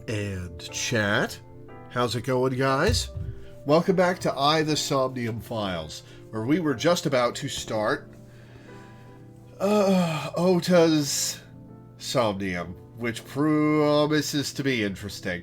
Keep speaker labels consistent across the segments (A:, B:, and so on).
A: And chat, how's it going, guys? Welcome back to the Somnium Files, where we were just about to start Ota's Somnium, which promises to be interesting.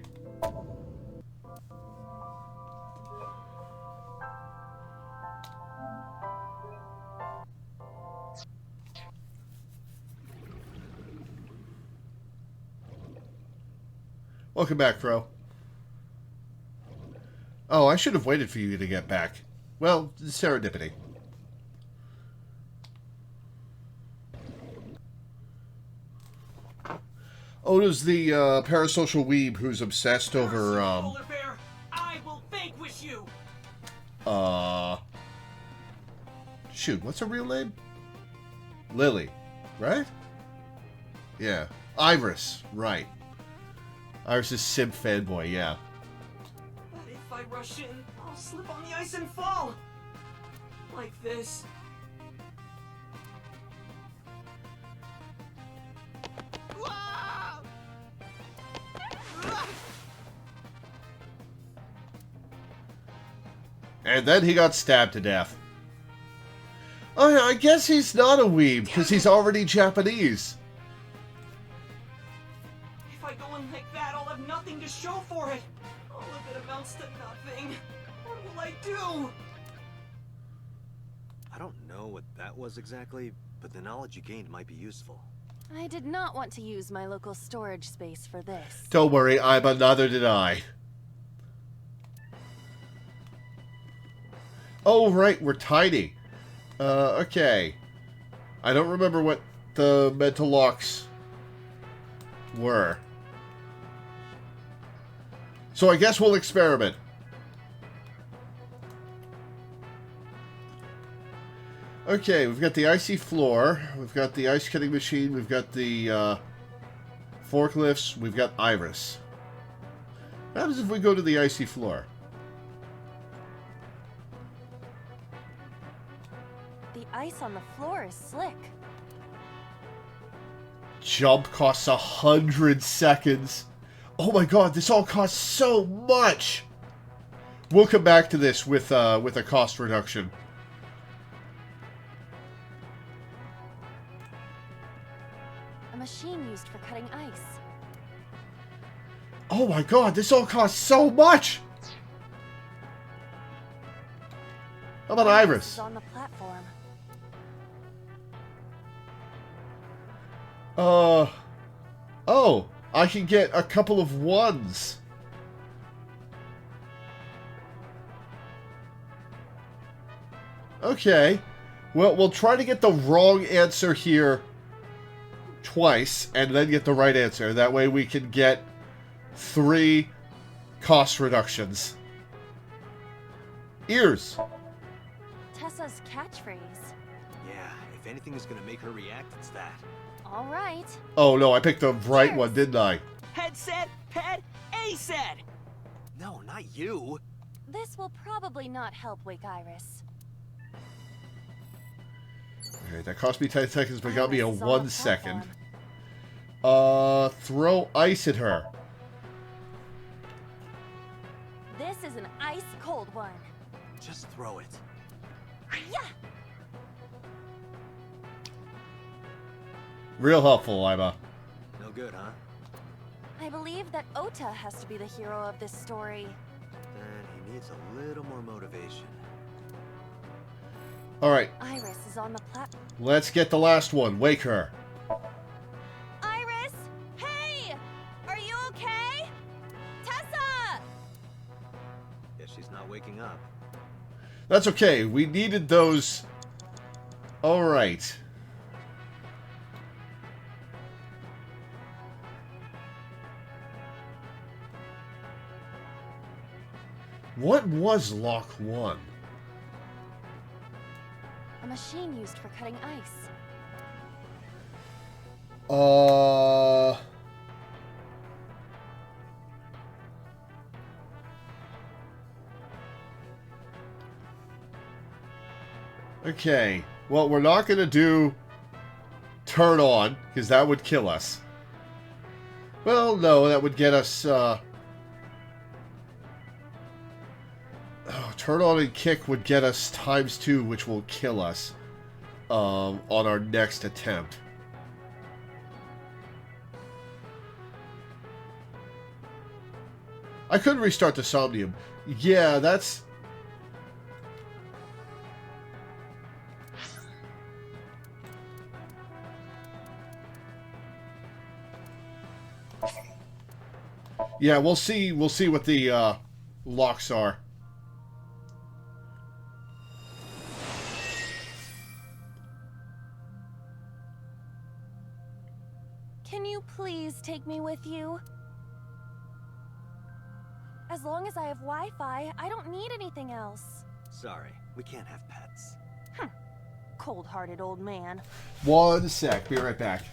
A: Welcome back, Crow. Oh, I should have waited for you to get back. Well, serendipity. Ota's the parasocial weeb who's obsessed over
B: Polar bear, I will vanquish you.
A: Shoot, what's her real name? Lily, right? Yeah, Iris, right. Iris is Simp fanboy, yeah.
B: But if I rush in, I'll slip on the ice and fall. Like this.
A: And then he got stabbed to death. Oh yeah, I guess he's not a weeb, because he's already Japanese.
B: If I go in like that, I'll have nothing to show for it. All of it amounts to nothing. What will I do?
C: I don't know what that was exactly, but the knowledge you gained might be useful.
D: I did not want to use my local storage space for this.
A: Don't worry, neither did I. Oh, right, we're tiny. Okay. I don't remember what the mental locks were. So I guess we'll experiment. Okay, we've got the icy floor, we've got the ice cutting machine, we've got the forklifts, we've got Iris. What happens if we go to the icy floor?
D: The ice on the floor is slick.
A: Jump costs 100 seconds. Oh my god, this all costs so much! We'll come back to this with a cost reduction.
D: A machine used for cutting ice.
A: Oh my god, this all costs so much! How about Iris?
D: Is on the platform.
A: Oh, I can get a couple of ones. Okay. Well, we'll try to get the wrong answer here twice, and then get the right answer. That way we can get 3 cost reductions. Ears.
D: Tessa's catchphrase.
C: Yeah, if anything is gonna make her react, it's that.
D: All right.
A: Oh no, I picked the right
D: Cheers.
A: one, didn't I?
B: Head said, head, A said.
C: No, not you!
D: This will probably not help wake Iris.
A: Okay, that cost me 10 seconds, but got me a
D: Iris is on
A: 1
D: the
A: second.
D: platform.
A: Throw ice at her.
D: This is an ice cold one.
C: Just throw it.
D: Yeah.
A: Real helpful, Lima.
C: No good, huh?
D: I believe that Ota has to be the hero of this story.
C: Then he needs a little more motivation.
A: Alright,
D: Iris is on the platform.
A: let's get the last one. Wake her.
D: Iris! Hey! Are you okay? Tessa!
C: Guess she's not waking up.
A: That's okay. We needed those. Alright. What was lock 1?
D: A machine used for cutting ice.
A: Okay. Well, we're not going to do turn on, because that would kill us. Well, no, that would get us, turn on and kick would get us ×2, which will kill us, on our next attempt. I could restart the Somnium. Yeah, that's... Yeah, we'll see what the locks are.
D: Can you please take me with you? As long as I have Wi-Fi, I don't need anything else.
C: Sorry, we can't have pets.
D: Cold-hearted old man.
A: One sec, be right back.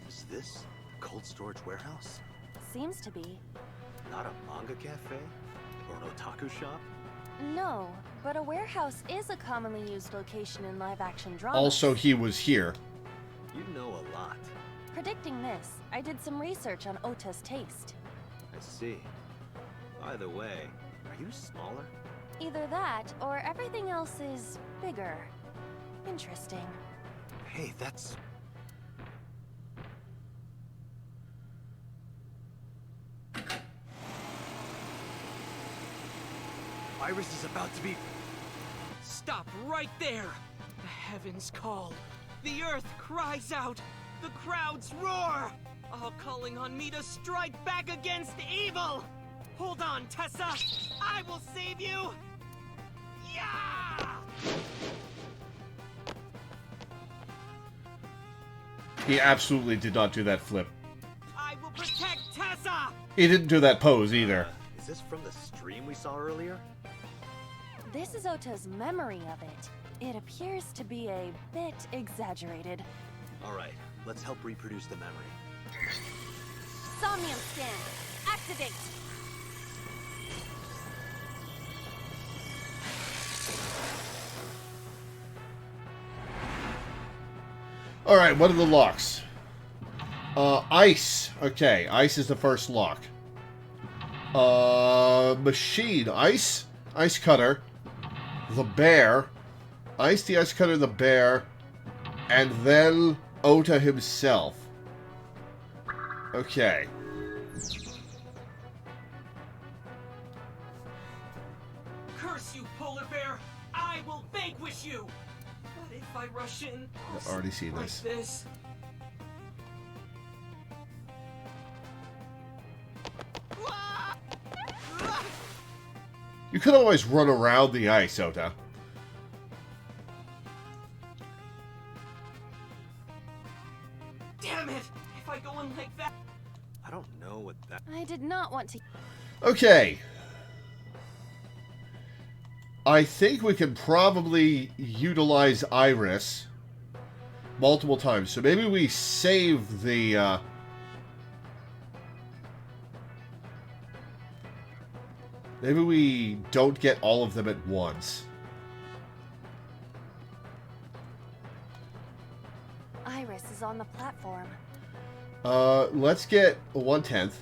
C: Is this cold storage warehouse?
D: Seems to be.
C: Not a manga cafe? Or an otaku shop?
D: No, but a warehouse is a commonly used location in live-action dramas.
A: Also, he was here.
C: You know a lot.
D: Predicting this, I did some research on Ota's taste.
C: I see. By the way, are you smaller?
D: Either that, or everything else is bigger. Interesting.
C: Hey, that's... Iris is about to be...
B: Stop right there! The heavens call. The earth cries out. The crowds roar. All calling on me to strike back against evil. Hold on, Tessa. I will save you. Yeah!
A: He absolutely did not do that flip.
B: I will protect Tessa.
A: He didn't do that pose either.
C: Is this from the stream we saw earlier?
D: This is Ota's memory of it. It appears to be a bit exaggerated.
C: Alright, let's help reproduce the memory.
D: Somnium scan. Activate.
A: Alright, what are the locks? Ice. Okay, ice is the first lock. Machine. Ice. Ice cutter. The bear. Ice, the ice cutter, the bear. And then Ota himself. Okay.
B: Curse you, polar bear! I will vanquish you! But if I rush in,
A: I've already seen
B: like
A: this.
B: this.
A: You could always run around the ice, Ota.
B: Damn it! If I go in like that...
C: I don't know what that...
D: I did not want to...
A: Okay. I think we can probably utilize Iris multiple times. So maybe we save the... Maybe we don't get all of them at once.
D: Iris is on the platform.
A: Let's get 1/10.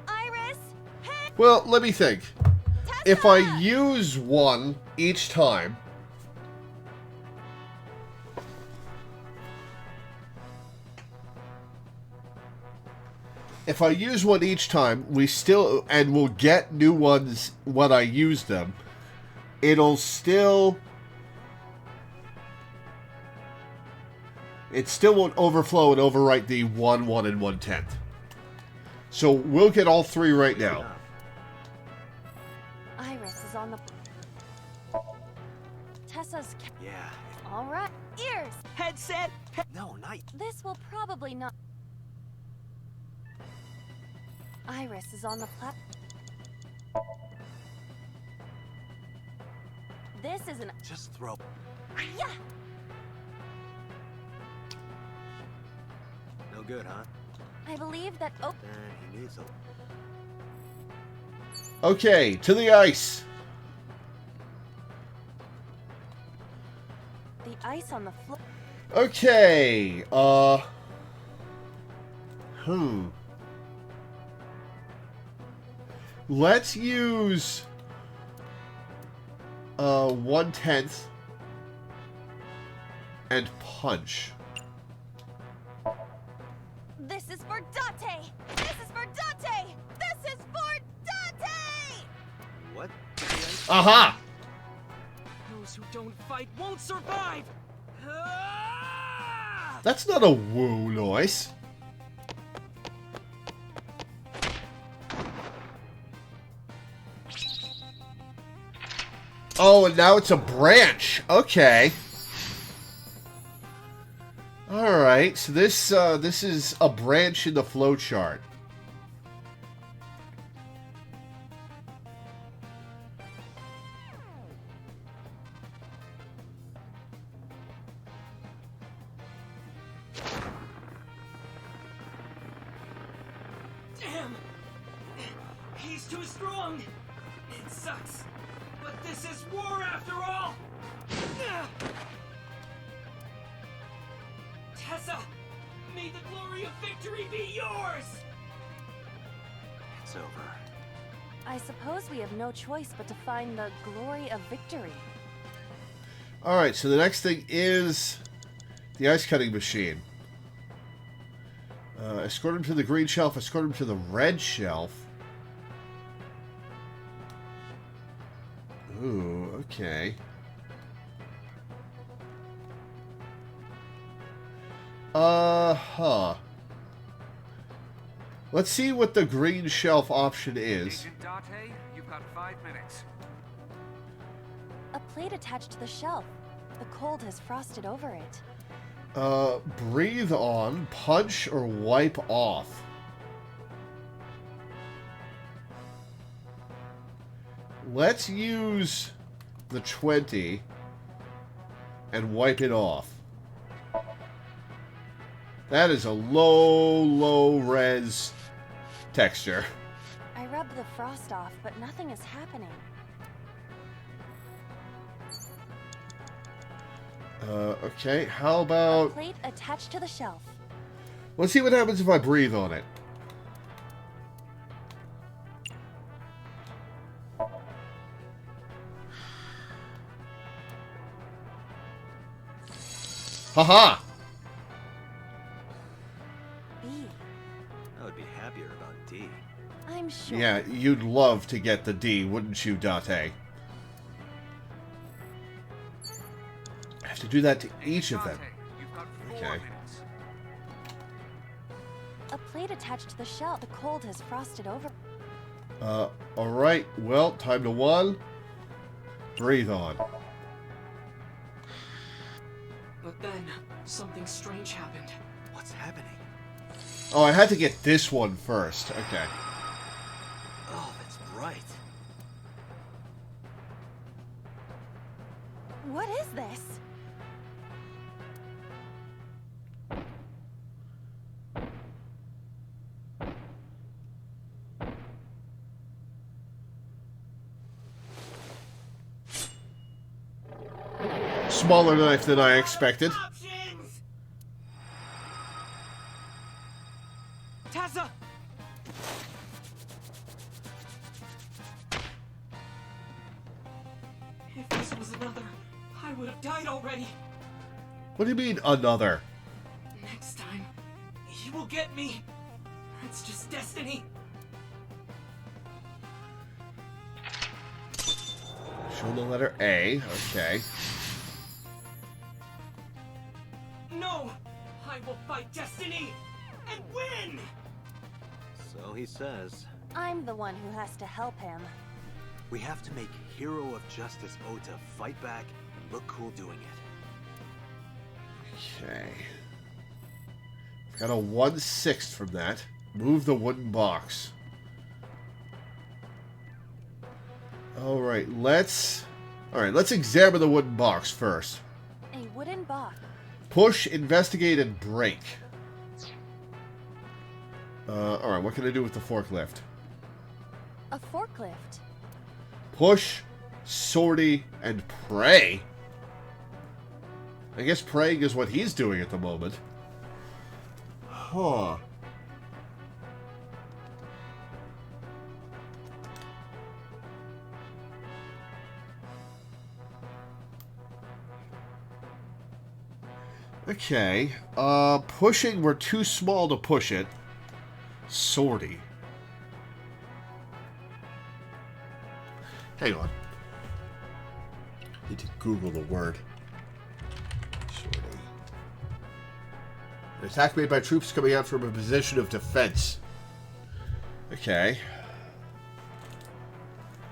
D: Iris! Hey!
A: Well, let me think.
D: Tessa!
A: If I use one each time... If I use one each time, we still... And we'll get new ones when I use them. It'll still... It still won't overflow and overwrite the 1, 1, and 1/10. So we'll get all three right now.
D: Iris is on the... Tessa's...
C: Yeah.
D: All right. Ears!
B: Headset!
C: No, not...
D: This will probably not... Iris is on the This is an...
C: Just throw.
D: Yeah!
C: No good, huh?
D: I believe that... Oh,
C: He needs a...
A: Okay, to the ice.
D: the ice on the floor...
A: Okay, Let's use 1/10 and punch.
D: This is for Dante! This is for Dante! This is for Dante!
C: What?
A: Aha!
B: Those who don't fight won't survive! Ah!
A: That's not a woo noise. Oh, and now it's a branch. Okay. All right. So this is a branch in the flowchart.
B: Damn! He's too strong! It sucks, but this is war after all! Tessa, may the glory of victory be yours!
C: It's over.
D: I suppose we have no choice but to find the glory of victory.
A: All right. So the next thing is the ice cutting machine. Escort him to the green shelf. Escort him to the red shelf. Ooh, okay. Huh. Let's see what the green shelf option is.
E: Agent Date, you've got 5 minutes.
D: A plate attached to the shelf. The cold has frosted over it.
A: Breathe on, punch, or wipe off. Let's use the 20 and wipe it off. That is a low res texture.
D: I rubbed the frost off, but nothing is happening.
A: Okay, how
D: A
A: about...
D: plate attached to the shelf.
A: Let's see what happens if I breathe on it. Haha!
D: B.
C: I would be happier about D.
D: I'm sure.
A: Yeah, you'd love to get the D, wouldn't you, Date? I have to do that to each of them.
E: Date, you've got 4
A: Okay.
E: minutes.
D: A plate attached to the shelf. The cold has frosted over.
A: Alright, well, time to 1. Breathe on.
B: But then, something strange happened.
C: What's happening?
A: Oh, I had to get this one first. Okay.
C: Oh, that's bright.
D: What is this?
A: Smaller knife than I expected.
B: Options! Tessa! If this was another, I would have died already.
A: What do you mean, another?
B: Next time, he will get me. That's just destiny.
A: Show the letter A. Okay.
B: No! I will fight destiny and win!
C: So he says.
D: I'm the one who has to help him.
C: We have to make Hero of Justice Ota fight back and look cool doing it.
A: Okay. Got a 1/6 from that. Move the wooden box. Alright, let's Alright, let's examine the wooden box first.
D: A wooden box.
A: Push, investigate, and break. Alright, what can I do with the forklift?
D: A forklift.
A: Push, sortie, and pray? I guess praying is what he's doing at the moment. Huh. Okay. Pushing, we're too small to push it. Sortie. Hang on. Need to Google the word. Sortie. An attack made by troops coming out from a position of defense. Okay.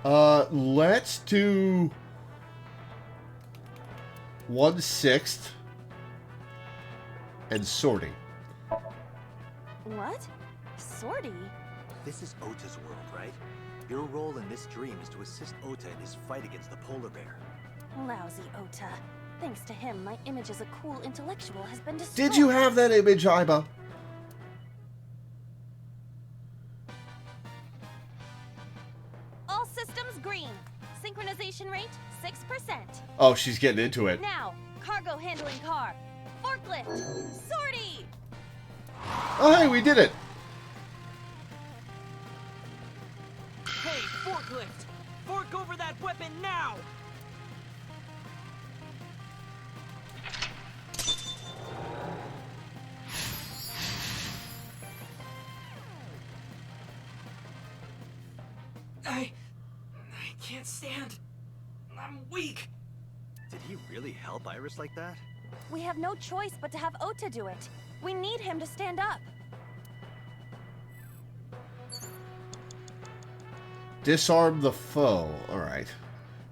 A: Let's do 1/6 and sortie.
D: What? Sortie?
C: This is Ota's world, right? Your role in this dream is to assist Ota in his fight against the polar bear.
D: Lousy Ota. Thanks to him, my image as a cool intellectual has been destroyed.
A: Did you have that image, Iba?
D: All systems green. Synchronization rate 6%.
A: Oh, she's getting into it.
D: Now, cargo handling car. Forklift. Sortie!
A: Oh, hey, we did it.
B: Hey, forklift! Fork over that weapon now! I can't stand. I'm weak.
C: Did he really help Iris like that?
D: We have no choice but to have Ota do it. We need him to stand up.
A: Disarm the foe. Alright.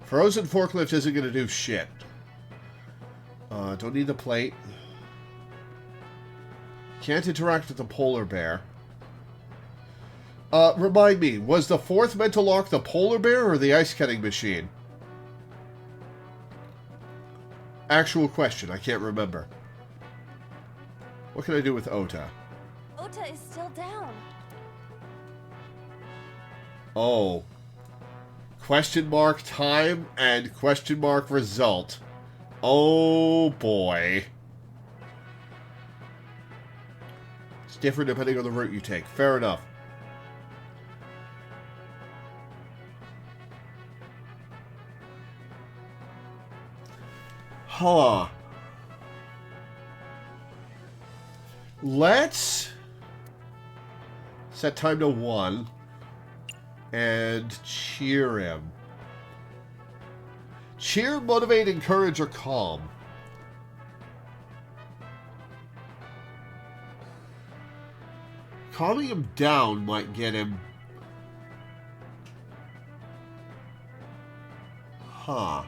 A: Frozen forklift isn't going to do shit. Don't need the plate. Can't interact with the polar bear. Remind me, was the fourth meant to lock the polar bear or the ice cutting machine? Actual question, I can't remember. What can I do with Ota?
D: Ota is still down.
A: Oh. Question mark time and question mark result. Oh boy. It's different depending on the route you take. Fair enough. Huh. Let's set time to 1 and cheer him. Cheer, motivate, encourage, or calm. Calming him down might get him. Huh.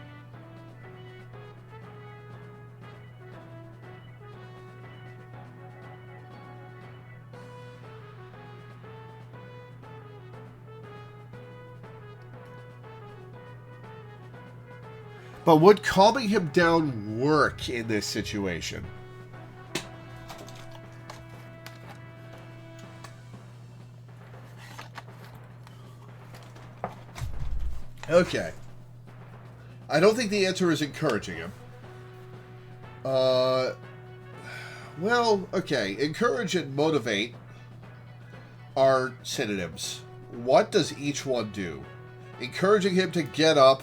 A: But would calming him down work in this situation? Okay. I don't think the answer is encouraging him. Well, okay. Encourage and motivate are synonyms. What does each one do? Encouraging him to get up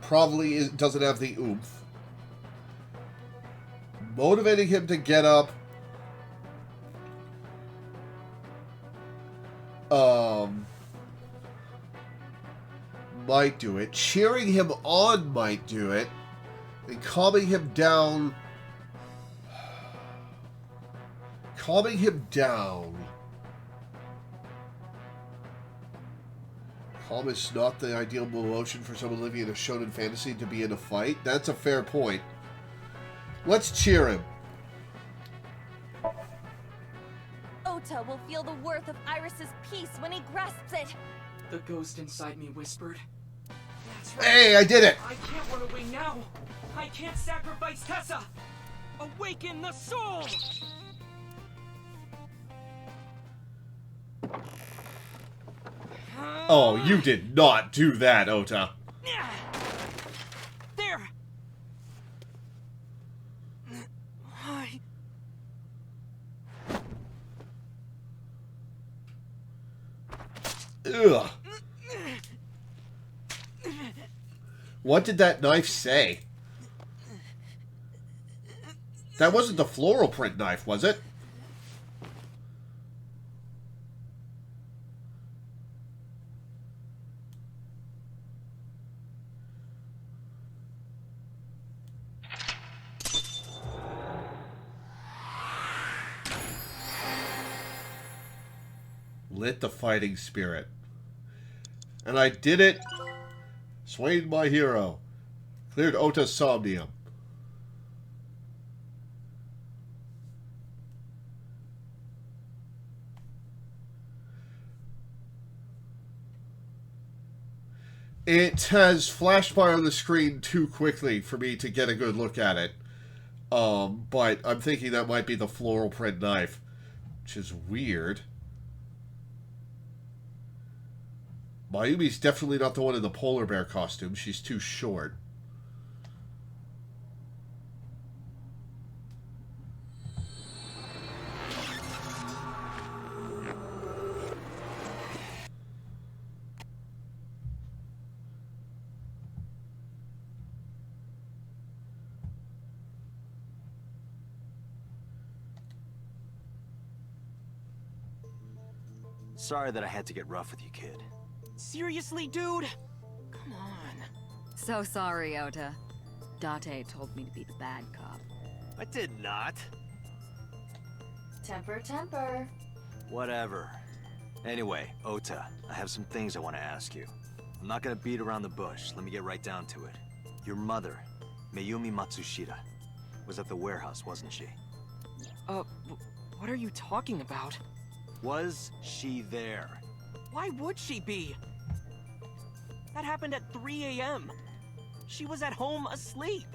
A: probably doesn't have the oomph. Motivating him to get up might do it. Cheering him on might do it. And calming him down. Calming him down. Calm is not the ideal emotion for someone living in a shonen fantasy to be in a fight. That's a fair point. Let's cheer him.
D: Ota will feel the worth of Iris's peace when he grasps it.
B: The ghost inside me whispered, That's right.
A: Hey, I did it!
B: I can't run away now. I can't sacrifice Tessa. Awaken the soul.
A: Oh, you did not do that, Ota.
B: There.
A: Ugh. What did that knife say? That wasn't the floral print knife, was it? Lit the fighting spirit. And I did it. Swayed my hero. Cleared Ota's Somnium. It has flashed by on the screen too quickly for me to get a good look at it. But I'm thinking that might be the floral print knife, which is weird. Mayumi's definitely not the one in the polar bear costume. She's too short.
C: Sorry that I had to get rough with you, kid.
B: Seriously, dude? Come on.
F: So sorry, Ota. Date told me to be the bad cop.
C: I did not.
D: Temper, temper.
C: Whatever. Anyway, Ota, I have some things I want to ask you. I'm not gonna beat around the bush. Let me get right down to it. Your mother, Mayumi Matsushita, was at the warehouse, wasn't she?
B: What are you talking about?
C: Was she there?
B: Why would she be? That happened at 3 a.m. She was at home asleep.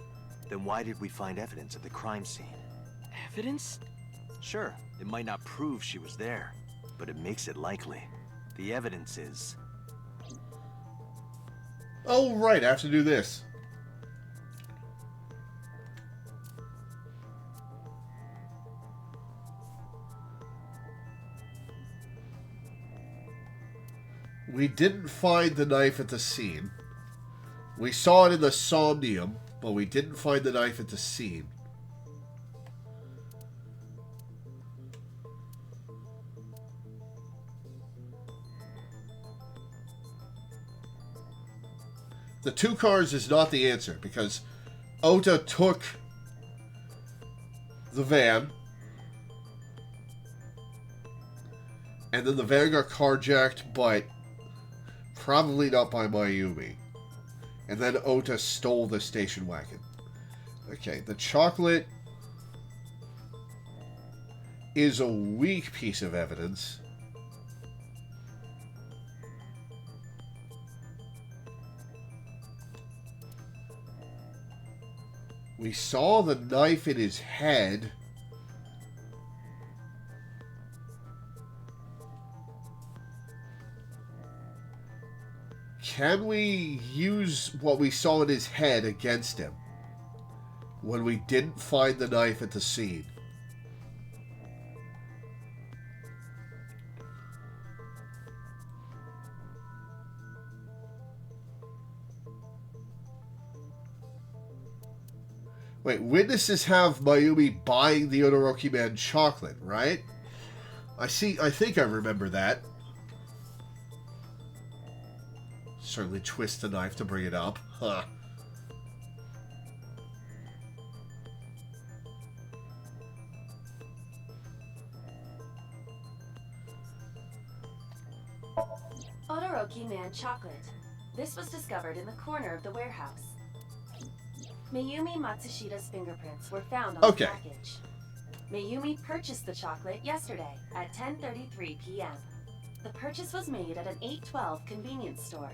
C: Then why did we find evidence at the crime scene?
B: Evidence?
C: Sure, it might not prove she was there, but it makes it likely. The evidence is...
A: Oh, right, I have to do this. We didn't find the knife at the scene. We saw it in the Somnium, but we didn't find the knife at the scene. The 2 cars is not the answer, because Ota took the van, and then the van got carjacked, but probably not by Mayumi. And then Ota stole the station wagon. Okay, the chocolate is a weak piece of evidence. We saw the knife in his head. Can we use what we saw in his head against him when we didn't find the knife at the scene? Wait, witnesses have Mayumi buying the Odoroki Man chocolate, right? I think I remember that. Certainly twist the knife to bring it up. Huh.
D: Odoroki Man chocolate. This was discovered in the corner of the warehouse. Mayumi Matsushita's fingerprints were found on the package. Mayumi purchased the chocolate yesterday at 10:33 p.m. The purchase was made at an 812 convenience store.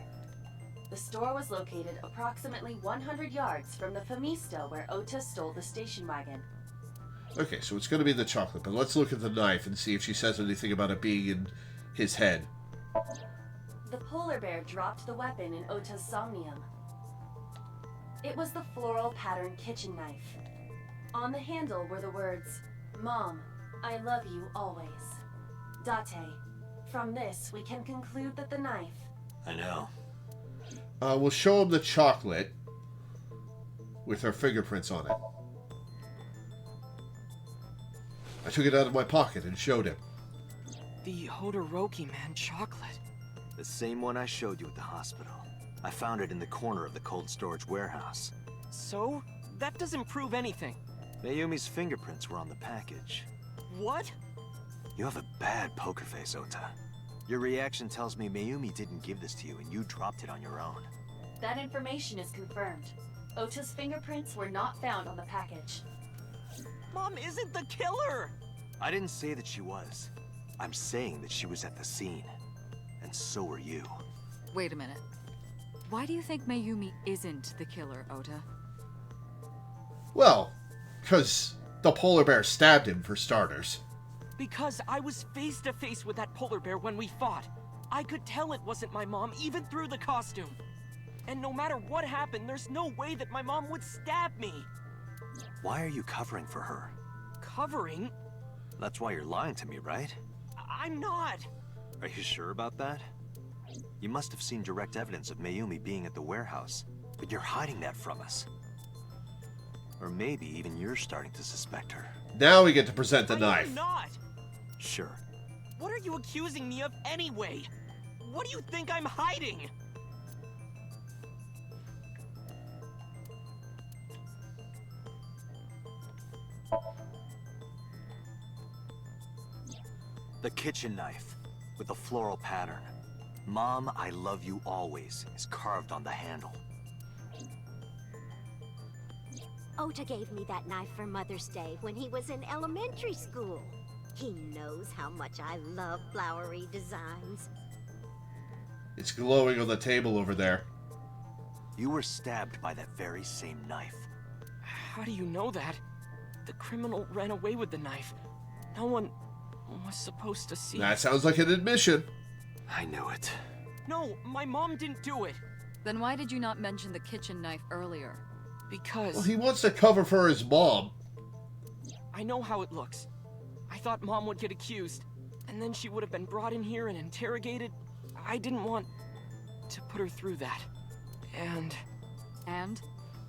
D: The store was located approximately 100 yards from the Famisto where Ota stole the station wagon.
A: Okay, so it's going to be the chocolate, but let's look at the knife and see if she says anything about it being in his head.
D: The polar bear dropped the weapon in Ota's somnium. It was the floral pattern kitchen knife. On the handle were the words, "Mom, I love you always." Date. From this, we can conclude that the knife...
C: I know.
A: We'll show him the chocolate with her fingerprints on it. I took it out of my pocket and showed him.
B: The Hodoroki man chocolate.
C: The same one I showed you at the hospital. I found it in the corner of the cold storage warehouse.
B: So? That doesn't prove anything.
C: Mayumi's fingerprints were on the package.
B: What?
C: You have a bad poker face, Ota. Your reaction tells me Mayumi didn't give this to you and you dropped it on your own.
D: That information is confirmed. Ota's fingerprints were not found on the package.
B: Mom isn't the killer!
C: I didn't say that she was. I'm saying that she was at the scene. And so were you.
F: Wait a minute. Why do you think Mayumi isn't the killer, Ota?
A: Well, because the polar bear stabbed him, for starters.
B: Because I was face to face with that polar bear when we fought. I could tell it wasn't my mom, even through the costume. And no matter what happened, there's no way that my mom would stab me.
C: Why are you covering for her?
B: Covering?
C: That's why you're lying to me, right?
B: I'm not.
C: Are you sure about that? You must have seen direct evidence of Mayumi being at the warehouse, but you're hiding that from us. Or maybe even you're starting to suspect her.
A: Now we get to present the knife.
B: I'm not.
C: Sure.
B: What are you accusing me of anyway? What do you think I'm hiding?
C: The kitchen knife with the floral pattern. "Mom, I love you always" is carved on the handle.
G: Ota gave me that knife for Mother's Day when he was in elementary school. He knows how much I love flowery designs.
A: It's glowing on the table over there.
C: You were stabbed by that very same knife.
B: How do you know that? The criminal ran away with the knife. No one was supposed to see.
A: That sounds like an admission.
C: I knew it.
B: No, my mom didn't do it.
F: Then why did you not mention the kitchen knife earlier?
B: Because...
A: Well, he wants to cover for his mom.
B: I know how it looks. I thought Mom would get accused, and then she would have been brought in here and interrogated. I didn't want to put her through that. And...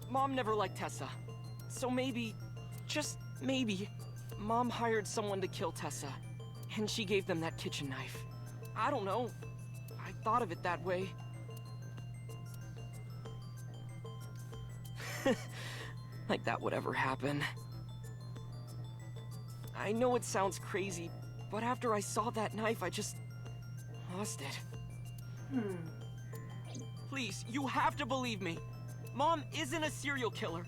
B: Mom never liked Tessa. So maybe, just maybe, Mom hired someone to kill Tessa, and she gave them that kitchen knife. I don't know. I thought of it that way. Like that would ever happen. I know it sounds crazy, but after I saw that knife, I just lost it. Please, you have to believe me. Mom isn't a serial killer.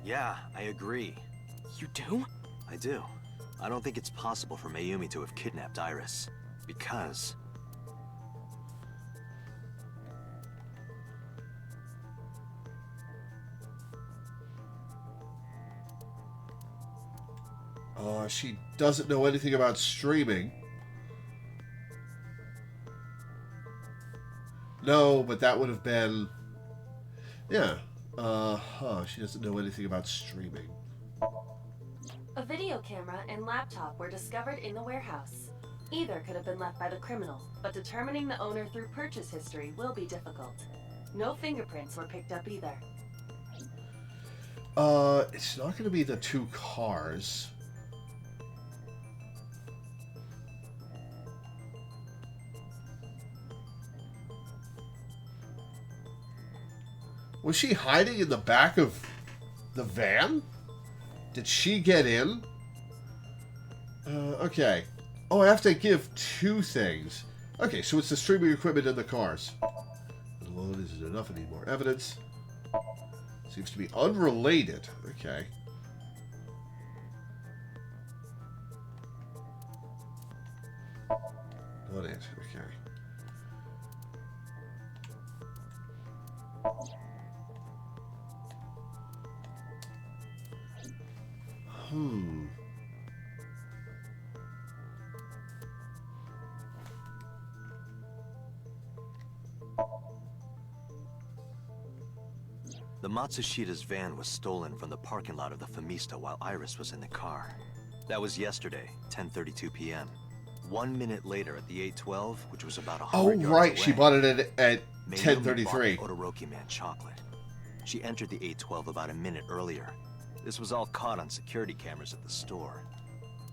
C: Yeah, I agree.
B: You do?
C: I do. I don't think it's possible for Mayumi to have kidnapped Iris. Because...
A: She doesn't know anything about streaming. No, but that would have been... Yeah. She doesn't know anything about streaming.
D: A video camera and laptop were discovered in the warehouse. Either could have been left by the criminal, but determining the owner through purchase history will be difficult. No fingerprints were picked up either.
A: It's not going to be the two cars. Was she hiding in the back of the van? Did she get in? Okay. Oh, I have to give two things. Okay, so it's the streaming equipment in the cars. Well, it isn't enough. I need more evidence. Seems to be unrelated. Okay. Not it. Okay.
C: The Matsushida's van was stolen from the parking lot of the Famista while Iris was in the car. That was yesterday, 10:32 p.m. 1 minute later at the 812, which was about 100 yards
A: right.
C: away,
A: She bought it at
C: Mayumi
A: 10:33.
C: bought Todoroki Man chocolate. She entered the 812 about a minute earlier. This was all caught on security cameras at the store.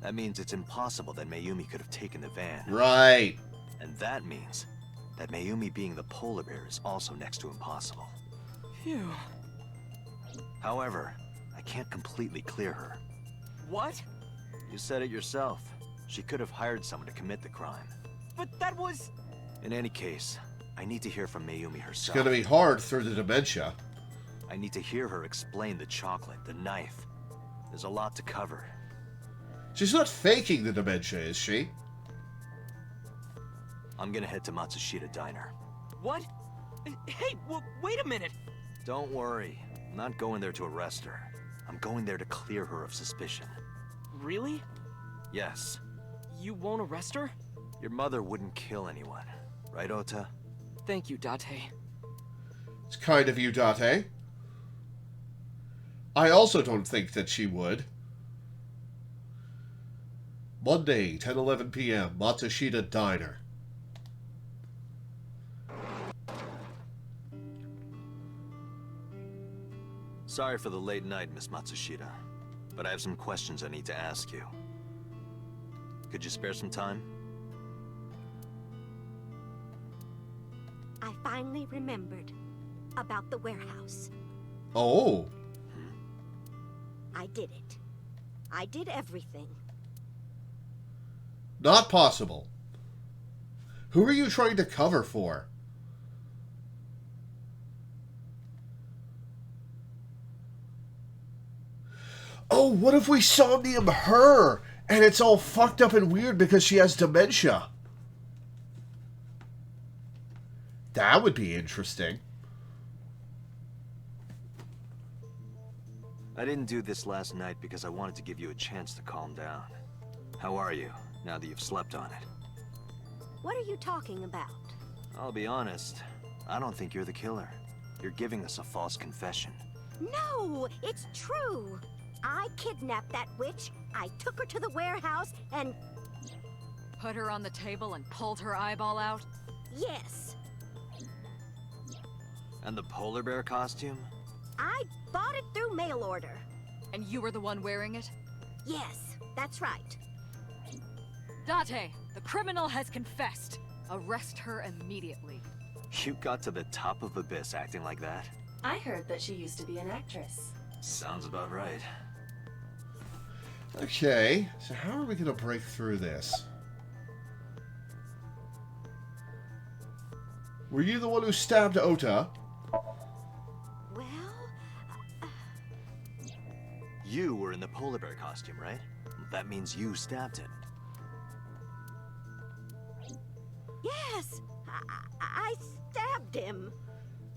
C: That means it's impossible that Mayumi could have taken the van.
A: Right.
C: And that means that Mayumi being the polar bear is also next to impossible.
B: Phew.
C: However, I can't completely clear her.
B: What?
C: You said it yourself. She could have hired someone to commit the crime.
B: But that was...
C: In any case, I need to hear from Mayumi
A: It's
C: herself.
A: going to be hard through the dementia.
C: I need to hear her explain the chocolate, the knife. There's a lot to cover.
A: She's not faking the dementia, is she?
C: I'm gonna head to Matsushita Diner.
B: What? Hey, wait a minute.
C: Don't worry. I'm not going there to arrest her. I'm going there to clear her of suspicion.
B: Really?
C: Yes.
B: You won't arrest her?
C: Your mother wouldn't kill anyone. Right, Ota?
B: Thank you, Date.
A: It's kind of you, Date. I also don't think that she would. Monday, 10:11 p.m., Matsushita Diner.
C: Sorry for the late night, Miss Matsushita, but I have some questions I need to ask you. Could you spare some time?
G: I finally remembered about the warehouse.
A: Oh.
G: I did it. I did everything.
A: Not possible. Who are you trying to cover for? Oh, what if we Somnium her and it's all fucked up and weird because she has dementia? That would be interesting.
C: I didn't do this last night because I wanted to give you a chance to calm down. How are you, now that you've slept on it?
G: What are you talking about?
C: I'll be honest, I don't think you're the killer. You're giving us a false confession.
G: No, it's true. I kidnapped that witch, I took her to the warehouse, and
F: Put her on the table and pulled her eyeball out?
G: yes,
C: And the polar bear costume?
G: I bought it through mail order.
F: And you were the one wearing it?
G: Yes, that's right.
F: Date, the criminal has confessed. Arrest her immediately.
C: You got to the top of Abyss acting like that?
D: I heard that she used to be an actress.
C: Sounds about right.
A: Okay, so how are we going to break through this? Were you the one who stabbed Ota?
G: Well,
C: You were in the polar bear costume, right? That means you stabbed him.
G: yes, I stabbed him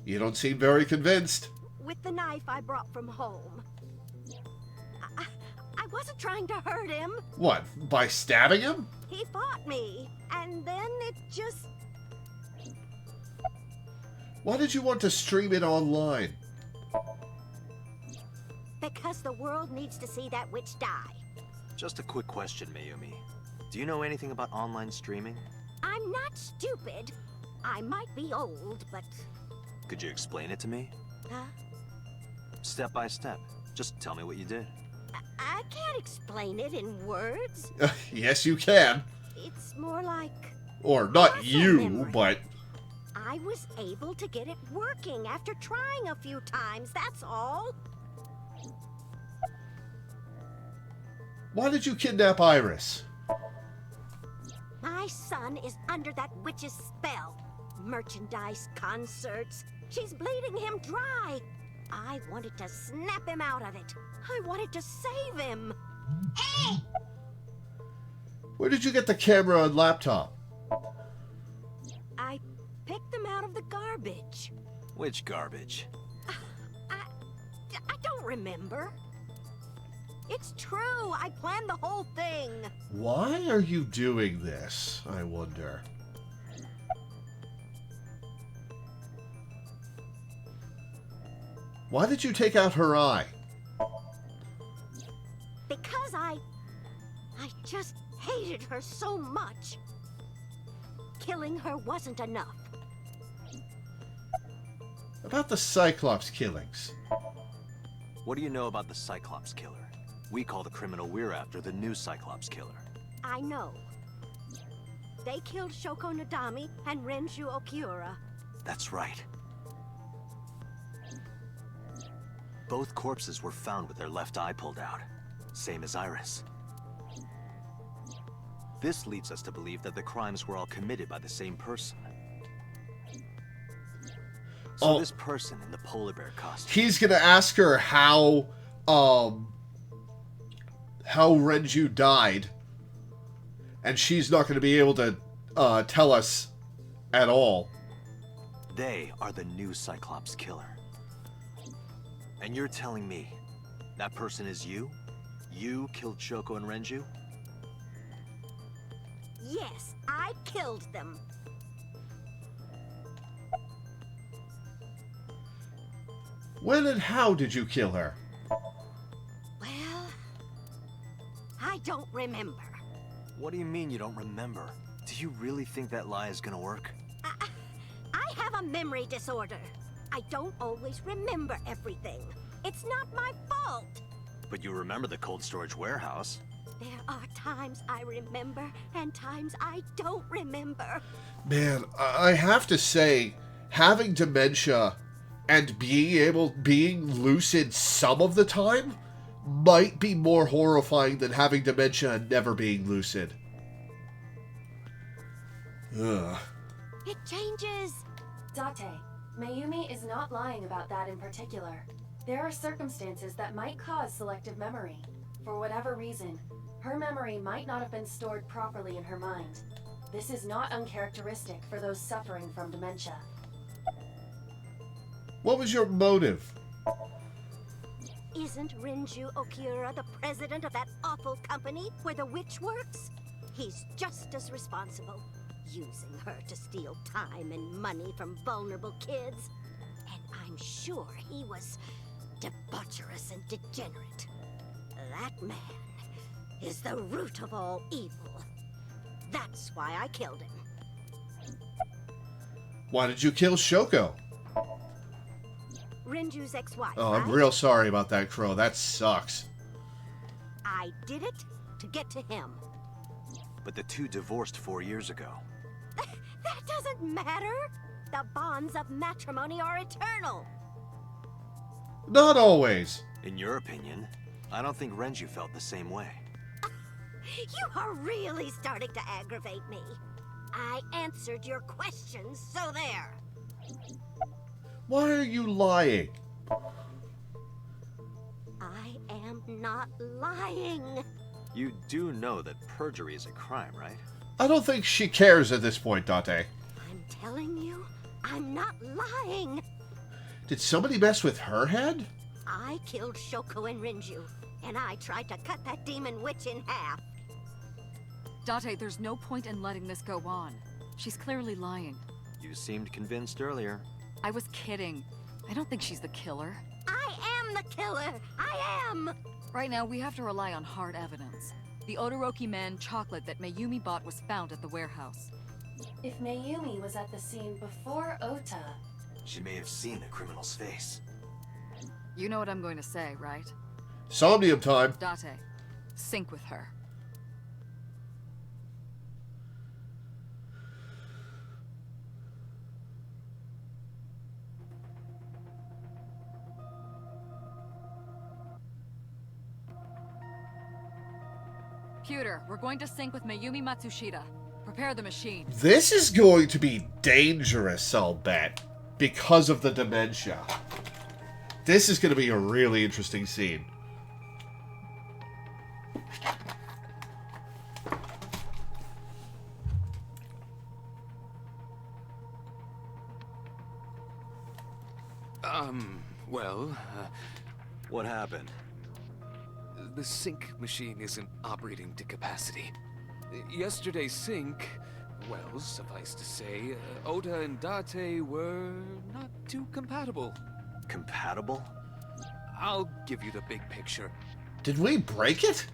A: You don't seem very convinced.
G: with the knife I brought from home. I wasn't trying to hurt him.
A: What, by stabbing him?
G: He fought me, and then it just...
A: Why did you want to stream it online?
G: Because the world needs to see that witch die.
C: Just a quick question, Mayumi. Do you know anything about online streaming?
G: I'm not stupid. I might be old, but...
C: Could you explain it to me?
G: Huh?
C: Step by step. Just tell me what you did.
G: I can't explain it in words.
A: Yes, you can.
G: It's more like...
A: Or not
G: Muscle
A: you,
G: memory.
A: but...
G: I was able to get it working after trying a few times, that's all.
A: Why did you kidnap Iris?
G: My son is under that witch's spell. Merchandise, concerts. She's bleeding him dry. I wanted to snap him out of it. I wanted to save him.
A: Where did you get the camera and laptop?
G: I picked them out of the garbage.
C: Which garbage?
G: I don't remember. It's true. I planned the whole thing.
A: Why are you doing this, I wonder? Why did you take out her eye?
G: Because I just hated her so much. Killing her wasn't enough.
A: About the Cyclops killings.
C: What do you know about the Cyclops killer? We call the criminal we're after the new Cyclops killer.
G: I know. They killed Shoko Nadami and Renju Okiura.
C: That's right. Both corpses were found with their left eye pulled out. Same as Iris. This leads us to believe that the crimes were all committed by the same person. So this person in the polar bear costume...
A: He's gonna ask her how Renju died, and she's not gonna be able to tell us at all.
C: They are the new Cyclops killer. And you're telling me that person is you? You killed Shoko and Renju?
G: Yes, I killed them.
A: When and how did you kill her?
G: Well, I don't remember.
C: What do you mean you don't remember? Do you really think that lie is gonna work?
G: I have a memory disorder. I don't always remember everything. It's not my fault.
C: But you remember the cold storage warehouse.
G: There are times I remember and times I don't remember.
A: Man, I have to say, having dementia and being lucid some of the time might be more horrifying than having dementia and never being lucid. Ugh.
G: It changes.
D: Date, Mayumi is not lying about that in particular. There are circumstances that might cause selective memory. For whatever reason, her memory might not have been stored properly in her mind. This is not uncharacteristic for those suffering from dementia.
A: What was your motive?
G: Isn't Renju Okiura the president of that awful company where the witch works? He's just as responsible, using her to steal time and money from vulnerable kids. And I'm sure he was debaucherous and degenerate. That man is the root of all evil. That's why I killed him.
A: Why did you kill Shoko?
G: Renju's ex-wife,
A: Oh, I'm
G: right?
A: real sorry about that, Crow. That sucks.
G: I did it to get to him.
C: But the two divorced 4 years ago.
G: That doesn't matter. The bonds of matrimony are eternal.
A: Not always.
C: In your opinion, I don't think Renju felt the same way.
G: You are really starting to aggravate me. I answered your questions, so there.
A: Why are you lying?
G: I am not lying.
C: You do know that perjury is a crime, right?
A: I don't think she cares at this point, Date.
G: I'm telling you, I'm not lying.
A: Did somebody mess with her head?
G: I killed Shoko and Renju, and I tried to cut that demon witch in half.
F: Date, there's no point in letting this go on. She's clearly lying.
C: You seemed convinced earlier.
F: I was kidding. I don't think she's the killer.
G: I am the killer. I am.
F: Right now, we have to rely on hard evidence. The Odoroki Man chocolate that Mayumi bought was found at the warehouse.
D: If Mayumi was at the scene before Ota...
C: She may have seen the criminal's face.
F: You know what I'm going to say, right?
A: Somnium time.
F: Date, sync with her. Computer, we're going to sync with Mayumi Matsushita. Prepare the machine.
A: This is going to be dangerous, I'll bet, because of the dementia. This is going to be a really interesting scene.
E: Well,
C: What happened?
E: the sync machine isn't operating to capacity. Yesterday's sync, well, suffice to say, Ota and Date were not too compatible.
C: Compatible?
E: I'll give you the big picture.
A: Did we break it?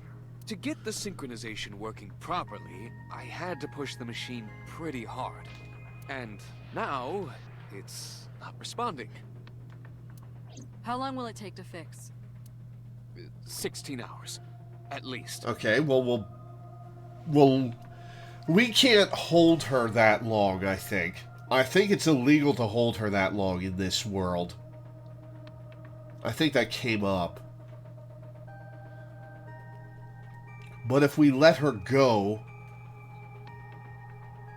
E: To get the synchronization working properly, I had to push the machine pretty hard. And now, it's not responding.
F: How long will it take to fix?
E: 16 hours, at least.
A: Okay, well, we can't hold her that long, I think. I think it's illegal to hold her that long in this world. I think that came up. But if we let her go,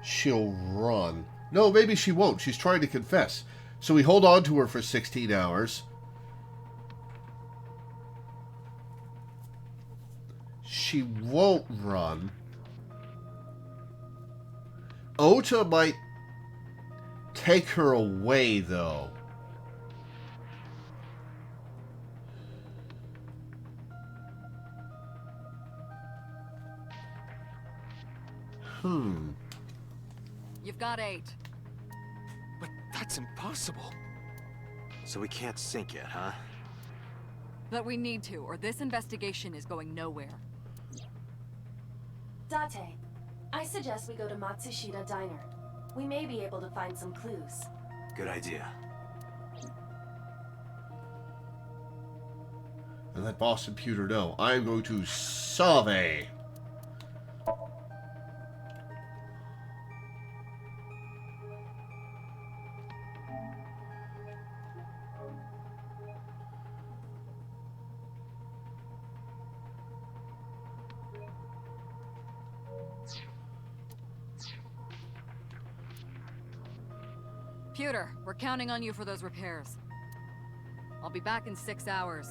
A: she'll run. No, maybe she won't. She's trying to confess. So we hold on to her for 16 hours. She won't run. Ota might take her away, though.
F: You've got 8.
E: But that's impossible.
C: So we can't sync yet, huh?
F: But we need to, or this investigation is going nowhere.
D: Date, I suggest we go to Matsushita Diner. We may be able to find some clues.
C: Good idea.
A: And let Boston Pewter know. I am going to Save.
F: Pewter, we're counting on you for those repairs. I'll be back in 6 hours.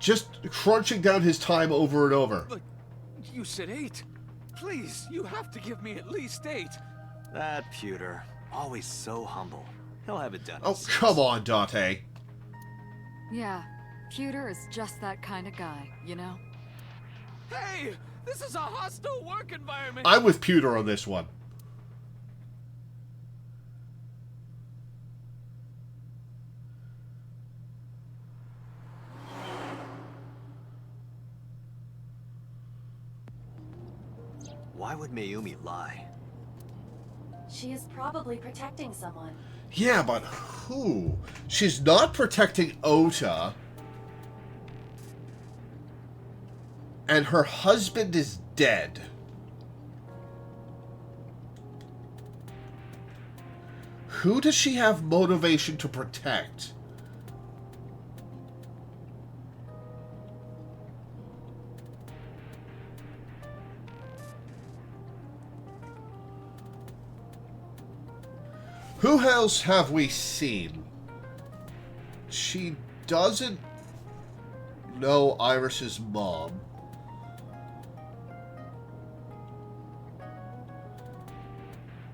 A: Just crunching down his time over and over.
E: But you said 8. Please, you have to give me at least 8.
C: That Pewter, always so humble. He'll have it done. in
A: Oh,
C: 6.
A: come on, Date.
F: Yeah, Pewter is just that kind of guy, you know?
E: Hey, this is a hostile work environment.
A: I'm with Pewter on this one.
C: Why would Mayumi lie?
D: She is probably protecting someone.
A: Yeah, but who? She's not protecting Ota. And her husband is dead. Who does she have motivation to protect? Who else have we seen? She doesn't know Iris's mom.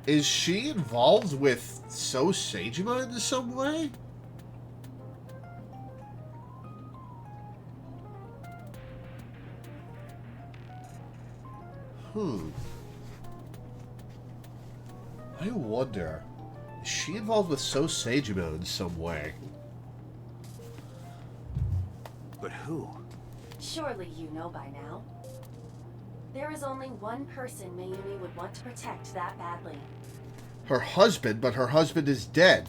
A: Is she involved with So Seijima in some way? I wonder. Is she involved with So Seijima in some way?
C: But who?
D: Surely you know by now. There is only one person Mayumi would want to protect that badly.
A: Her husband, but her husband is dead.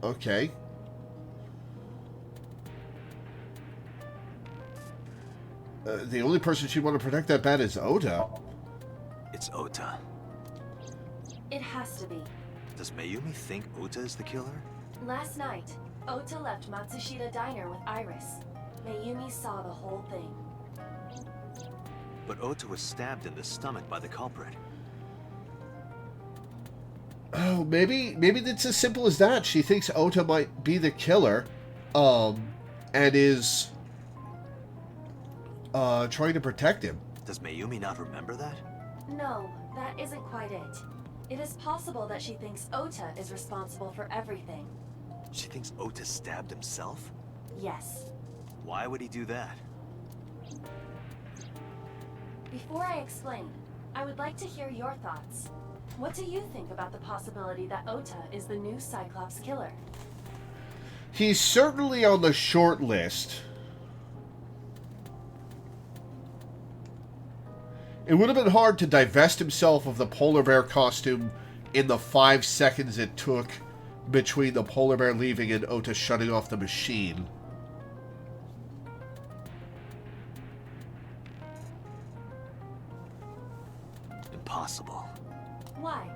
A: Okay. The only person she'd want to protect that bad is Ota.
C: It's Ota.
D: It has to be.
C: Does Mayumi think Ota is the killer?
D: Last night, Ota left Matsushita Diner with Iris. Mayumi saw the whole thing.
C: But Ota was stabbed in the stomach by the culprit.
A: Oh, maybe it's as simple as that. She thinks Ota might be the killer, and is trying to protect him.
C: Does Mayumi not remember that?
D: No, that isn't quite it. It is possible that she thinks Ota is responsible for everything.
C: She thinks Ota stabbed himself?
D: Yes.
C: Why would he do that?
D: Before I explain, I would like to hear your thoughts. What do you think about the possibility that Ota is the new Cyclops killer?
A: He's certainly on the short list. It would have been hard to divest himself of the polar bear costume in the 5 seconds it took between the polar bear leaving and Ota shutting off the machine.
C: Impossible.
D: Why?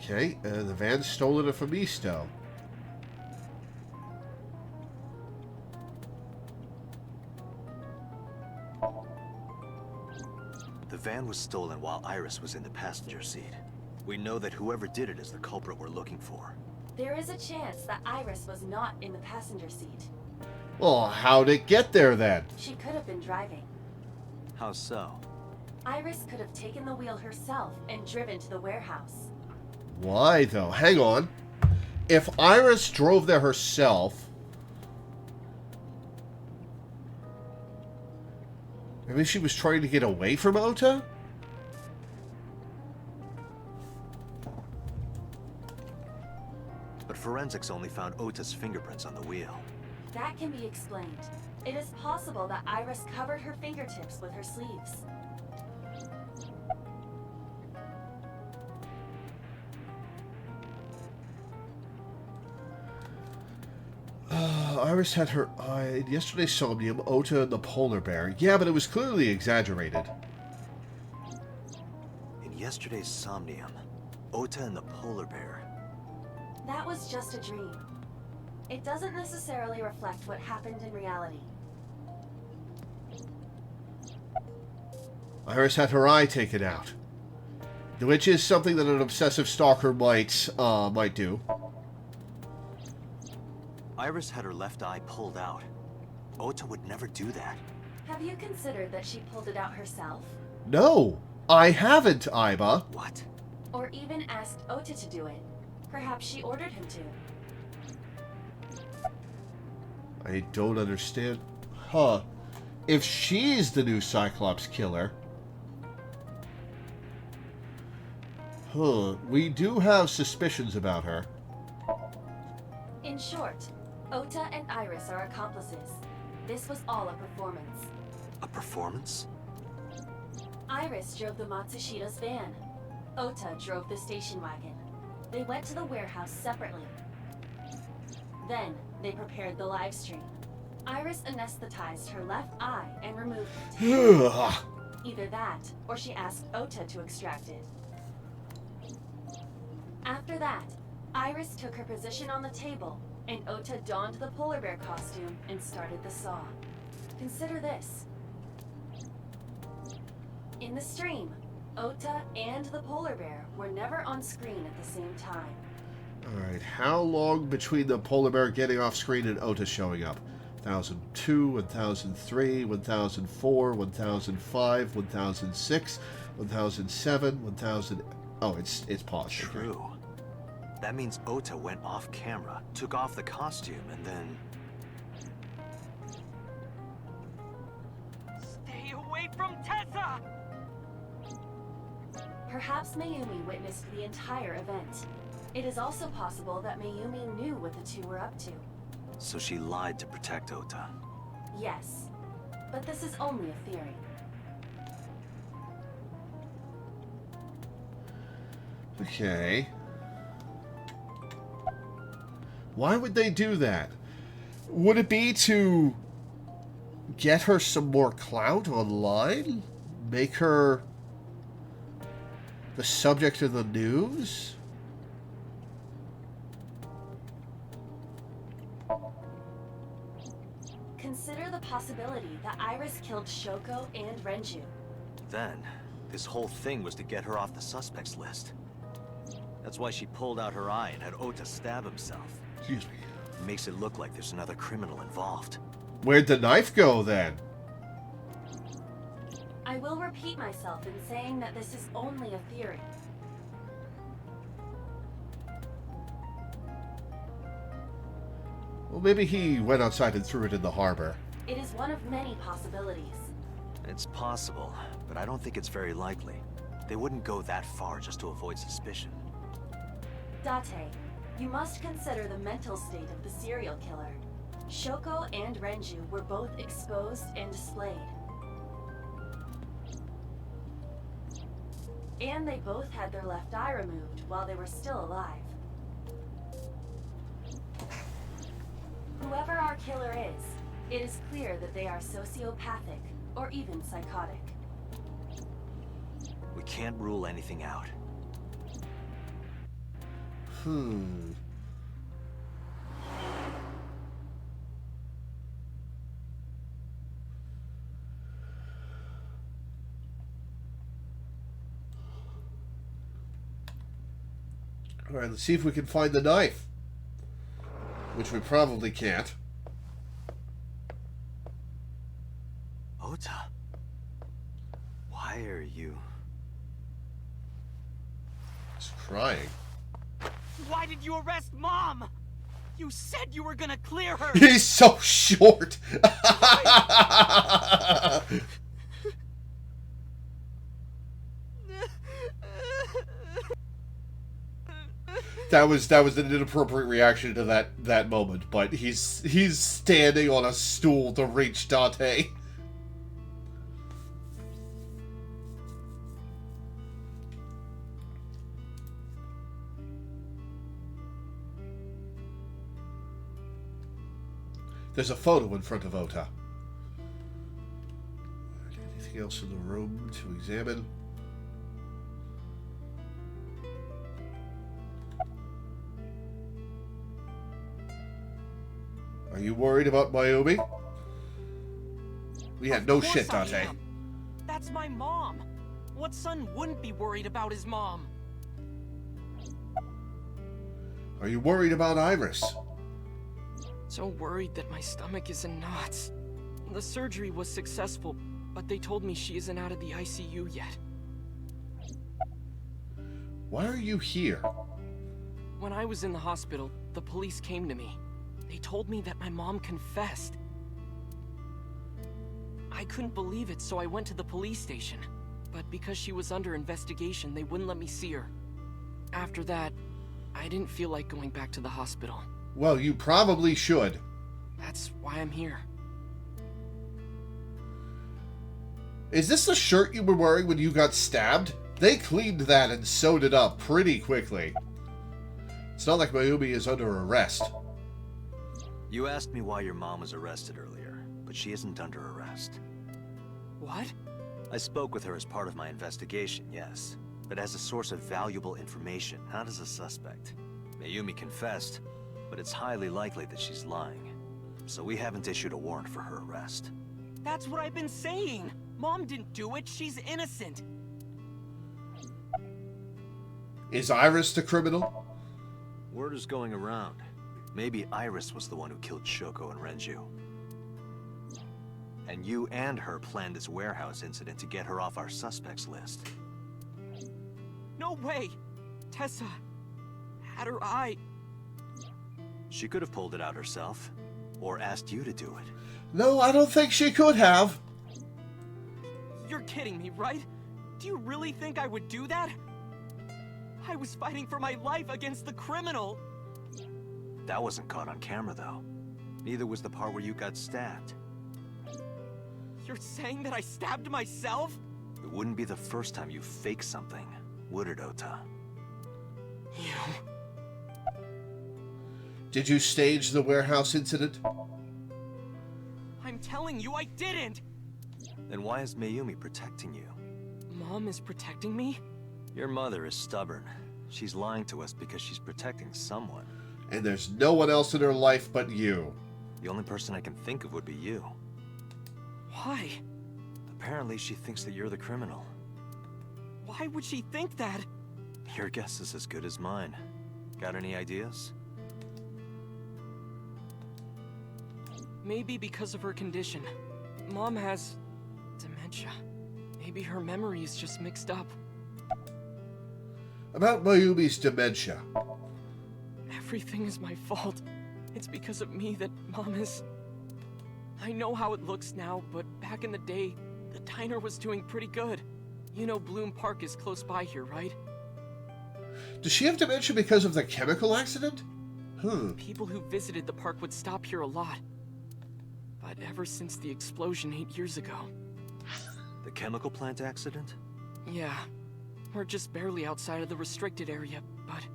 A: Okay, the van stolen from Easto.
C: The van was stolen while Iris was in the passenger seat. We know that whoever did it is the culprit we're looking for.
D: There is a chance that Iris was not in the passenger seat.
A: Well, how'd it get there then?
D: She could have been driving.
C: How so?
D: Iris could have taken the wheel herself and driven to the warehouse.
A: Why, though? Hang on. If Iris drove there herself... maybe she was trying to get away from Ota?
C: But forensics only found Ota's fingerprints on the wheel.
D: That can be explained. It is possible that Iris covered her fingertips with her sleeves.
A: Iris had her eye in yesterday's Somnium, Ota and the polar bear. Yeah, but it was clearly exaggerated.
C: In yesterday's Somnium, Ota and the polar bear.
D: That was just a dream. It doesn't necessarily reflect what happened in reality.
A: Iris had her eye taken out, which is something that an obsessive stalker might do.
C: Iris had her left eye pulled out. Ota would never do that.
D: Have you considered that she pulled it out herself?
A: No, I haven't, Iba.
C: What?
D: Or even asked Ota to do it? Perhaps she ordered him to.
A: I don't understand. Huh. If she's the new Cyclops killer... huh. We do have suspicions about her.
D: In short, Ota and Iris are accomplices. This was all a performance.
C: A performance?
D: Iris drove the Matsushida's van. Ota drove the station wagon. They went to the warehouse separately. Then, they prepared the live stream. Iris anesthetized her left eye and removed it. Either that, or she asked Ota to extract it. After that, Iris took her position on the table, and Ota donned the polar bear costume and started the saw. Consider this. In the stream, Ota and the polar bear were never on screen at the same time.
A: Alright, how long between the polar bear getting off screen and Ota showing up? 1002, 1003, 1004, 1005, 1006, 1007, 1000... oh, it's paused.
C: True. That means Ota went off camera, took off the costume, and then...
B: Stay away from Tessa!
D: Perhaps Mayumi witnessed the entire event. It is also possible that Mayumi knew what the two were up to.
C: So she lied to protect Ota.
D: Yes, but this is only a theory.
A: Okay. Why would they do that? Would it be to get her some more clout online? Make her the subject of the news?
D: Consider the possibility that Iris killed Shoko and Renju.
C: Then, this whole thing was to get her off the suspects list. That's why she pulled out her eye and had Ota stab himself.
A: Excuse me.
C: It makes it look like there's another criminal involved.
A: Where'd the knife go, then?
D: I will repeat myself in saying that this is only a theory.
A: Well, maybe he went outside and threw it in the harbor.
D: It is one of many possibilities.
C: It's possible, but I don't think it's very likely. They wouldn't go that far just to avoid suspicion.
D: Date, you must consider the mental state of the serial killer. Shoko and Renju were both exposed and displayed. And they both had their left eye removed while they were still alive. Whoever our killer is, it is clear that they are sociopathic or even psychotic.
C: We can't rule anything out.
A: Alright, let's see if we can find the knife. Which we probably can't.
C: Ota, why are you...
A: He's crying.
B: Why did you arrest Mom? You said you were gonna clear her!
A: He's so short! That was an inappropriate reaction to that moment, but he's standing on a stool to reach Date. There's a photo in front of Ota. Anything else in the room to examine? Are you worried about Mayumi? We had no shit,
B: Of course I
A: Date.
B: am. That's my mom. What son wouldn't be worried about his mom?
A: Are you worried about Iris?
B: So worried that my stomach is in knots. The surgery was successful, but they told me she isn't out of the ICU yet.
A: Why are you here?
B: When I was in the hospital, the police came to me. They told me that my mom confessed. I couldn't believe it, so I went to the police station. But because she was under investigation, they wouldn't let me see her. After that, I didn't feel like going back to the hospital.
A: Well, you probably should.
B: That's why I'm here.
A: Is this the shirt you were wearing when you got stabbed? They cleaned that and sewed it up pretty quickly. It's not like Mayumi is under arrest.
C: You asked me why your mom was arrested earlier, but she isn't under arrest.
B: What?
C: I spoke with her as part of my investigation, yes, but as a source of valuable information, not as a suspect. Mayumi confessed, but it's highly likely that she's lying. So we haven't issued a warrant for her arrest.
B: That's what I've been saying! Mom didn't do it, she's innocent!
A: Is Iris the criminal?
C: Word is going around. Maybe Iris was the one who killed Shoko and Renju. And you and her planned this warehouse incident to get her off our suspects list.
B: No way! Tessa had her eye.
C: She could have pulled it out herself, or asked you to do it.
A: No, I don't think she could have.
B: You're kidding me, right? Do you really think I would do that? I was fighting for my life against the criminal!
C: That wasn't caught on camera, though. Neither was the part where you got stabbed.
B: You're saying that I stabbed myself?
C: It wouldn't be the first time you faked something, would it, Ota?
B: You...
A: Did you stage the warehouse incident?
B: I'm telling you I didn't!
C: Then why is Mayumi protecting you?
B: Mom is protecting me?
C: Your mother is stubborn. She's lying to us because she's protecting someone.
A: And there's no one else in her life but you.
C: The only person I can think of would be you.
B: Why?
C: Apparently she thinks that you're the criminal.
B: Why would she think that?
C: Your guess is as good as mine. Got any ideas?
B: Maybe because of her condition. Mom has dementia. Maybe her memory is just mixed up.
A: About Mayumi's dementia.
B: Everything is my fault. It's because of me that Mom is... I know how it looks now, but back in the day, the diner was doing pretty good. You know Bloom Park is close by here, right?
A: Does she have dementia because of the chemical accident?
B: People who visited the park would stop here a lot. But ever since the explosion 8 years ago...
C: The chemical plant accident?
B: Yeah. We're just barely outside of the restricted area, but...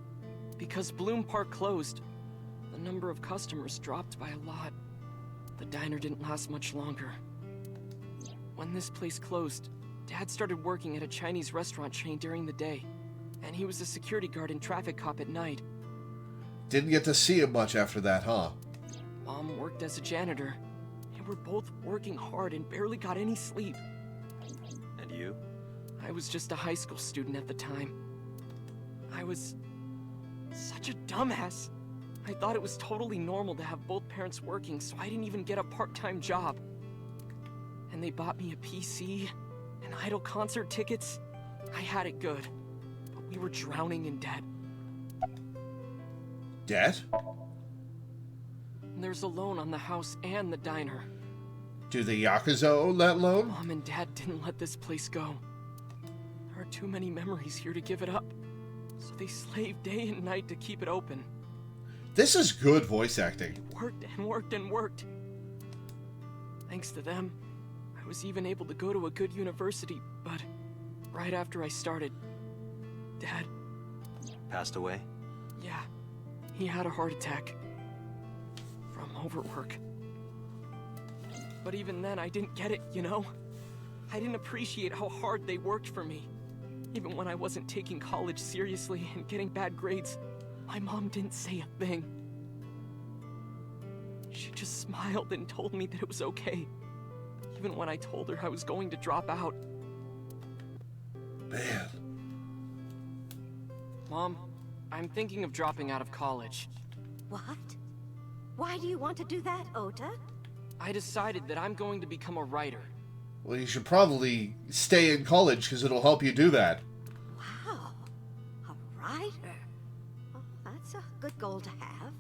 B: because Bloom Park closed, the number of customers dropped by a lot. The diner didn't last much longer. When this place closed, Dad started working at a Chinese restaurant chain during the day, and he was a security guard and traffic cop at night.
A: Didn't get to see him much after that, huh?
B: Mom worked as a janitor. They were both working hard and barely got any sleep.
C: And you?
B: I was just a high school student at the time. I was such a dumbass. I thought it was totally normal to have both parents working, so I didn't even get a part-time job. And they bought me a PC and Idol concert tickets. I had it good, but we were drowning in debt.
A: Debt?
B: There's a loan on the house and the diner.
A: Do the Yakuza own that loan?
B: Mom and Dad didn't let this place go. There are too many memories here to give it up, so they slaved day and night to keep it open.
A: This is good voice acting.
B: Worked and worked and worked. Thanks to them, I was even able to go to a good university, but right after I started, Dad...
C: Passed away?
B: Yeah, he had a heart attack. From overwork. But even then, I didn't get it, you know? I didn't appreciate how hard they worked for me. Even when I wasn't taking college seriously and getting bad grades, my mom didn't say a thing. She just smiled and told me that it was okay. Even when I told her I was going to drop out.
A: Man.
B: Mom, I'm thinking of dropping out of college.
G: What? Why do you want to do that, Ota?
B: I decided that I'm going to become a writer.
A: Well, you should probably stay in college because it'll help you do that.
G: Wow. A writer? Well, that's a good goal to have.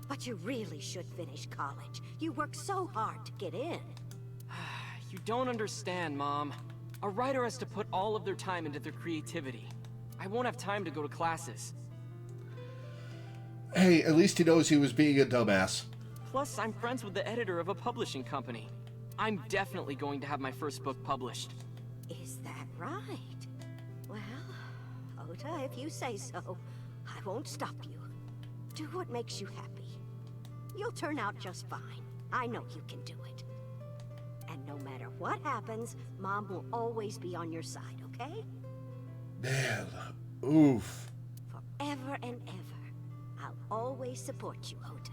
G: But you really should finish college. You worked so hard to get in.
B: You don't understand, Mom. A writer has to put all of their time into their creativity. I won't have time to go to classes.
A: Hey, at least he knows he was being a dumbass.
B: Plus, I'm friends with the editor of a publishing company. I'm definitely going to have my first book published.
G: Is that right? Well, Ota, if you say so, I won't stop you. Do what makes you happy. You'll turn out just fine. I know you can do it. And no matter what happens, Mom will always be on your side, okay?
A: Man, oof.
G: Forever and ever, I'll always support you, Ota.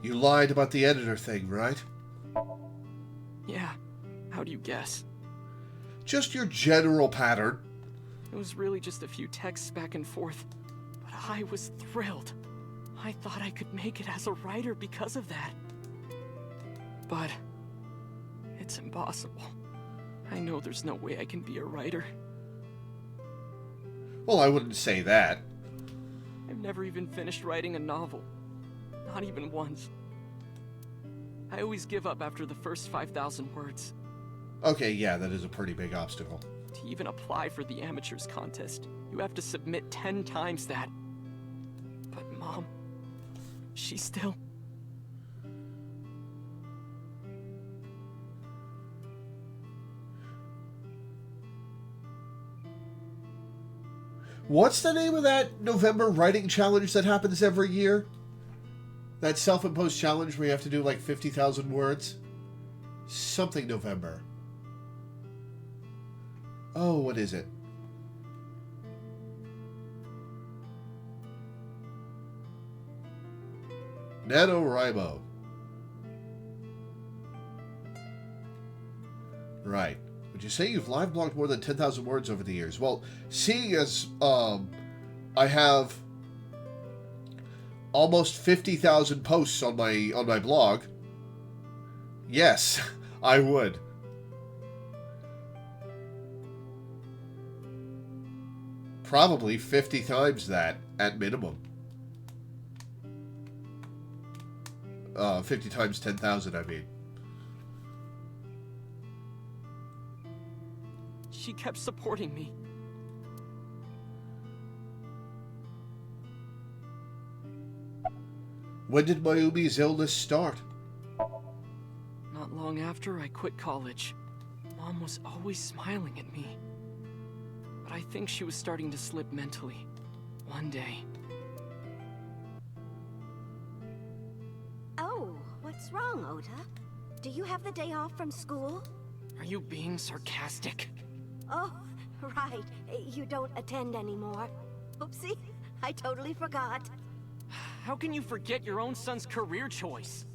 A: You lied about the editor thing, right?
B: Yeah. How do you guess?
A: Just your general pattern.
B: It was really just a few texts back and forth, but I was thrilled. I thought I could make it as a writer because of that. But it's impossible. I know there's no way I can be a writer.
A: Well, I wouldn't say that.
B: I've never even finished writing a novel. Not even once. I always give up after the first 5,000 words.
A: Okay, yeah, that is a pretty big obstacle.
B: To even apply for the amateurs contest, you have to submit 10 times that. But Mom, she still...
A: What's the name of that November writing challenge that happens every year? That self-imposed challenge where you have to do like 50,000 words? Something November. Oh, what is it? NaNoWriMo. Right. Would you say you've live blogged more than 10,000 words over the years? Well, seeing as I have almost 50,000 posts on my blog, yes, I would. Probably 50 times that at minimum. 50 times 10,000, I mean.
B: She kept supporting me.
A: When did Mayumi's illness start?
B: Not long after I quit college. Mom was always smiling at me. But I think she was starting to slip mentally. One day.
G: Oh, what's wrong, Ota? Do you have the day off from school?
B: Are you being sarcastic?
G: Oh, right. You don't attend anymore. Oopsie, I totally forgot.
B: How can you forget your own son's career choice?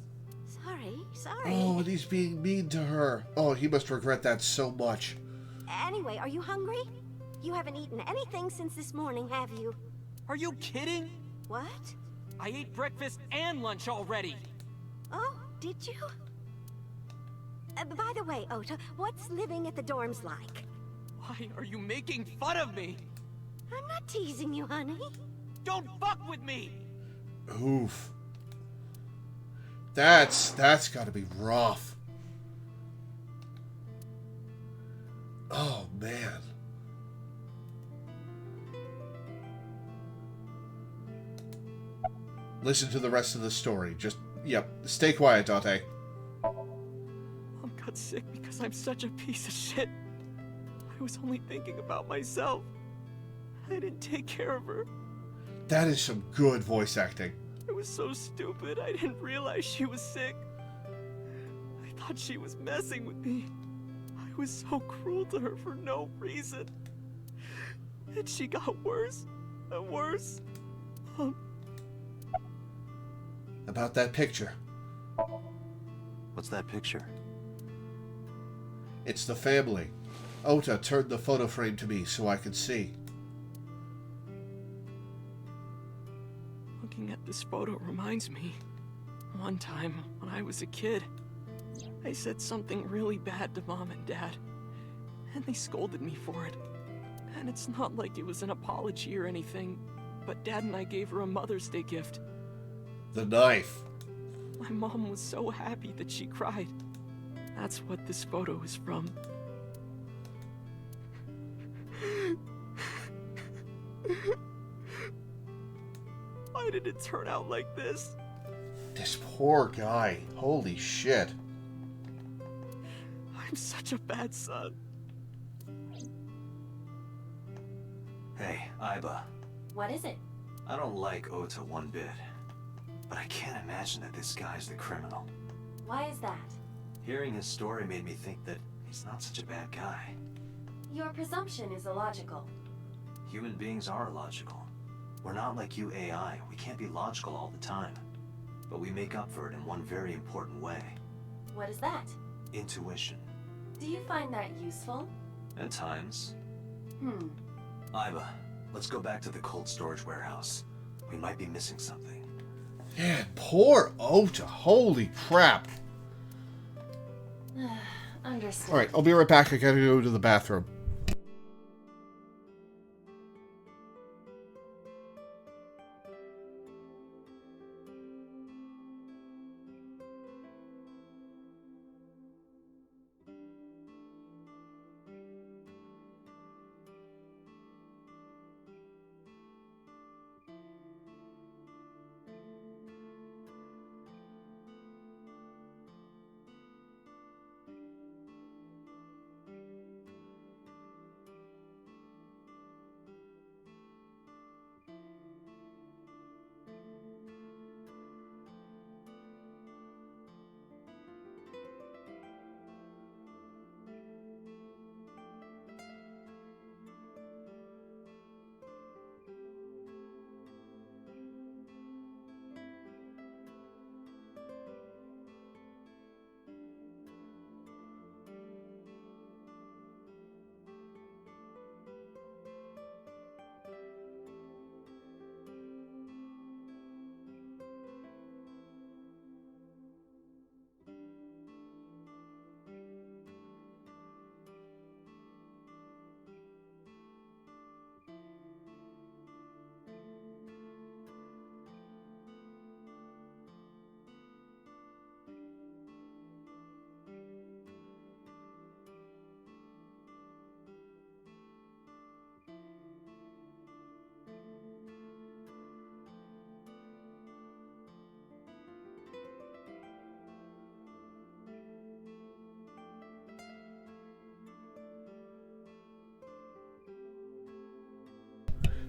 G: Sorry.
A: Oh, and he's being mean to her. Oh, he must regret that so much.
G: Anyway, are you hungry? You haven't eaten anything since this morning, have you?
B: Are you kidding?
G: What?
B: I ate breakfast and lunch already.
G: Oh, did you? By the way, Ota, what's living at the dorms like?
B: Why are you making fun of me?
G: I'm not teasing you, honey.
B: Don't fuck with me!
A: Oof. That's gotta be rough. Oh, man. Listen to the rest of the story. Just, yep, stay quiet, Dante.
B: Mom got sick because I'm such a piece of shit. I was only thinking about myself. I didn't take care of her.
A: That is some good voice acting.
B: I was so stupid, I didn't realize she was sick. I thought she was messing with me. I was so cruel to her for no reason. And she got worse and worse.
A: About that picture.
C: What's that picture?
A: It's the family. Ota turned the photo frame to me so I could see.
B: Looking at this photo reminds me. One time, when I was a kid, I said something really bad to Mom and Dad. And they scolded me for it. And it's not like it was an apology or anything, but Dad and I gave her a Mother's Day gift.
A: The knife.
B: My mom was so happy that she cried. That's what this photo is from. Why did it turn out like this?
A: This poor guy. Holy shit.
B: I'm such a bad son.
C: Hey, Aiba.
D: What is it?
C: I don't like Ota one bit. But I can't imagine that this guy's the criminal.
D: Why is that?
C: Hearing his story made me think that he's not such a bad guy.
D: Your presumption is illogical.
C: Human beings are illogical. We're not like you AI. We can't be logical all the time. But we make up for it in one very important way.
D: What is that?
C: Intuition.
D: Do you find that useful?
C: At times. Aiba, let's go back to the cold storage warehouse. We might be missing something.
A: Man, poor Ota. Holy crap.
D: Understood.
A: Alright, I'll be right back. I gotta go to the bathroom.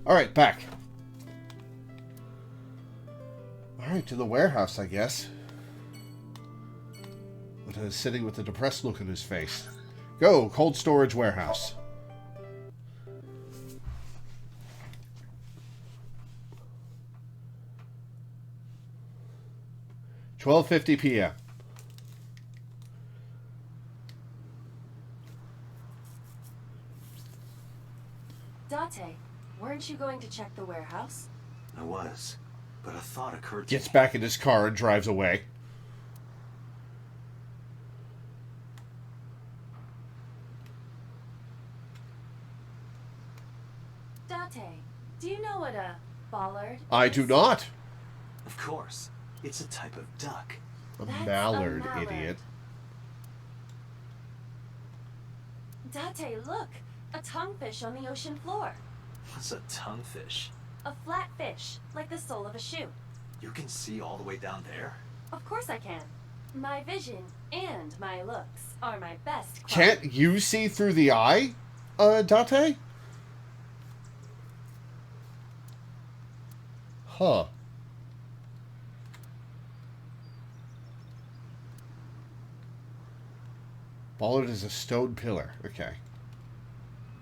A: Alright, back. Alright, to the warehouse, I guess. But sitting with a depressed look on his face. Go, cold storage warehouse. $12:50 p.m.
D: Date, weren't you going to check the warehouse?
C: I was, but a thought occurred to
A: Gets
C: me.
A: back in his car and drives away.
D: Date, do you know what a bollard
A: I
D: is?
A: do not.
C: Of course. It's a type of duck.
A: A
D: That's a
A: mallard,
D: mallard.
A: idiot.
D: Date, look! A tonguefish on the ocean floor.
C: What's a tonguefish?
D: A flat fish, like the sole of a shoe.
C: You can see all the way down there?
D: Of course I can. My vision and my looks are my best quality.
A: Can't you see through the eye, Date? Huh. Bollard is a stone pillar. Okay.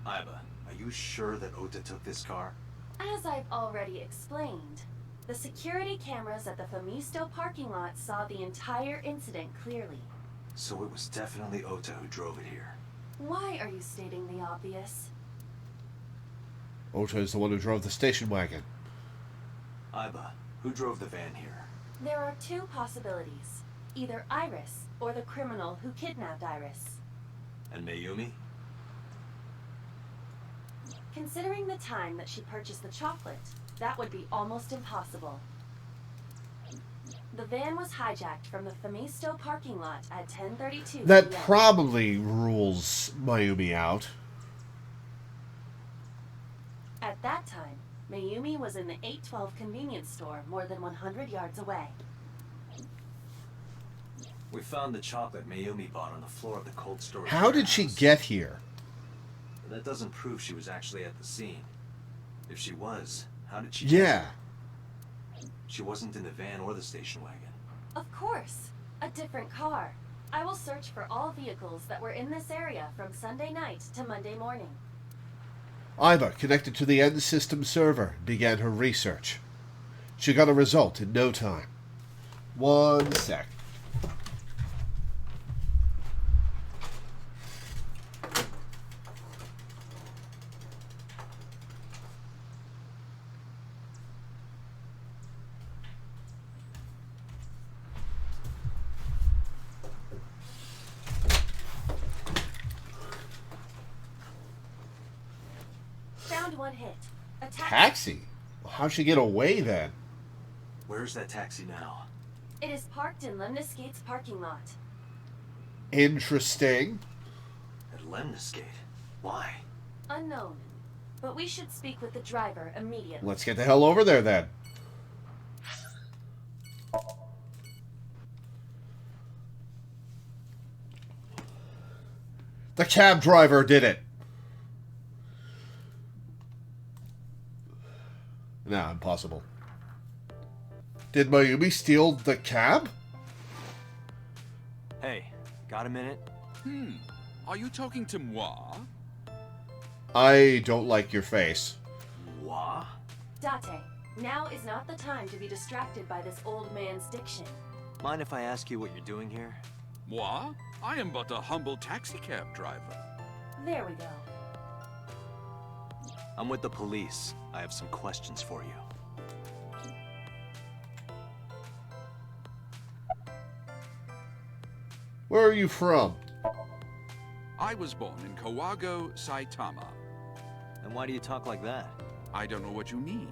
C: Iba, are you sure that Ota took this car?
D: As I've already explained, the security cameras at the Famisto parking lot saw the entire incident clearly.
C: So it was definitely Ota who drove it here.
D: Why are you stating the obvious?
A: Ota is the one who drove the station wagon.
C: Iba, who drove the van here?
D: There are two possibilities. Either Iris or the criminal who kidnapped Iris.
C: And Mayumi?
D: Considering the time that she purchased the chocolate, that would be almost impossible. The van was hijacked from the Famisto parking lot at 10:32
A: That
D: p.m.
A: probably rules Mayumi out.
D: At that time, Mayumi was in the 812 convenience store more than 100 yards away.
C: We found the chocolate Mayumi bought on the floor of the cold storage
A: How did she
C: warehouse.
A: get here?
C: That doesn't prove she was actually at the scene. If she was, how did she...
A: Yeah.
C: She wasn't in the van or the station wagon.
D: Of course, a different car. I will search for all vehicles that were in this area from Sunday night to Monday morning.
A: Iba connected to the end system server, began her research. She got a result in no time. 1 sec.
D: Found one hit. A
A: Taxi? How'd she get away then?
C: Where's that taxi now?
D: It is parked in Lemniscate's parking lot.
A: Interesting.
C: At Lemniscate. Why?
D: Unknown. But we should speak with the driver immediately.
A: Let's get the hell over there then. The cab driver did it. Nah, impossible. Did Mayumi steal the cab?
C: Hey, got a minute?
H: Are you talking to moi?
A: I don't like your face.
C: What?
D: Date, now is not the time to be distracted by this old man's diction.
C: Mind if I ask you what you're doing here?
H: Moi? I am but a humble taxicab driver.
D: There we go.
C: I'm with the police. I have some questions for you.
A: Where are you from?
H: I was born in Kawago, Saitama.
C: And why do you talk like that?
H: I don't know what you mean.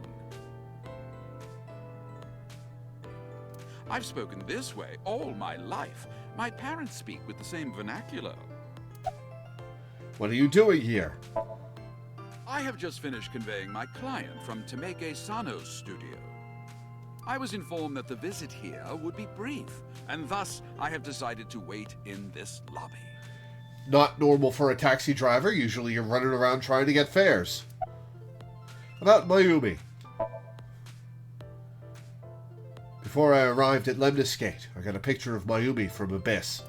H: I've spoken this way all my life. My parents speak with the same vernacular.
A: What are you doing here?
H: I have just finished conveying my client from Temeke Sano's studio. I was informed that the visit here would be brief, and thus I have decided to wait in this lobby.
A: Not normal for a taxi driver. Usually you're running around trying to get fares. About Mayumi. Before I arrived at Lemnis Gate, I got a picture of Mayumi from Abyss.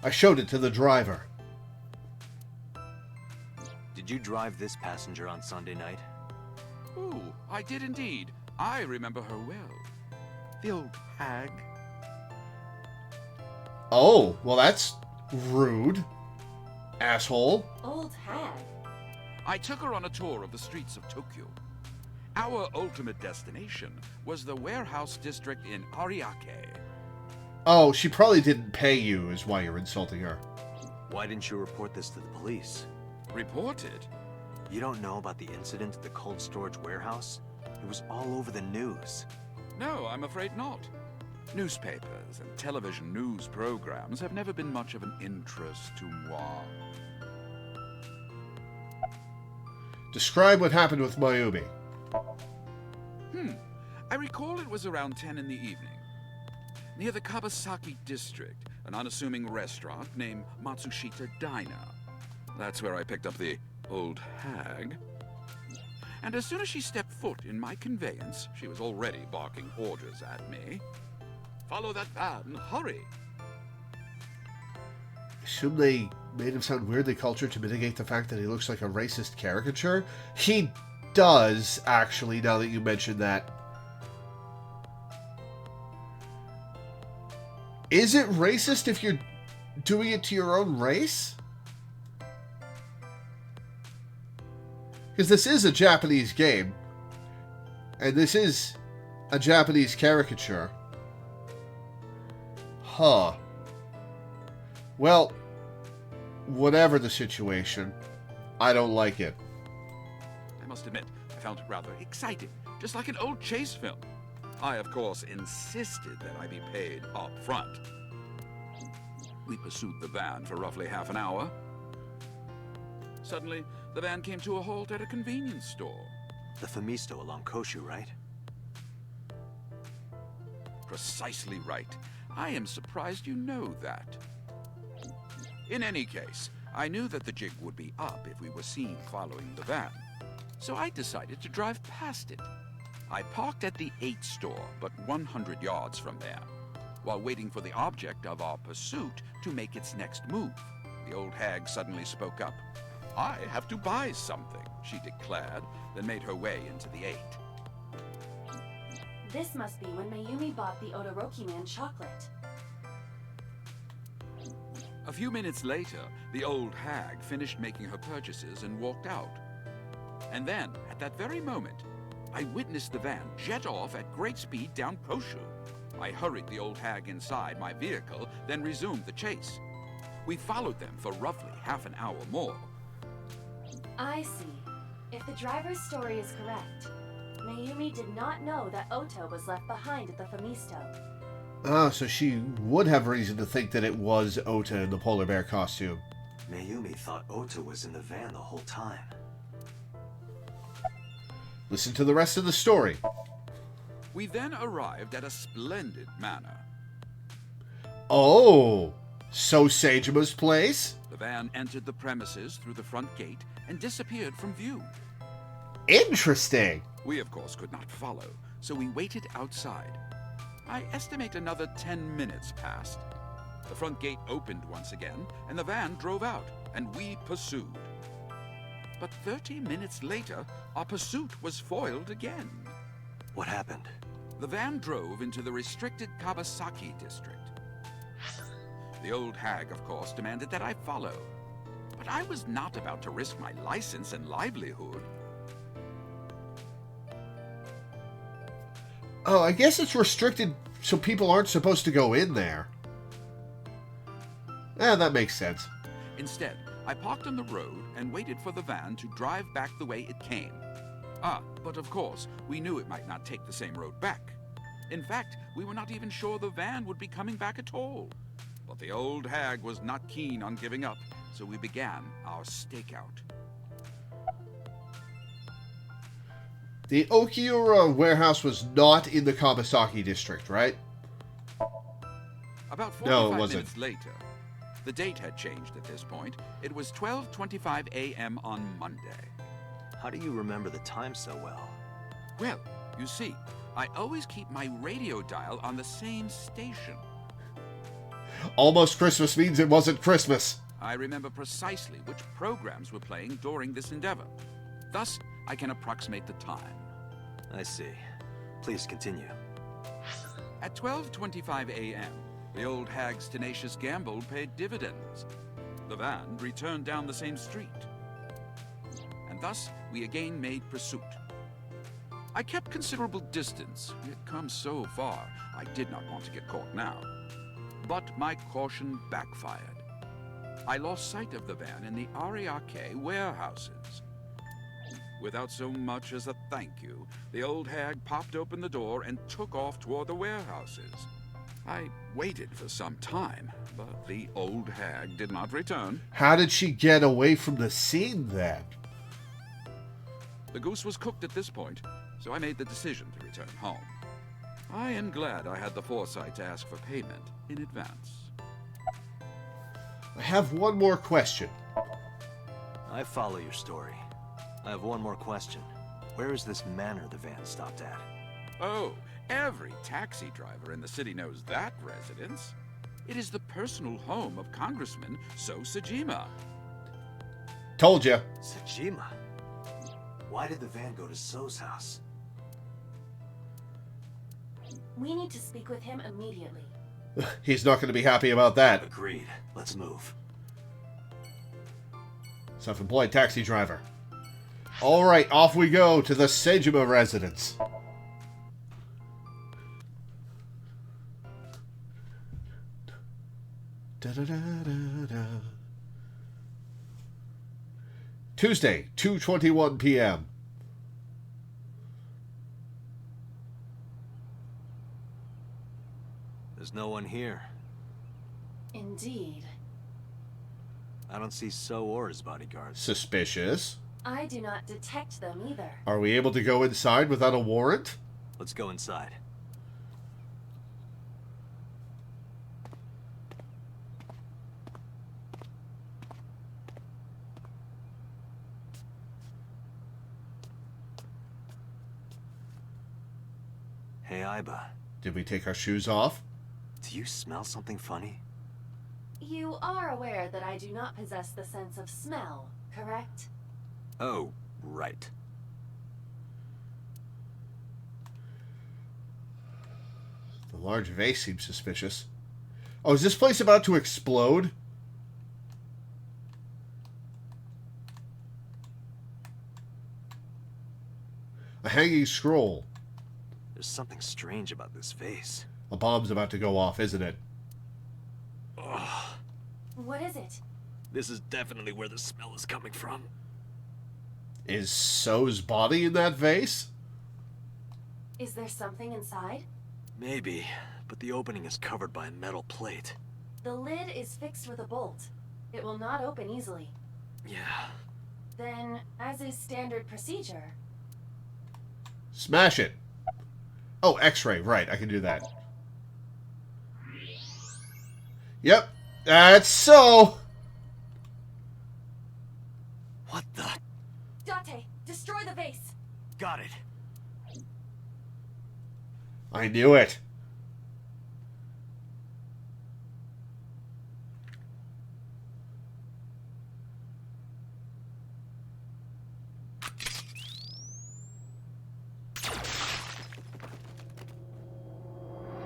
A: I showed it to the driver.
C: Did you drive this passenger on Sunday night?
H: Ooh, I did indeed. I remember her well. The old hag.
A: Oh, well that's rude. Asshole.
D: Old hag.
H: I took her on a tour of the streets of Tokyo. Our ultimate destination was the warehouse district in Ariake.
A: Oh, she probably didn't pay you, is why you're insulting her.
C: Why didn't you report this to the police?
H: Reported?
C: You don't know about the incident at the cold storage warehouse? It was all over the news.
H: No, I'm afraid not. Newspapers and television news programs have never been much of an interest to moi.
A: Describe what happened with Mayumi.
H: I recall it was around 10 in the evening. Near the Kabasaki district, an unassuming restaurant named Matsushita Diner. That's where I picked up the old hag. And as soon as she stepped foot in my conveyance, she was already barking orders at me. Follow that van, hurry!
A: Assume they made him sound weirdly cultured to mitigate the fact that he looks like a racist caricature? He does, actually, now that you mention that. Is it racist if you're doing it to your own race? Because this is a Japanese game. And this is a Japanese caricature. Huh. Well, whatever the situation, I don't like it.
H: I must admit, I found it rather exciting, just like an old chase film. I, of course, insisted that I be paid up front. We pursued the van for roughly half an hour. Suddenly, the van came to a halt at a convenience store.
C: The Famisto along Koshu, right?
H: Precisely right. I am surprised you know that. In any case, I knew that the jig would be up if we were seen following the van. So I decided to drive past it. I parked at the 8 store, but 100 yards from there, while waiting for the object of our pursuit to make its next move. The old hag suddenly spoke up. I have to buy something, she declared, then made her way into the 8.
D: This must be when Mayumi bought the Odoroki Man chocolate.
H: A few minutes later, the old hag finished making her purchases and walked out. And then, at that very moment, I witnessed the van jet off at great speed down Koshu. I hurried the old hag inside my vehicle, then resumed the chase. We followed them for roughly half an hour more.
D: I see. If the driver's story is correct, Mayumi did not know that Ota was left behind at the Famisto.
A: Ah, so she would have reason to think that it was Ota in the polar bear costume.
C: Mayumi thought Ota was in the van the whole time.
A: Listen to the rest of the story.
H: We then arrived at a splendid manor.
A: Oh, so Seijima's place?
H: The van entered the premises through the front gate and disappeared from view.
A: Interesting.
H: We, of course, could not follow, so we waited outside. I estimate another 10 minutes passed. The front gate opened once again, and the van drove out, and we pursued. But 30 minutes later, our pursuit was foiled again.
C: What happened?
H: The van drove into the restricted Kabasaki district. The old hag, of course, demanded that I follow. But I was not about to risk my license and livelihood.
A: Oh, I guess it's restricted so people aren't supposed to go in there. That makes sense.
H: Instead, I parked on the road and waited for the van to drive back the way it came. But of course, we knew it might not take the same road back. In fact, we were not even sure the van would be coming back at all. But the old hag was not keen on giving up, so we began our stakeout.
A: The Okiura warehouse was not in the Kabasaki district, right?
H: About 45
A: No, it wasn't.
H: minutes later, the date had changed at this point. It was 12:25 a.m. on Monday.
C: How do you remember the time so well?
H: Well, you see, I always keep my radio dial on the same station.
A: Almost Christmas means it wasn't Christmas.
H: I remember precisely which programs were playing during this endeavor. Thus, I can approximate the time.
C: I see. Please continue.
H: At 12:25 a.m., the old hag's tenacious gamble paid dividends. The van returned down the same street. And thus, we again made pursuit. I kept considerable distance. We had come so far, I did not want to get caught now. But my caution backfired. I lost sight of the van in the Ariake warehouses. Without so much as a thank you, the old hag popped open the door and took off toward the warehouses. I waited for some time, but the old hag did not return.
A: How did she get away from the scene then?
H: The goose was cooked at this point, so I made the decision to return home. I am glad I had the foresight to ask for payment in advance.
A: I have one more question.
C: I follow your story. I have one more question. Where is this manor the van stopped at?
H: Oh, every taxi driver in the city knows that residence. It is the personal home of Congressman So Sajima.
A: Told ya.
C: Sajima? Why did the van go to So's house?
D: We need to speak with him immediately.
A: He's not going to be happy about that.
C: Agreed. Let's move.
A: Self-employed taxi driver. Alright, off we go to the Sejima residence. Da-da-da-da-da. Tuesday, 2:21 p.m.
C: There's no one here.
D: Indeed.
C: I don't see So or his bodyguards.
A: Suspicious.
D: I do not detect them either.
A: Are we able to go inside without a warrant?
C: Let's go inside. Hey, Aiba.
A: Did we take our shoes off?
C: Do you smell something funny?
D: You are aware that I do not possess the sense of smell, correct?
C: Oh, right.
A: The large vase seems suspicious. Oh, is this place about to explode? A hanging scroll.
C: There's something strange about this vase.
A: A bomb's about to go off, isn't it?
C: Ugh.
D: What is it?
C: This is definitely where the smell is coming from.
A: Is So's body in that vase?
D: Is there something inside?
C: Maybe, but the opening is covered by a metal plate.
D: The lid is fixed with a bolt. It will not open easily.
C: Yeah.
D: Then, as is standard procedure...
A: Smash it. Oh, X-ray. Right, I can do that. Yep, that's So.
C: What the?
D: Date, destroy the vase!
C: Got it.
A: I knew it.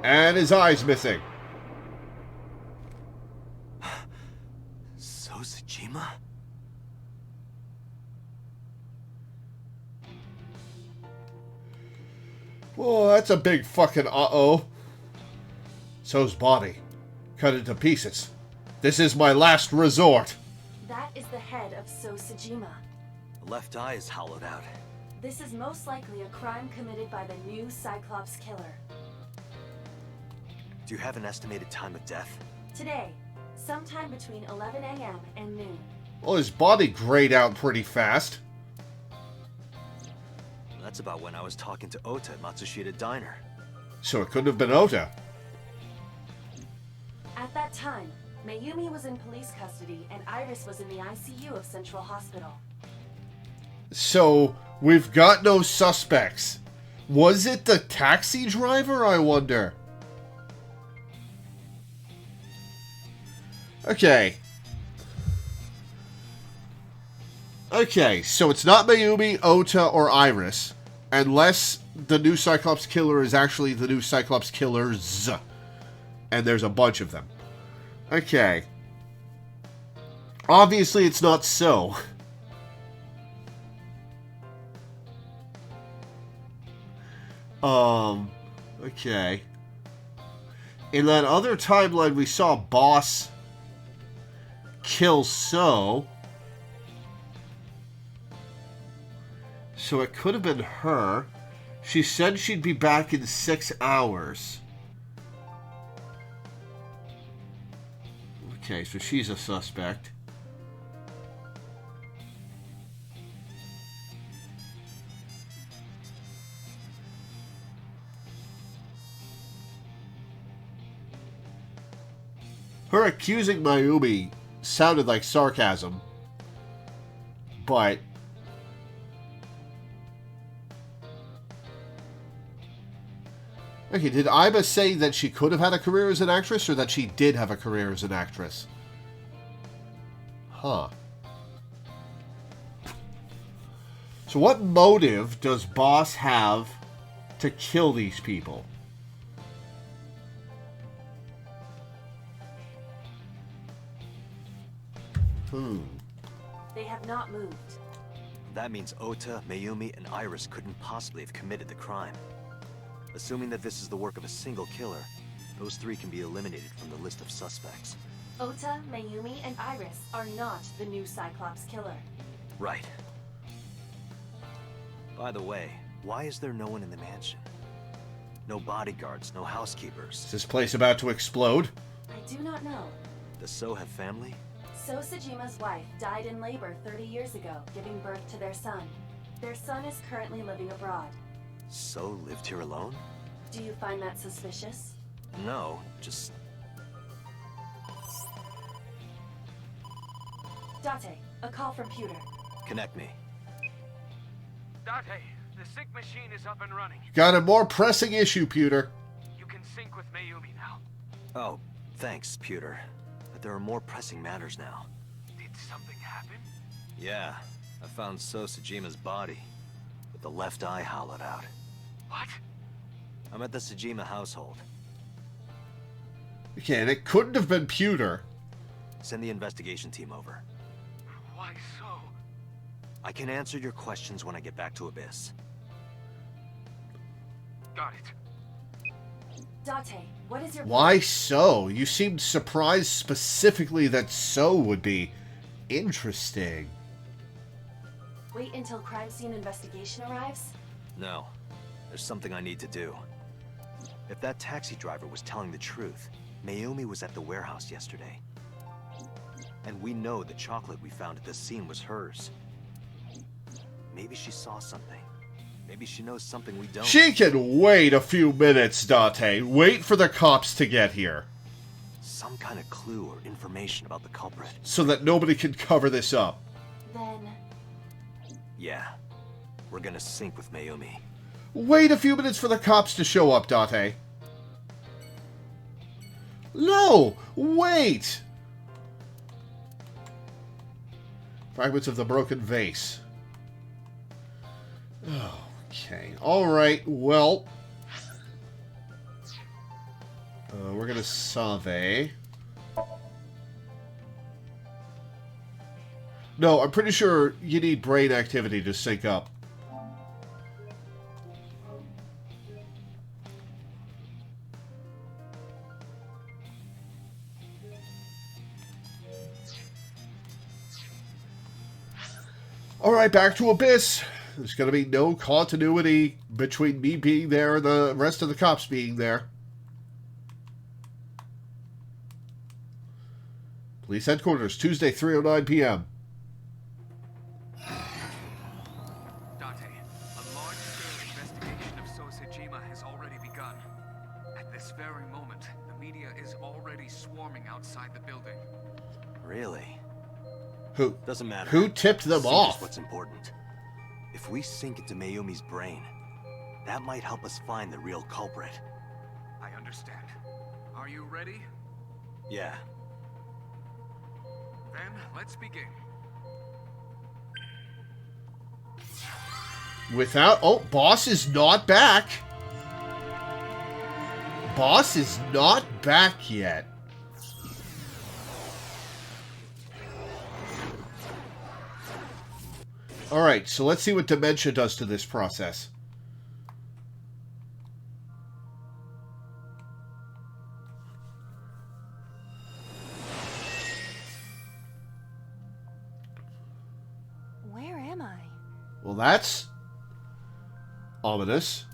A: And his eye's missing.
C: So Sajima?
A: Whoa, that's a big fucking uh-oh. So's body. Cut into pieces. This is my last resort.
D: That is the head of So Sajima.
C: The left eye is hollowed out.
D: This is most likely a crime committed by the new Cyclops killer.
C: Do you have an estimated time of death?
D: Today, sometime between 11 a.m. and noon.
A: Well, his body grayed out pretty fast.
C: That's about when I was talking to Ota at Matsushita Diner.
A: So it couldn't have been Ota.
D: At that time, Mayumi was in police custody and Iris was in the ICU of Central Hospital.
A: So, we've got no suspects. Was it the taxi driver, I wonder? Okay. Okay, so it's not Mayumi, Ota, or Iris. Unless the new Cyclops Killer is actually the new Cyclops Killers. And there's a bunch of them. Okay. Obviously, it's not so. Okay. In that other timeline, we saw Boss kill So. So it could have been her. She said she'd be back in 6 hours. Okay, so she's a suspect. Her accusing Mayumi sounded like sarcasm, but okay, did Iba say that she could have had a career as an actress, or that she did have a career as an actress? Huh. So what motive does Boss have to kill these people?
D: They have not moved.
C: That means Ota, Mayumi, and Iris couldn't possibly have committed the crime. Assuming that this is the work of a single killer, those three can be eliminated from the list of suspects.
D: Ota, Mayumi, and Iris are not the new Cyclops Killer.
C: Right. By the way, why is there no one in the mansion? No bodyguards, no housekeepers.
A: Is this place about to explode?
D: I do not know.
C: Does So have family?
D: So Sajima's wife died in labor 30 years ago, giving birth to their son. Their son is currently living abroad.
C: So lived here alone?
D: Do you find that suspicious?
C: No, just...
D: Date, a call from Pewter.
C: Connect me.
I: Date, the sync machine is up and running.
A: Got a more pressing issue, Pewter.
I: You can sync with Mayumi now.
C: Oh, thanks, Pewter. But there are more pressing matters now.
I: Did something happen?
C: Yeah, I found So Sajima's body, with the left eye hollowed out.
I: What?
C: I'm at the Sajima household.
A: Okay, and it couldn't have been Pewter.
C: Send the investigation team over.
I: Why so?
C: I can answer your questions when I get back to Abyss.
I: Got it.
D: Date, what is your...
A: Why So? You seemed surprised specifically that So would be interesting.
D: Wait until crime scene investigation arrives?
C: No, there's something I need to do. If that taxi driver was telling the truth, Mayumi was at the warehouse yesterday. And we know the chocolate we found at the scene was hers. Maybe she saw something. Maybe she knows something we don't.
A: She can wait a few minutes, Date. Wait for the cops to get here.
C: Some kind of clue or information about the culprit.
A: So that nobody can cover this up.
D: Then...
C: Yeah. We're gonna sync with Mayumi.
A: Wait a few minutes for the cops to show up, Date. No! Wait! Fragments of the broken vase. Okay. Alright, well... we're gonna Save. No, I'm pretty sure you need brain activity to sync up. Alright, back to Abyss. There's going to be no continuity between me being there and the rest of the cops being there. Police headquarters, Tuesday, 3:09 p.m.
I: Date, a large-scale investigation of So Sajima has already begun. At this very moment, the media is already swarming outside the building.
C: Really?
A: Who?
C: Doesn't matter.
A: Who tipped them
C: Sync
A: off?
C: is what's important. If we sink into Mayumi's brain, that might help us find the real culprit.
I: I understand. Are you ready?
C: Yeah.
I: Then let's begin.
A: Without... Oh, boss is not back. Boss is not back yet. Alright, so let's see what dementia does to this process.
D: Where am I?
A: Well, that's ominous.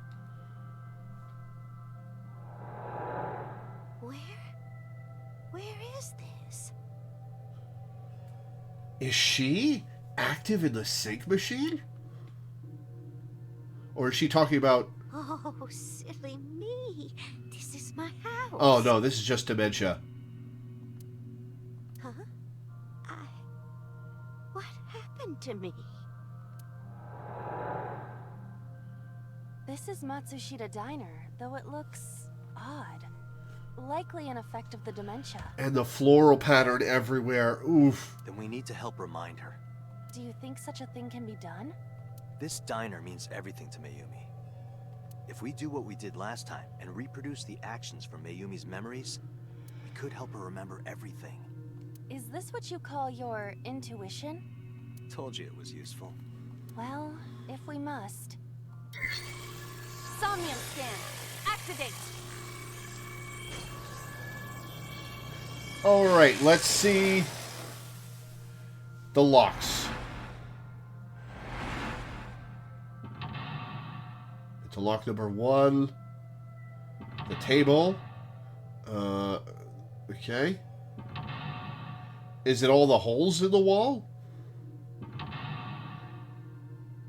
G: Where is this?
A: Is she active in the sync machine? Or is she talking about...
G: Oh, silly me. This is my house.
A: Oh, no, this is just dementia.
G: Huh? What happened to me?
D: This is Matsushita Diner, though it looks odd. Likely an effect of the dementia.
A: And the floral pattern everywhere. Oof.
C: Then we need to help remind her.
D: Do you think such a thing can be done?
C: This diner means everything to Mayumi. If we do what we did last time and reproduce the actions from Mayumi's memories, we could help her remember everything.
D: Is this what you call your intuition?
C: Told you it was useful.
D: Well, if we must. Somnium scan! Activate!
A: Alright, let's see the locks. It's lock number 1. The table. Okay. Is it all the holes in the wall?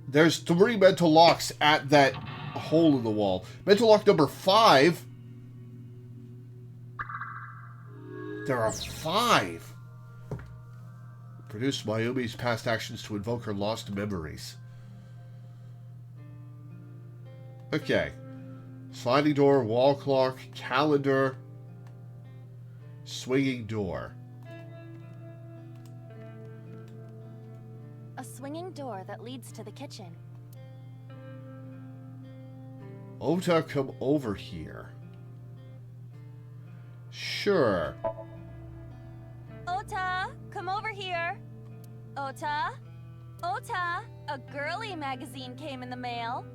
A: There's 3 mental locks at that hole in the wall. Mental lock number 5. There are 5. Produce Mayumi's past actions to invoke her lost memories. Okay. Sliding door, wall clock, calendar, swinging door.
D: A swinging door that leads to the kitchen.
A: Ota, come over here. Sure.
D: Ota, come over here. Ota? Ota, a girly magazine came in the mail.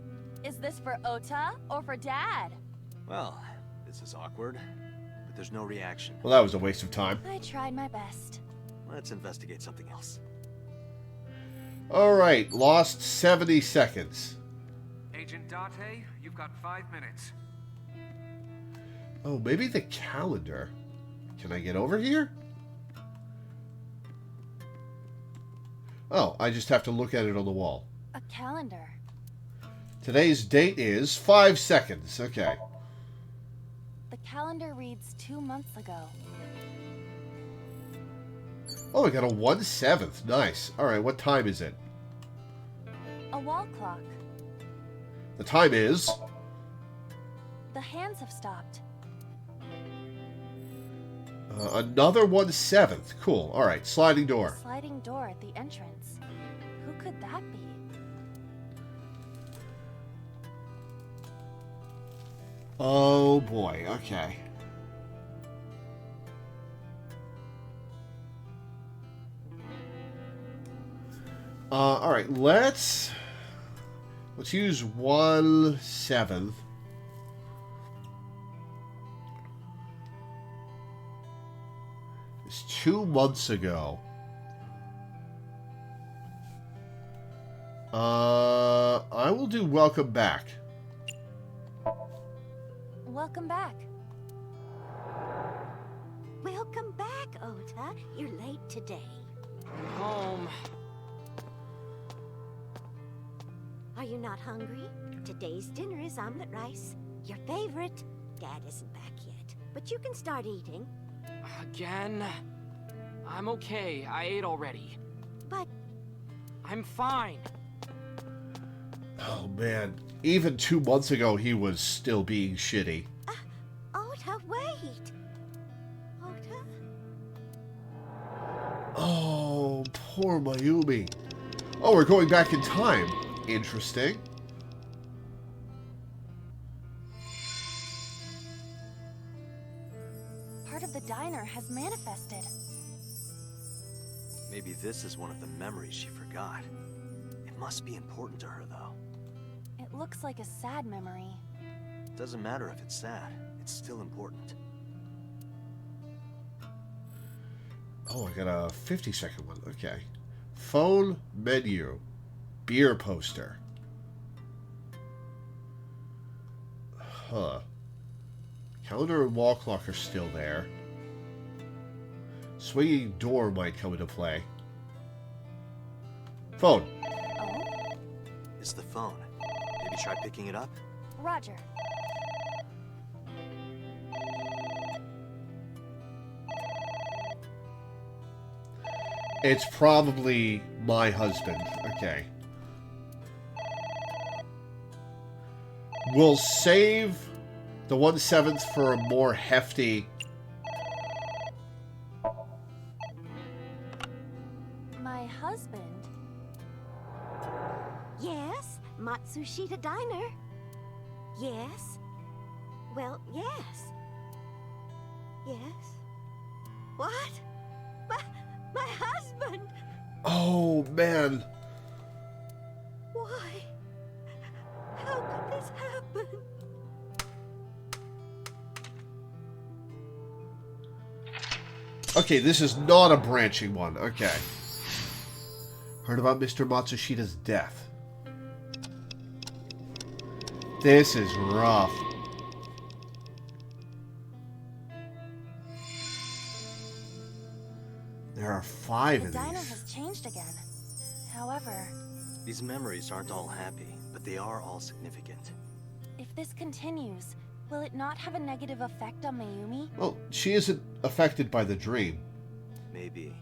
D: Is this for Ota or for Dad?
C: Well, this is awkward, but there's no reaction.
A: Well, that was a waste of time.
D: I tried my best.
C: Let's investigate something else.
A: Alright, lost 70 seconds.
I: Agent Date, you've got 5 minutes.
A: Oh, maybe the calendar. Can I get over here? Oh, I just have to look at it on the wall.
D: A calendar.
A: Today's date is 5 seconds. Okay.
D: The calendar reads 2 months ago.
A: Oh, I got a 1/7. Nice. Alright, what time is it?
D: A wall clock.
A: The time is...
D: The hands have stopped.
A: Another 1/7. Cool. Alright, sliding door.
D: Sliding door at the entrance. Who could that be?
A: Oh boy, okay. Alright, let's use 1/7. It's 2 months ago. I will do welcome back.
D: Welcome back.
G: Welcome back, Ota. You're late today.
B: I'm home.
G: Are you not hungry? Today's dinner is omelet rice. Your favorite. Dad isn't back yet, but you can start eating.
B: Again? I'm okay. I ate already.
G: But
B: I'm fine.
A: Oh, man. Even 2 months ago, he was still being shitty.
G: Ota, wait. Ota?
A: Oh, poor Mayumi. Oh, we're going back in time. Interesting.
J: Part of the diner has manifested.
C: Maybe this is one of the memories she forgot. It must be important to her, though.
J: It looks like a sad memory.
C: Doesn't matter if it's sad. It's still important.
A: Oh, I got a 50-second one. Okay. Phone menu. Beer poster. Huh. Calendar and wall clock are still there. Swinging door might come into play. Phone.
J: Oh?
C: It's the phone. Maybe try picking it up?
J: Roger.
A: It's probably my husband. Okay. We'll save the 1/7 for a more hefty...
J: My husband?
G: Yes, Matsushita Diner. Yes. Well, yes. Yes. What? My husband!
A: Oh, man.
G: Why? How could this happen?
A: Okay, this is not a branching one. Okay. Heard about Mr. Matsushita's death. This is rough. There are 5
J: The
A: of
J: diner
A: these.
J: has changed again. However,
C: These memories aren't all happy, but they are all significant.
J: if this continues, will it not have a negative effect on Mayumi?
A: Well, she isn't affected by the dream.
C: Maybe.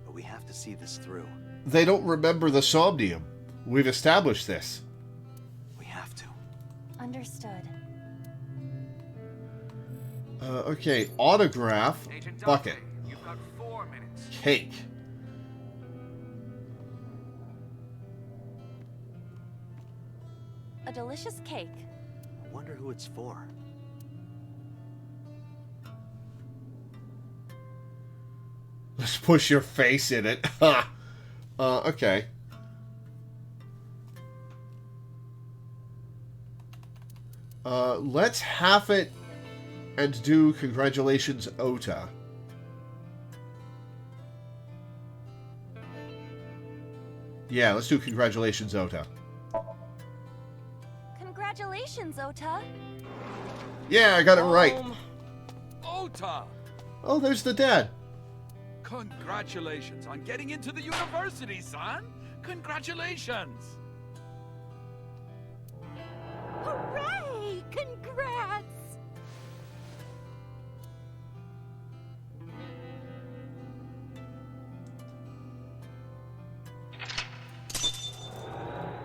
C: But we have to see this through.
A: They don't remember the Somnium. We've established this.
C: We have to.
J: Understood.
A: Okay, autograph,
I: Agent
A: bucket,
I: Dante, you've got 4 minutes.
A: cake.
J: A delicious cake.
C: I wonder who it's for.
A: Let's push your face in it. Okay. Let's half it and do congratulations, Ota. Yeah, let's do congratulations, Ota.
J: Congratulations, Ota.
A: Yeah, I got it right.
H: Ota!
A: Oh, there's the dad.
H: Congratulations on getting into the university, son! Congratulations!
G: Hooray! Congrats!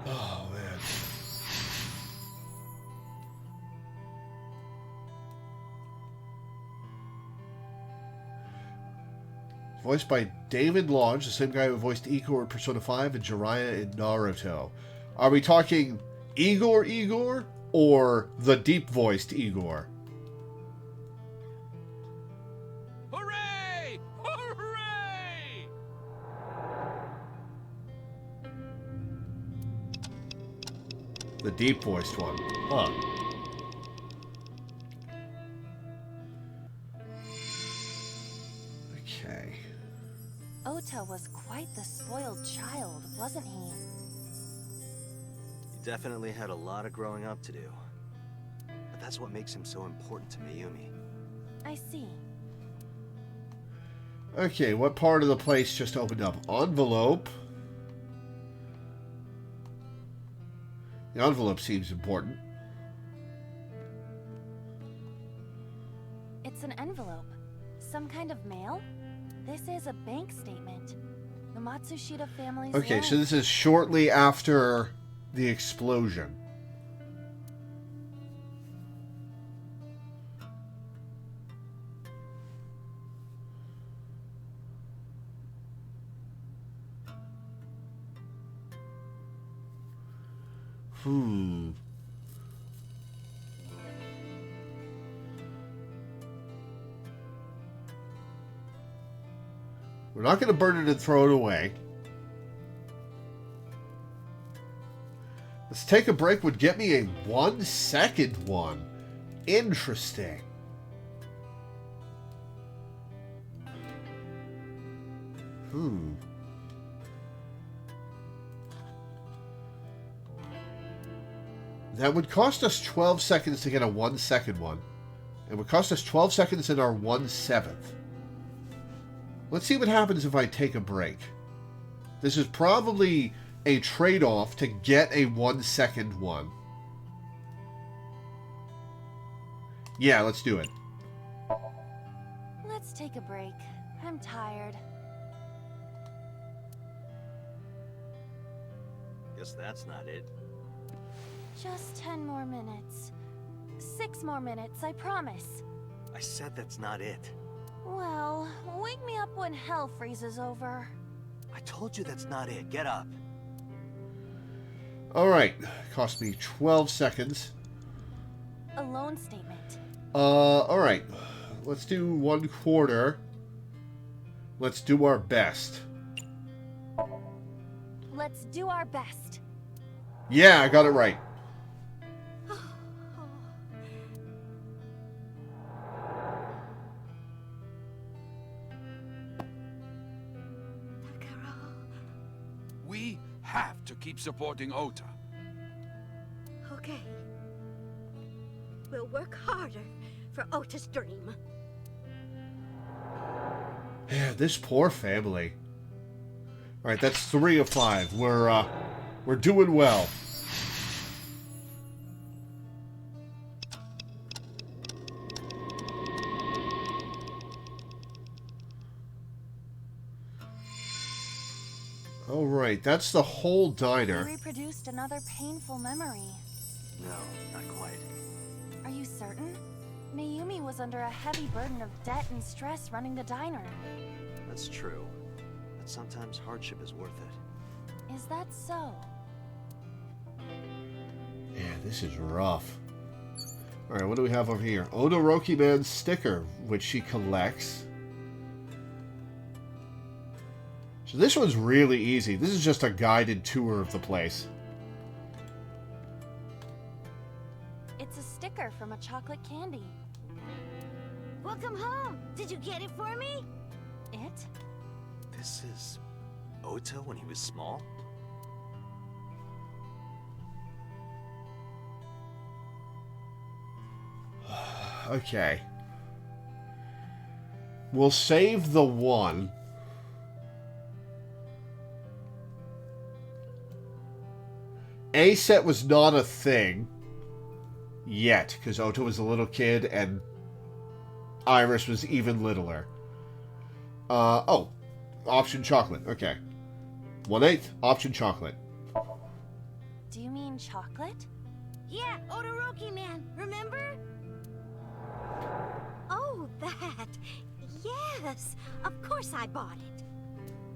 A: Oh, man. Voiced by David Lodge, the same guy who voiced Igor in Persona 5 and Jiraiya in Naruto. Are we talking Igor, or the deep-voiced Igor?
H: Hooray! Hooray!
A: The deep-voiced one. Huh. Okay.
J: Ota was quite the spoiled child, wasn't he?
C: He definitely had a lot of growing up to do. But that's what makes him so important to Mayumi.
J: I see.
A: Okay, what part of the place just opened up? Envelope. The envelope seems important.
J: It's an envelope. Some kind of mail? This is a bank statement. The Matsushita family's
A: Okay,
J: loan.
A: so this is shortly after the explosion. We're not going to burn it and throw it away. Let's take a break would get me a 1 second one. Interesting. That would cost us 12 seconds to get a 1 second one. It would cost us 12 seconds in our 1/7. Let's see what happens if I take a break. This is probably a trade-off to get a 1 second one. Yeah, let's do it.
J: Let's take a break. I'm tired.
C: Guess that's not it.
J: Just 10 more minutes. 6 more minutes, I promise.
C: I said that's not it.
J: Well, wake me up when hell freezes over.
C: I told you that's not it. Get up.
A: Alright. Cost me 12 seconds.
J: A loan statement.
A: Alright. Let's do 1/4. Let's do our best.
J: Let's do our best.
A: Yeah, I got it right.
H: We have to keep supporting Ota.
G: Okay. We'll work harder for Ota's dream.
A: Yeah, this poor family. Alright, that's 3 of 5. We're doing well. Alright, that's the whole
J: You
A: diner.
J: reproduced another painful memory.
C: No, not quite.
J: Are you certain? Mayumi was under a heavy burden of debt and stress running the diner.
C: That's true. But sometimes hardship is worth it.
J: Is that so?
A: Yeah, this is rough. Alright, what do we have over here? Odoroki Man's sticker, which she collects. So this one's really easy. This is just a guided tour of the place.
J: It's a sticker from a chocolate candy.
G: Welcome home. Did you get it for me?
J: It?
C: This is Ota when he was small?
A: Okay. We'll save the one. A set was not a thing yet, because Ota was a little kid and Iris was even littler. Oh, option chocolate. Okay. 1/8, option chocolate.
J: Do you mean chocolate?
G: Yeah, Odoroki Man, remember? Oh, that. Yes, of course I bought it.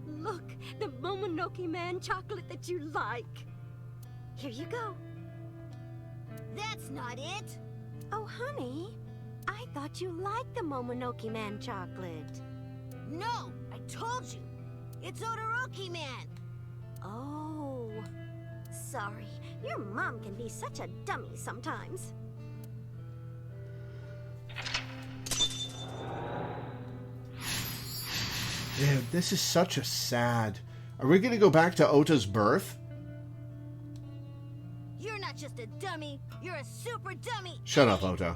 G: Look, the Momonoke Man chocolate that you like. Here you go. That's not it. Oh, honey, I thought you liked the Momonoke Man chocolate. No, I told you. It's Odoroki Man. Oh, sorry. Your mom can be such a dummy sometimes.
A: Man, this is such a sad... Are we going to go back to Ota's birth?
G: You're not just a dummy, you're a super dummy.
A: Shut up, Ota.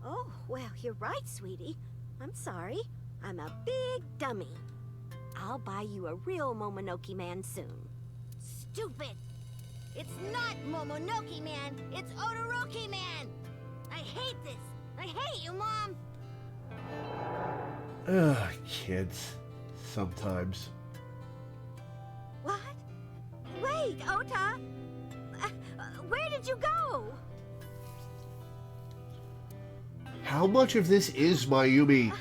G: Oh, well, you're right, sweetie. I'm sorry. I'm a big dummy. I'll buy you a real Momonoke Man soon. Stupid! It's not Momonoke Man, it's Odoroki Man! I hate this! I hate you, Mom!
A: Ugh, kids. Sometimes.
G: What? Wait, Ota! did you go?
A: How much of this is Mayumi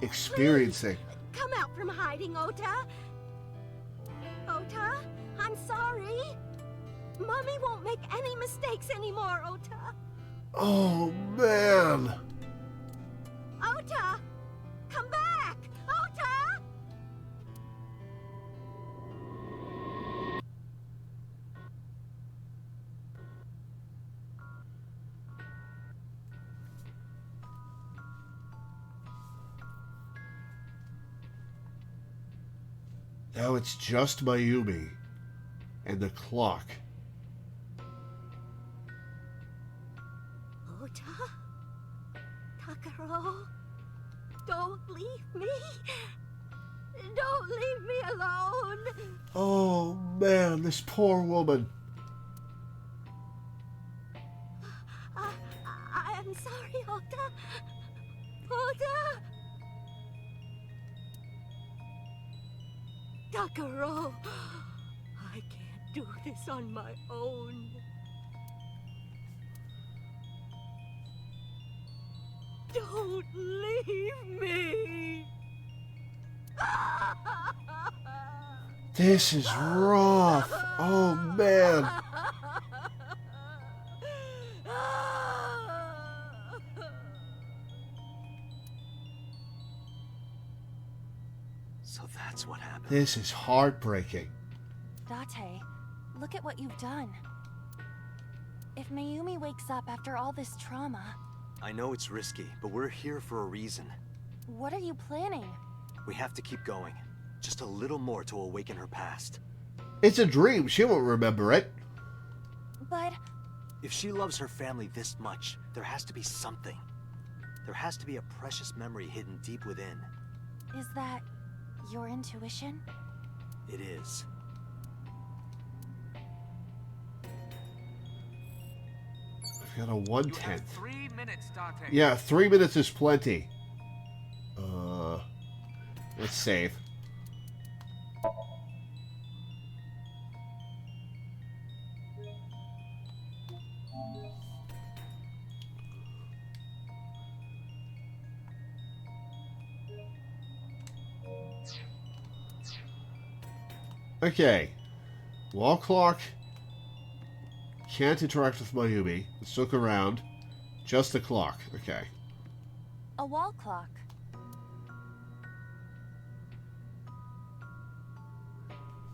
A: experiencing?
G: Please, come out from hiding, Ota. Ota, I'm sorry. Mommy won't make any mistakes anymore, Ota.
A: Oh, man.
G: Ota! Come back! Ota!
A: Now it's just Mayumi and the clock.
G: Ota? Takaro? Don't leave me. Don't leave me alone.
A: Oh, man, this poor woman.
G: I'm sorry, Ota. Ota! Takaro, I can't do this on my own. Don't leave me!
A: This is rough. Oh, man.
C: So that's what happened.
A: This is heartbreaking.
J: Date, look at what you've done. If Mayumi wakes up after all this trauma,
C: I know it's risky, but we're here for a reason.
J: what are you planning?
C: We have to keep going. Just a little more to awaken her past.
A: It's a dream. She won't remember it.
J: But
C: If she loves her family this much, there has to be something. There has to be a precious memory hidden deep within.
J: is that your intuition?
C: It is.
A: I've got a
I: You
A: 1/10.
I: have 3 minutes, Date.
A: Yeah, 3 minutes is plenty. Let's save. Okay. Wall clock. Can't interact with Mayumi. Let's look around. Just the clock. Okay.
J: A wall clock.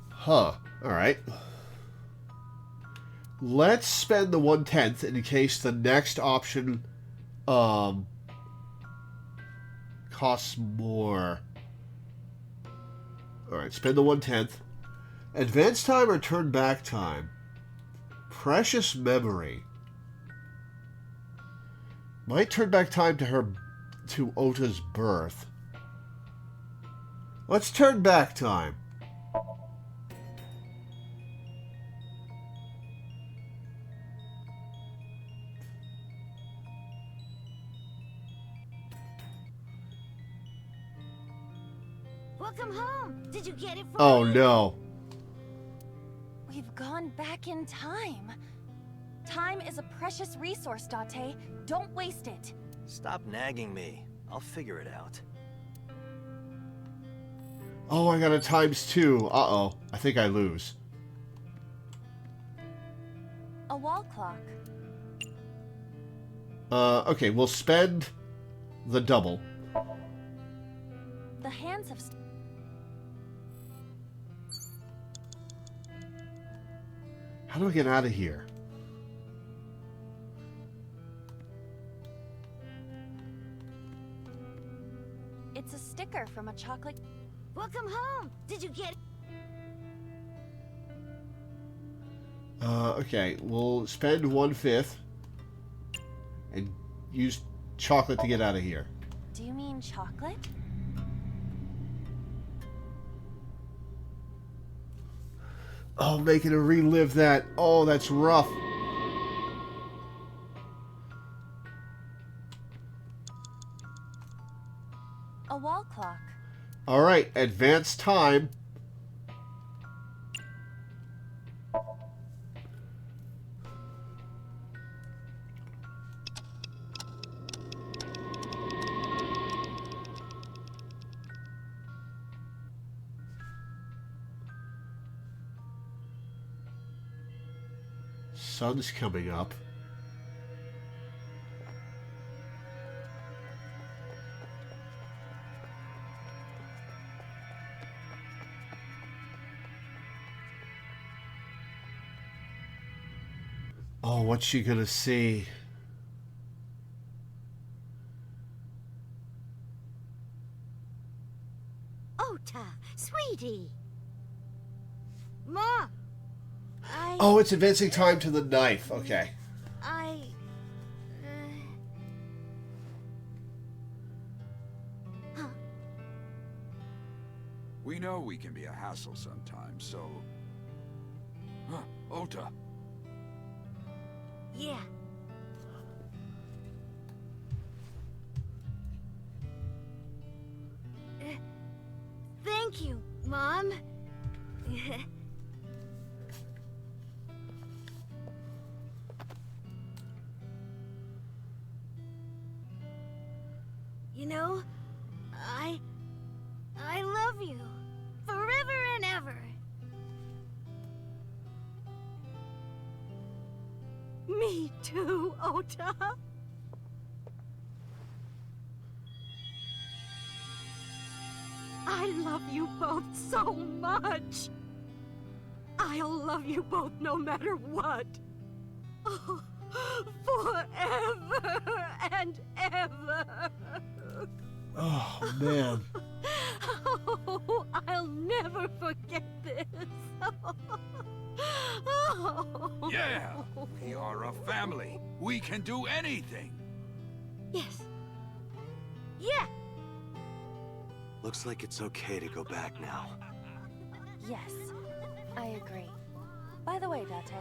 A: Huh. Alright. Let's spend the 1/10 in case the next option costs more. Alright, spend the 1/10. Advance time or turn back time? Precious memory. Might turn back time to Ota's birth. Let's turn back time.
G: Welcome home. Did you get it for
A: Oh
G: me?
A: no.
J: We've gone back in time. Time is a precious resource, Date. Don't waste it.
C: Stop nagging me. I'll figure it out.
A: Oh, I got a ×2. Uh-oh. I think I lose.
J: A wall clock.
A: Okay, we'll spend the double.
J: The hands of...
A: How do I get out of here?
J: It's a sticker from a chocolate...
G: Welcome home. Did you get it?
A: Okay, we'll spend 1/5 and use chocolate to get out of here.
J: Do you mean chocolate?
A: Oh, making her relive that. Oh, that's rough.
J: A wall clock.
A: All right, advance time. Sun's coming up. Oh, what's she gonna see?
G: Ota, sweetie. Ma!
A: Oh, it's advancing time to the knife. Okay.
H: We know we can be a hassle sometimes, so... Huh, Ota.
G: Yeah. Thank you, Mom. You know, I love you forever and ever. Me too, Ota. I love you both so much. I'll love you both no matter what. Oh, forever and ever.
A: Oh, man.
G: Oh, I'll never forget this. Oh.
H: Yeah, we are a family. We can do anything.
G: Yes. Yeah.
C: Looks like it's okay to go back now.
J: Yes, I agree. By the way, Date.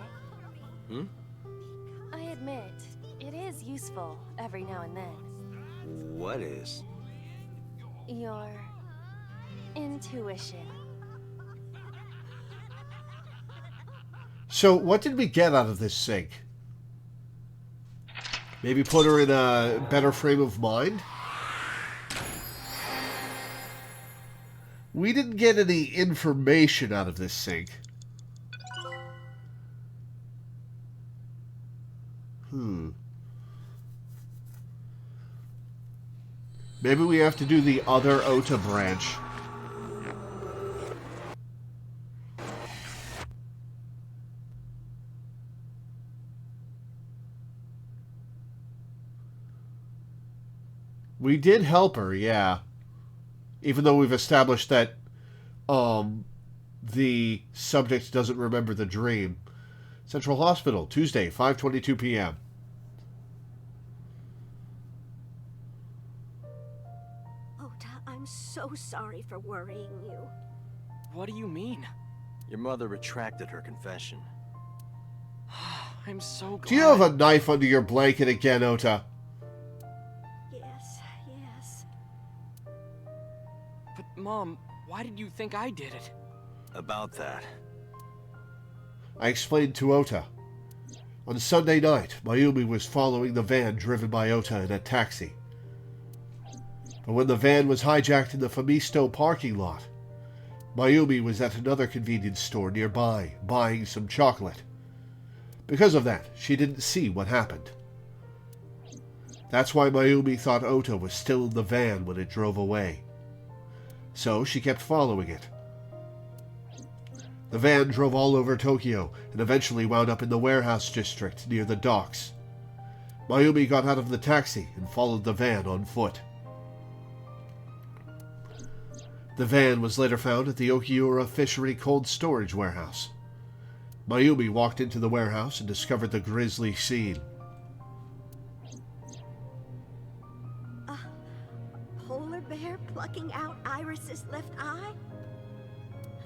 J: I admit, it is useful every now and then.
C: What is?
J: Your intuition.
A: So, what did we get out of this sync? Maybe put her in a better frame of mind? We didn't get any information out of this sync. Maybe we have to do the other Ota branch. We did help her, yeah. Even though we've established that the subject doesn't remember the dream. Central Hospital, Tuesday, 5:22 p.m.
G: Ota, I'm so sorry for worrying you.
B: What do you mean?
C: Your mother retracted her confession.
B: I'm so glad.
A: Do you have a knife under your blanket again, Ota?
G: Yes.
B: But, Mom, why did you think I did it?
C: About that.
A: I explained to Ota. On Sunday night, Mayumi was following the van driven by Ota in a taxi. But when the van was hijacked in the Famisto parking lot, Mayumi was at another convenience store nearby, buying some chocolate. Because of that, she didn't see what happened. That's why Mayumi thought Ota was still in the van when it drove away. So she kept following it. The van drove all over Tokyo and eventually wound up in the warehouse district near the docks. Mayumi got out of the taxi and followed the van on foot. The van was later found at the Okiura Fishery Cold Storage Warehouse. Mayumi walked into the warehouse and discovered the grisly scene.
G: A polar bear plucking out Iris's left eye?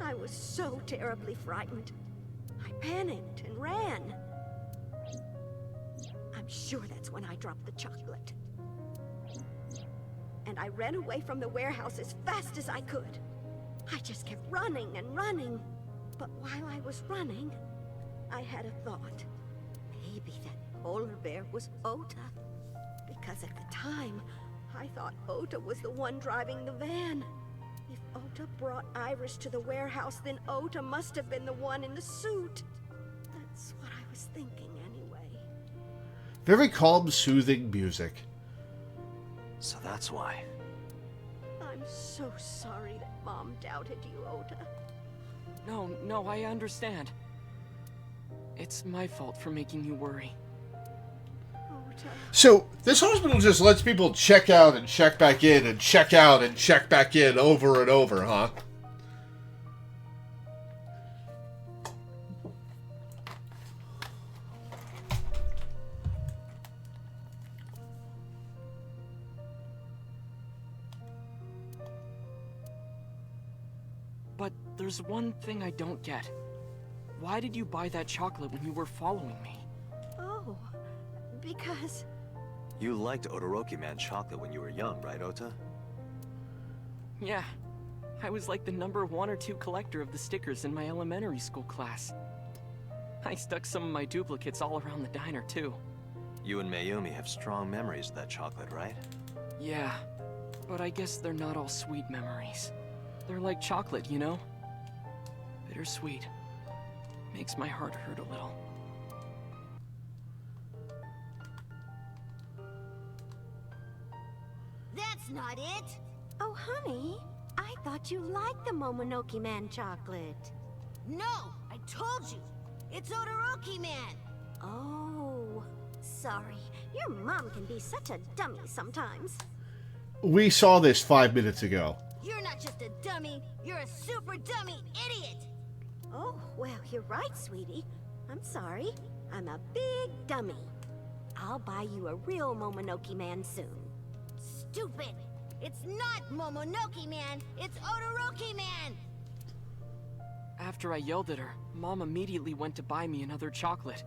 G: I was so terribly frightened. I panicked and ran. I'm sure that's when I dropped the chocolate. And I ran away from the warehouse as fast as I could. I just kept running and running. But while I was running, I had a thought. Maybe that polar bear was Ota. Because at the time, I thought Ota was the one driving the van. If Ota brought Iris to the warehouse, then Ota must have been the one in the suit. That That's what I was thinking anyway.
A: Very calm, soothing music.
C: So that's why.
G: I'm so sorry that Mom doubted you, Ota.
B: No, I understand. It's my fault for making you worry.
G: Ota.
A: So, this hospital just lets people check out and check back in and check out and check back in over and over, huh?
B: But there's one thing I don't get. Why did you buy that chocolate when you were following me?
G: Oh, because...
C: You liked Odoroki Man chocolate when you were young, right, Ota?
B: Yeah. I was like the number 1 or 2 collector of the stickers in my elementary school class. I stuck some of my duplicates all around the diner, too.
C: You and Mayumi have strong memories of that chocolate, right?
B: Yeah, but I guess they're not all sweet memories. They're like chocolate, you know? Bittersweet. Makes my heart hurt a little.
G: That's not it! Oh, honey, I thought you liked the Momonoki Man chocolate. No, I told you! It's Odoroki Man! Oh, sorry. Your mom can be such a dummy sometimes.
A: We saw this 5 minutes ago.
G: You're not just a dummy, you're a super dummy idiot! Oh, well, you're right, sweetie. I'm sorry. I'm a big dummy. I'll buy you a real Momonoki Man soon. Stupid! It's not Momonoki Man, it's Odoroki Man!
B: After I yelled at her, Mom immediately went to buy me another chocolate.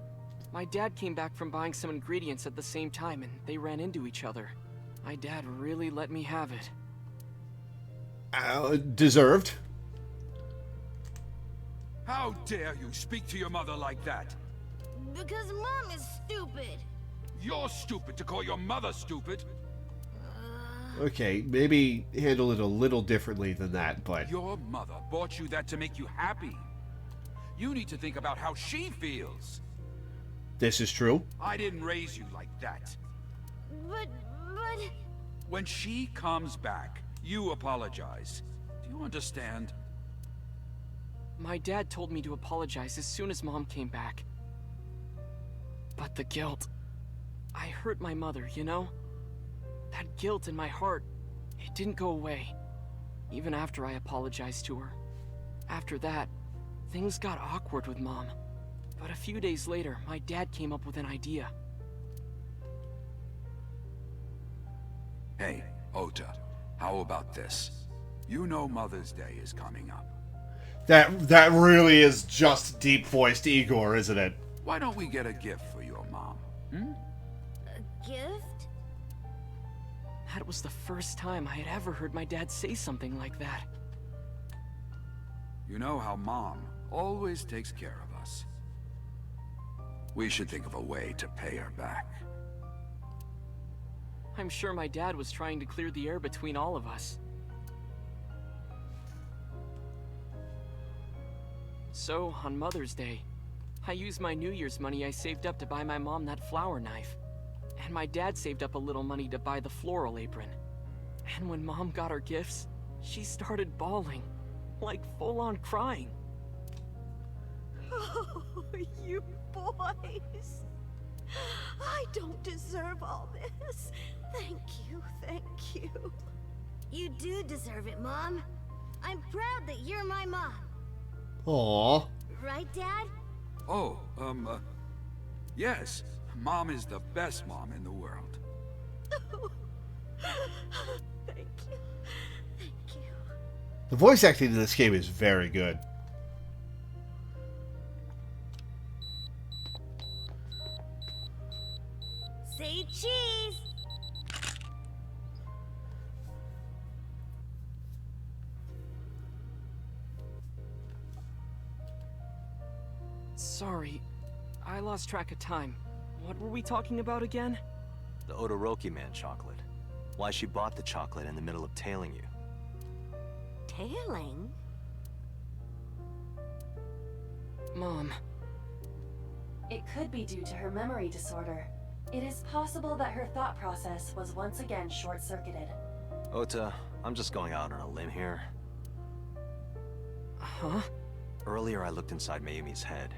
B: My dad came back from buying some ingredients at the same time, and they ran into each other. My dad really let me have it.
A: Deserved.
H: How dare you speak to your mother like that?
G: Because Mom is stupid.
H: You're stupid to call your mother stupid.
A: Okay, maybe handle it a little differently than that, but...
H: Your mother bought you that to make you happy. You need to think about how she feels.
A: This is true.
H: I didn't raise you like that.
G: But...
H: When she comes back, you apologize. Do you understand?
B: My dad told me to apologize as soon as Mom came back. But the guilt... I hurt my mother, you know? That guilt in my heart, it didn't go away. Even after I apologized to her. After that, things got awkward with Mom. But a few days later, my dad came up with an idea.
H: Hey, Ota, how about this? You know Mother's Day is coming up.
A: That really is just deep-voiced Igor, isn't it?
H: Why don't we get a gift for your mom?
G: A gift?
B: That was the first time I had ever heard my dad say something like that.
H: You know how Mom always takes care of us. We should think of a way to pay her back.
B: I'm sure my dad was trying to clear the air between all of us. So, on Mother's Day, I used my New Year's money I saved up to buy my mom that flower knife. And my dad saved up a little money to buy the floral apron. And when Mom got her gifts, she started bawling. Like full-on crying.
G: Oh, you boys. I don't deserve all this. Thank you. You do deserve it, Mom. I'm proud that you're my mom.
A: Aww.
G: Right, Dad?
H: Oh, yes. Mom is the best mom in the world.
G: Thank you.
A: The voice acting in this game is very good.
G: Say cheese!
B: Sorry, I lost track of time. What were we talking about again?
C: The Odoroki Man chocolate. Why she bought the chocolate in the middle of tailing you.
G: Tailing?
B: Mom,
D: It could be due to her memory disorder. It is possible that her thought process was once again short-circuited.
C: Ota, I'm just going out on a limb here.
B: Huh?
C: Earlier I looked inside Mayumi's head.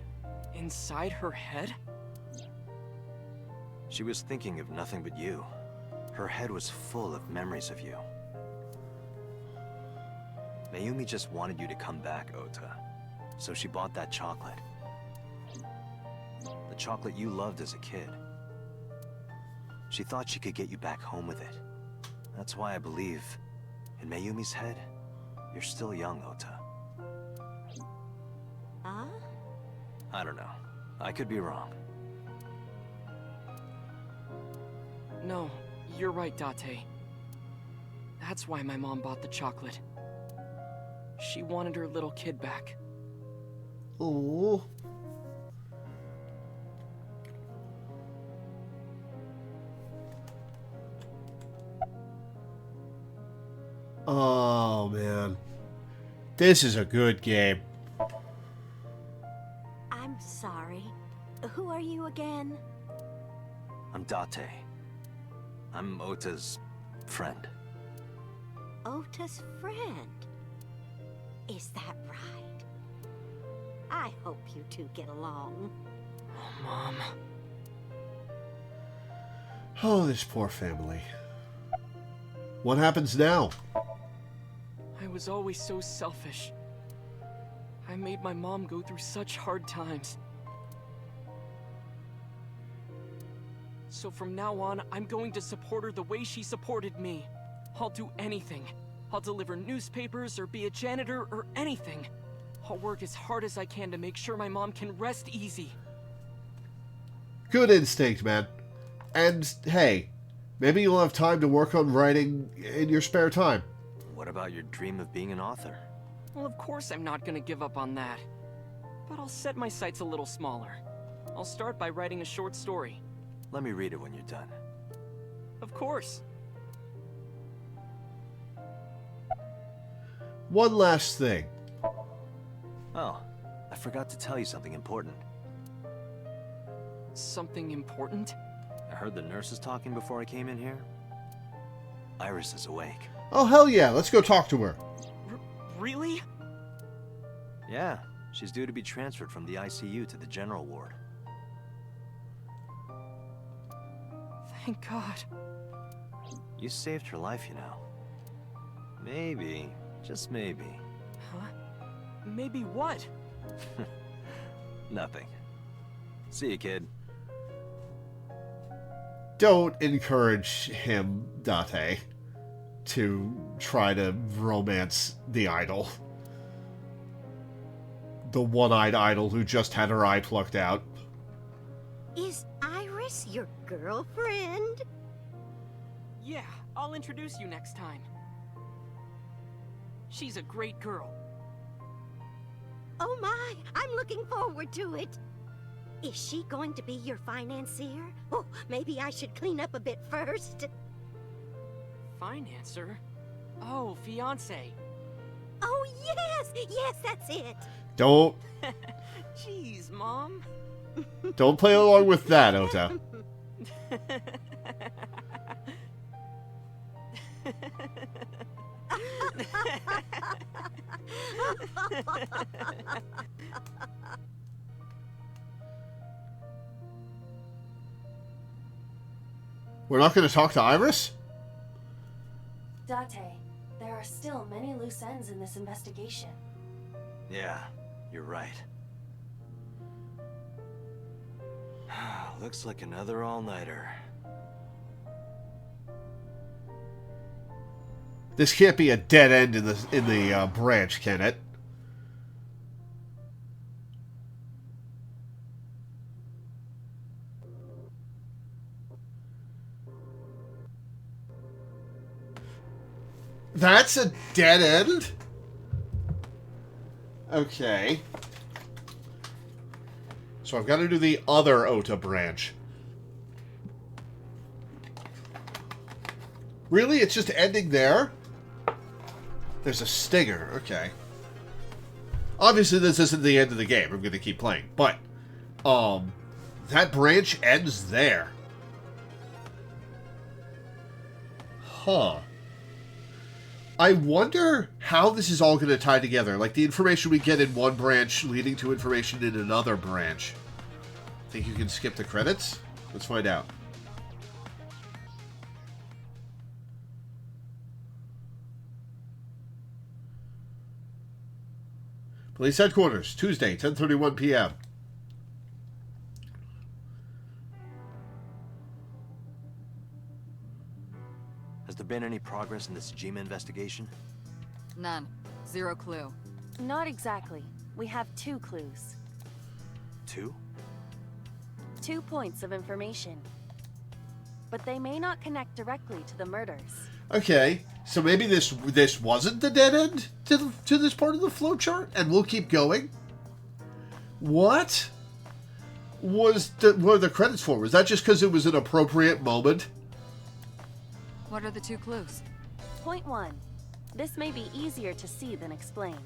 B: Inside her head?
C: She was thinking of nothing but you. Her head was full of memories of you. Mayumi just wanted you to come back, Ota. So she bought that chocolate. The chocolate you loved as a kid. She thought she could get you back home with it. That's why I believe, in Mayumi's head, you're still young, Ota.
G: Huh?
C: I don't know. I could be wrong.
B: No, you're right, Date. That's why my mom bought the chocolate. She wanted her little kid back.
A: Oh. Oh, man. This is a good game.
G: I'm sorry. Who are you again?
C: I'm Date. I'm Ota's friend.
G: Ota's friend. Is that right? I hope you two get along.
B: Oh, Mom.
A: Oh, this poor family. What happens now?
B: I was always so selfish. I made my mom go through such hard times. So from now on, I'm going to support her the way she supported me. I'll do anything. I'll deliver newspapers or be a janitor or anything. I'll work as hard as I can to make sure my mom can rest easy.
A: Good instinct, man. And hey, maybe you'll have time to work on writing in your spare time.
C: What about your dream of being an author?
B: Well, of course I'm not gonna give up on that. But I'll set my sights a little smaller. I'll start by writing a short story.
C: Let me read it when you're done.
B: Of course.
A: One last thing.
C: Oh, I forgot to tell you something important.
B: Something important?
C: I heard the nurses talking before I came in here. Iris is awake.
A: Oh, hell yeah. Let's go talk to her.
B: Really?
C: Yeah, she's due to be transferred from the ICU to the general ward.
B: Thank God.
C: You saved her life, you know. Maybe, just maybe.
B: Huh? Maybe what?
C: Nothing. See you, kid.
A: Don't encourage him, Date, to try to romance the idol. The one-eyed idol who just had her eye plucked out.
G: Is Iris your girlfriend?
B: Yeah, I'll introduce you next time. She's a great girl.
G: Oh my, I'm looking forward to it. Is she going to be your financier? Oh, maybe I should clean up a bit first.
B: Financer? Oh, fiance.
G: Oh yes, yes, that's it.
A: Don't
B: Jeez, Mom.
A: don't play along with that, Ota. We're not going to talk to Iris?
D: Date, there are still many loose ends in this investigation.
C: Yeah, you're right. Looks like another all-nighter.
A: This can't be a dead end in the branch, can it? That's a dead end? Okay. So I've got to do the other Ota branch. Really? It's just ending there? There's a stinger. Okay. Obviously, this isn't the end of the game. I'm going to keep playing. But, That branch ends there. Huh. I wonder how this is all going to tie together. Like the information we get in one branch leading to information in another branch. Think you can skip the credits? Let's find out. Police Headquarters, Tuesday, 10:31 p.m.
C: Has there been any progress in this Jima investigation?
F: None. Zero clue.
J: Not exactly. We have 2 clues.
C: 2?
J: 2 points of information. But they may not connect directly to the murders.
A: Okay, so maybe this wasn't the dead end to this part of the flowchart, and we'll keep going. What what are the credits for? Was that just because it was an appropriate moment?
F: What are the 2 clues?
J: Point 1. This may be easier to see than explain.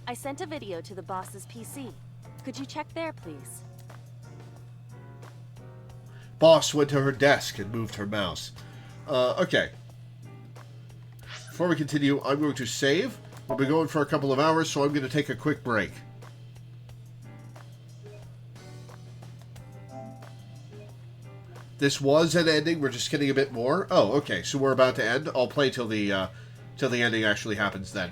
J: I sent a video to the boss's PC. Could you check there, please?
A: Boss went to her desk and moved her mouse. Okay. Before we continue, I'm going to save. We'll be going for a couple of hours, so I'm going to take a quick break. This was an ending. We're just getting a bit more. Oh, okay. So we're about to end. I'll play till the ending actually happens then.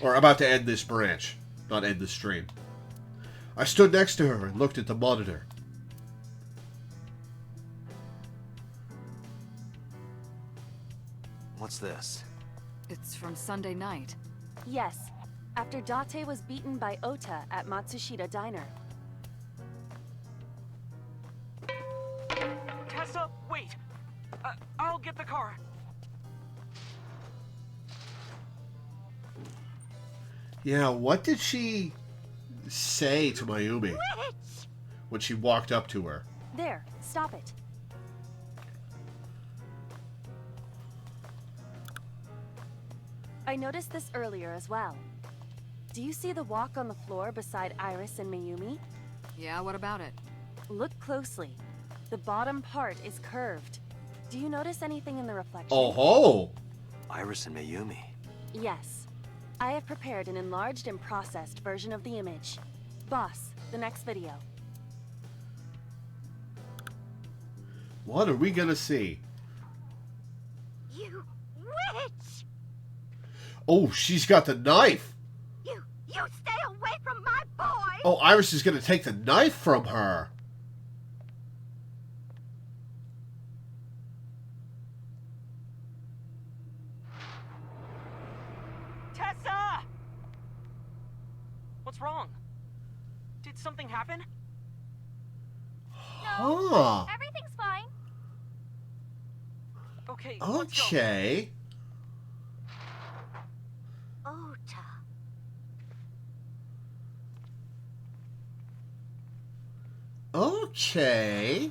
A: Or about to end this branch, not end the stream. I stood next to her and looked at the monitor.
C: What's this?
F: It's from Sunday night.
J: Yes, after Date was beaten by Ota at Matsushita Diner.
B: Tessa, wait! I'll get the car.
A: Yeah, what did she say to Mayumi when she walked up to her?
J: There, stop it. I noticed this earlier as well. Do you see the walk on the floor beside Iris and Mayumi?
F: Yeah, what about it?
J: Look closely. The bottom part is curved. Do you notice anything in the reflection?
A: Oh ho!
C: Iris and Mayumi.
J: Yes. I have prepared an enlarged and processed version of the image. Boss, the next video.
A: What are we gonna see?
G: You witch!
A: Oh, she's got the knife!
G: You stay away from my boy!
A: Oh, Iris is gonna take the knife from her!
B: Tessa! What's wrong? Did something happen?
A: Huh.
J: Everything's fine.
B: Okay, let's go.
A: Okay.
G: Ota.
A: Okay.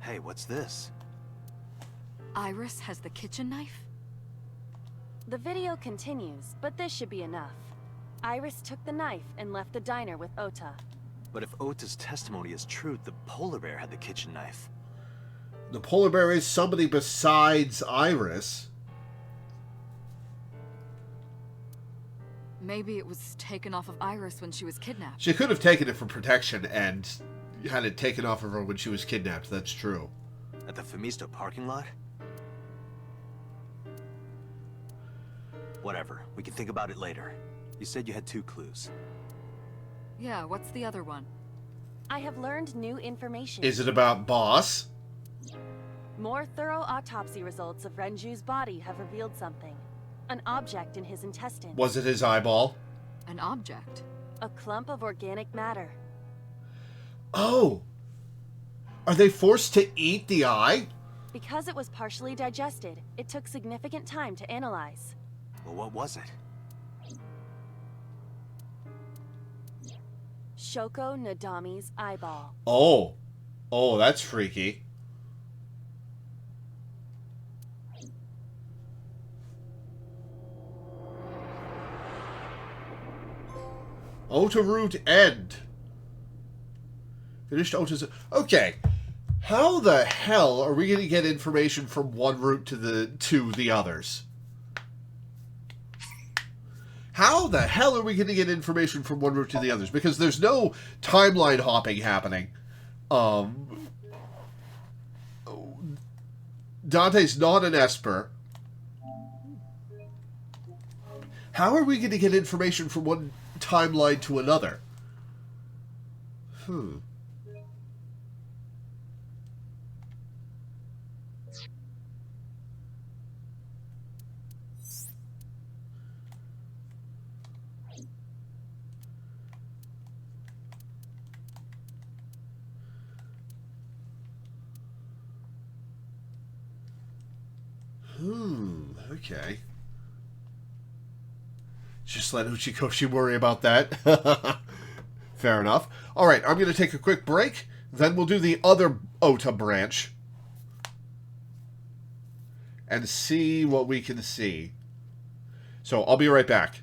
C: Hey, what's this?
F: Iris has the kitchen knife?
J: The video continues, but this should be enough. Iris took the knife and left the diner with Ota.
C: But if Ota's testimony is true, the polar bear had the kitchen knife.
A: The polar bear is somebody besides Iris.
F: Maybe it was taken off of Iris when she was kidnapped.
A: She could have taken it for protection and had it taken off of her when she was kidnapped. That's true.
C: At the Femisto parking lot? Whatever. We can think about it later. You said you had 2 clues.
F: Yeah, what's the other one?
J: I have learned new information.
A: Is it about Boss?
J: More thorough autopsy results of Renju's body have revealed something. An object in his intestine.
A: Was it his eyeball?
F: An object?
J: A clump of organic matter.
A: Oh! Are they forced to eat the eye?
J: Because it was partially digested, it took significant time to analyze.
C: Well, what was it?
J: Shoko Nadami's eyeball.
A: Oh. Oh, that's freaky. Ota route end. Finished Ota's... Okay. How the hell are we going to get information from one route to the others? How the hell are we going to get information from one route to the others? Because there's no timeline hopping happening. Dante's not an Esper. How are we going to get information from one timeline to another? Okay. Just let Uchikoshi worry about that. Fair enough. Alright, I'm going to take a quick break. Then we'll do the other Ota branch. And see what we can see. So, I'll be right back.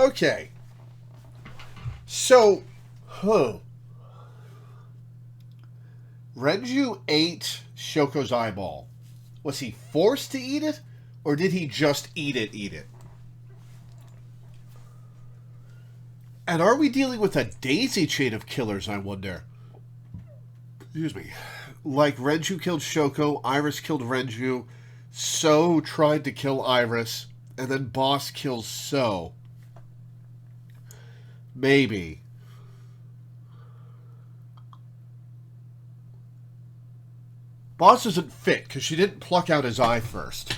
A: Okay. So, Renju ate Shoko's eyeball. Was he forced to eat it? Or did he just eat it? And are we dealing with a daisy chain of killers, I wonder? Excuse me. Like Renju killed Shoko, Iris killed Renju, So tried to kill Iris, and then Boss kills So. Maybe. Boss isn't fit because she didn't pluck out his eye first.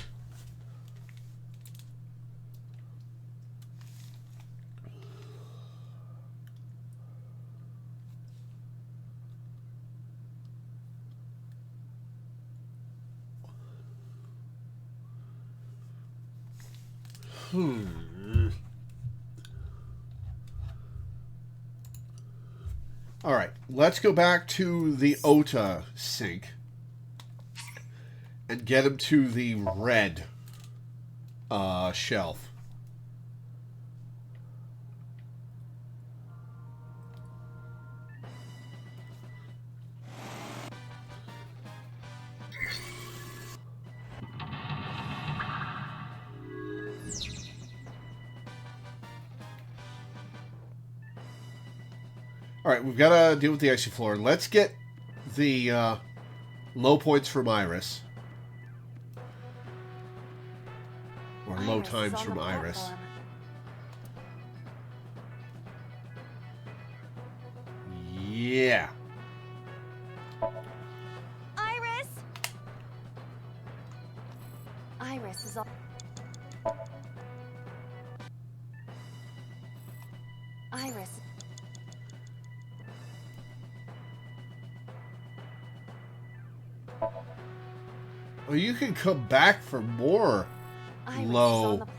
A: Alright, let's go back to the Ota sink and get him to the red shelf. Alright, we've got to deal with the icy floor. Let's get the low points from Iris. Or low times from Iris. Yeah.
J: Iris! Iris is on... Iris.
A: Oh, you can come back for more
J: Iris
A: low.
J: is on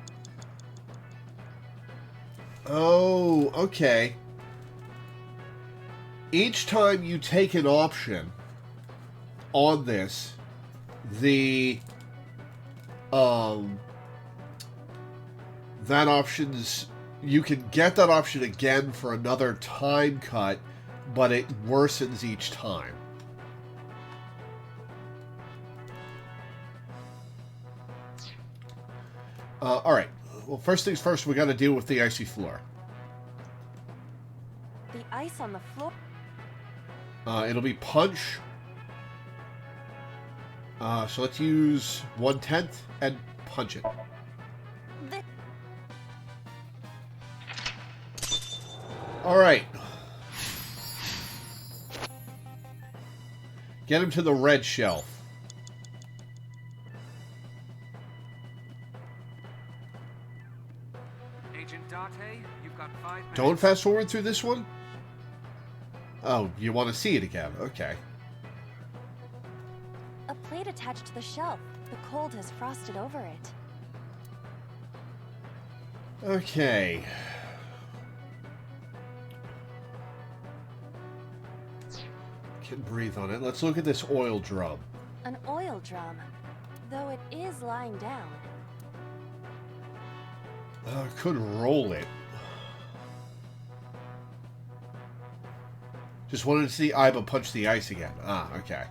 A: Oh, okay. Each time you take an option on this, the that option's, you can get that option again for another time cut, but it worsens each time. Alright. Well, first things first, we got to deal with the icy floor.
J: the ice on the floor.
A: It'll be punch. So let's use 1/10 and punch it. Alright. Get him to the red shelf.
I: Agent Date, you've got 5 minutes.
A: Don't fast forward through this one? Oh, you want to see it again. Okay.
J: A plate attached to the shelf. The cold has frosted over it.
A: Okay. Can breathe on it. Let's look at this oil drum.
J: An oil drum, though it is lying down.
A: Could roll it. Just wanted to see Iba punch the ice again. Ah, okay.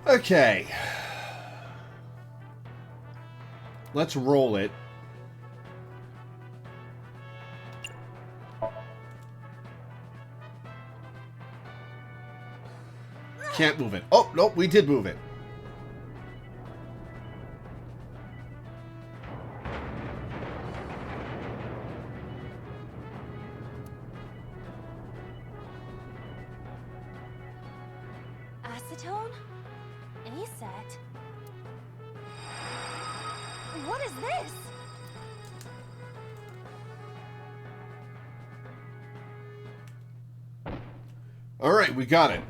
A: Okay. Let's roll it. Can't move it. Oh, nope, we did move it.
J: Acetone? ASAT? What is this?
A: All right, we got it.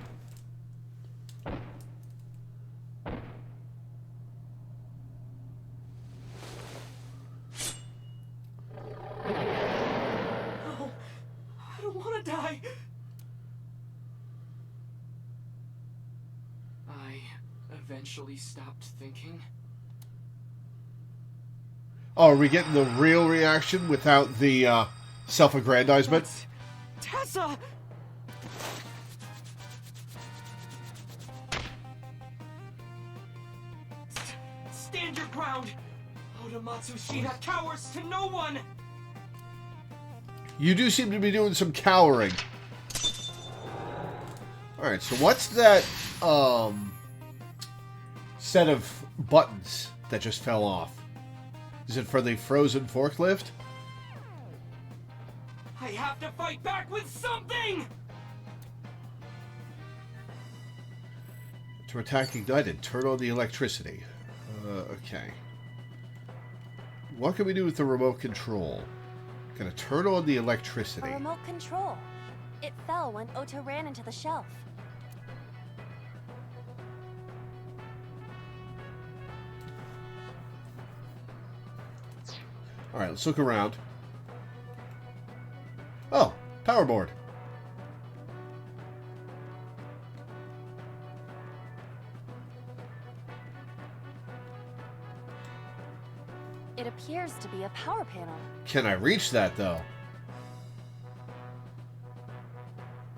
B: eventually stopped thinking?
A: Oh, are we getting the real reaction without the self-aggrandizement?
B: That's Tessa! Stand your ground! Oda Matsushita cowers to no one!
A: You do seem to be doing some cowering. Alright, so what's that set of buttons that just fell off? Is it for the frozen forklift?
B: I have to fight back with something!
A: To attack ignited, turn on the electricity. Okay. What can we do with the remote control? Gonna turn on the electricity.
J: A remote control. It fell when Ota ran into the shelf.
A: Alright, let's look around. Oh, power board.
J: It appears to be a power panel.
A: Can I reach that, though?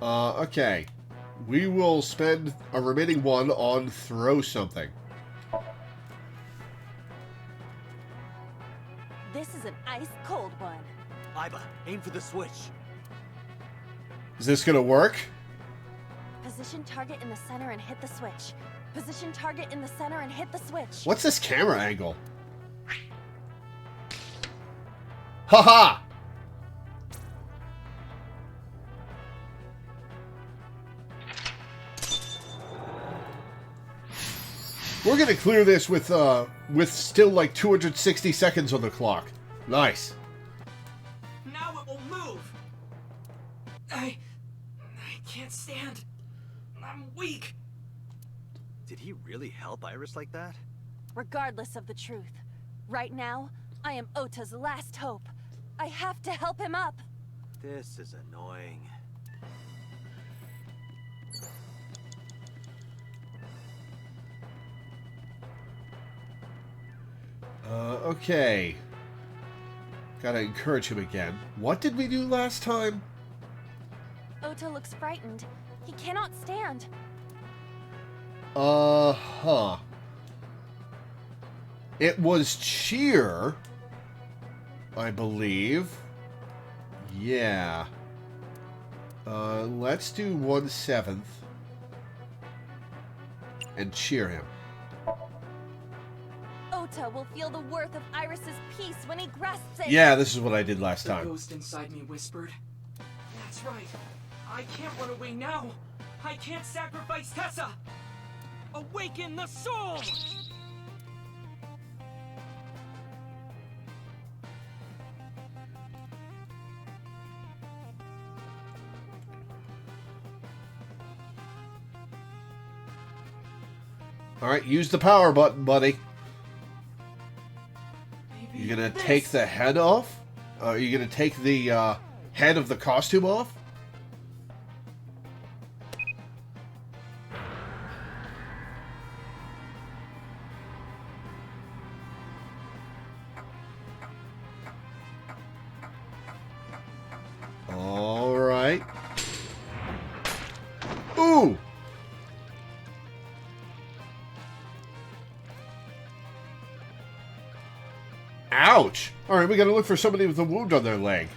A: Okay. We will spend a remaining one on throw something.
J: This is an ice-cold one.
C: Iba, aim for the switch.
A: Is this gonna work?
J: Position target in the center and hit the switch. Position target in the center and hit the switch.
A: What's this camera angle? Haha! We're gonna clear this with still like 260 seconds on the clock. Nice.
B: Now it will move! I can't stand. I'm weak.
C: Did he really help Iris like that?
J: Regardless of the truth, right now, I am Ota's last hope. I have to help him up.
C: This is annoying.
A: Okay. Gotta encourage him again. What did we do last time?
J: Ota looks frightened. He cannot stand.
A: Huh. It was cheer, I believe. Yeah. Let's do 1/7 and cheer him.
J: Ota will feel the worth of Iris's peace when he grasps it.
A: Yeah, this is what I did last
B: The
A: time.
B: ghost inside me whispered. That's right. I can't run away now. I can't sacrifice Tessa. Awaken the soul!
A: Alright, use the power button, buddy.
B: Maybe
A: You gonna
B: this.
A: take the head off? Are you gonna take the head of the costume off? Alright. Ooh! Ouch! Alright, we gotta look for somebody with a wound on their leg.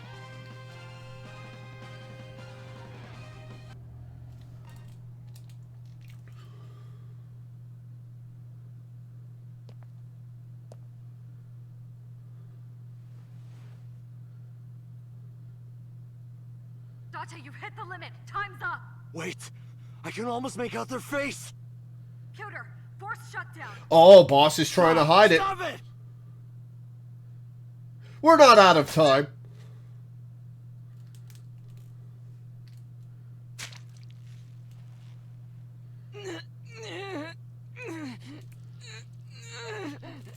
F: Date, you've hit the limit. Time's up.
C: Wait! I can almost make out their face!
F: Pewter, force shutdown.
A: Oh, boss is trying to hide it.
C: Stop it!
A: We're not out of time.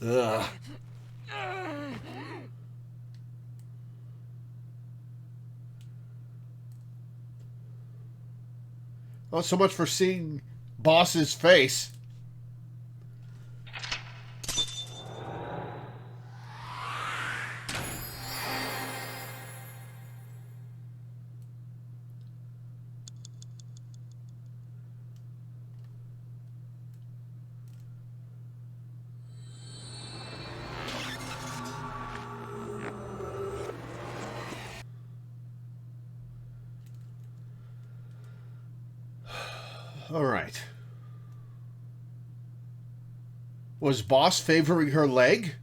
A: Ugh. Well, so much for seeing boss's face. All right. Was Boss favoring her leg?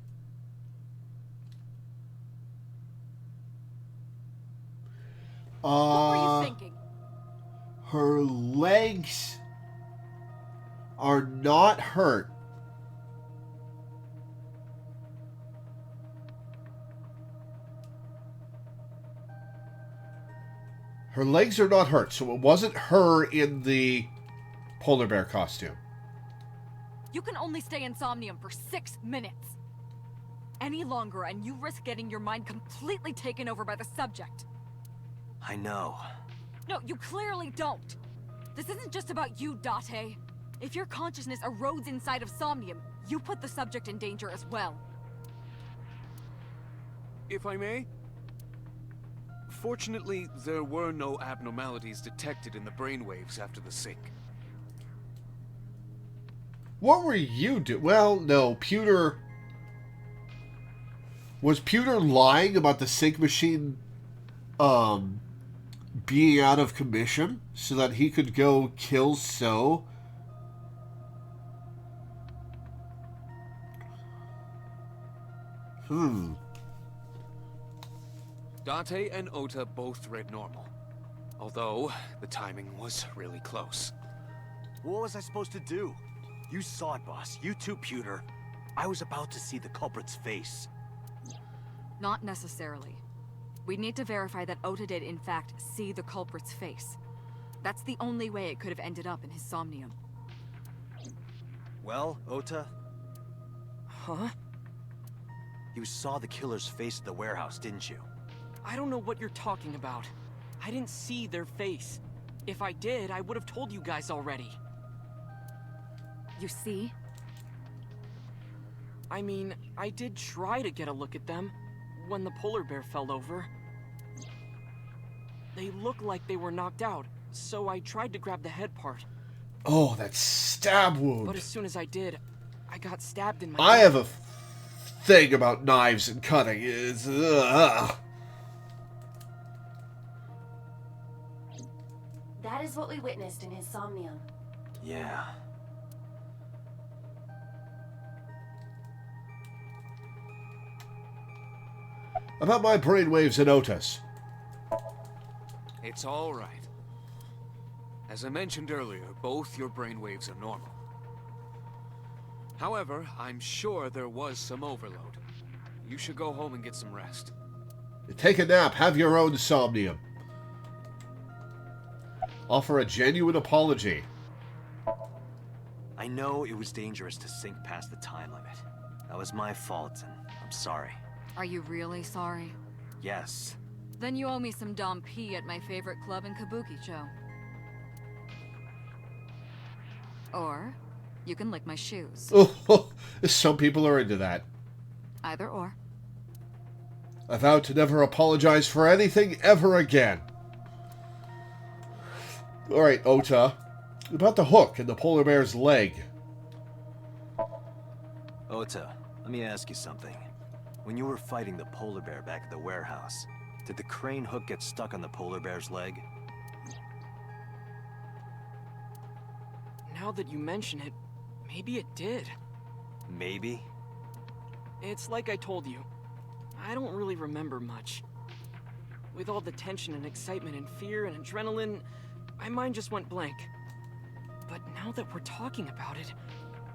F: What were you thinking?
A: Her legs are not hurt. Her legs are not hurt, so it wasn't her in the polar bear costume.
F: You can only stay in Somnium for 6 minutes. Any longer, and you risk getting your mind completely taken over by the subject.
C: I know.
F: No, you clearly don't. This isn't just about you, Date. If your consciousness erodes inside of Somnium, you put the subject in danger as well.
E: If I may? Fortunately, there were no abnormalities detected in the brainwaves after the sync.
A: What were you doing? Well, no, Pewter... Was Pewter lying about the sync machine, being out of commission so that he could go kill So?
E: Date and Ota both read normal. Although, the timing was really close.
C: What was I supposed to do? You saw it, boss. You too, Pewter. I was about to see the culprit's face.
F: Not necessarily. We need to verify that Ota did in fact see the culprit's face. That's the only way it could have ended up in his Somnium.
C: Well, Ota?
B: Huh?
C: You saw the killer's face at the warehouse, didn't you?
B: I don't know what you're talking about. I didn't see their face. If I did, I would have told you guys already.
F: You see?
B: I mean, I did try to get a look at them when the polar bear fell over. They looked like they were knocked out, so I tried to grab the head part.
A: Oh, that stab wound.
B: But as soon as I did, I got stabbed in my
A: I
B: back.
A: have a thing about knives and cutting. It's,
D: That is what we witnessed in his Somnium.
C: Yeah.
A: About my brainwaves and Otis.
E: It's all right. As I mentioned earlier, both your brainwaves are normal. However, I'm sure there was some overload. You should go home and get some rest.
A: Take a nap. Have your own Somnium. Offer a genuine apology.
C: I know it was dangerous to sink past the time limit. That was my fault, and I'm sorry.
F: Are you really sorry?
C: Yes.
F: Then you owe me some Dom P at my favorite club in Kabukicho. Or, you can lick my shoes.
A: Oh, some people are into that.
F: Either or.
A: I vow to never apologize for anything ever again. Alright, Ota. About the hook in the polar bear's leg.
C: Ota, let me ask you something. When you were fighting the polar bear back at the warehouse, did the crane hook get stuck on the polar bear's leg?
B: Now that you mention it, maybe it did.
C: Maybe?
B: It's like I told you. I don't really remember much. With all the tension and excitement and fear and adrenaline, my mind just went blank. But now that we're talking about it,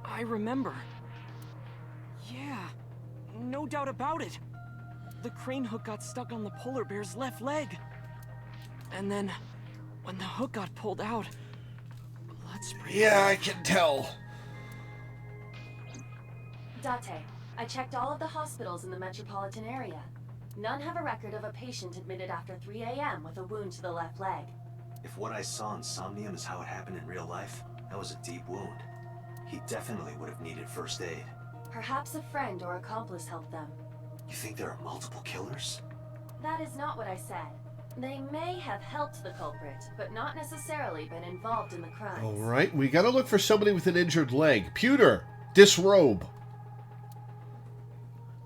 B: I remember. Yeah, no doubt about it. The crane hook got stuck on the polar bear's left leg. And then, when the hook got pulled out, blood sprayed.
A: Yeah, I can tell.
D: Date, I checked all of the hospitals in the metropolitan area. None have a record of a patient admitted after 3 a.m. with a wound to the left leg.
C: If what I saw in Somnium is how it happened in real life, that was a deep wound. He definitely would have needed first aid.
D: Perhaps a friend or accomplice helped them.
C: You think there are multiple killers?
D: That is not what I said. They may have helped the culprit, but not necessarily been involved in the crimes.
A: Alright, we gotta look for somebody with an injured leg. Pewter, disrobe.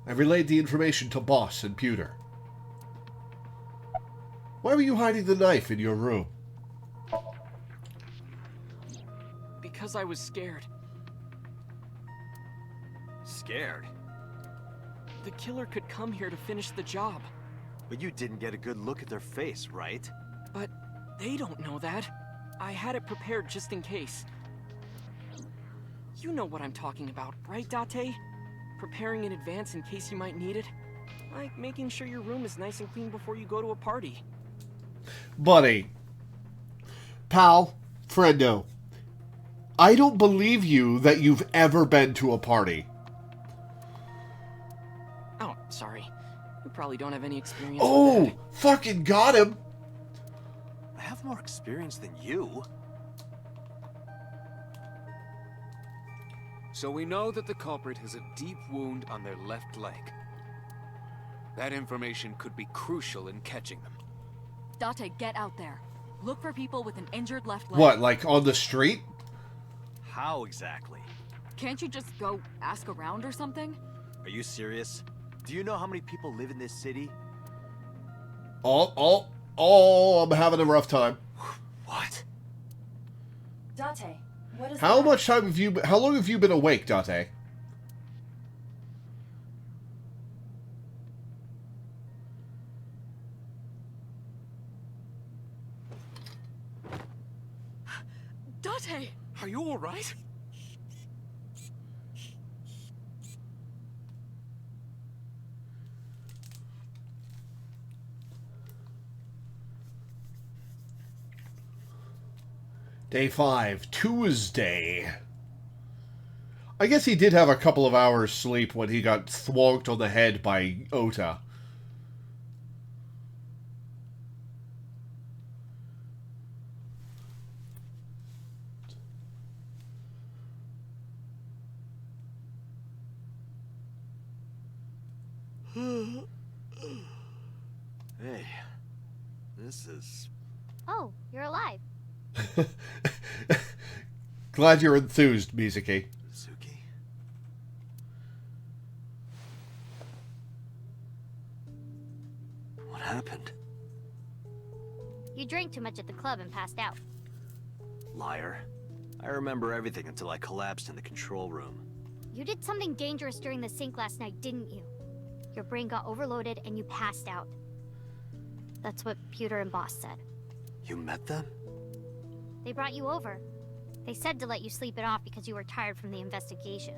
A: I relayed the information to Boss and Pewter. Why were you hiding the knife in your room?
B: because I was scared.
C: Scared?
B: The killer could come here to finish the job.
C: But you didn't get a good look at their face, right?
B: But they don't know that. I had it prepared just in case. You know what I'm talking about, right, Date? Preparing in advance in case you might need it. Like making sure your room is nice and clean before you go to a party.
A: Buddy. Pal. Friendo. I don't believe you that you've ever been to a party.
B: Oh, sorry. You probably don't have any experience
A: Oh,
B: with that.
A: fucking got him.
C: I have more experience than you.
E: So we know that the culprit has a deep wound on their left leg. That information could be crucial in catching them.
F: Date, get out there. Look for people with an injured left leg.
A: What, like on the street?
C: How exactly?
F: Can't you just go ask around or something?
C: Are you serious? Do you know how many people live in this city?
A: Oh, I'm having a rough time.
C: What?
D: Date, what is
A: How
D: that?
A: much time have you... How long have you been awake, Date?
F: Date!
E: Are you all right?
A: Day 5, Tuesday. I guess he did have a couple of hours sleep when he got thwonked on the head by Ota.
C: Hey, this is...
K: Oh, you're alive.
A: Glad you're enthused, Mizuki.
C: Suki? What happened?
K: You drank too much at the club and passed out.
C: Liar. I remember everything until I collapsed in the control room.
K: You did something dangerous during the sink last night, didn't you? Your brain got overloaded and you passed out. That's what Pewter and Boss said.
C: You met them?
K: They brought you over. They said to let you sleep it off because you were tired from the investigation.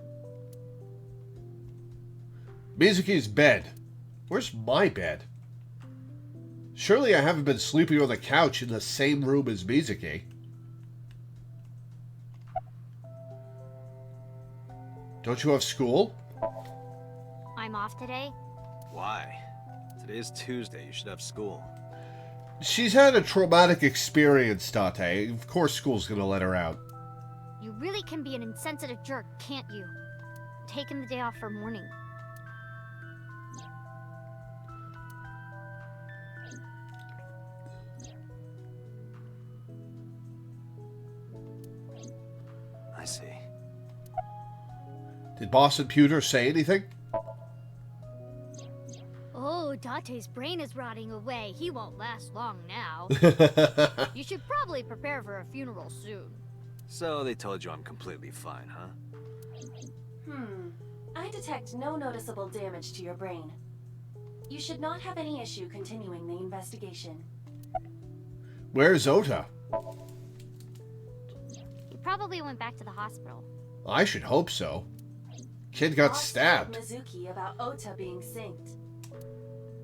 A: Mizuki's bed. Where's my bed? Surely I haven't been sleeping on the couch in the same room as Mizuki. Don't you have school?
K: I'm off today.
C: Why? Today's Tuesday. You should have school.
A: She's had a traumatic experience, Date. Of course school's gonna let her out.
K: You really can be an insensitive jerk, can't you? Taking the day off for mourning.
C: I see.
A: Did Boss and Pewter say anything?
K: Oh, Date's brain is rotting away. He won't last long now. You should probably prepare for a funeral soon.
C: So they told you I'm completely fine, huh?
D: I detect no noticeable damage to your brain. You should not have any issue continuing the investigation.
A: Where's Ota?
K: He probably went back to the hospital.
A: I should hope so. Kid got
D: Boss
A: stabbed.
D: told Mizuki about Ota being synced.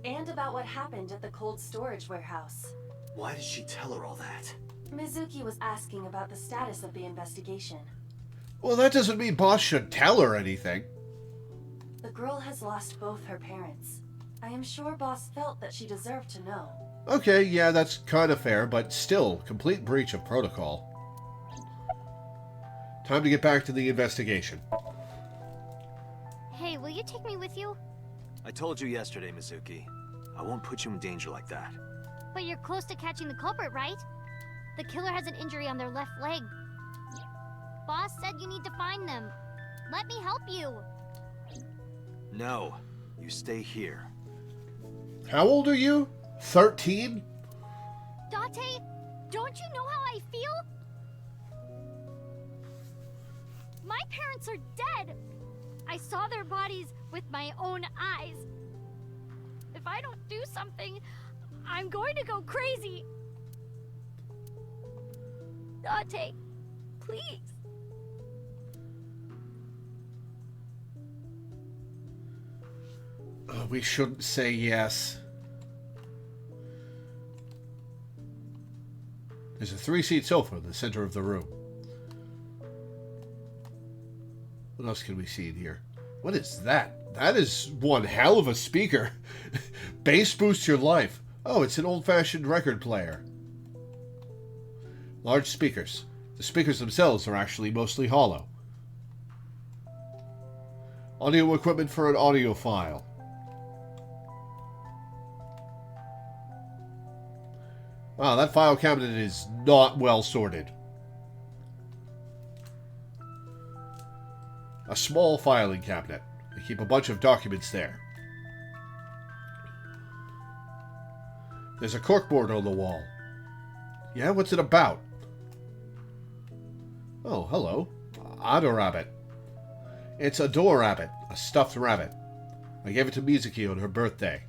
D: And about what happened at the cold storage warehouse.
C: Why did she tell her all that?
D: Mizuki was asking about the status of the investigation.
A: Well, that doesn't mean Boss should tell her anything.
D: The girl has lost both her parents. I am sure Boss felt that she deserved to know.
A: Okay, yeah, that's kind of fair, but still, complete breach of protocol. Time to get back to the investigation.
K: Hey, will you take me with you?
C: I told you yesterday, Mizuki. I won't put you in danger like that.
K: But you're close to catching the culprit, right? The killer has an injury on their left leg. Boss said you need to find them. Let me help you.
C: No, you stay here.
A: How old are you? 13?
K: Date, don't you know how I feel? My parents are dead! I saw their bodies with my own eyes. If I don't do something, I'm going to go crazy. Date, please.
A: We shouldn't say yes. There's a 3-seat sofa in the center of the room. What else can we see in here? What is that? That is one hell of a speaker. Bass boosts your life. Oh, it's an old-fashioned record player. Large speakers. The speakers themselves are actually mostly hollow. Audio equipment for an audiophile. Wow, that file cabinet is not well sorted. A small filing cabinet. They keep a bunch of documents there. There's a corkboard on the wall. Yeah, what's it about? Oh, hello. Otter rabbit. It's a door rabbit, a stuffed rabbit. I gave it to Mizuki on her birthday.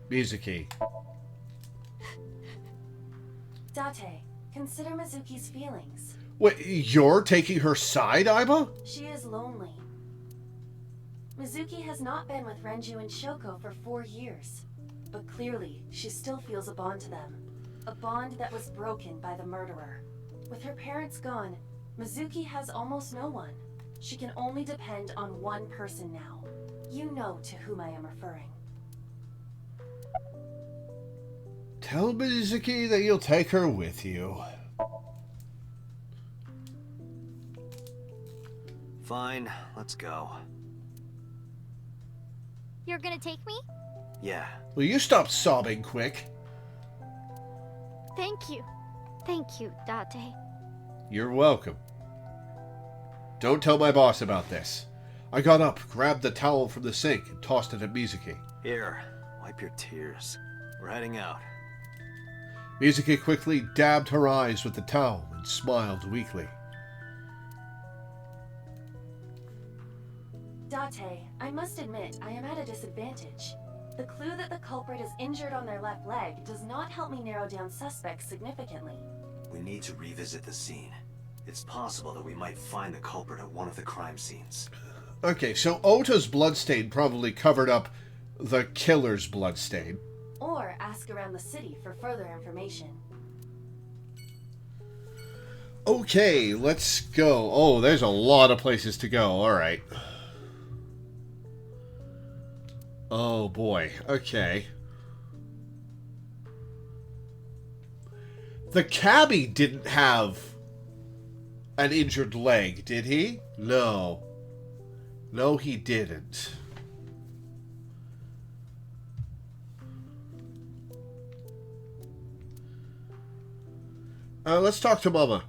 A: Mizuki.
D: Date, consider Mizuki's feelings.
A: Wait, you're taking her side, Aiba?
D: She is lonely. Mizuki has not been with Renju and Shoko for 4 years. But clearly, she still feels a bond to them. A bond that was broken by the murderer. With her parents gone, Mizuki has almost no one. She can only depend on one person now. You know to whom I am referring.
A: Tell Mizuki that you'll take her with you.
C: Fine, let's go.
K: You're gonna take me?
C: Yeah.
A: Will you stop sobbing quick?
K: Thank you. Thank you, Date.
A: You're welcome. Don't tell my boss about this. I got up, grabbed the towel from the sink, and tossed it at Mizuki.
C: Here, wipe your tears. We're heading out.
A: Mizuki quickly dabbed her eyes with the towel and smiled weakly.
D: Date, I must admit, I am at a disadvantage. The clue that the culprit is injured on their left leg does not help me narrow down suspects significantly.
C: We need to revisit the scene. It's possible that we might find the culprit at one of the crime scenes.
A: Okay, so Ota's bloodstain probably covered up the killer's bloodstain.
D: Or ask around the city for further information.
A: Okay, let's go. Oh, there's a lot of places to go. Alright. Oh boy. Okay. The cabbie didn't have an injured leg, did he? No. No, he didn't. Let's talk to Mama.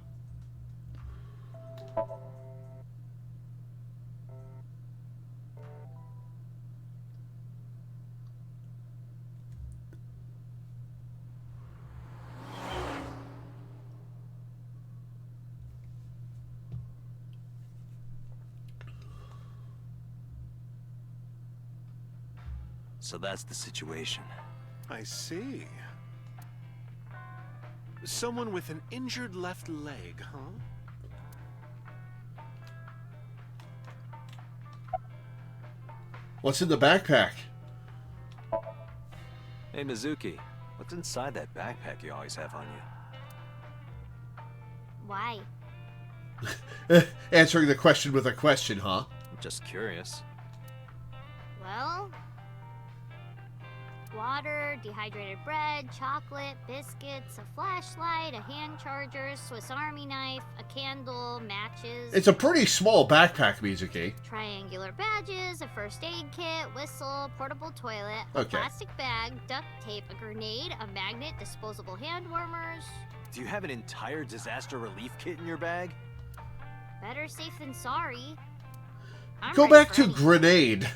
C: So that's the situation.
L: I see. Someone with an injured left leg, huh?
A: What's in the backpack?
C: Hey, Mizuki. What's inside that backpack you always have on you?
K: Why?
A: Answering the question with a question, huh?
C: I'm just curious.
K: Well... water, dehydrated bread, chocolate, biscuits, a flashlight, a hand charger, Swiss Army knife, a candle, matches...
A: It's a pretty small backpack, Mizuki.
K: triangular badges, a first aid kit, whistle, portable toilet, a
A: Okay.
K: plastic bag, duct tape, a grenade, a magnet, disposable hand warmers...
C: Do you have an entire disaster relief kit in your bag?
K: Better safe than sorry. I'm
A: Go
K: ready
A: back
K: for
A: to
K: any-
A: grenade,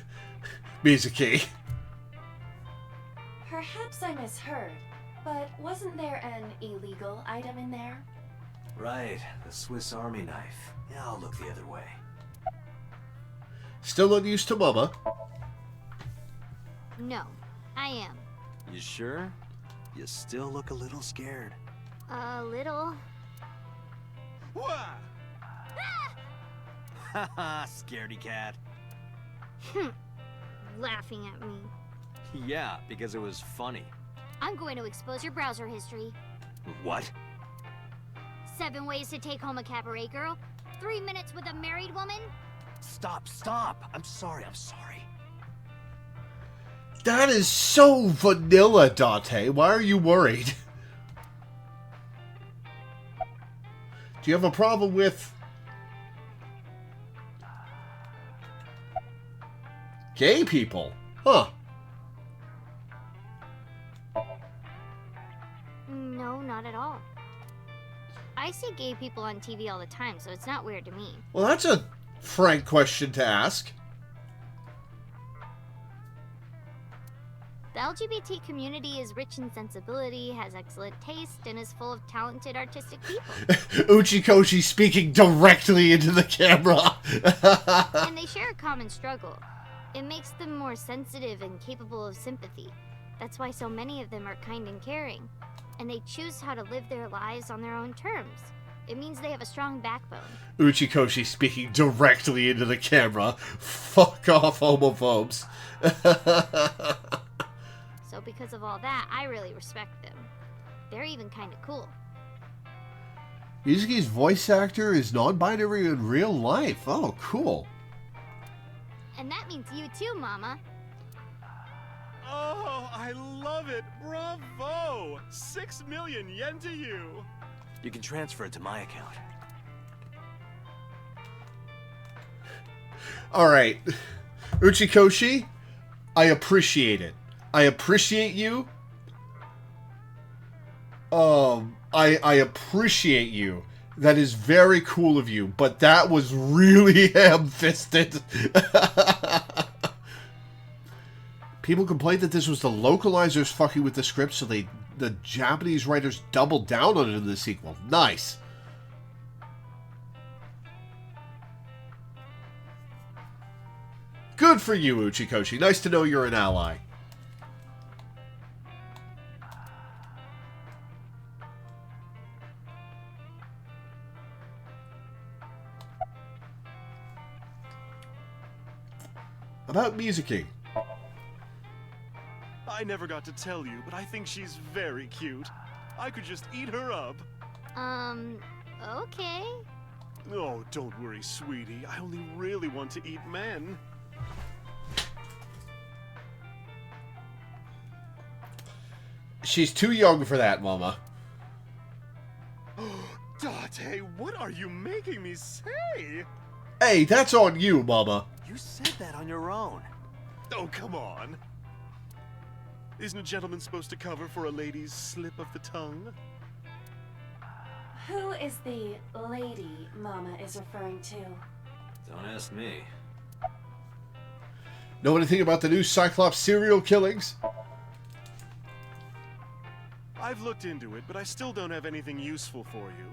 A: Mizuki.
D: Perhaps I misheard. But wasn't there an illegal item in there?
C: Right, the Swiss Army knife. Yeah, I'll look the other way.
A: Still not used to Mama.
K: No, I am.
C: You sure? You still look a little scared.
K: A little.
C: Haha, scaredy cat.
K: Laughing at me.
C: Yeah, because it was funny.
K: I'm going to expose your browser history.
C: What?
K: 7 ways to take home a cabaret girl. 3 minutes with a married woman.
C: Stop, stop! I'm sorry, I'm sorry.
A: That is so vanilla, Dante. Why are you worried? Do you have a problem with gay people? Huh.
K: No, not at all. I see gay people on TV all the time, so it's not weird to me.
A: Well, that's a frank question to ask.
K: The LGBT community is rich in sensibility, has excellent taste, and is full of talented artistic people.
A: Uchikoshi speaking directly into the camera.
K: And they share a common struggle. It makes them more sensitive and capable of sympathy. That's why so many of them are kind and caring. And they choose how to live their lives on their own terms. It means they have a strong backbone.
A: Uchikoshi speaking directly into the camera. Fuck off, homophobes.
K: So because of all that, I really respect them. They're even kind of cool.
A: Mizuki's voice actor is non-binary in real life. Oh, cool.
K: And that means you too, Mama.
L: Oh, I love it! Bravo! 6 million yen to you!
C: You can transfer it to my account.
A: Alright. Uchikoshi, I appreciate it. I appreciate you. I appreciate you. That is very cool of you, but that was really ham-fisted. People complained that this was the localizers fucking with the script, so the Japanese writers doubled down on it in the sequel. Nice. Good for you, Uchikoshi. Nice to know you're an ally. About Mizuki.
L: I never got to tell you, but I think she's very cute. I could just eat her up.
K: Okay.
L: Oh, don't worry, sweetie. I only really want to eat men.
A: She's too young for that, Mama.
L: Date, what are you making me say?
A: Hey, that's on you, Mama.
C: You said that on your own.
L: Oh, come on. Isn't a gentleman supposed to cover for a lady's slip of the tongue?
D: Who is the lady Mama is referring to?
C: Don't ask me.
A: Know anything about the new Cyclops serial killings?
L: I've looked into it, but I still don't have anything useful for you.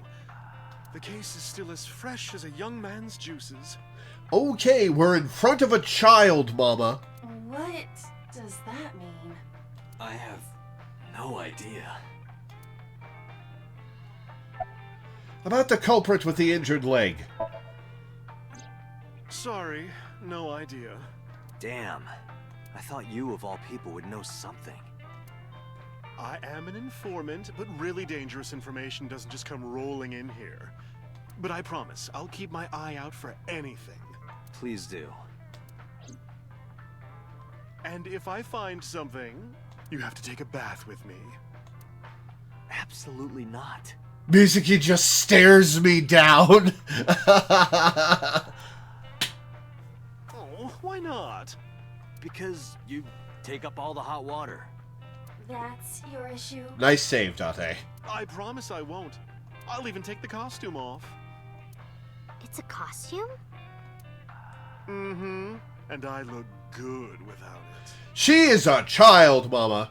L: The case is still as fresh as a young man's juices.
A: Okay, we're in front of a child, Mama.
D: What does that mean?
C: I have no idea.
A: About the culprit with the injured leg.
L: Sorry, no idea.
C: Damn. I thought you, of all people, would know something.
L: I am an informant, but really dangerous information doesn't just come rolling in here. But I promise, I'll keep my eye out for anything.
C: Please do.
L: And if I find something, you have to take a bath with me.
C: Absolutely not.
A: Mizuki just stares me down.
L: Oh, why not?
C: Because you take up all the hot water.
D: That's your issue?
A: Nice save, Date.
L: I promise I won't. I'll even take the costume off.
K: It's a costume?
L: Mm-hmm. And I look good without it.
A: She is a child, Mama.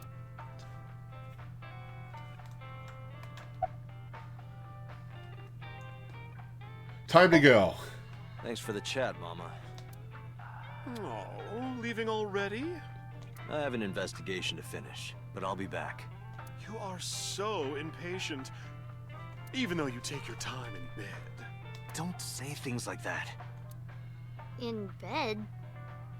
A: Time to go.
C: Thanks for the chat, Mama.
L: Oh, leaving already?
C: I have an investigation to finish, but I'll be back.
L: You are so impatient, even though you take your time in bed.
C: Don't say things like that.
K: In bed?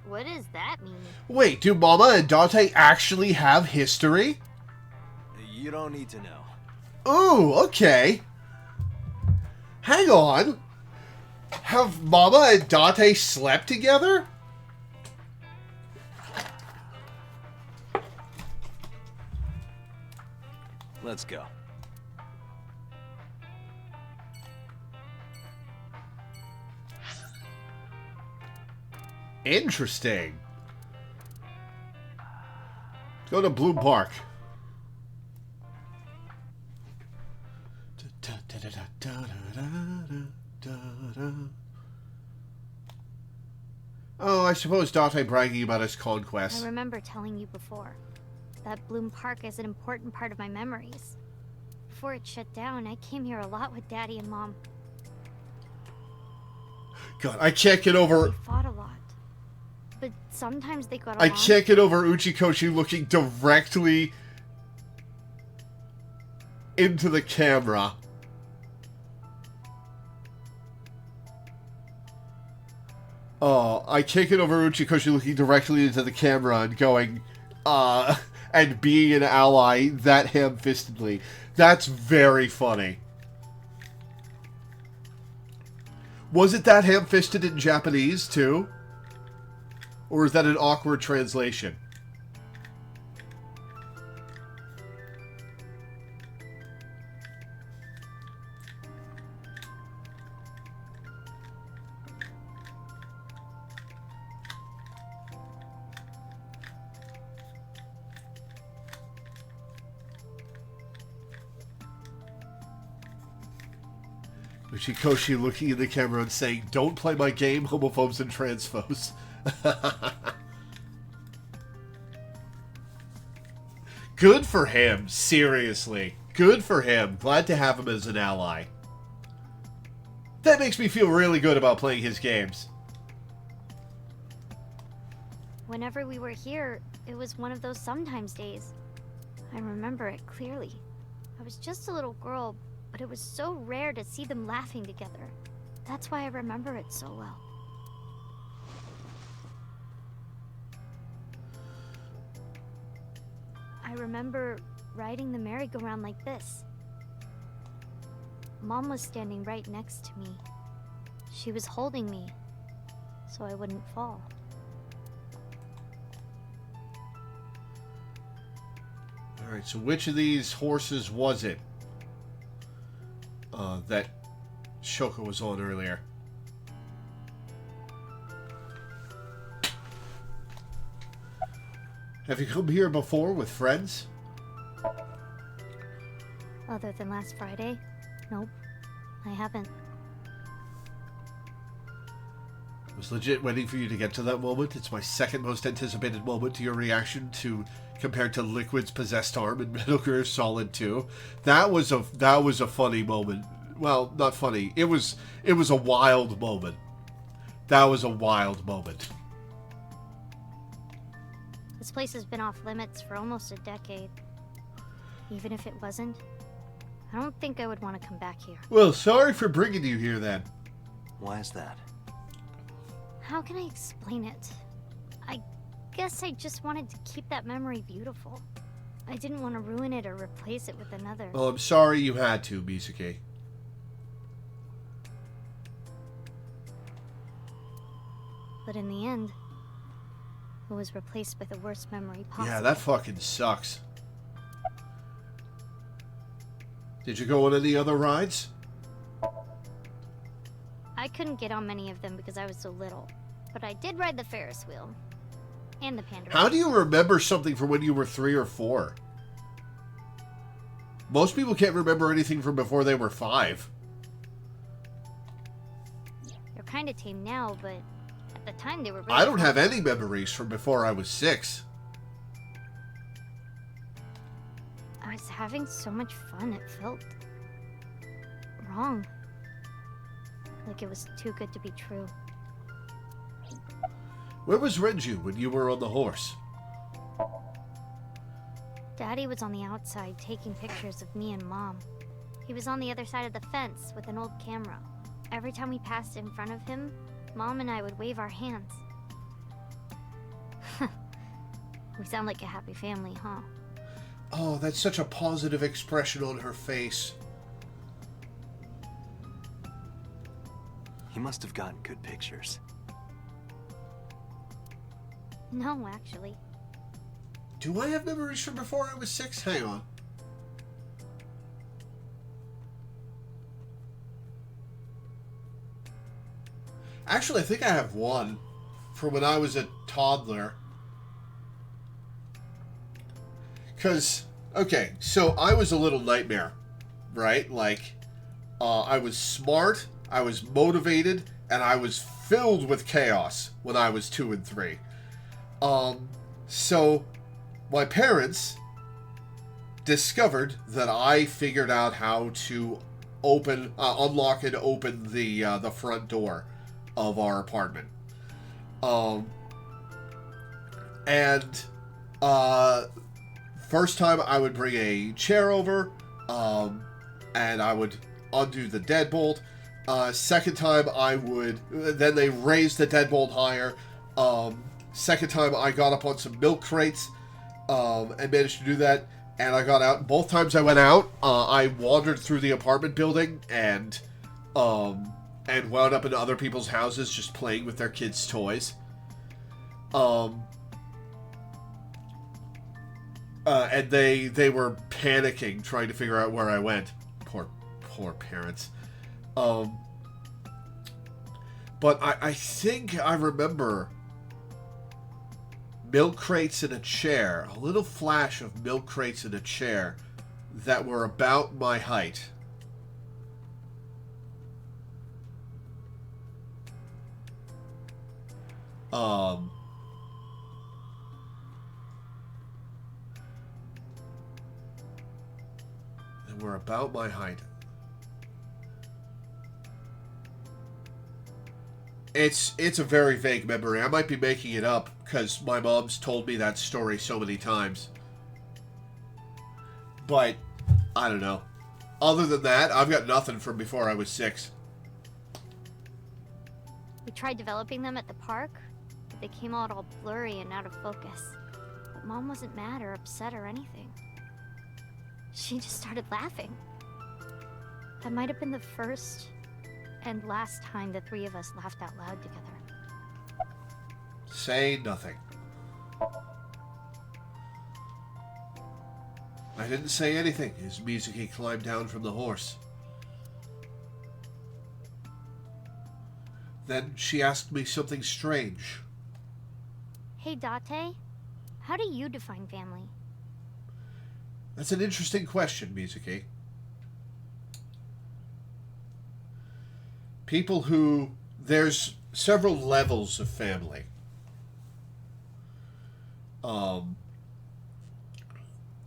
K: What does that mean?
A: Wait, do Mama and Dante actually have history?
C: You don't need to know.
A: Ooh, okay. Hang on. Have Mama and Dante slept together?
C: Let's go.
A: Interesting. Go to Bloom Park. Oh, I suppose Dante bragging about his conquest.
K: I remember telling you before that Bloom Park is an important part of my memories. Before it shut down, I came here a lot with Daddy and Mom.
A: God, I can't get over...
K: We fought a lot. But sometimes they got along.
A: I can't get over Uchikoshi looking directly into the camera. Oh, I can't get over Uchikoshi looking directly into the camera and going, and being an ally that ham-fistedly. That's very funny. Was it that ham-fisted in Japanese, too? Or is that an awkward translation? Uchikoshi looking in the camera and saying, "Don't play my game, homophobes and transphobes." Good for him, seriously. Good for him. Glad to have him as an ally. That makes me feel really good about playing his games.
K: Whenever we were here, it was one of those sometimes days. I remember it clearly. I was just a little girl, but it was so rare to see them laughing together. That's why I remember it so well. I remember riding the merry-go-round like this. Mom was standing right next to me. She was holding me, so I wouldn't fall.
A: Alright, so which of these horses was it that Shoko was on earlier? Have you come here before with friends?
K: Other than last Friday? Nope, I haven't.
A: I was legit waiting for you to get to that moment. It's my second most anticipated moment to your reaction to compared to Liquid's possessed arm in Metal Gear Solid 2. That was a funny moment. Well, not funny. It was a wild moment. That was a wild moment.
K: This place has been off limits for almost a decade. Even if it wasn't, I don't think I would want to come back here.
A: Well, sorry for bringing you here then.
C: Why is that?
K: How can I explain it? I guess I just wanted to keep that memory beautiful. I didn't want to ruin it or replace it with another.
A: Well, I'm sorry you had to, Misuke.
K: But in the end, it was replaced with the worst memory possible.
A: Yeah, that fucking sucks. Did you go on any other rides?
K: I couldn't get on many of them because I was so little. But I did ride the Ferris wheel. And the Panda.
A: How do you remember something from when you were 3 or 4? Most people can't remember anything from before they were 5.
K: They're kind of tame now, but at the time they were really
A: I don't
K: fun.
A: have any memories from before I was 6.
K: I was having so much fun, it felt wrong. like it was too good to be true.
A: Where was Renju when you were on the horse?
K: Daddy was on the outside taking pictures of me and Mom. He was on the other side of the fence with an old camera. Every time we passed in front of him, Mom and I would wave our hands. We sound like a happy family, huh?
A: Oh, that's such a positive expression on her face.
C: He must have gotten good pictures.
K: No, actually.
A: Do I have memories from before I was 6? Hang on. Actually, I think I have one from when I was a toddler. Because, okay, so I was a little nightmare, right? Like, I was smart, I was motivated, and I was filled with chaos when I was 2 and 3. So my parents discovered that I figured out how to unlock and open the front door of our apartment. First time I would bring a chair over, and I would undo the deadbolt. Second time then they raised the deadbolt higher. Second time I got up on some milk crates, and managed to do that, and I got out. Both times I went out, I wandered through the apartment building and wound up in other people's houses just playing with their kids' toys. And they were panicking, trying to figure out where I went. Poor parents. But I think I remember milk crates in a chair, a little flash of milk crates in a chair that were about my height. And were about my height. It's a very vague memory. I might be making it up because my mom's told me that story so many times. But I don't know. Other than that, I've got nothing from before I was 6.
K: We tried developing them at the park, but they came out all blurry and out of focus. But Mom wasn't mad or upset or anything. She just started laughing. That might have been the first and last time the 3 of us laughed out loud together.
A: Say nothing. I didn't say anything as Mizuki climbed down from the horse. Then she asked me something strange.
K: Hey, Date, how do you define family?
A: That's an interesting question, Mizuki. People who... There's several levels of family.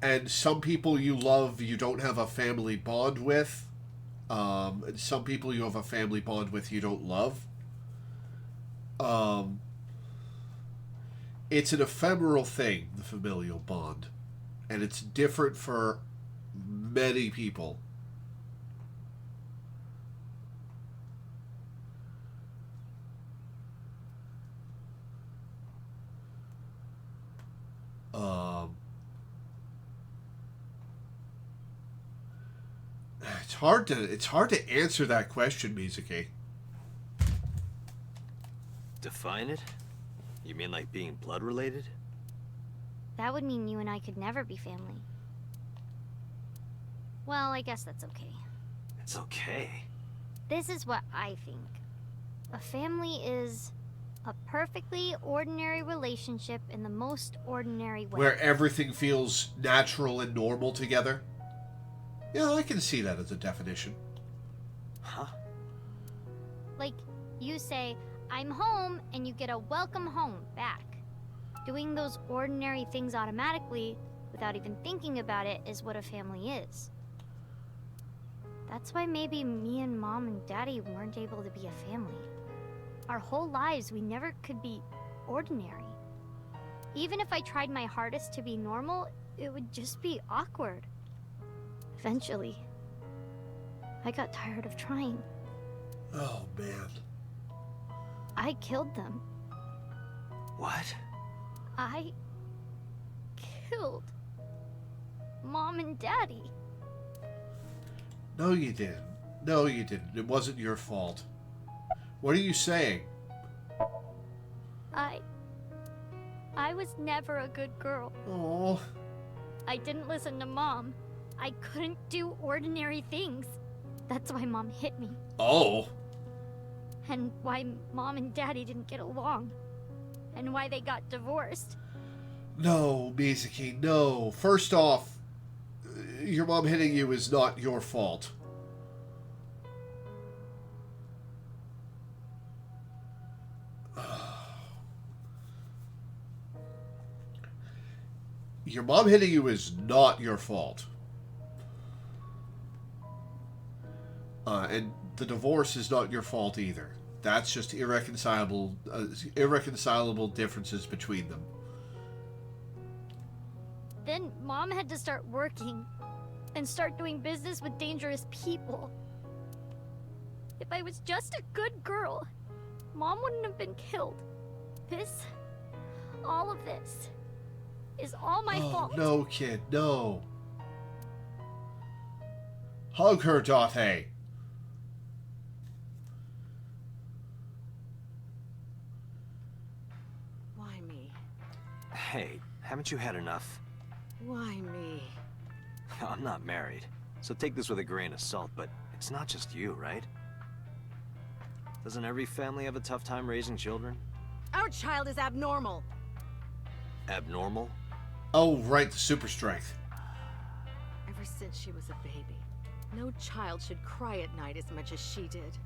A: And some people you love, you don't have a family bond with. And some people you have a family bond with, you don't love. It's an ephemeral thing, the familial bond. And it's different for many people. It's hard to answer that question, Mizuki.
C: Define it? You mean like being blood related?
K: That would mean you and I could never be family. Well, I guess that's okay.
C: It's okay.
K: This is what I think. A family is a perfectly ordinary relationship in the most ordinary way.
A: Where everything feels natural and normal together? Yeah, I can see that as a definition.
C: Huh?
K: Like, you say, I'm home, and you get a welcome home back. Doing those ordinary things automatically, without even thinking about it, is what a family is. That's why maybe me and Mom and Daddy weren't able to be a family. Our whole lives, we never could be ordinary. Even if I tried my hardest to be normal, it would just be awkward. Eventually, I got tired of trying.
A: Oh, man.
K: I killed them.
C: What?
K: I killed Mom and Daddy.
A: No, you didn't. No, you didn't. It wasn't your fault. What are you saying?
K: I was never a good girl.
A: Oh.
K: I didn't listen to Mom. I couldn't do ordinary things. That's why Mom hit me.
A: Oh.
K: And why Mom and Daddy didn't get along. And why they got divorced.
A: No, Mizuki, no. First off, your mom hitting you is not your fault. Your mom hitting you is not your fault. And the divorce is not your fault either. That's just irreconcilable differences between them.
K: Then Mom had to start working and start doing business with dangerous people. If I was just a good girl, Mom wouldn't have been killed. All of this, is all my fault.
A: No, kid, no. Hug her, Date.
M: Why me?
C: Hey, haven't you had enough?
M: Why me?
C: I'm not married, so take this with a grain of salt, but it's not just you, right? Doesn't every family have a tough time raising children?
M: Our child is abnormal.
C: Abnormal?
A: Oh, right, the super strength.
M: Ever since she was a baby, no child should cry at night as much as she did.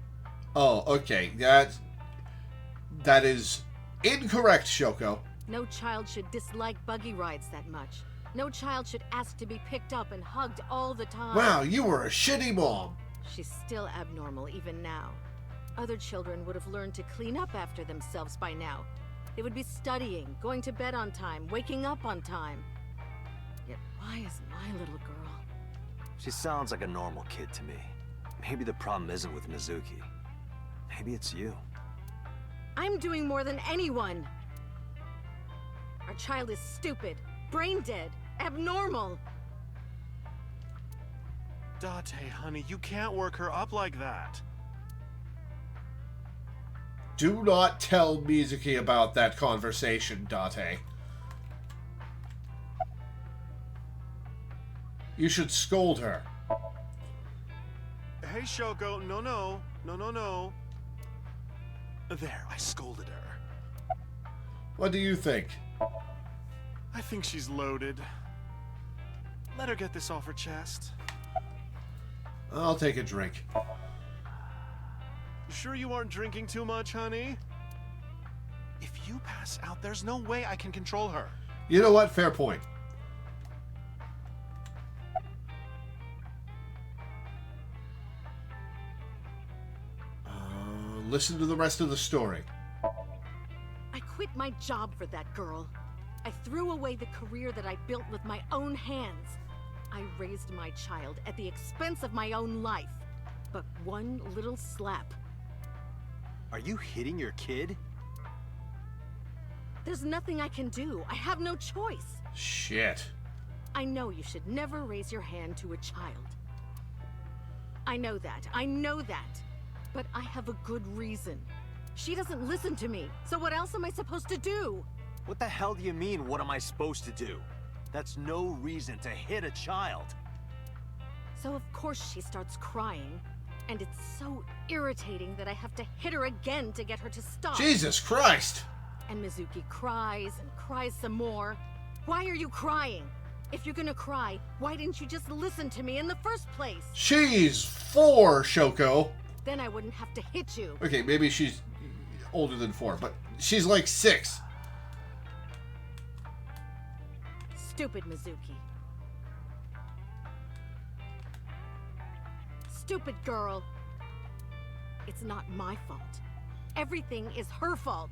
A: Oh, okay. That is incorrect, Shoko.
M: No child should dislike buggy rides that much. No child should ask to be picked up and hugged all the time.
A: Wow, you were a shitty mom.
M: She's still abnormal even now. Other children would have learned to clean up after themselves by now. They would be studying, going to bed on time, waking up on time. Yet why is my little girl?
C: She sounds like a normal kid to me. Maybe the problem isn't with Mizuki. Maybe it's you.
M: I'm doing more than anyone. Our child is stupid, brain dead, abnormal.
L: Date, honey, you can't work her up like that.
A: Do not tell Mizuki about that conversation, Date. You should scold her.
L: Hey, Shoko, no. There, I scolded her.
A: What do you think?
L: I think she's loaded. Let her get this off her chest.
A: I'll take a drink.
L: Sure you aren't drinking too much, honey? If you pass out, there's no way I can control her.
A: You know what? Fair point. Listen to the rest of the story.
M: I quit my job for that girl. I threw away the career that I built with my own hands. I raised my child at the expense of my own life. But one little slap.
C: Are you hitting your kid?
M: There's nothing I can do. I have no choice.
A: Shit.
M: I know you should never raise your hand to a child. I know that. But I have a good reason. She doesn't listen to me, so what else am I supposed to do?
C: What the hell do you mean, what am I supposed to do? That's no reason to hit a child.
M: So of course she starts crying. And it's so irritating that I have to hit her again to get her to stop.
A: Jesus Christ!
M: And Mizuki cries and cries some more. Why are you crying? If you're gonna cry, why didn't you just listen to me in the first place?
A: She's 4, Shoko.
M: Then I wouldn't have to hit you.
A: Okay, maybe she's older than 4, but she's like 6.
M: Stupid Mizuki. stupid girl. It's not my fault. Everything is her fault.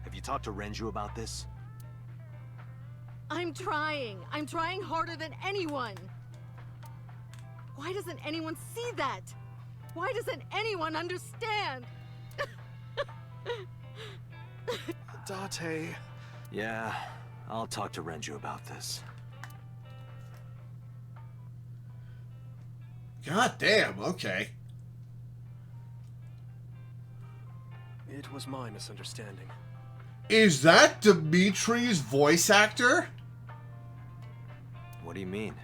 C: Have you talked to Renju about this?
M: I'm trying. I'm trying harder than anyone. Why doesn't anyone see that? Why doesn't anyone understand?
L: Date.
C: Yeah, I'll talk to Renju about this.
A: God damn, okay.
N: It was my misunderstanding.
A: Is that Dimitri's voice actor?
C: What do you mean?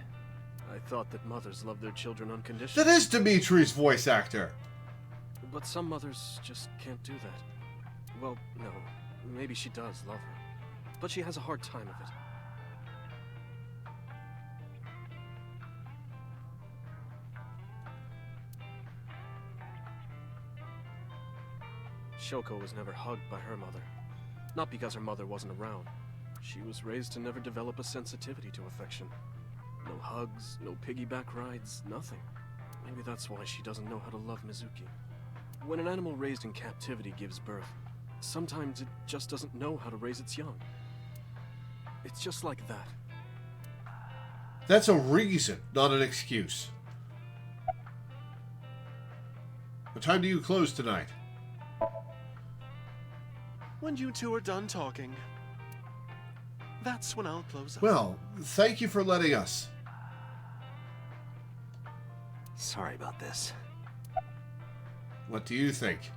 N: I thought that mothers love their children unconditionally.
A: That is Dimitri's voice actor.
N: But some mothers just can't do that. Well, no. Maybe she does love her. But she has a hard time of it. Shoko was never hugged by her mother. Not because her mother wasn't around. She was raised to never develop a sensitivity to affection. No hugs, no piggyback rides, nothing. Maybe that's why she doesn't know how to love Mizuki. When an animal raised in captivity gives birth, sometimes it just doesn't know how to raise its young. It's just like that.
A: That's a reason, not an excuse. What time do you close tonight?
L: When you two are done talking, that's when I'll close up.
A: Well, thank you for letting us.
C: Sorry about this.
A: What do you think?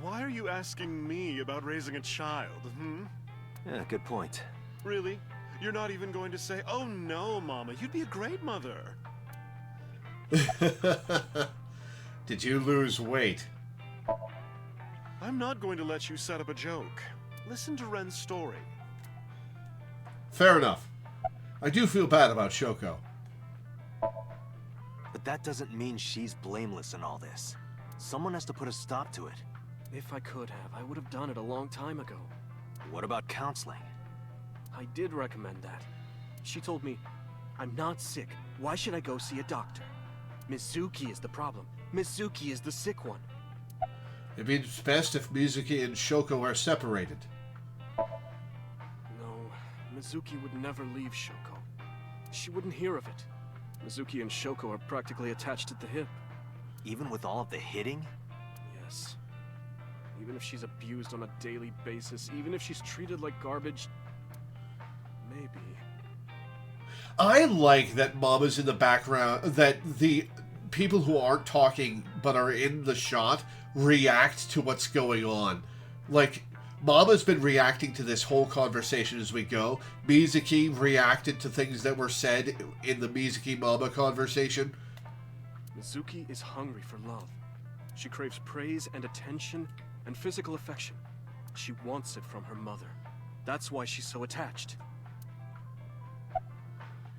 L: Why are you asking me about raising a child,
C: Yeah, good point.
L: Really? You're not even going to say, "Oh no, Mama, you'd be a great mother."
A: Did you lose weight?
L: I'm not going to let you set up a joke. Listen to Ren's story.
A: Fair enough. I do feel bad about Shoko.
C: But that doesn't mean she's blameless in all this. Someone has to put a stop to it.
N: If I could have, I would have done it a long time ago.
C: What about counseling?
N: I did recommend that. She told me, "I'm not sick. Why should I go see a doctor? Mizuki is the problem. Mizuki is the sick one."
A: It means best if Mizuki and Shoko are separated.
N: No, Mizuki would never leave Shoko. She wouldn't hear of it. Mizuki and Shoko are practically attached at the hip.
C: Even with all of the hitting?
N: Yes. Even if she's abused on a daily basis, even if she's treated like garbage, maybe.
A: I like that Mama's in the background, that the people who aren't talking but are in the shot react to what's going on. Like, Mama's been reacting to this whole conversation as we go. Mizuki reacted to things that were said in the Mizuki-Mama conversation.
N: Mizuki is hungry for love. She craves praise and attention and physical affection. She wants it from her mother. That's why she's so attached.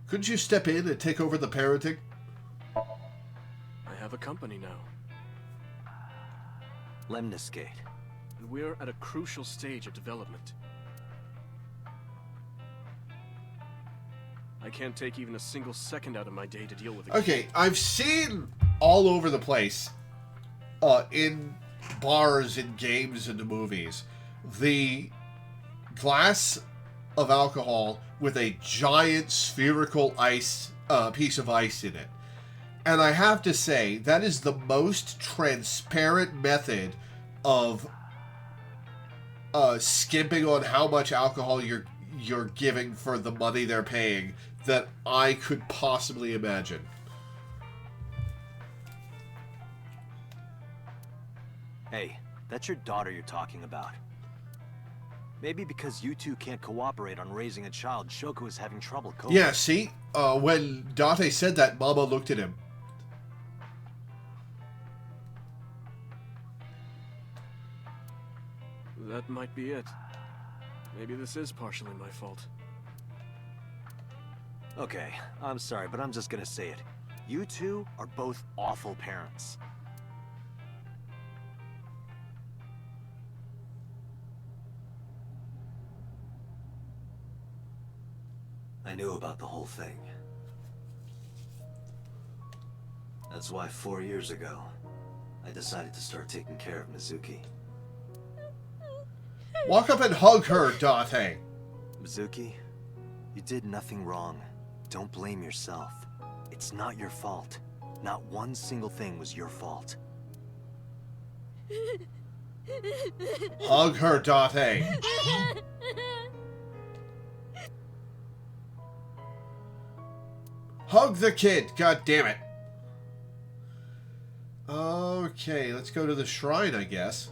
A: Couldn't you step in and take over the parenting?
N: I have a company now.
C: Lemniscate.
N: And we're at a crucial stage of development. I can't take even a single second out of my day to deal with it.
A: Okay, I've seen all over the place, in bars, in games, in the movies, the glass of alcohol with a giant spherical ice, piece of ice in it. And I have to say, that is the most transparent method of skimping on how much alcohol you're giving for the money they're paying that I could possibly imagine.
C: Hey, that's your daughter you're talking about. Maybe because you two can't cooperate on raising a child, Shoko is having trouble coping.
A: Yeah, see? When Date said that, Mama looked at him.
N: That might be it. Maybe this is partially my fault.
C: Okay, I'm sorry, but I'm just gonna say it. You two are both awful parents. I knew about the whole thing. That's why 4 years ago, I decided to start taking care of Mizuki.
A: Walk up and hug her, Date.
C: Mizuki, you did nothing wrong. Don't blame yourself. It's not your fault. Not one single thing was your fault.
A: Hug her, Date. Hug the kid, god damn it. Okay, let's go to the shrine, I guess.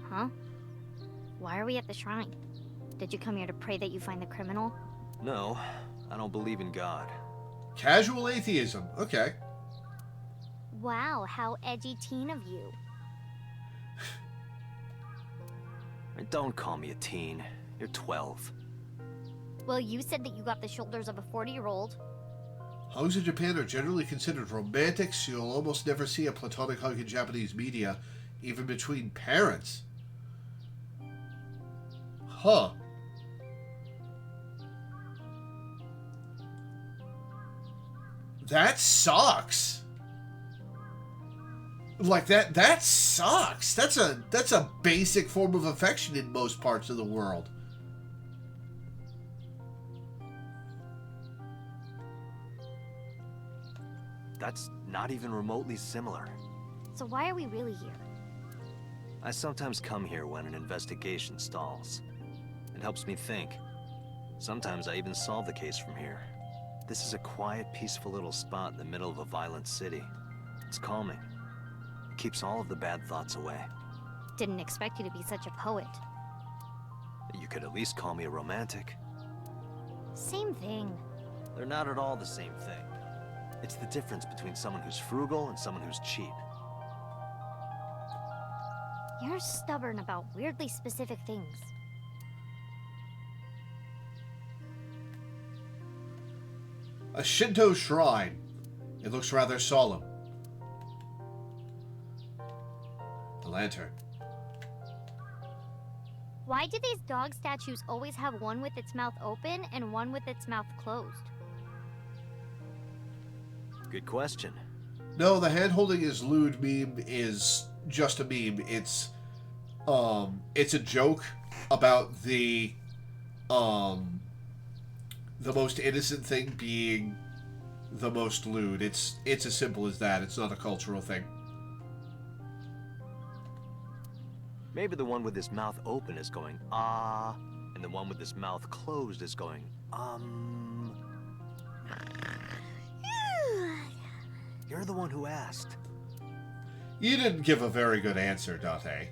K: Huh? Why are we at the shrine? Did you come here to pray that you find the criminal?
C: No, I don't believe in God.
A: Casual atheism, okay.
K: Wow, how edgy teen of you.
C: Don't call me a teen. You're 12.
K: Well, you said that you got the shoulders of a 40-year-old.
A: Hugs in Japan are generally considered romantic, so you'll almost never see a platonic hug in Japanese media, even between parents. Huh. That sucks. Like that sucks. That's a basic form of affection in most parts of the world.
C: That's not even remotely similar.
K: So why are we really here?
C: I sometimes come here when an investigation stalls. It helps me think. Sometimes I even solve the case from here. This is a quiet, peaceful little spot in the middle of a violent city. It's calming. It keeps all of the bad thoughts away.
K: Didn't expect you to be such a poet.
C: You could at least call me a romantic.
K: Same thing.
C: They're not at all the same thing. It's the difference between someone who's frugal and someone who's cheap.
K: You're stubborn about weirdly specific things.
A: A Shinto shrine. It looks rather solemn. The lantern.
K: Why do these dog statues always have one with its mouth open and one with its mouth closed?
C: Good question.
A: No, the hand-holding is lewd meme is just a meme. It's a joke about the most innocent thing being the most lewd. It's as simple as that. It's not a cultural thing.
C: Maybe the one with his mouth open is going, ah, and the one with his mouth closed is going, You're the one who asked.
A: You didn't give a very good answer, Date.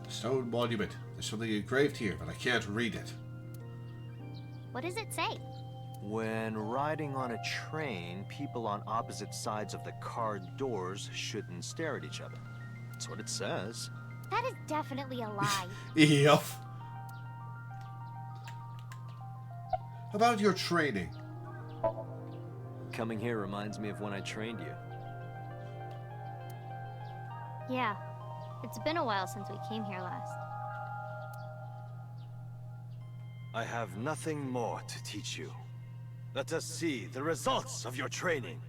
A: Stone monument. There's something engraved here, but I can't read it.
K: What does it say?
C: When riding on a train, people on opposite sides of the car doors shouldn't stare at each other. That's what it says.
K: That is definitely a lie.
A: Yep. About your training.
C: Coming here reminds me of when I trained you.
K: Yeah. It's been a while since we came here last.
C: I have nothing more to teach you. Let us see the results of your training.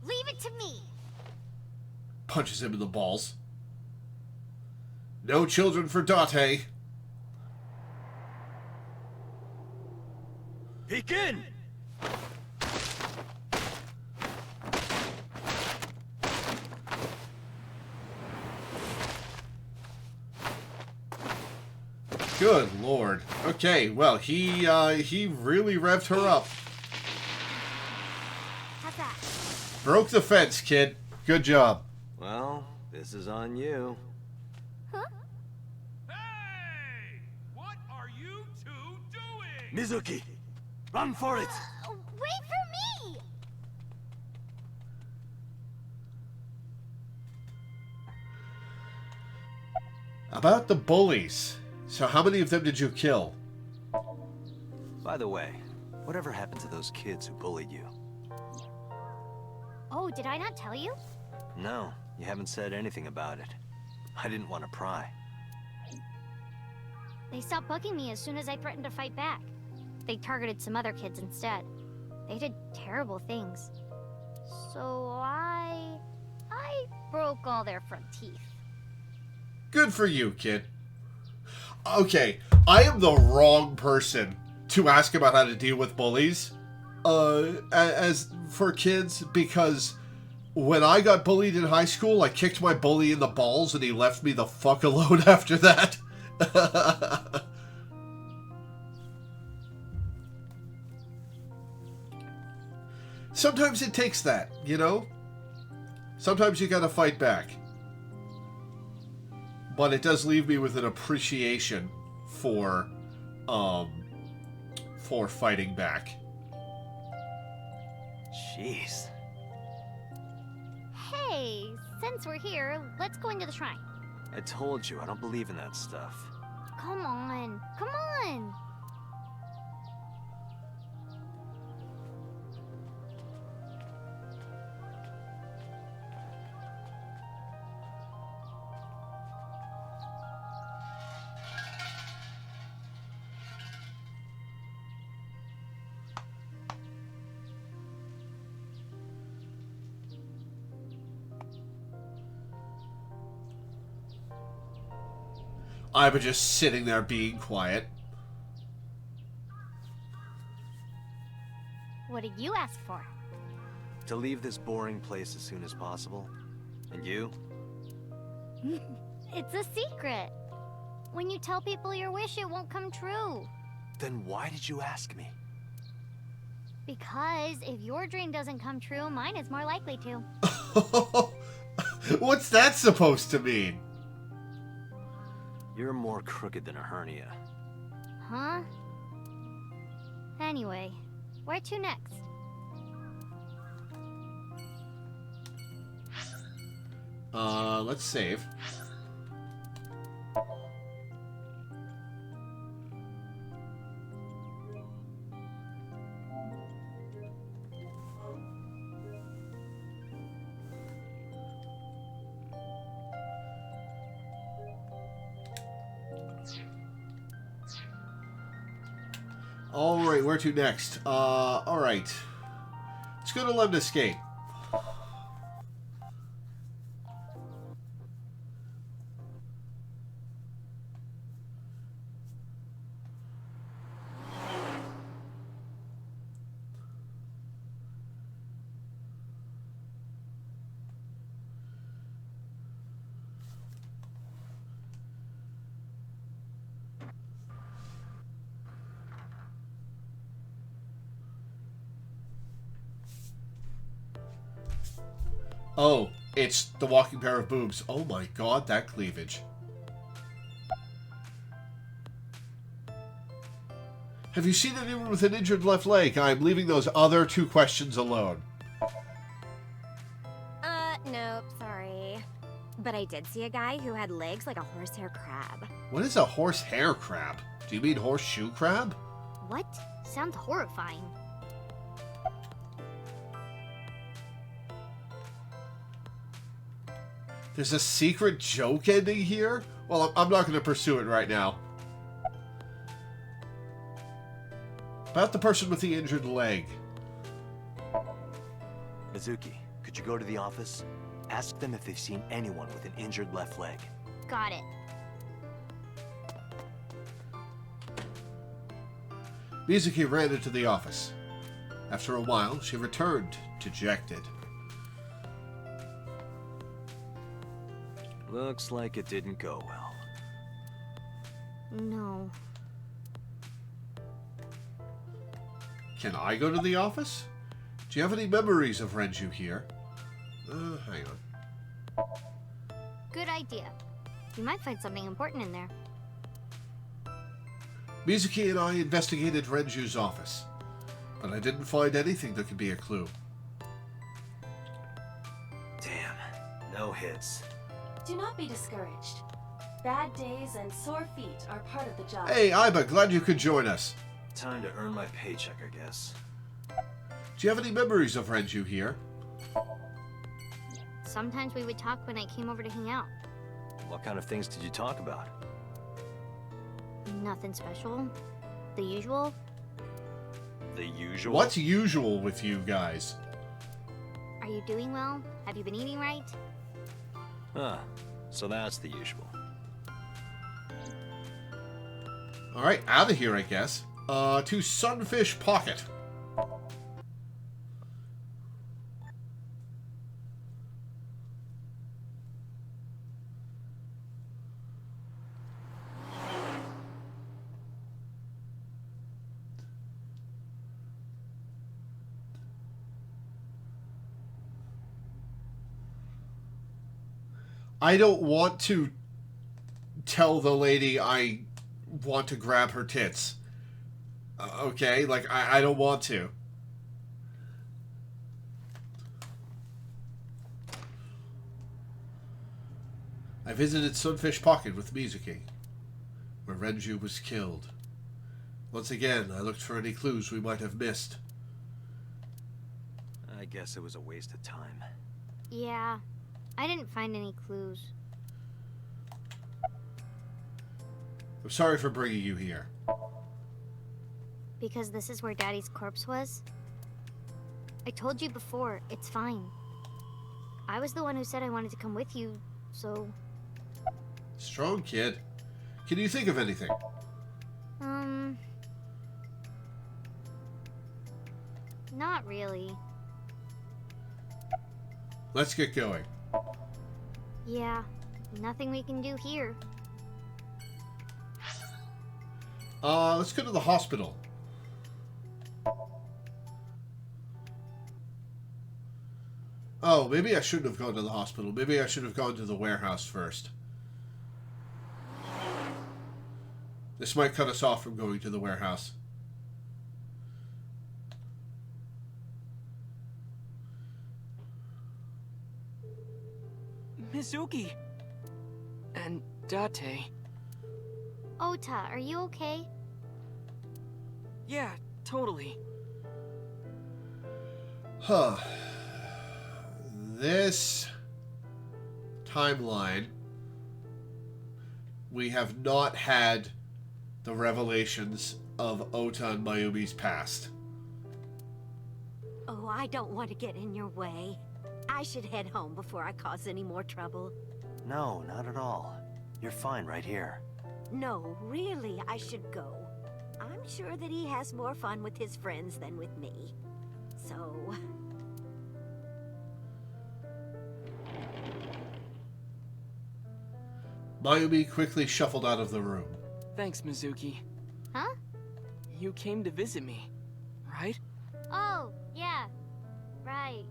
K: Leave it to me!
A: Punches him in the balls. No children for Date.
C: Begin!
A: Good lord. Okay, well, he really revved her up.
K: How's that?
A: Broke the fence, kid. Good job.
C: Well, this is on you.
K: Huh?
I: Hey! What are you two doing?
C: Mizuki, run for it!
K: Wait for me!
A: About the bullies. So how many of them did you kill?
C: By the way, whatever happened to those kids who bullied you?
K: Oh, did I not tell you?
C: No, you haven't said anything about it. I didn't want to pry.
K: They stopped bugging me as soon as I threatened to fight back. They targeted some other kids instead. They did terrible things. So I broke all their front teeth.
A: Good for you, kid. Okay, I am the wrong person to ask about how to deal with bullies. As for kids, because when I got bullied in high school, I kicked my bully in the balls and he left me the fuck alone after that. Sometimes it takes that, you know? Sometimes you gotta fight back. But it does leave me with an appreciation for fighting back.
C: Jeez.
K: Hey, since we're here, let's go into the shrine.
C: I told you, I don't believe in that stuff.
K: Come on, come on!
A: I was just sitting there being quiet.
K: What did you ask for?
C: To leave this boring place as soon as possible. And you?
K: It's a secret. When you tell people your wish, it won't come true.
C: Then why did you ask me?
K: Because if your dream doesn't come true, mine is more likely to.
A: What's that supposed to mean?
C: You're more crooked than a hernia.
K: Huh? Anyway, where to next?
A: Let's save. Alright, where to next? Alright. Let's go to Lemnis Gate. Oh, it's the walking pair of boobs. Oh my god, that cleavage. Have you seen anyone with an injured left leg? I'm leaving those other two questions alone.
O: Nope, sorry. But I did see a guy who had legs like a horsehair crab.
A: What is a horsehair crab? Do you mean horseshoe crab?
K: What? Sounds horrifying.
A: There's a secret joke ending here? Well, I'm not going to pursue it right now. About the person with the injured leg.
C: Mizuki, could you go to the office? Ask them if they've seen anyone with an injured left leg.
K: Got it.
A: Mizuki ran into the office. After a while, she returned, dejected.
C: Looks like it didn't go well.
K: No.
A: Can I go to the office? Do you have any memories of Renju here? Hang on.
K: Good idea. You might find something important in there.
A: Mizuki and I investigated Renju's office, but I didn't find anything that could be a clue.
C: Damn, no hits.
D: Do not be discouraged. Bad days and sore feet are part of the job.
A: Hey, Iba, glad you could join us.
C: Time to earn my paycheck, I guess.
A: Do you have any memories of Renju here?
K: Sometimes we would talk when I came over to hang out.
C: What kind of things did you talk about?
K: Nothing special. The usual.
C: The usual?
A: What's usual with you guys?
K: Are you doing well? Have you been eating right?
C: Huh. So that's the usual.
A: Alright, out of here, I guess. To Sunfish Pocket. I don't want to tell the lady I want to grab her tits. Okay? Like, I don't want to. I visited Sunfish Pocket with Mizuki, where Renju was killed. Once again, I looked for any clues we might have missed.
C: I guess it was a waste of time.
K: Yeah. I didn't find any clues.
A: I'm sorry for bringing you here.
K: Because this is where Daddy's corpse was? I told you before, it's fine. I was the one who said I wanted to come with you, so...
A: Strong kid. Can you think of anything?
K: Not really.
A: Let's get going.
K: Yeah, nothing we can do here.
A: Let's go to the hospital. Oh, maybe I shouldn't have gone to the hospital. Maybe I should have gone to the warehouse first. This might cut us off from going to the warehouse.
B: Mizuki! And Date.
K: Ota, are you okay?
B: Yeah, totally.
A: Huh. This timeline, we have not had the revelations of Ota and Mayumi's past.
G: Oh, I don't want to get in your way. I should head home before I cause any more trouble.
C: No, not at all. You're fine right here.
G: No, really, I should go. I'm sure that he has more fun with his friends than with me. So...
A: Mayumi quickly shuffled out of the room.
B: Thanks, Mizuki.
K: Huh?
B: You came to visit me, right?
K: Oh, yeah. Right.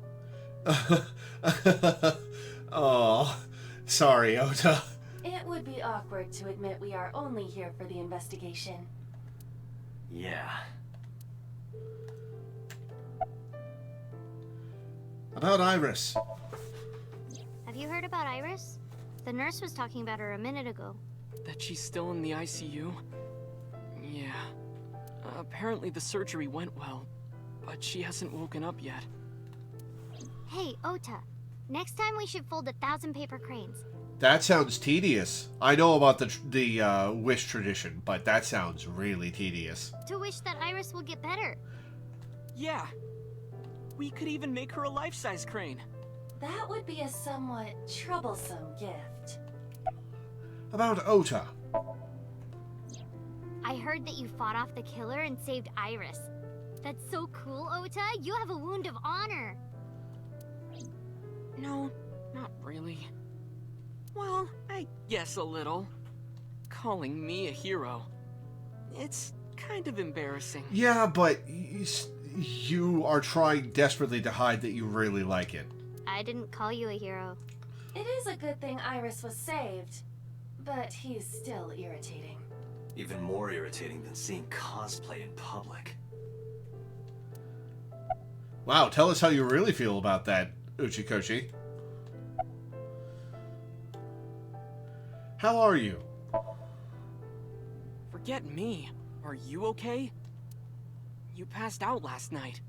A: Oh, sorry, Ota.
D: It would be awkward to admit we are only here for the investigation.
C: Yeah.
A: About Iris.
K: Have you heard about Iris? The nurse was talking about her a minute ago.
B: That she's still in the ICU? Yeah. Apparently the surgery went well, but she hasn't woken up yet.
K: Hey, Ota. Next time we should fold 1,000 paper cranes.
A: That sounds tedious. I know about the wish tradition, but that sounds really tedious.
K: To wish that Iris will get better.
B: Yeah. We could even make her a life-size crane.
D: That would be a somewhat troublesome gift.
A: About Ota.
K: I heard that you fought off the killer and saved Iris. That's so cool, Ota. You have a wound of honor.
B: No, not really. Well, I guess a little. Calling me a hero. It's kind of embarrassing.
A: Yeah, but you are trying desperately to hide that you really like it.
K: I didn't call you a hero.
D: It is a good thing Iris was saved, but he's still irritating.
C: Even more irritating than seeing cosplay in public.
A: Wow, tell us how you really feel about that, Uchikoshi. How are you?
B: Forget me. Are you okay? You passed out last night.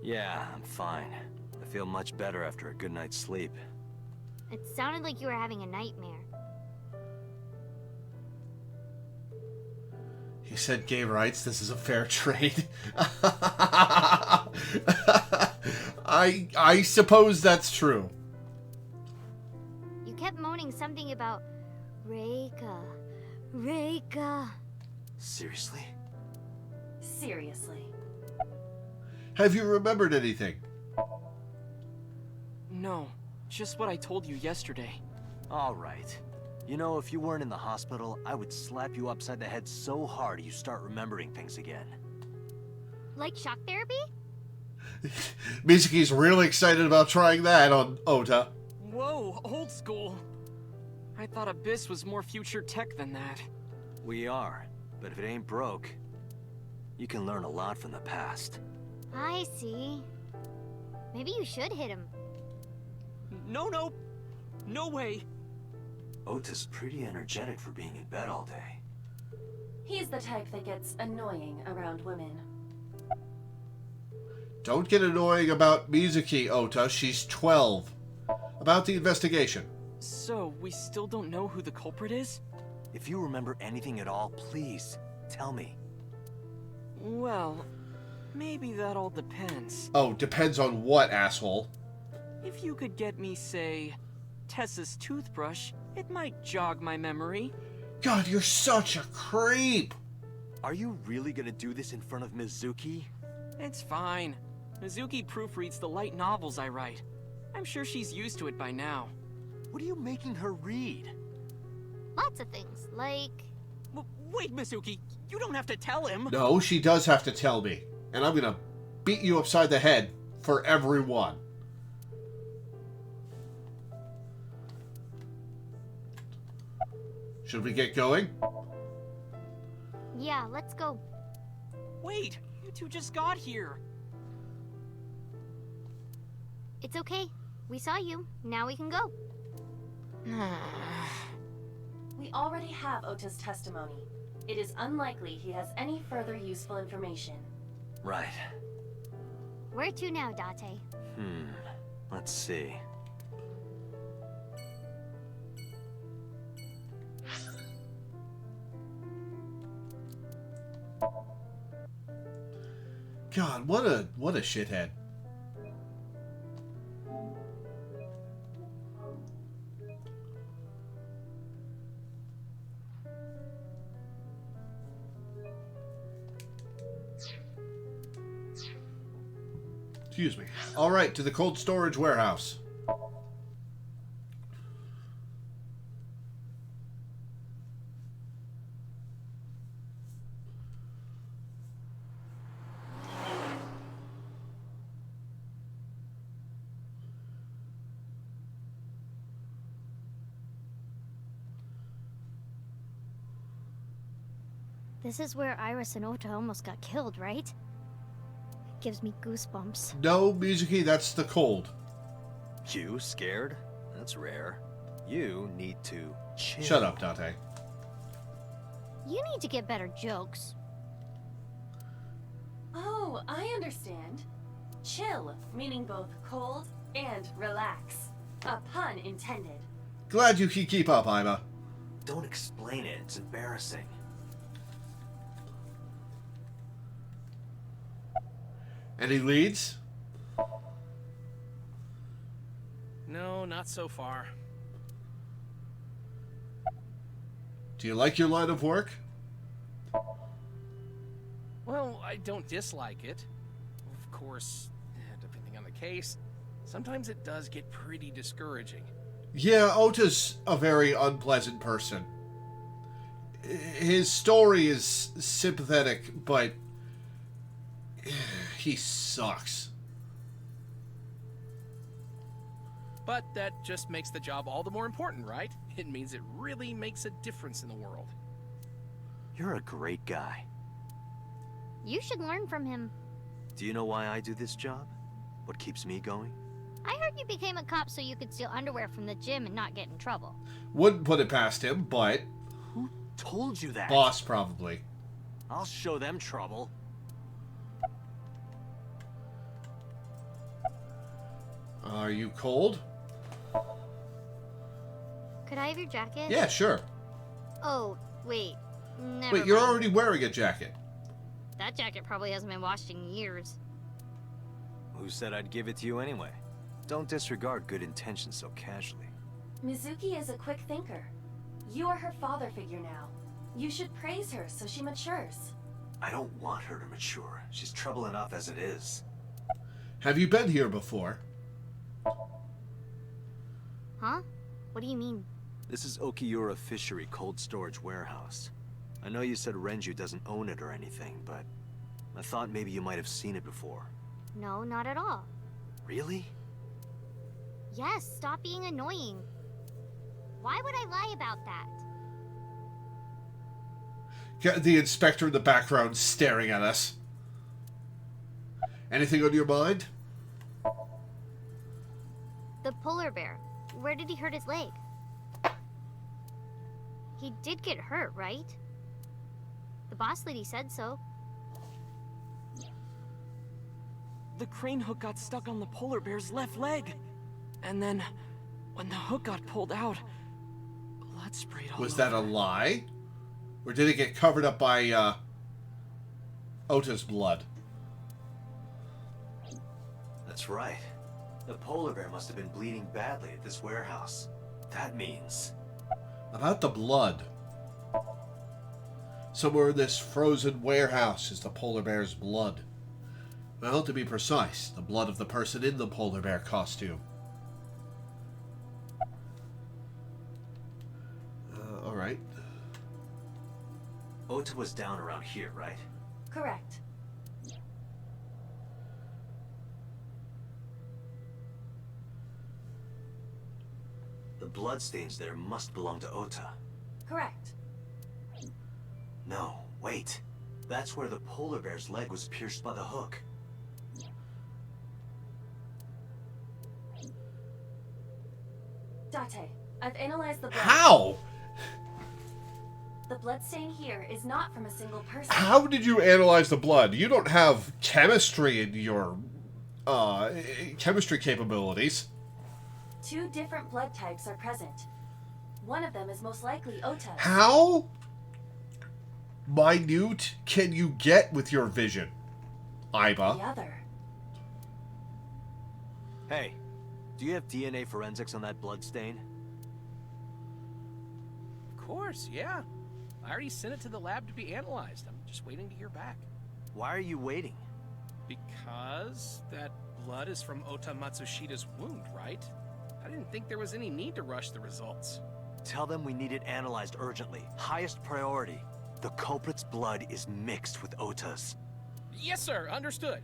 C: Yeah, I'm fine. I feel much better after a good night's sleep.
K: It sounded like you were having a nightmare.
A: He said gay rights, this is a fair trade. I suppose that's true.
K: You kept moaning something about Reika. Reika.
C: Seriously?
D: Seriously.
A: Have you remembered anything?
B: No, just what I told you yesterday.
C: All right. You know, if you weren't in the hospital, I would slap you upside the head so hard you start remembering things again.
K: Like shock therapy?
A: Mizuki's really excited about trying that on Ota.
B: Whoa, old school. I thought Abyss was more future tech than that.
C: We are, but if it ain't broke, you can learn a lot from the past.
K: I see. Maybe you should hit him.
B: No, no. No way.
C: Ota's pretty energetic for being in bed all day.
D: He's the type that gets annoying around women.
A: Don't get annoying about Mizuki, Ota. She's 12. About the investigation.
B: So, we still don't know who the culprit is?
C: If you remember anything at all, please, tell me.
B: Well, maybe that all depends.
A: Oh, depends on what, asshole?
B: If you could get me, say, Tessa's toothbrush, it might jog my memory.
A: God, you're such a creep!
C: Are you really gonna do this in front of Mizuki?
B: It's fine. Mizuki proofreads the light novels I write. I'm sure she's used to it by now.
C: What are you making her read?
K: Lots of things, like...
B: Wait, Mizuki, you don't have to tell him.
A: No, she does have to tell me. And I'm gonna beat you upside the head for everyone. Should we get going?
K: Yeah, let's go.
B: Wait, you two just got here.
K: It's okay. We saw you. Now we can go.
D: We already have Ota's testimony. It is unlikely he has any further useful information.
C: Right.
K: Where to now, Date?
C: Let's see.
A: God, what a shithead. Excuse me. All right, to the cold storage warehouse.
K: This is where Iris and Ota almost got killed, right? Gives me goosebumps.
A: No, Mizuki, that's the cold.
C: You scared? That's rare. You need to chill.
A: Shut up, Date.
K: You need to get better jokes.
D: Oh, I understand. Chill, meaning both cold and relax. A pun intended.
A: Glad you can keep up, Ima.
C: Don't explain it. It's embarrassing.
A: Any leads?
P: No, not so far.
A: Do you like your line of work?
P: Well, I don't dislike it. Of course, depending on the case, sometimes it does get pretty discouraging.
A: Yeah, Ota's a very unpleasant person. His story is sympathetic, but he sucks.
P: But that just makes the job all the more important, right? It means it really makes a difference in the world.
C: You're a great guy.
K: You should learn from him.
C: Do you know why I do this job? What keeps me going?
K: I heard you became a cop so you could steal underwear from the gym and not get in trouble.
A: Wouldn't put it past him, but...
C: Who told you that?
A: Boss, probably.
C: I'll show them trouble.
A: Are you cold?
K: Could I have your jacket?
A: Yeah, sure.
K: Oh, wait. Never
A: Wait, you're
K: mind.
A: already wearing a jacket.
K: That jacket probably hasn't been washed in years.
C: Who said I'd give it to you anyway? Don't disregard good intentions so casually.
D: Mizuki is a quick thinker. You are her father figure now. You should praise her so she matures.
C: I don't want her to mature. She's trouble enough as it is.
A: Have you been here before?
K: Huh? What do you mean?
C: This is Okiura Fishery Cold Storage Warehouse. I know you said Renju doesn't own it or anything, but I thought maybe you might have seen it before.
K: No, not at all.
C: Really?
K: Yes, stop being annoying. Why would I lie about that?
A: Got the inspector in the background staring at us. Anything on your mind?
K: The polar bear. Where did he hurt his leg? He did get hurt, right? The boss lady said so.
B: The crane hook got stuck on the polar bear's left leg. And then, when the hook got pulled out, blood sprayed all
A: Was
B: over.
A: that a lie? Or did it get covered up by, Ota's blood?
C: That's right. The polar bear must have been bleeding badly at this warehouse. That means...
A: About the blood. Somewhere in this frozen warehouse is the polar bear's blood. Well, to be precise, the blood of the person in the polar bear costume. Alright.
C: Ota was down around here, right?
D: Correct.
C: The bloodstains there must belong to Ota.
D: Correct.
C: No, wait. That's where the polar bear's leg was pierced by the hook.
D: Date, I've analyzed the blood.
A: How?
D: The bloodstain here is not from a single person.
A: How did you analyze the blood? You don't have chemistry in your, chemistry capabilities.
D: 2 different blood types are present. One of them is most likely Ota's.
A: How minute can you get with your vision, Aiba?
D: The other.
C: Hey, do you have DNA forensics on that blood stain?
P: Of course, yeah. I already sent it to the lab to be analyzed. I'm just waiting to hear back.
C: Why are you waiting?
P: Because that blood is from Ota Matsushida's wound, right? I didn't think there was any need to rush the results.
C: Tell them we need it analyzed urgently. Highest priority. The culprit's blood is mixed with Ota's.
P: Yes, sir. Understood.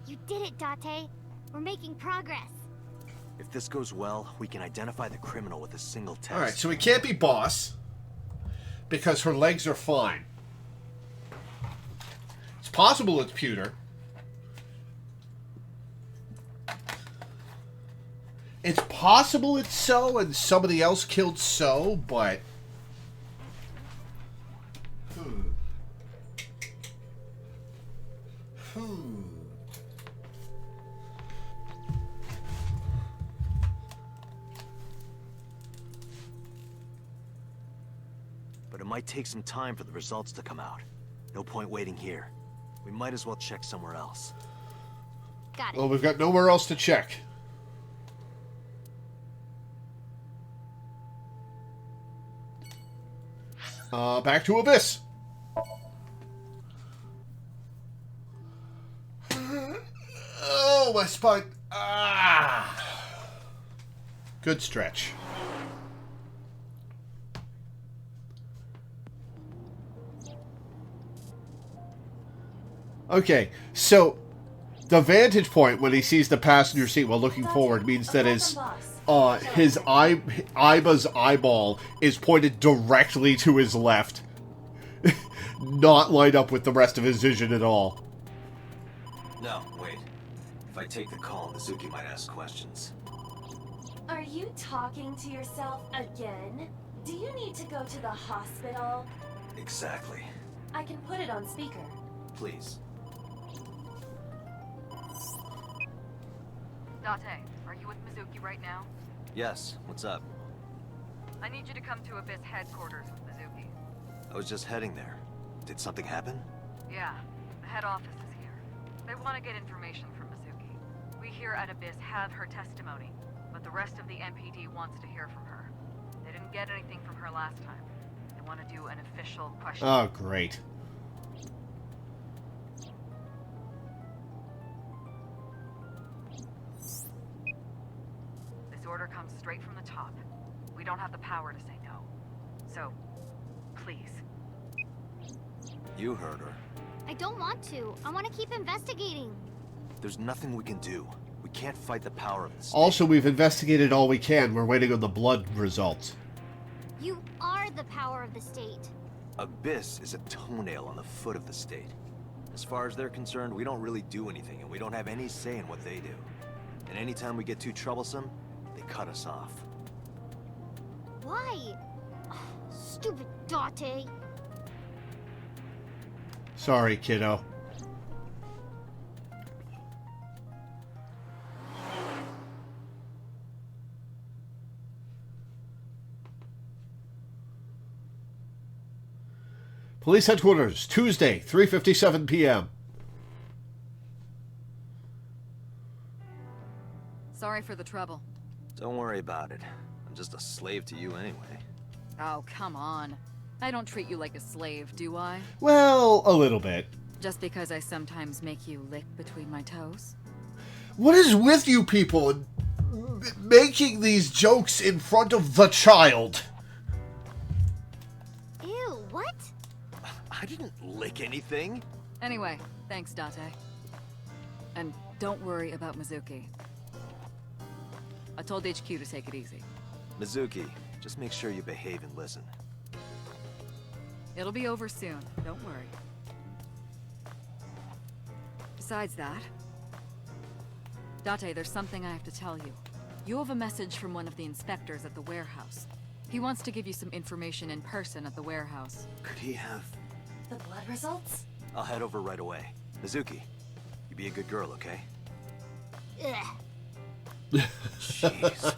K: You did it, Date. We're making progress.
C: If this goes well, we can identify the criminal with a single test.
A: Alright, so it can't be Boss, because her legs are fine. It's possible it's Pewter. It's possible it's So and somebody else killed So, but...
C: But it might take some time for the results to come out. No point waiting here. We might as well check somewhere else.
K: Got it.
A: Well, we've got nowhere else to check. Back to Abyss. Oh, my spine. Ah. Good stretch. Okay, so the vantage point when he sees the passenger seat while looking forward means that his Aiba's eyeball is pointed directly to his left. not line up with the rest of his vision at all.
C: No, wait. If I take the call, Mizuki might ask questions.
D: Are you talking to yourself again? Do you need to go to the hospital?
C: Exactly.
D: I can put it on speaker.
C: Please.
F: Date, are you with Mizuki right now?
C: Yes, what's up?
F: I need you to come to Abyss headquarters with Mizuki.
C: I was just heading there. Did something happen?
F: Yeah, the head office is here. They want to get information from Mizuki. We here at Abyss have her testimony, but the rest of the MPD wants to hear from her. They didn't get anything from her last time. They want to do an official question.
A: Oh, great.
F: This order comes straight from the top. We don't have the power to say no. So, please.
C: You heard her.
K: I don't want to. I want to keep investigating.
C: There's nothing we can do. We can't fight the power of the state.
A: Also, we've investigated all we can. We're waiting on the blood results.
K: You are the power of the state.
C: Abyss is a toenail on the foot of the state. As far as they're concerned, we don't really do anything, and we don't have any say in what they do. And anytime we get too troublesome, they cut us off.
K: Why? Oh, stupid Date.
A: Sorry, kiddo. Police headquarters, Tuesday, 3:57 p.m.
F: Sorry for the trouble.
C: Don't worry about it. I'm just a slave to you anyway.
F: Oh, come on. I don't treat you like a slave, do I?
A: Well, a little bit.
F: Just because I sometimes make you lick between my toes?
A: What is with you people and making these jokes in front of the child?
K: Ew, what?
C: I didn't lick anything.
F: Anyway, thanks, Date. And don't worry about Mizuki. I told HQ to take it easy.
C: Mizuki, just make sure you behave and listen.
F: It'll be over soon, don't worry. Besides that... Date, there's something I have to tell you. You have a message from one of the inspectors at the warehouse. He wants to give you some information in person at the warehouse.
C: Could he have...
D: The blood results?
C: I'll head over right away. Mizuki, you be a good girl, okay?
K: Ugh.
C: Jeez.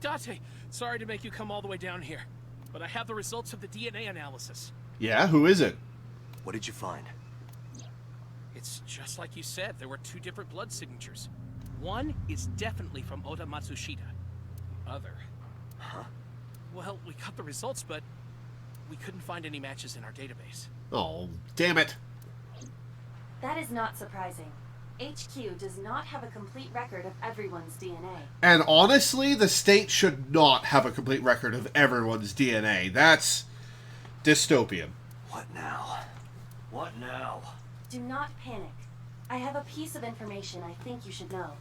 P: Date, sorry to make you come all the way down here, but I have the results of the DNA analysis.
A: Yeah, who is it?
C: What did you find?
P: It's just like you said, there were two different blood signatures. One is definitely from Ota Matsushita. The other...
C: Huh?
P: Well, we got the results, but we couldn't find any matches in our database.
A: Oh, damn it.
D: That is not surprising. HQ does not have a complete record of everyone's DNA.
A: And honestly, the state should not have a complete record of everyone's DNA. That's dystopian.
C: What now? What now?
D: Do not panic. I have a piece of information I think you should know.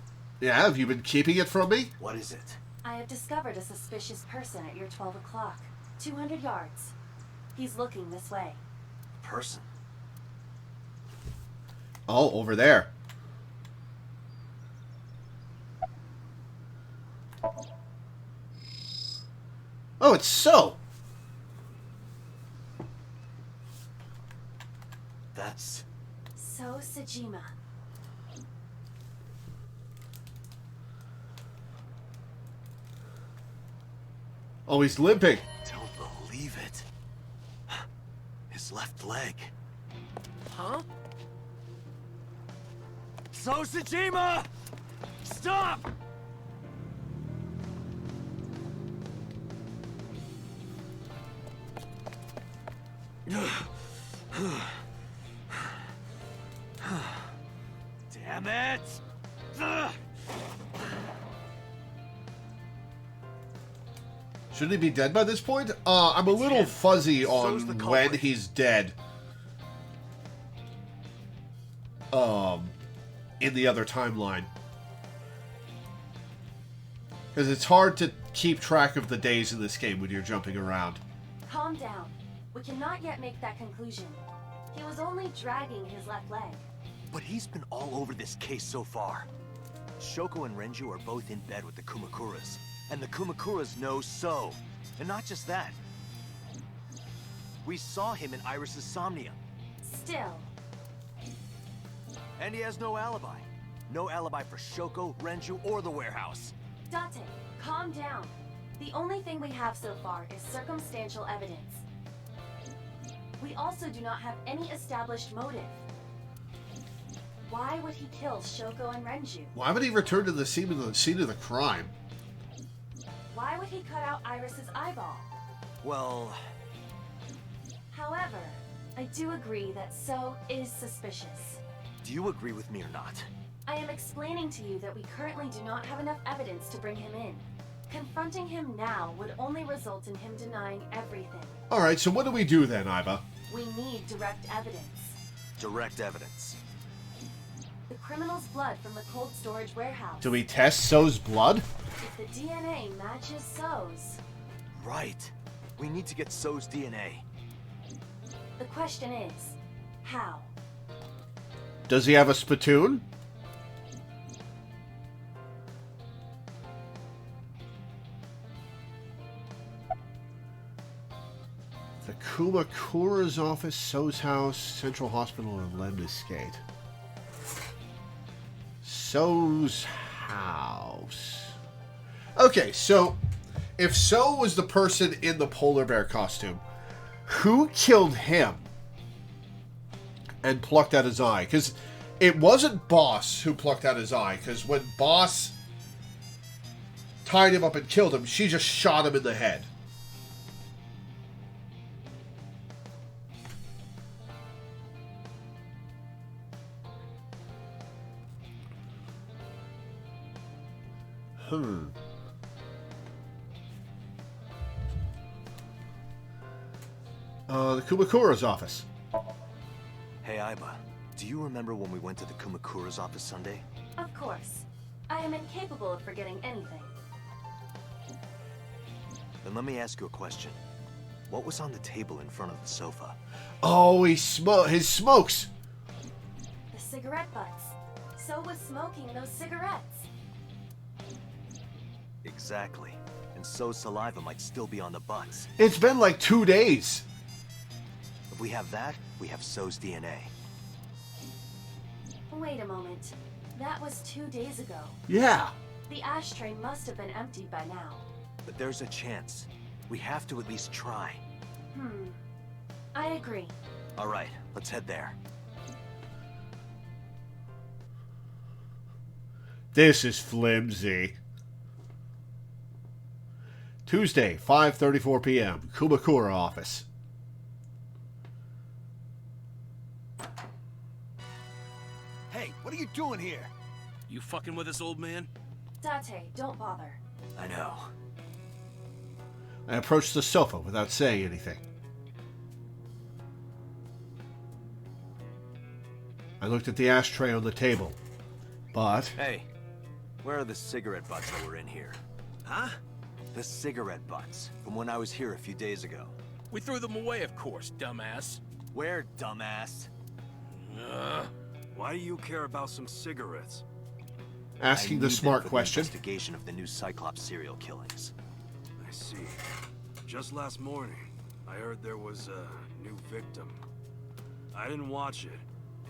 A: Yeah, have you been keeping it from me?
C: What is it?
D: I have discovered a suspicious person at your 12 o'clock. 200 yards. He's looking this way.
C: Person?
A: Oh, over there. Oh, it's so.
C: That's...
D: So Sejima.
A: Oh, he's limping.
C: Don't believe it. His left leg.
P: Huh?
C: So Sejima! Stop! Damn it!
A: Should he be dead by this point? I'm a little fuzzy on when he's dead. in the other timeline. Because it's hard to keep track of the days in this game when you're jumping around.
D: Calm down. We cannot yet make that conclusion. He was only dragging his left leg.
C: But he's been all over this case so far. Shoko and Renju are both in bed with the Kumakuras. And the Kumakuras know So. And not just that. We saw him in Iris's Somnium.
D: Still.
C: And he has no alibi. No alibi for Shoko, Renju, or the warehouse.
D: Date, calm down. The only thing we have so far is circumstantial evidence. We also do not have any established motive. Why would he kill Shoko and Renju?
A: Why would he return to the scene of the crime?
D: Why would he cut out Iris's eyeball?
C: Well...
D: However, I do agree that So is suspicious.
C: Do you agree with me or not?
D: I am explaining to you that we currently do not have enough evidence to bring him in. Confronting him now would only result in him denying everything.
A: Alright, so what do we do then, Iba?
D: We need direct evidence.
C: Direct evidence.
D: The criminal's blood from the cold storage warehouse.
A: Do we test So's blood?
D: If the DNA matches So's.
C: Right. We need to get So's DNA.
D: The question is, how?
A: Does he have a spittoon? The Kumakura's office, So's house, Central Hospital, and Lemniscate. So's house. Okay, so if So was the person in the polar bear costume, who killed him and plucked out his eye? Because it wasn't Boss who plucked out his eye, because when Boss tied him up and killed him, she just shot him in the head. The Kumakura's office.
C: Hey, Iba. Do you remember when we went to the Kumakura's office Sunday?
D: Of course. I am incapable of forgetting anything.
C: Then let me ask you a question. What was on the table in front of the sofa?
A: Oh, his smokes.
D: The cigarette butts. So was smoking those cigarettes.
C: Exactly. And So's saliva might still be on the butts.
A: It's been like 2 days.
C: If we have that, we have So's DNA.
D: Wait a moment. That was 2 days ago.
A: Yeah.
D: The ashtray must have been emptied by now.
C: But there's a chance. We have to at least try.
D: I agree.
C: All right, let's head there.
A: This is flimsy. Tuesday, 5:34 p.m. Kumakura office.
C: Hey, what are you doing here?
P: You fucking with us, old man?
D: Date, don't bother.
C: I know.
A: I approached the sofa without saying anything. I looked at the ashtray on the table, but...
C: Hey, where are the cigarette butts that were in here?
P: Huh?
C: The cigarette butts, from when I was here a few days ago.
P: We threw them away, of course, dumbass.
C: Where, dumbass?
N: Why do you care about some cigarettes?
A: Asking the smart question.
C: Investigation of the new Cyclops serial killings.
N: I see. Just last morning, I heard there was a new victim. I didn't watch it,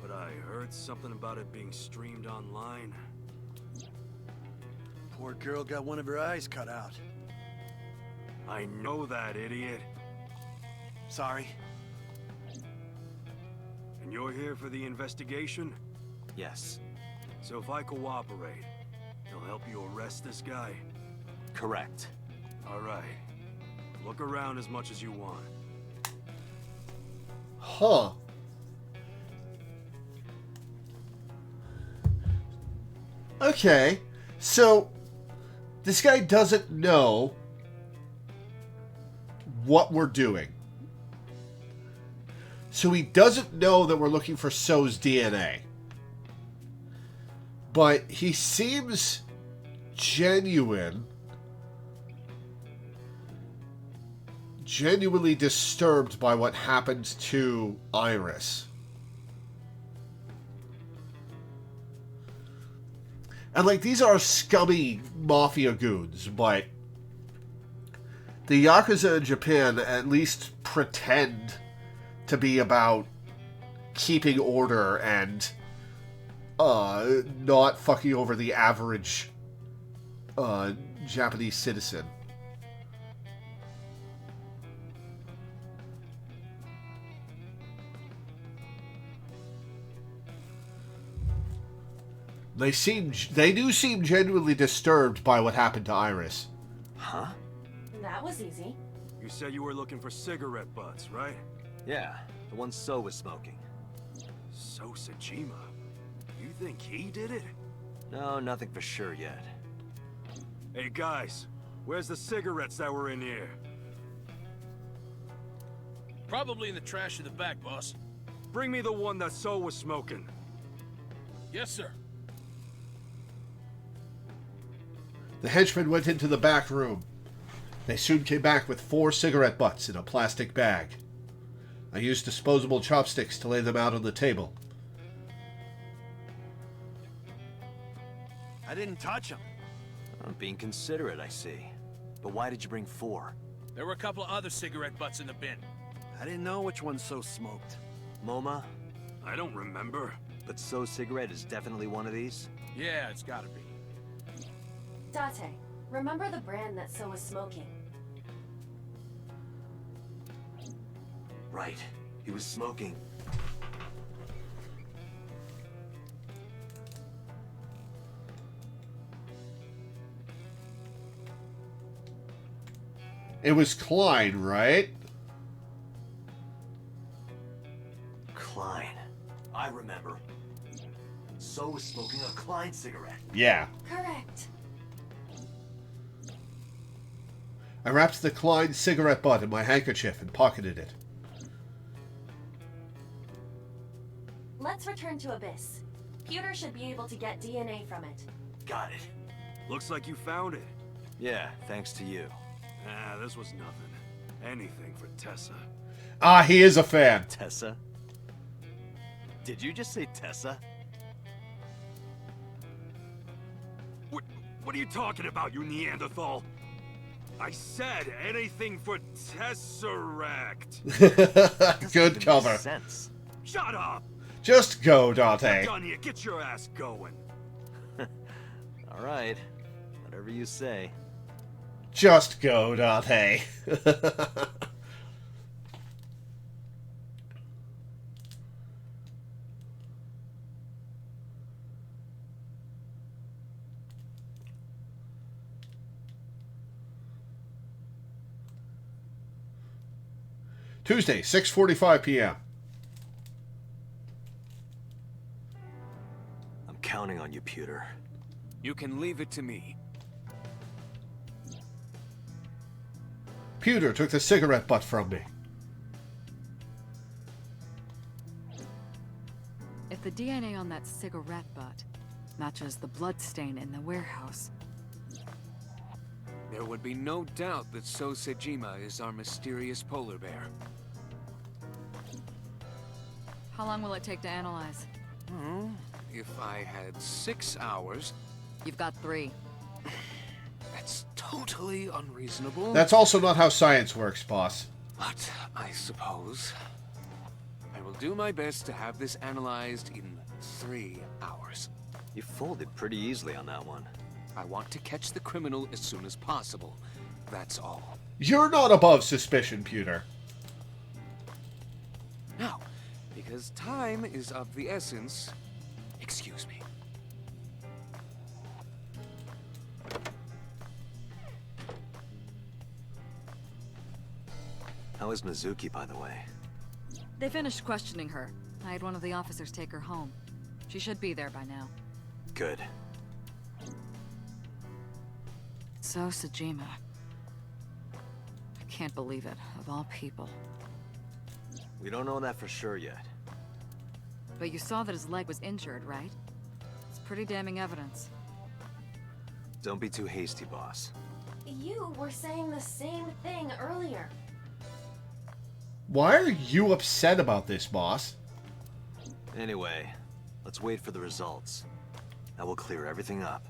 N: but I heard something about it being streamed online.
Q: Poor girl got one of her eyes cut out.
N: I know that, idiot.
Q: Sorry.
N: And you're here for the investigation?
C: Yes.
N: So if I cooperate, you'll help you arrest this guy?
C: Correct.
N: All right. Look around as much as you want.
A: Huh. Okay. So, this guy doesn't know what we're doing. So he doesn't know that we're looking for So's DNA. But he seems genuinely disturbed by what happened to Iris. And, like, these are scummy mafia goons, but the Yakuza in Japan at least pretend to be about keeping order and not fucking over the average Japanese citizen. They do seem genuinely disturbed by what happened to Iris.
C: Huh?
D: That was easy.
R: You said you were looking for cigarette butts, right?
C: Yeah, the one So was smoking.
R: So Sajima? You think he did it?
C: No, nothing for sure yet.
R: Hey guys, where's the cigarettes that were in here?
P: Probably in the trash in the back, boss.
R: Bring me the one that So was smoking.
P: Yes, sir.
A: The henchmen went into the back room. They soon came back with 4 cigarette butts in a plastic bag. I used disposable chopsticks to lay them out on the table.
R: I didn't touch them.
C: Being considerate, I see. But why did you bring 4?
P: There were a couple of other cigarette butts in the bin.
Q: I didn't know which one So smoked.
C: MoMA?
R: I don't remember.
C: But So cigarette is definitely one of these?
P: Yeah, it's gotta be.
D: Date, remember the brand that So was smoking?
C: Right. He was smoking.
A: It was Klein, right?
C: Klein. I remember. So was smoking a Klein cigarette.
A: Yeah.
D: Correct.
A: I wrapped the Klein cigarette butt in my handkerchief and pocketed it.
D: Let's return to Abyss. Pewter should be able to get DNA from it.
C: Got it.
R: Looks like you found it.
C: Yeah, thanks to you.
R: Ah, this was nothing. Anything for Tessa.
A: Ah, he is a fan.
C: Tessa? Did you just say Tessa?
R: What are you talking about, you Neanderthal? I said anything for Tesseract.
A: Good cover.
C: Sense.
R: Shut up!
A: Just go,
R: We're
A: Dante.
R: done here. Get your ass going.
C: All right. Whatever you say.
A: Just go, Dante. Tuesday, 6:45 p.m.
C: I'm counting on you, Pewter.
E: You can leave it to me.
A: Pewter took the cigarette butt from me.
S: If the DNA on that cigarette butt matches the bloodstain in the warehouse,
E: There would be no doubt that So Sejima is our mysterious polar bear.
S: how long will it take to analyze?
E: If I had 6 hours...
S: You've got 3.
E: That's totally unreasonable.
A: That's also not how science works, boss.
E: But I suppose I will do my best to have this analyzed in 3 hours.
C: You folded pretty easily on that one.
E: I want to catch the criminal as soon as possible. That's all.
A: You're not above suspicion, Pewter.
E: Now, because time is of the essence, excuse me.
C: How is Mizuki, by the way?
S: They finished questioning her. I had one of the officers take her home. She should be there by now.
C: Good.
S: So Sejima. I can't believe it, of all people.
C: We don't know that for sure yet.
S: But you saw that his leg was injured, right? It's Pretty damning evidence.
C: Don't be too hasty, boss.
D: You were saying the same thing earlier.
A: Why are you upset about this, boss?
C: Anyway, let's wait for the results. That will clear everything up.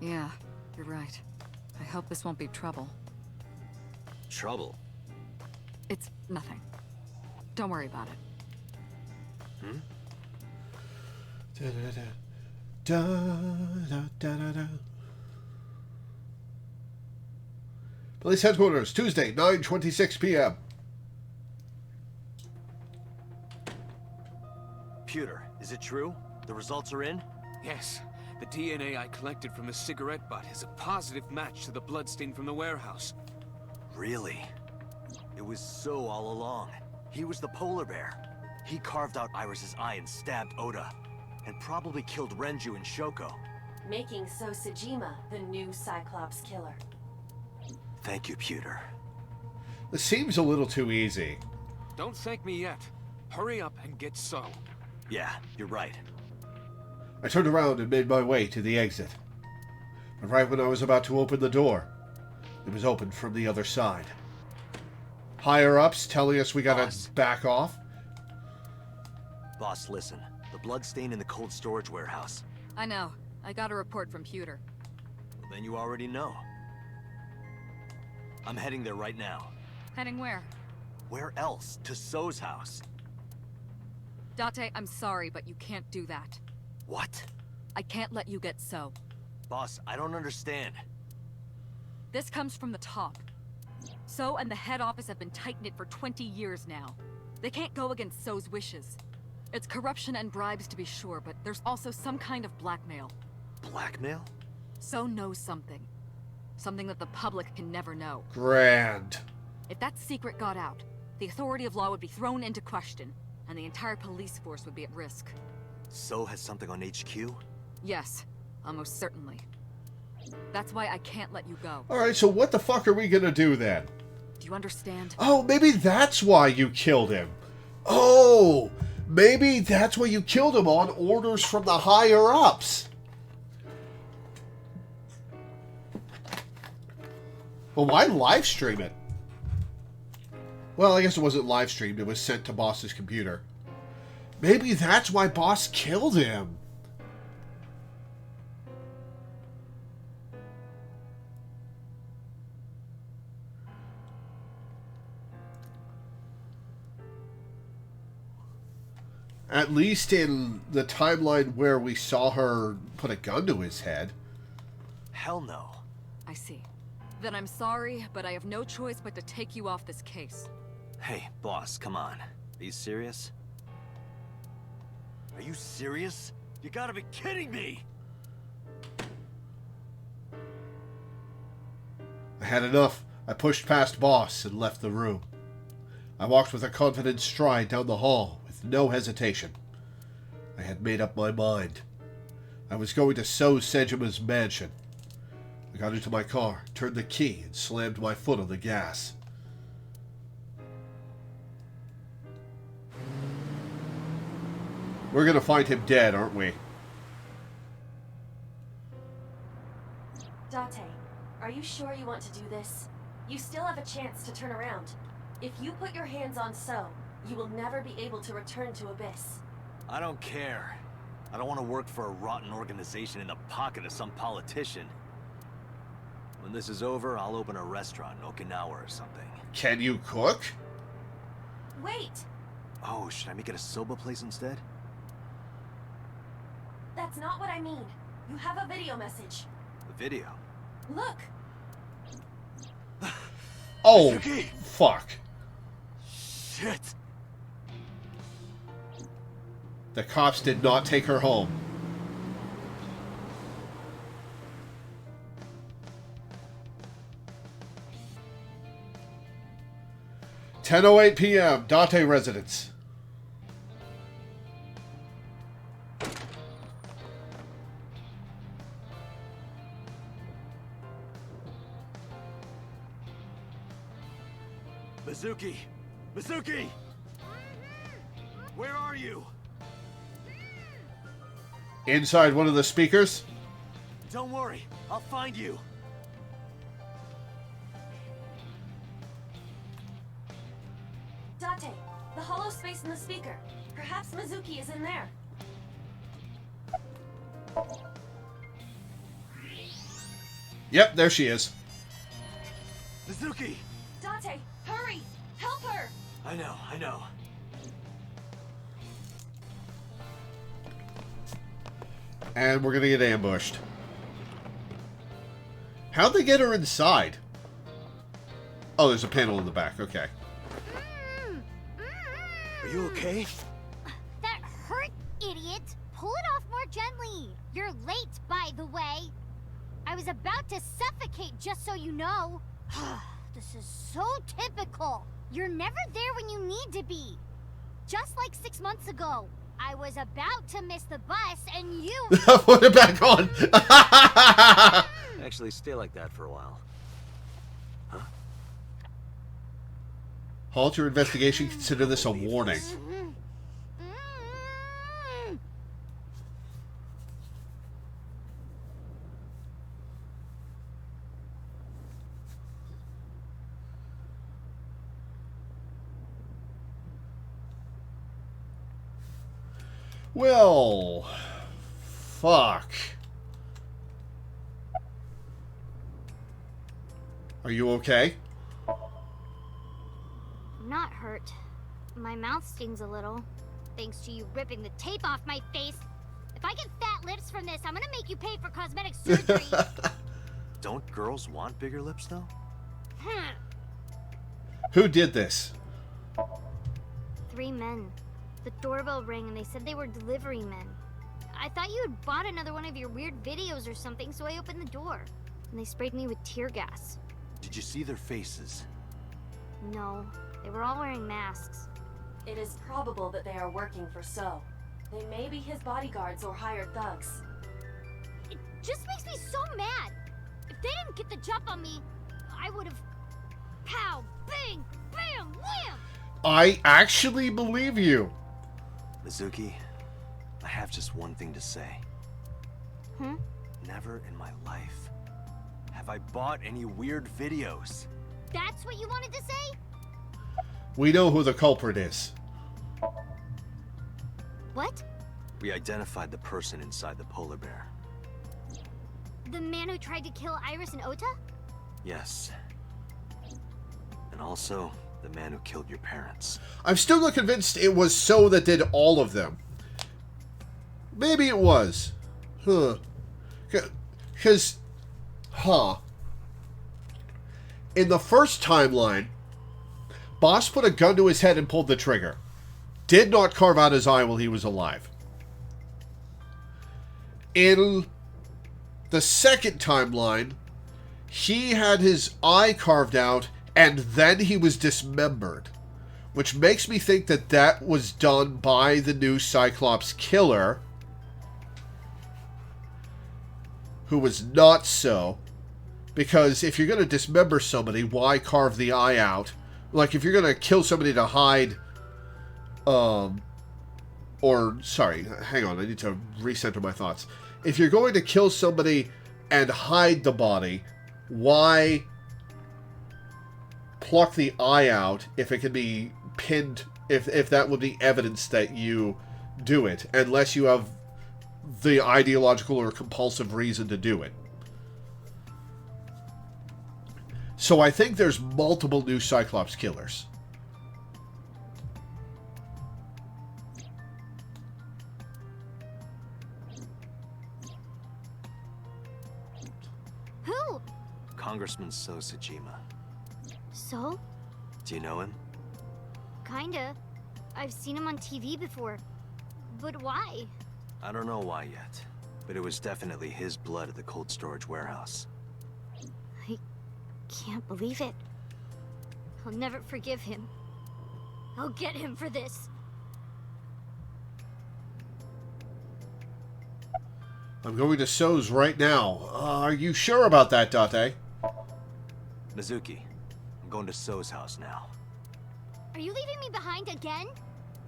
S: Yeah, you're right. I hope this won't be trouble.
C: Trouble?
S: It's nothing. Don't worry about it.
C: Hmm?
A: Police headquarters, Tuesday, 9:26 p.m.
C: Pewter, is it true? The results are in?
E: Yes. The DNA I collected from the cigarette butt is a positive match to the bloodstain from the warehouse.
C: Really? It was So all along. He was the polar bear. He carved out Iris's eye and stabbed Oda. And probably killed Renju and Shoko.
D: Making Sosajima the new Cyclops killer.
C: Thank you, Pewter.
A: This seems a little too easy.
E: Don't thank me yet. Hurry up and get So.
C: Yeah, you're right.
A: I turned around and made my way to the exit. But right when I was about to open the door, it was opened from the other side. Higher-ups telling us we gotta back off.
C: Boss, listen. The bloodstain in the cold storage warehouse.
S: I know. I got a report from Pewter.
C: Well, then you already know. I'm heading there right now.
S: Heading where?
C: Where else? To So's house.
S: Date, I'm sorry, but you can't do that.
C: What?
S: I can't let you get So.
C: Boss, I don't understand.
S: This comes from the top. So and the head office have been tight-knit for 20 years now. They can't go against So's wishes. It's corruption and bribes to be sure, but there's also some kind of blackmail.
C: Blackmail?
S: So knows something. Something that the public can never know.
A: Grand.
S: If that secret got out, the authority of law would be thrown into question, and the entire police force would be at risk.
C: So has something on HQ?
S: Yes, almost certainly. That's why I can't let you go.
A: Alright, so what the fuck are we gonna do then?
S: Do you understand?
A: Oh, maybe that's why you killed him. Oh, maybe that's why you killed him on orders from the higher-ups. Well, why live stream it? Well, I guess it wasn't live streamed. It was sent to Boss's computer. Maybe that's why Boss killed him. At least in the timeline where we saw her put a gun to his head.
C: Hell no.
S: I see. Then I'm sorry, but I have no choice but to take you off this case.
C: Hey, boss, come on. Are you serious? Are you serious? You gotta be kidding me!
A: I had enough. I pushed past Boss and left the room. I walked with a confident stride down the hall with no hesitation. I had made up my mind. I was going to So Sejima's mansion. I got into my car, turned the key, and slammed my foot on the gas. We're gonna find him dead, aren't we?
D: Date, are you sure you want to do this? You still have a chance to turn around. If you put your hands on So, you will never be able to return to Abyss.
C: I don't care. I don't want to work for a rotten organization in the pocket of some politician. When this is over, I'll open a restaurant in Okinawa or something.
A: Can you cook?
D: Wait!
C: Oh, should I make it a soba place instead?
D: That's not what I mean. You have a video message.
C: The video?
D: Look!
A: Oh,
C: Suki!
A: Fuck.
C: Shit!
A: The cops did not take her home. "10:08 p.m. Date residence."
C: Mizuki! Mizuki! Where are you?
A: Inside one of the speakers?
C: Don't worry, I'll find you.
D: Date, the hollow space in the speaker. Perhaps Mizuki is in there.
A: Yep, there she is.
C: Mizuki!
D: Date, hurry! Help her!
C: I know.
A: And we're gonna get ambushed. How'd they get her inside? Oh, there's a panel in the back. Okay.
C: Are you okay?
K: That hurt, idiot! Pull it off more gently. You're late, by the way. I was about to suffocate, just so you know. This is so typical. You're never there when you need to be. Just like 6 months ago. I was about to miss the bus, and you...
A: Put it back on!
C: Actually, stay like that for a while. Huh?
A: Halt your investigation. Consider this a warning. Well, fuck. Are you okay?
K: I'm not hurt. My mouth stings a little, thanks to you ripping the tape off my face. If I get fat lips from this, I'm gonna make you pay for cosmetic surgery.
C: Don't girls want bigger lips, though?
A: Who did this?
K: 3 men. The doorbell rang and they said they were delivery men. I thought you had bought another one of your weird videos or something, so I opened the door. And they sprayed me with tear gas.
C: Did you see their faces?
K: No, they were all wearing masks.
D: It is probable that they are working for So. They may be his bodyguards or hired thugs.
K: It just makes me so mad. If they didn't get the jump on me, I would have... Pow! Bang! Bam! Wham!
A: I actually believe you.
C: Mizuki, I have just one thing to say. Never in my life have I bought any weird videos.
K: That's what you wanted to say?
A: We know who the culprit is.
K: What?
C: We identified the person inside the polar bear.
K: The man who tried to kill Iris and Ota?
C: Yes. And also, the man who killed your parents.
A: I'm still not convinced it was So that did all of them. Maybe it was. Because, in the first timeline, Boss put a gun to his head and pulled the trigger. Did not carve out his eye while he was alive. In the second timeline, he had his eye carved out and then he was dismembered. Which makes me think that that was done by the new Cyclops killer, who was not So. Because if you're going to dismember somebody, why carve the eye out? Like, if you're going to kill somebody to hide... sorry, hang on, I need to recenter my thoughts. If you're going to kill somebody and hide the body, why pluck the eye out if it can be pinned, if that would be evidence that you do it, unless you have the ideological or compulsive reason to do it. So I think there's multiple new Cyclops killers.
K: Who?
C: Congressman So Sajima.
K: So?
C: Do you know him?
K: Kinda. I've seen him on TV before. But why?
C: I don't know why yet, but it was definitely his blood at the cold storage warehouse.
K: I can't believe it. I'll never forgive him. I'll get him for this.
A: I'm going to So's right now. Are you sure about that, Date?
C: Mizuki, I'm going to So's house now.
K: Are you leaving me behind again?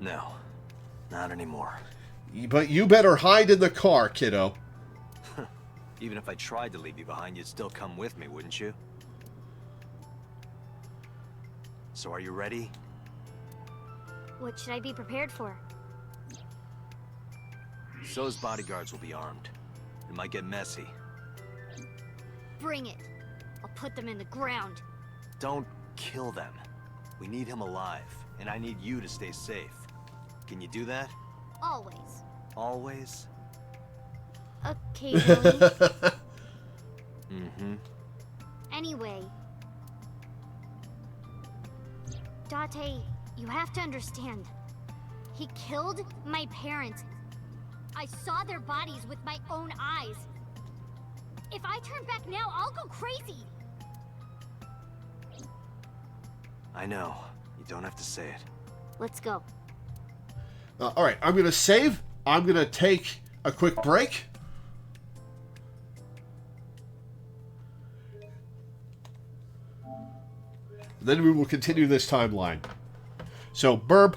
C: No, not anymore.
A: But you better hide in the car, kiddo.
C: Even if I tried to leave you behind, you'd still come with me, wouldn't you? So are you ready?
K: What should I be prepared for?
C: So's bodyguards will be armed. It might get messy.
K: Bring it. I'll put them in the ground.
C: Don't kill them. We need him alive, and I need you to stay safe. Can you do that?
K: Always.
C: Always?
K: Occasionally.
C: Mm-hmm.
K: Anyway. Date, you have to understand. He killed my parents. I saw their bodies with my own eyes. If I turn back now, I'll go crazy.
C: I know. You don't have to say it.
K: Let's go.
A: All right, I'm going to save. I'm going to take a quick break. Then we will continue this timeline. So, Burb.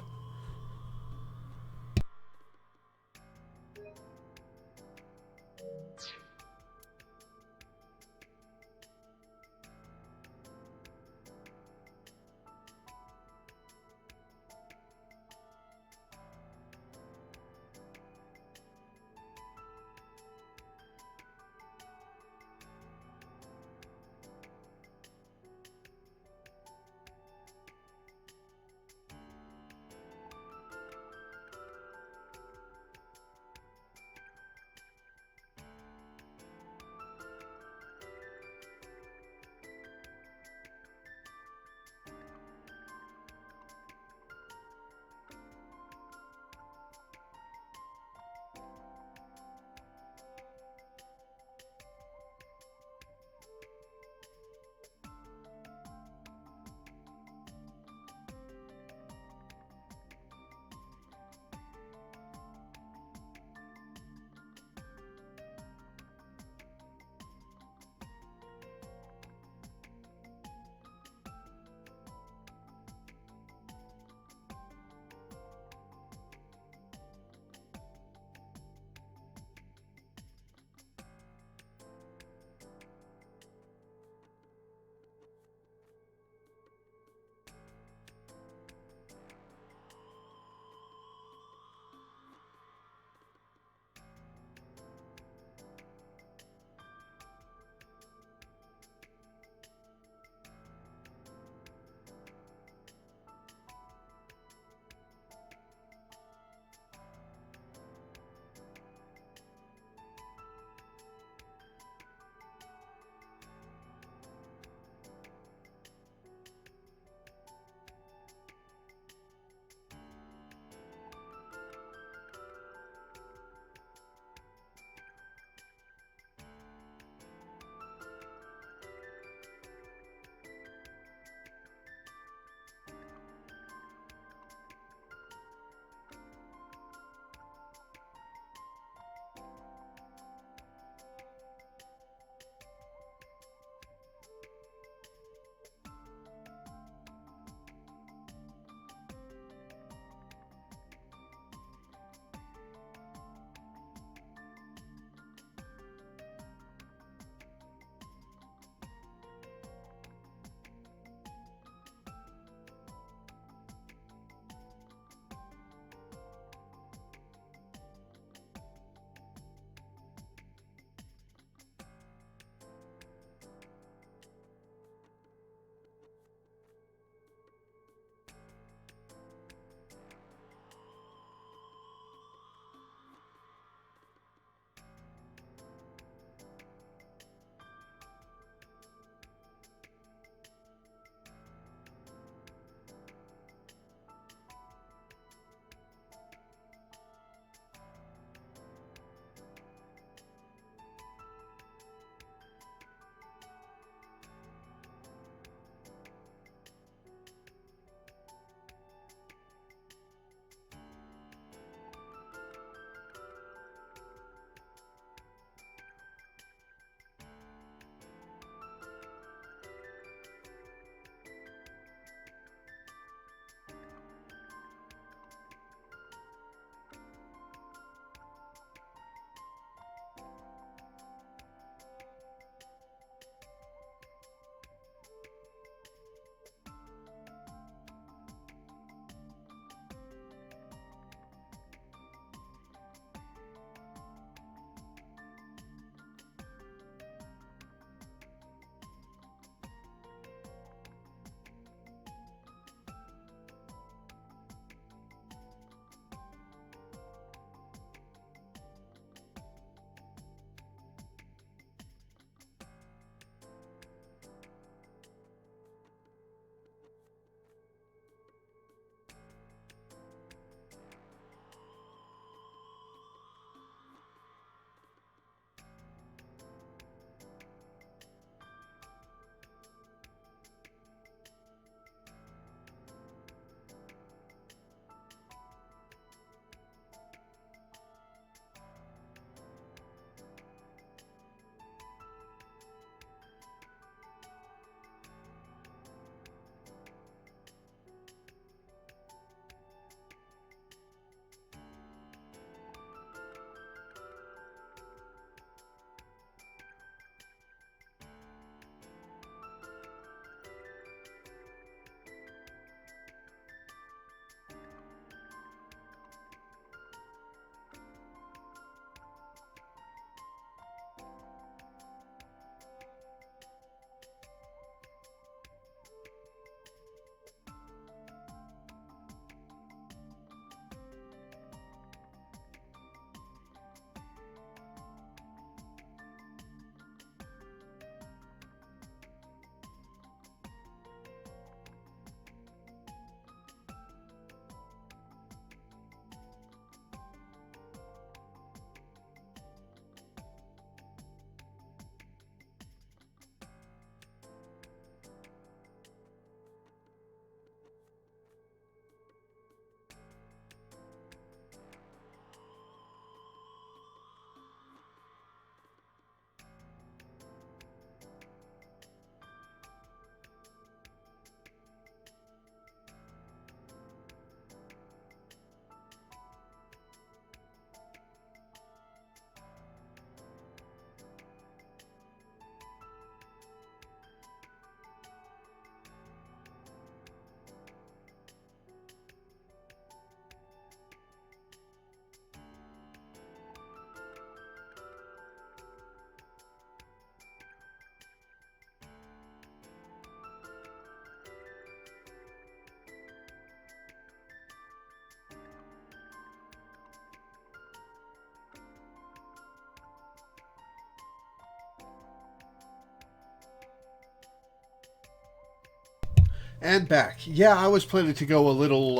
A: And back. Yeah, I was planning to go a little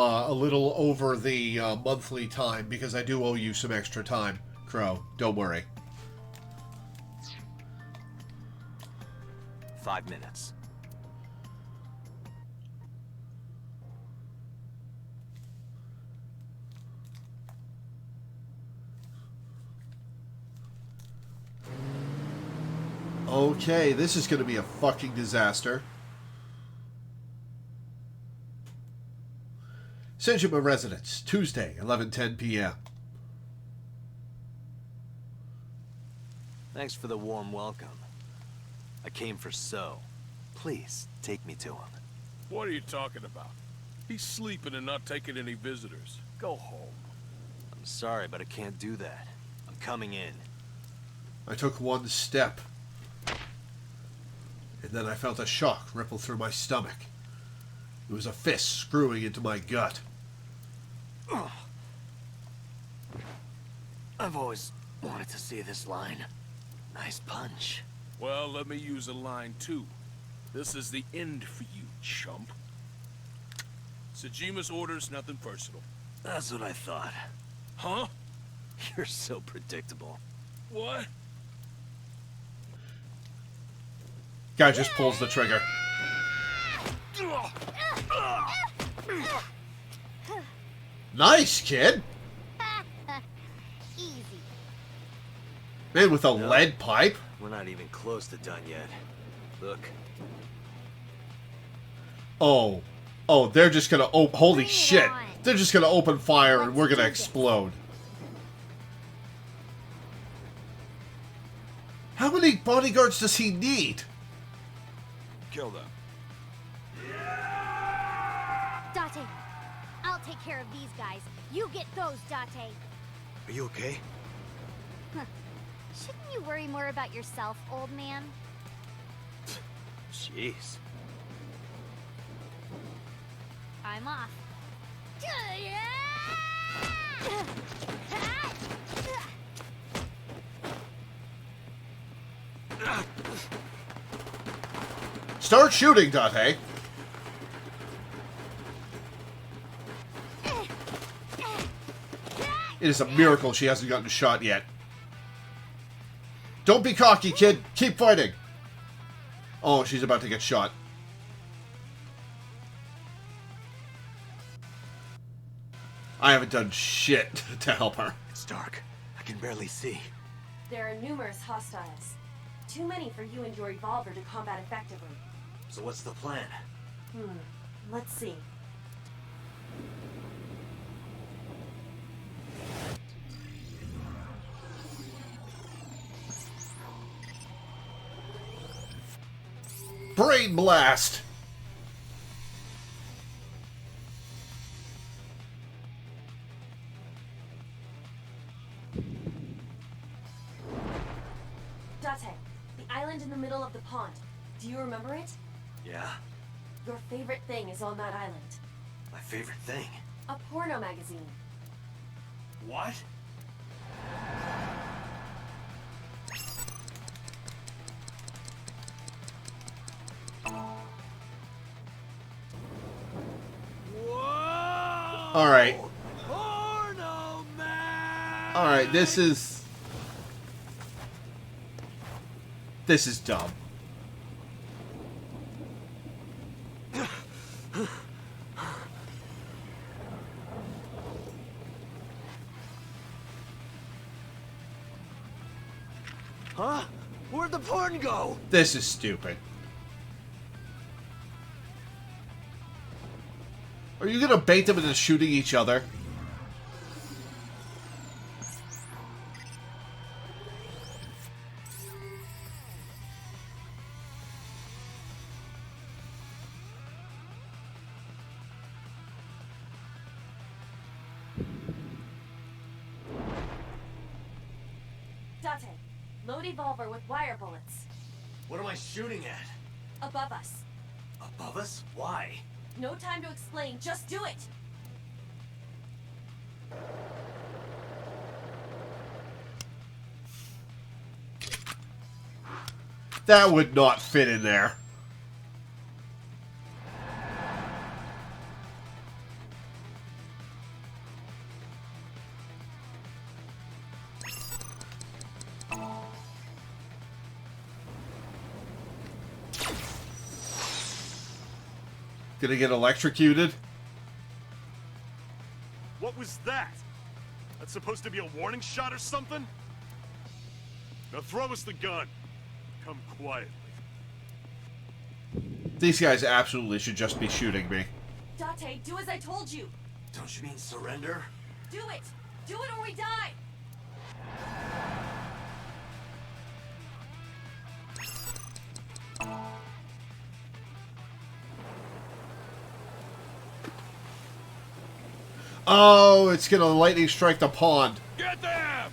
A: over the monthly time because I do owe you some extra time, Crow. Don't worry.
C: 5 minutes.
A: Okay, this is going to be a fucking disaster. Senjima Residence, Tuesday, 11:10 p.m.
C: Thanks for the warm welcome. I came for So. Please, take me to him.
T: What are you talking about? He's sleeping and not taking any visitors. Go home.
C: I'm sorry, but I can't do that. I'm coming in.
A: I took one step. And then I felt a shock ripple through my stomach. It was a fist screwing into my gut.
C: I've always wanted to see this line. Nice punch.
T: Well, let me use a line too. This is the end for you, chump. Sejima's orders, nothing personal.
C: That's what I thought.
T: Huh?
C: You're so predictable.
T: What?
A: Guy just pulls the trigger. Nice, kid!
K: Easy.
A: Man with a lead pipe.
C: We're not even close to done yet. Look.
A: Oh. Oh, they're just gonna holy shit. They're just gonna open fire and we're gonna explode. How many bodyguards does he need?
R: Kill them.
K: Date, I'll take care of these guys. You get those, Date.
C: Are you okay?
K: Shouldn't you worry more about yourself, old man?
C: Jeez.
K: I'm off.
A: Start shooting, Date. It is a miracle she hasn't gotten shot yet. Don't be cocky, kid. Keep fighting. Oh, she's about to get shot. I haven't done shit to help her.
C: It's dark. I can barely see.
D: There are numerous hostiles. Too many for you and your revolver to combat effectively.
C: So what's the plan?
D: Let's see.
A: Brain blast!
D: Date, the island in the middle of the pond. Do you remember it?
C: Yeah?
D: Your favorite thing is on that island.
C: My favorite thing.
D: A porno magazine.
C: What?
A: Alright. Alright, this is dumb.
C: Huh? Where'd the porn go?
A: This is stupid. Are you gonna bait them into shooting each other?
D: Date, load evolver with wire bullets.
C: What am I shooting at?
D: Above us.
C: Above us? Why?
D: No time to explain, just do it!
A: That would not fit in there. Gonna get electrocuted?
L: What was that? That's supposed to be a warning shot or something? Now throw us the gun. Come quietly.
A: These guys absolutely should just be shooting me.
D: Date, do as I told you.
C: Don't you mean surrender?
D: Do it! Do it or we die!
A: Oh, it's gonna lightning strike the pond.
T: Get them!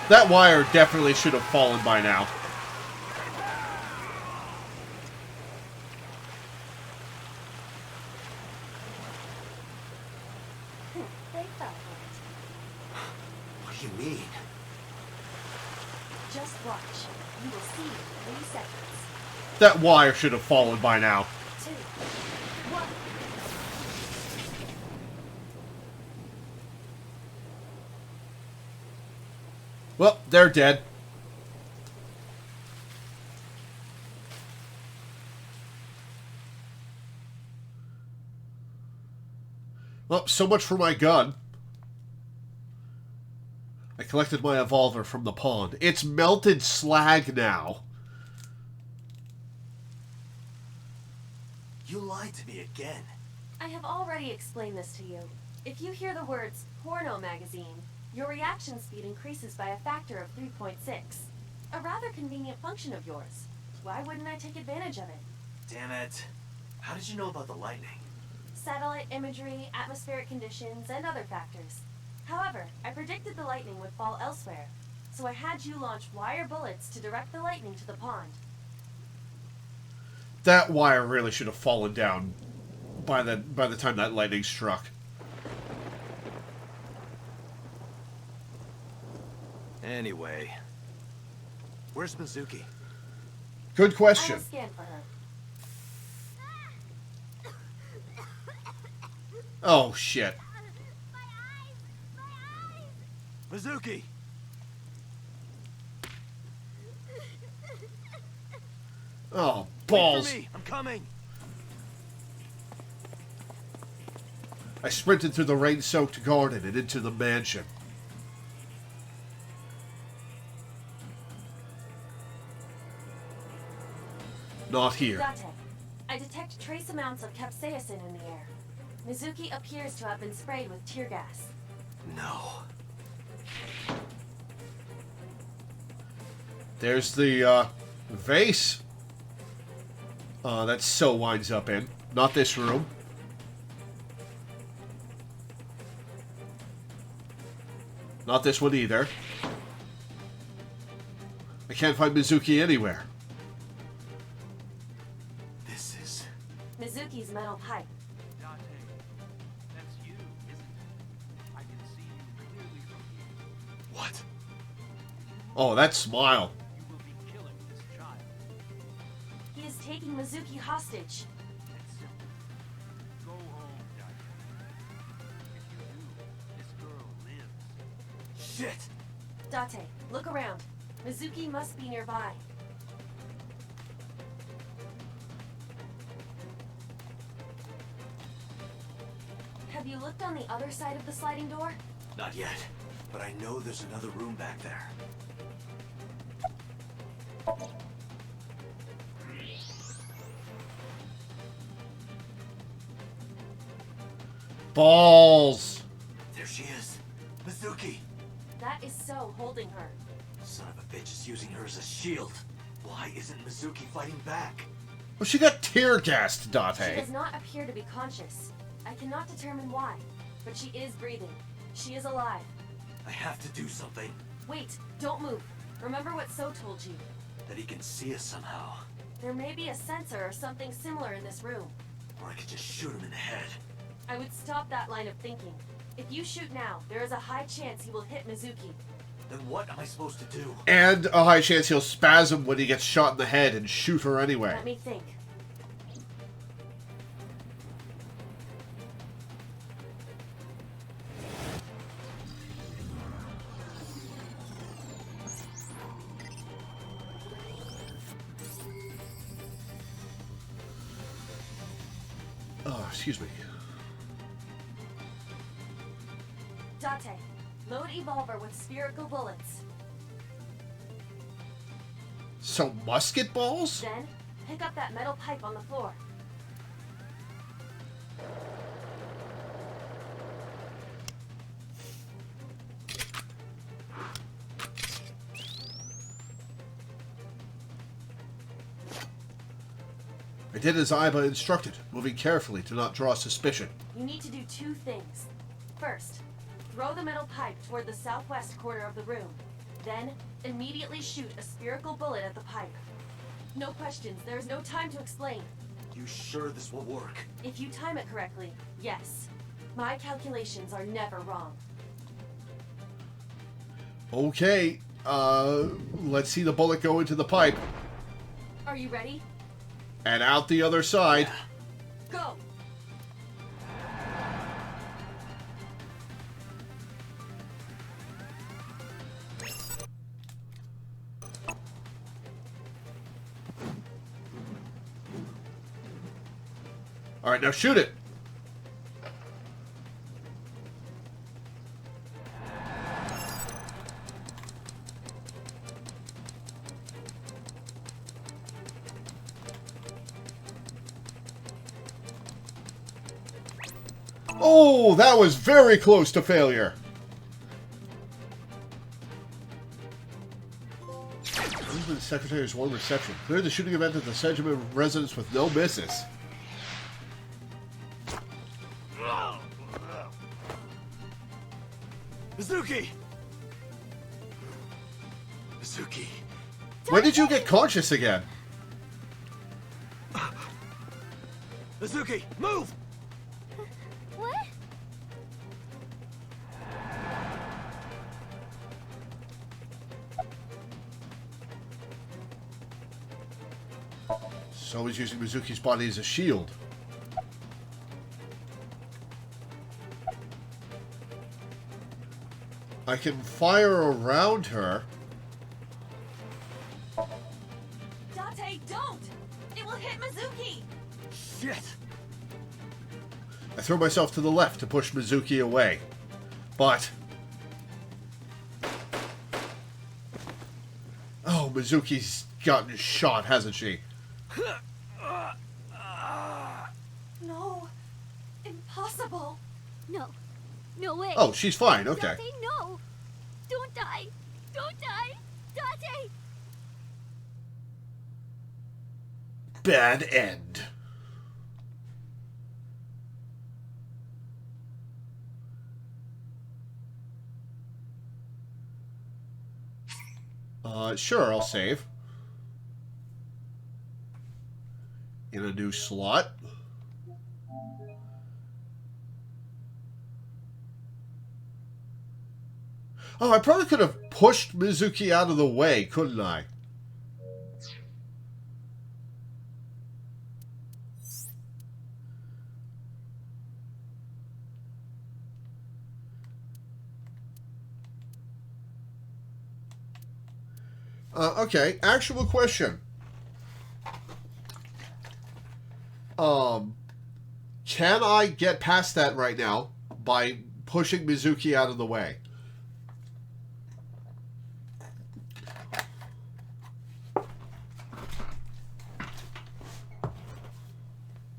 A: That wire definitely should have fallen by now.
D: They fell for it.
C: What do you mean?
D: Just watch. You will see in 3 seconds.
A: That wire should have fallen by now.
D: 2, 1.
A: Well, they're dead. Well, so much for my gun. I collected my revolver from the pond. It's melted slag now.
C: You lied to me again.
D: I have already explained this to you. If you hear the words porno magazine, your reaction speed increases by a factor of 3.6. A rather convenient function of yours. Why wouldn't I take advantage of it?
C: Damn it. How did you know about the lightning?
D: Satellite imagery, atmospheric conditions, and other factors. However, I predicted the lightning would fall elsewhere, so I had you launch wire bullets to direct the lightning to the pond.
A: That wire really should have fallen down by the time that lightning struck.
C: Anyway, where's Mizuki?
A: Good
D: I
A: question.
D: will scan for her.
A: Oh, shit.
C: Mizuki!
A: Oh,
C: Wait
A: balls.
C: for me! I'm coming!
A: I sprinted through the rain-soaked garden and into the mansion. Not here.
D: Date, I detect trace amounts of capsaicin in the air. Mizuki appears to have been sprayed with tear gas.
C: No.
A: There's the vase. That So winds up in. Not this room. Not this one either. I can't find Mizuki anywhere.
C: This is...
D: Mizuki's metal pipe.
I: That's you, isn't it? I can see you clearly from here.
C: What?
A: Oh, that smile.
I: You will be killing this child.
D: He is taking Mizuki hostage.
I: That's simple. Go home, Date. If you do, this girl lives.
C: Shit!
D: Date, look around. Mizuki must be nearby. Have you looked on the other side of the sliding door?
C: Not yet, but I know there's another room back there.
A: Balls.
C: There she is. Mizuki!
D: That is So holding her.
C: Son of a bitch is using her as a shield. Why isn't Mizuki fighting back?
A: Well, she got tear gassed,
D: She
A: Date.
D: does not appear to be conscious. I cannot determine why, but she is breathing. She is alive.
C: I have to do something.
D: Wait, don't move. Remember what So told you.
C: That he can see us somehow.
D: There may be a sensor or something similar in this room.
C: Or I could just shoot him in the head.
D: I would stop that line of thinking. If you shoot now, there is a high chance he will hit Mizuki.
C: Then what am I supposed to do?
A: And a high chance he'll spasm when he gets shot in the head and shoot her anyway.
D: Let me think.
A: Excuse me.
D: Date, load Evolver with spherical bullets.
A: So musket balls?
D: Then, pick up that metal pipe on the floor.
A: I did as Iba instructed, moving carefully to not draw suspicion.
D: You need to do two things. First, throw the metal pipe toward the southwest corner of the room. Then, immediately shoot a spherical bullet at the pipe. No questions, there is no time to explain.
C: You sure this will work?
D: If you time it correctly, yes. My calculations are never wrong.
A: Okay, let's see the bullet go into the pipe.
D: Are you ready?
A: And out the other side.
D: Go!
A: All right, now shoot it. Oh, that was very close to failure. The Secretary's warm reception. Cleared the shooting event at the Sedgman residence with no misses.
C: Mizuki! Mizuki.
A: When did you get conscious again?
C: Mizuki, move!
K: What?
A: So he's using Mizuki's body as a shield. I can fire around her.
D: Date, don't! It will hit Mizuki!
C: Shit!
A: I throw myself to the left to push Mizuki away. But... oh, Mizuki's gotten shot, hasn't she?
D: No. Impossible.
K: No. No way.
A: Oh, she's fine, okay.
K: Date, no. Don't die. Don't die. Date.
A: Bad end. Sure, I'll save. In a new slot. Oh, I probably could have pushed Mizuki out of the way, couldn't I? Okay, actual question. Can I get past that right now by pushing Mizuki out of the way?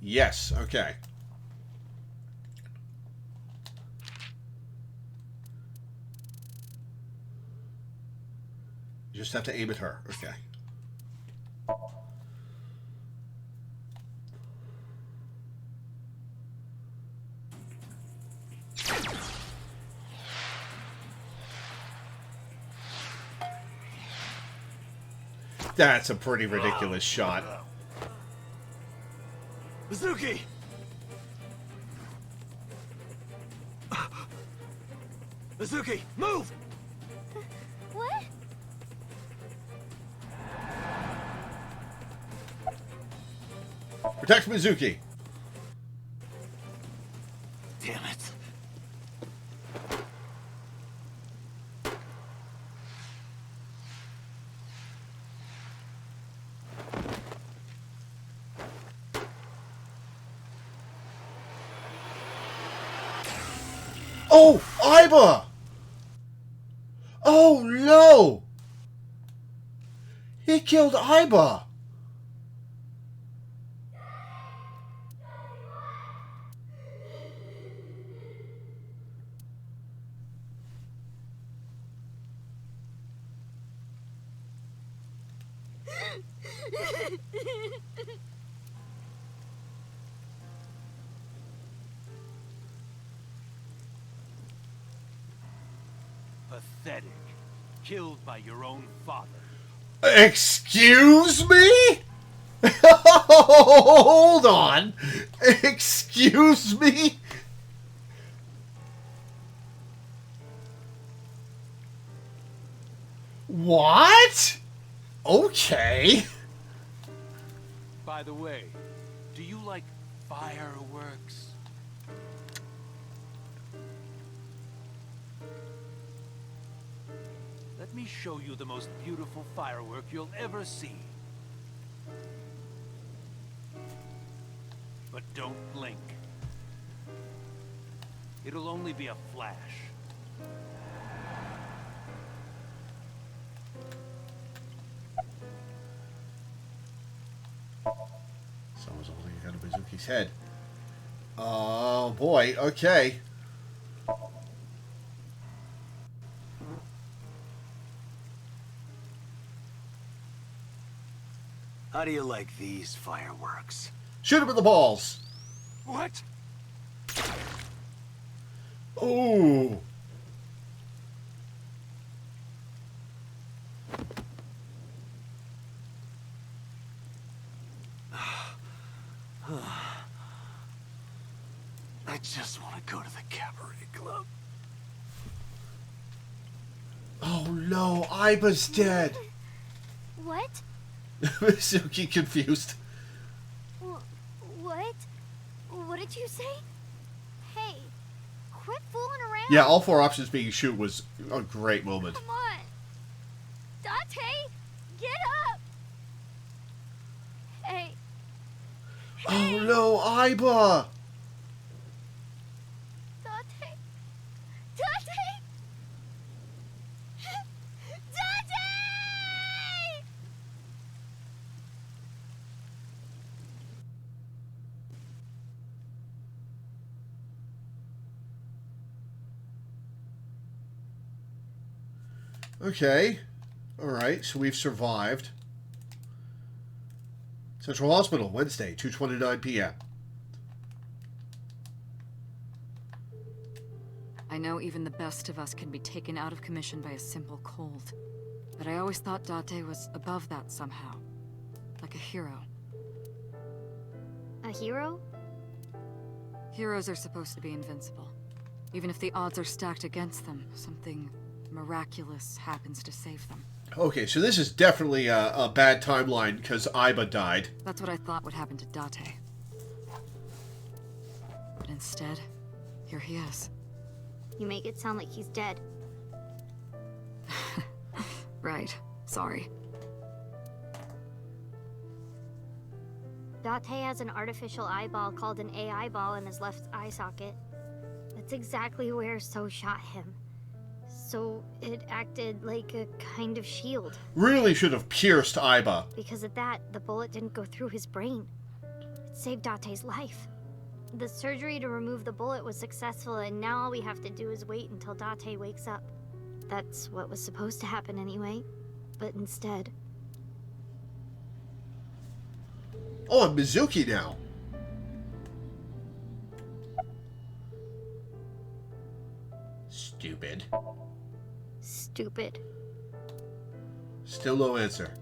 A: Yes, okay. You just have to aim at her. Okay. That's a pretty ridiculous shot.
C: Mizuki! Mizuki, move!
K: What?
A: Protect Mizuki.
C: Damn it.
A: Oh, Iba! Oh no! He killed Iba!
R: Pathetic. Killed by your own father.
A: Excuse me? Hold on. Excuse me? What? Okay.
R: By the way, do you like fireworks? Let me show you the most beautiful firework you'll ever see. But don't blink. It'll only be a flash.
A: Someone's holding a gun to Mizuki's head. Oh boy, okay.
C: How do you like these fireworks?
A: Shoot him in the balls.
R: What?
A: Ooh.
C: I just want to go to the cabaret club.
A: Oh no, Iba's dead.
K: What?
A: Mizuki confused.
K: What? What did you say? Hey, quit fooling around.
A: Yeah, all four options being shoot was a great moment.
K: Come on. Date, get up. Hey.
A: Oh no, Iba!
K: Date. Date.
A: Okay. Alright, so we've survived. Central Hospital, Wednesday, 2:29 p.m.
S: I know even the best of us can be taken out of commission by a simple cold. But I always thought Date was above that somehow. Like a hero.
K: A hero?
S: Heroes are supposed to be invincible. Even if the odds are stacked against them, something miraculous happens to save them.
A: Okay, so this is definitely a bad timeline because Iba died.
S: That's what I thought would happen to Date. But instead, here he is.
K: You make it sound like he's dead.
S: Right. Sorry.
K: Date has an artificial eyeball called an AI ball in his left eye socket. That's exactly where So shot him. So it acted like a kind of shield.
A: Really should have pierced Iba.
K: Because of that, the bullet didn't go through his brain. It saved Date's life. The surgery to remove the bullet was successful, and now all we have to do is wait until Date wakes up. That's what was supposed to happen anyway. But instead...
A: Oh, I'm Mizuki now. Stupid.
K: Stupid.
A: Still no answer.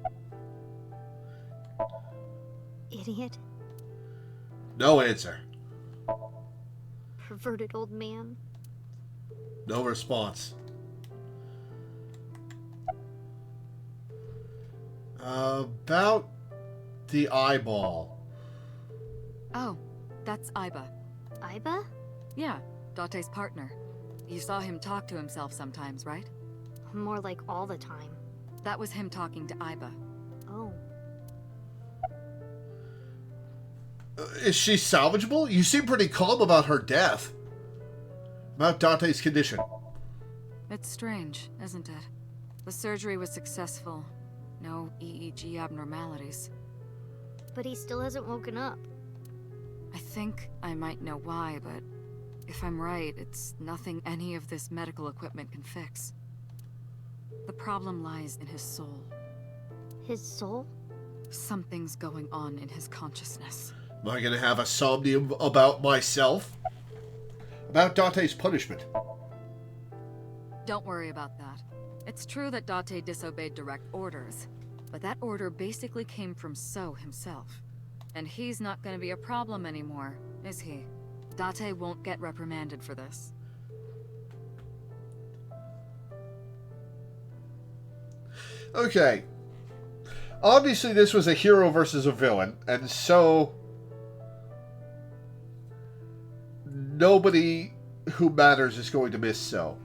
K: Idiot.
A: No answer.
K: Perverted old man.
A: No response. About the eyeball.
S: Oh, that's Iba.
K: Iba?
S: Yeah, Date's partner. You saw him talk to himself sometimes, right?
K: More like all the time.
S: That was him talking to Iba.
K: Oh.
A: Is she salvageable? You seem pretty calm about her death. About Dante's condition.
S: It's strange, isn't it? The surgery was successful. No EEG abnormalities.
K: But he still hasn't woken up.
S: I think I might know why, but if I'm right, it's nothing any of this medical equipment can fix. The problem lies in his soul.
K: His soul?
S: Something's going on in his consciousness.
A: Am I gonna have a somnium about myself? About Dante's punishment.
S: Don't worry about that. It's true that Date disobeyed direct orders, but that order basically came from So himself. And he's not gonna be a problem anymore, is he? Date won't get reprimanded for this.
A: Okay. Obviously this was a hero versus a villain, and so nobody who matters is going to miss So.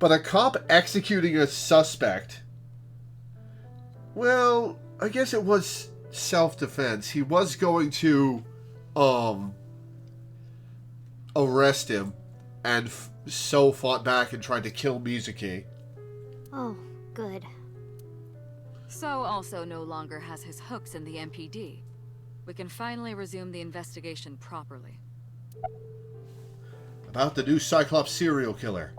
A: But a cop executing a suspect, well, I guess it was self-defense. He was going to arrest him, and So fought back and tried to kill Mizuki.
K: Oh, good.
S: So also no longer has his hooks in the MPD. We can finally resume the investigation properly.
A: About the new Cyclops serial killer.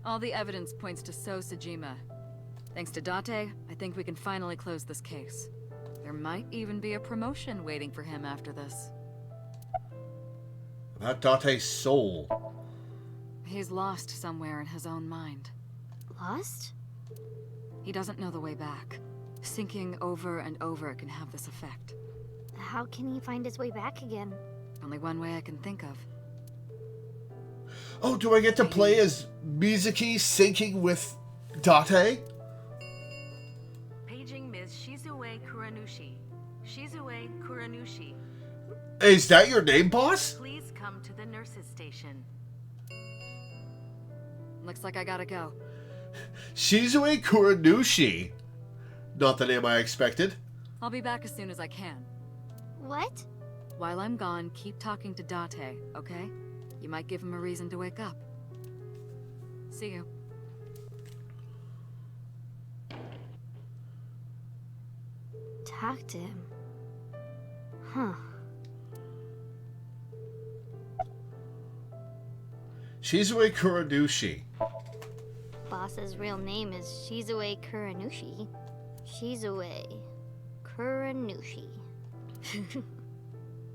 S: All the evidence points to So Sejima. Thanks to Date, I think we can finally close this case. There might even be a promotion waiting for him after this.
A: About Date's soul.
S: He's lost somewhere in his own mind.
K: Lost?
S: He doesn't know the way back. Sinking over and over can have this effect.
K: How can he find his way back again?
S: Only one way I can think of.
A: Oh, do I get to play as Mizuki sinking with Date?
M: Paging Ms. Shizue Kuranushi. Shizue Kuranushi.
A: Is that your name, boss?
M: Please come to the nurse's station.
S: Looks like I gotta go.
A: Shizue Kuranushi. Not the name I expected.
S: I'll be back as soon as I can.
K: What?
S: While I'm gone, keep talking to Date, okay? You might give him a reason to wake up. See you.
K: Talk to him. Huh.
A: Shizue Kuranushi.
K: Boss's real name is Shizue Kuranushi. Shizue Kuranushi.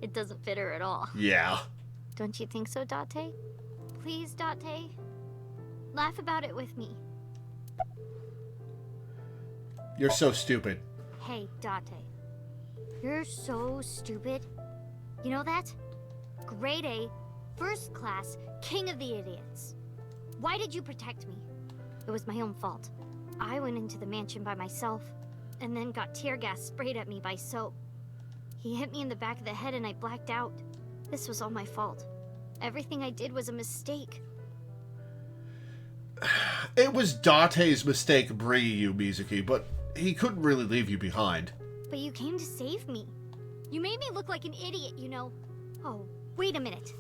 K: It doesn't fit her at all.
A: Yeah.
K: Don't you think so, Date? Please, Date? Laugh about it with me.
A: You're so stupid.
K: Hey, Date. You're so stupid. You know that? Grade A, first class, king of the idiots. Why did you protect me? It was my own fault. I went into the mansion by myself, and then got tear gas sprayed at me by So. He hit me in the back of the head and I blacked out. This was all my fault. Everything I did was a mistake.
A: It was Date's mistake bringing you, Mizuki, but he couldn't really leave you behind.
K: But you came to save me. You made me look like an idiot, you know. Oh, wait a minute.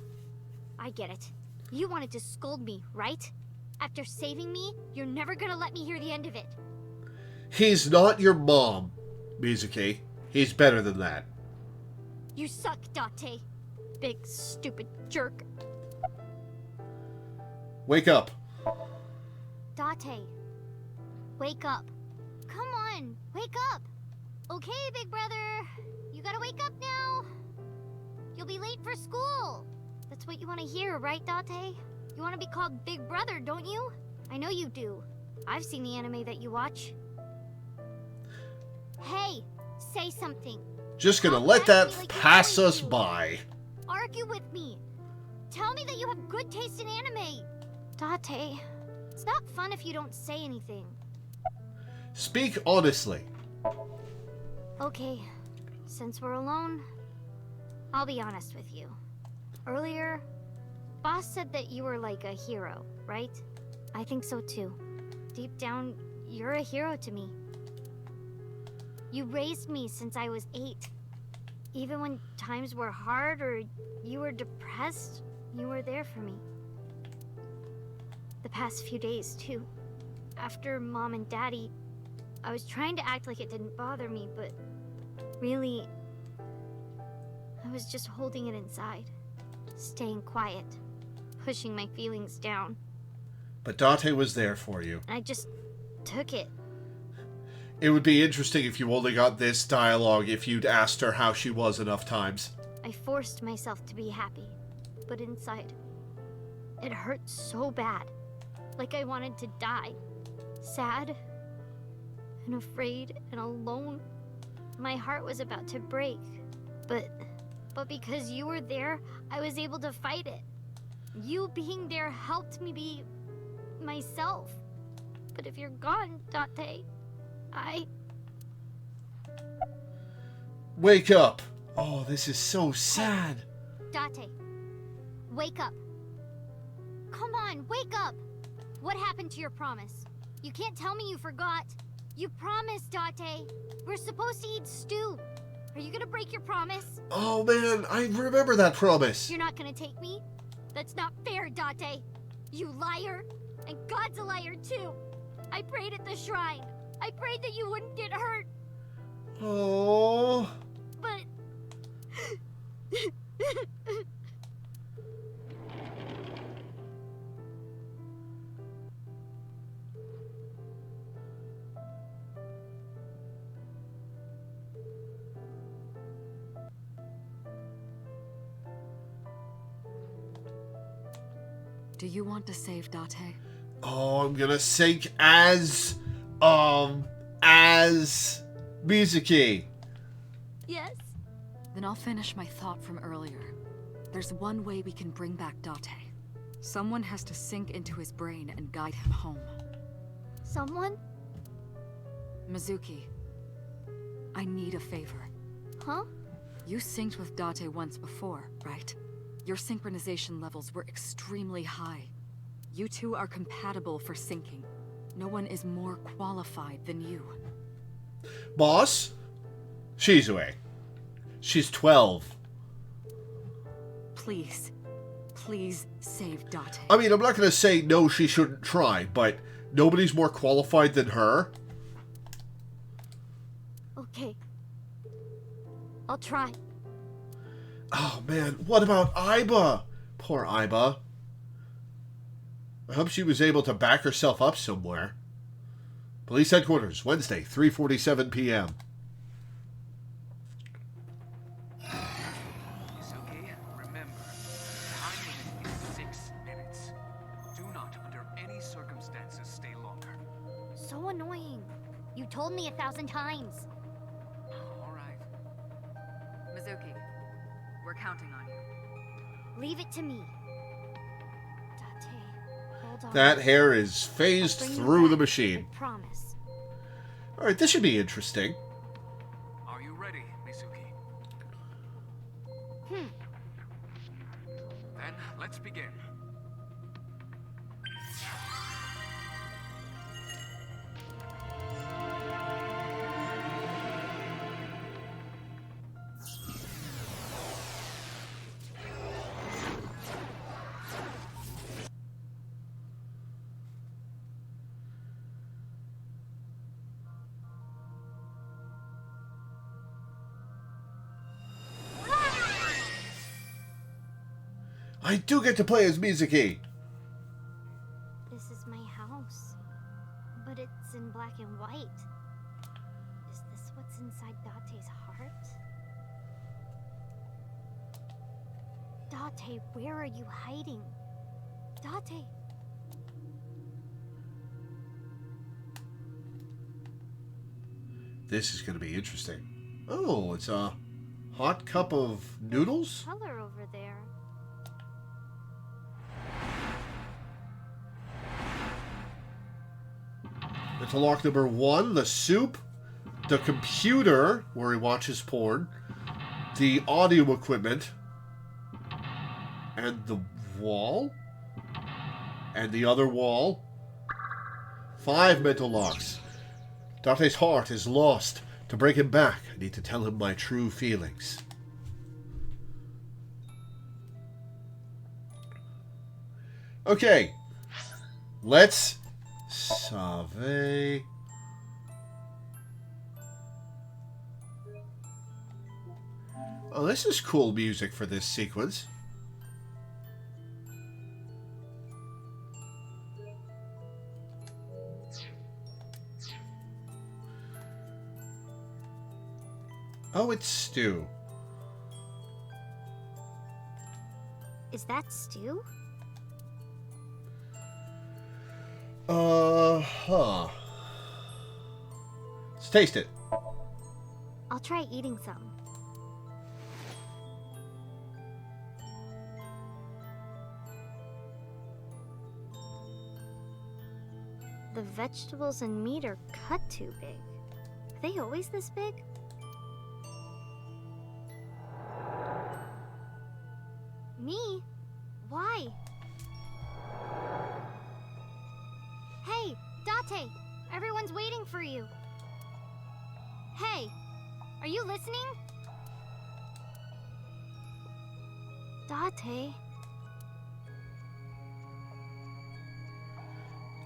K: I get it. You wanted to scold me, right? After saving me, you're never gonna let me hear the end of it.
A: He's not your mom, Mizuki. He's better than that.
K: You suck, Date. Big, stupid jerk.
A: Wake up.
K: Date. Wake up. Come on, wake up. Okay, big brother. You gotta wake up now. You'll be late for school. That's what you want to hear, right, Date? You want to be called Big Brother, don't you? I know you do. I've seen the anime that you watch. Hey, say something.
A: Just gonna let that pass us by.
K: Argue with me. Tell me that you have good taste in anime. Date, it's not fun if you don't say anything.
A: Speak honestly.
K: Okay, since we're alone, I'll be honest with you. Earlier, Boss said that you were like a hero, right? I think so too. Deep down, you're a hero to me. You raised me since I was 8. Even when times were hard or you were depressed, You were there for me. The past few days, too. After Mom and Daddy, I was trying to act like it didn't bother me, but really, I was just holding it inside, staying quiet, pushing my feelings down.
A: But Date was there for you.
K: I just took it.
A: It would be interesting if you only got this dialogue if you'd asked her how she was enough times.
K: I forced myself to be happy, but inside, it hurt so bad. Like I wanted to die. Sad and afraid and alone. My heart was about to break. But because you were there, I was able to fight it. You being there helped me be myself. But if you're gone, Date,
A: Wake up! Oh, this is so sad.
K: Date, wake up. Come on, wake up! What happened to your promise? You can't tell me you forgot. You promised, Date. We're supposed to eat stew. Are you gonna break your promise?
A: Oh man, I remember that promise.
K: You're not gonna take me? That's not fair, Date. You liar. And God's a liar too. I prayed at the shrine. I prayed that you wouldn't get hurt.
A: Oh.
K: But...
S: Do you want to save Date?
A: Oh, I'm gonna sink as Mizuki.
K: Yes?
S: Then I'll finish my thought from earlier. There's one way we can bring back Date. Someone has to sink into his brain and guide him home.
K: Someone?
S: Mizuki, I need a favor.
K: Huh?
S: You synced with Date once before, right? Your synchronization levels were extremely high. You two are compatible for syncing. No one is more qualified than you.
A: Boss? Shizue. She's 12.
S: Please. Please save Date.
A: I mean, I'm not going to say no, she shouldn't try, but nobody's more qualified than her.
K: Okay. I'll try.
A: Oh man, what about Aiba? Poor Aiba. I hope she was able to back herself up somewhere. Police headquarters, Wednesday, 3:47 p.m.
I: Mizuki, remember, time limit is 6 minutes. Do not, under any circumstances, stay longer.
K: So annoying. You told me 1,000 times.
I: All right.
S: Mizuki, we're counting on you.
K: Leave it to me. Date, hold on.
A: That hair is phased through the machine.
K: I promise.
A: Alright, this should be interesting.
I: Are you ready, Mizuki? Then, let's begin.
A: I do get to play as Mizuki.
K: This is my house. But it's in black and white. Is this what's inside Date's heart? Date, where are you hiding? Date!
A: This is going to be interesting. Oh, it's a hot cup of noodles?
K: Color over there.
A: Interlock number 1, the soup, the computer, where he watches porn, the audio equipment, and the wall, and the other wall. 5 mental locks. Date's heart is lost. To bring him back, I need to tell him my true feelings. Okay. Let's survey. Oh, this is cool music for this sequence. Oh, it's stew.
K: Is that stew?
A: Huh. Let's taste it.
K: I'll try eating some. The vegetables and meat are cut too big. Are they always this big? Me? Why? Hey, Date! Everyone's waiting for you. Hey, are you listening? Date?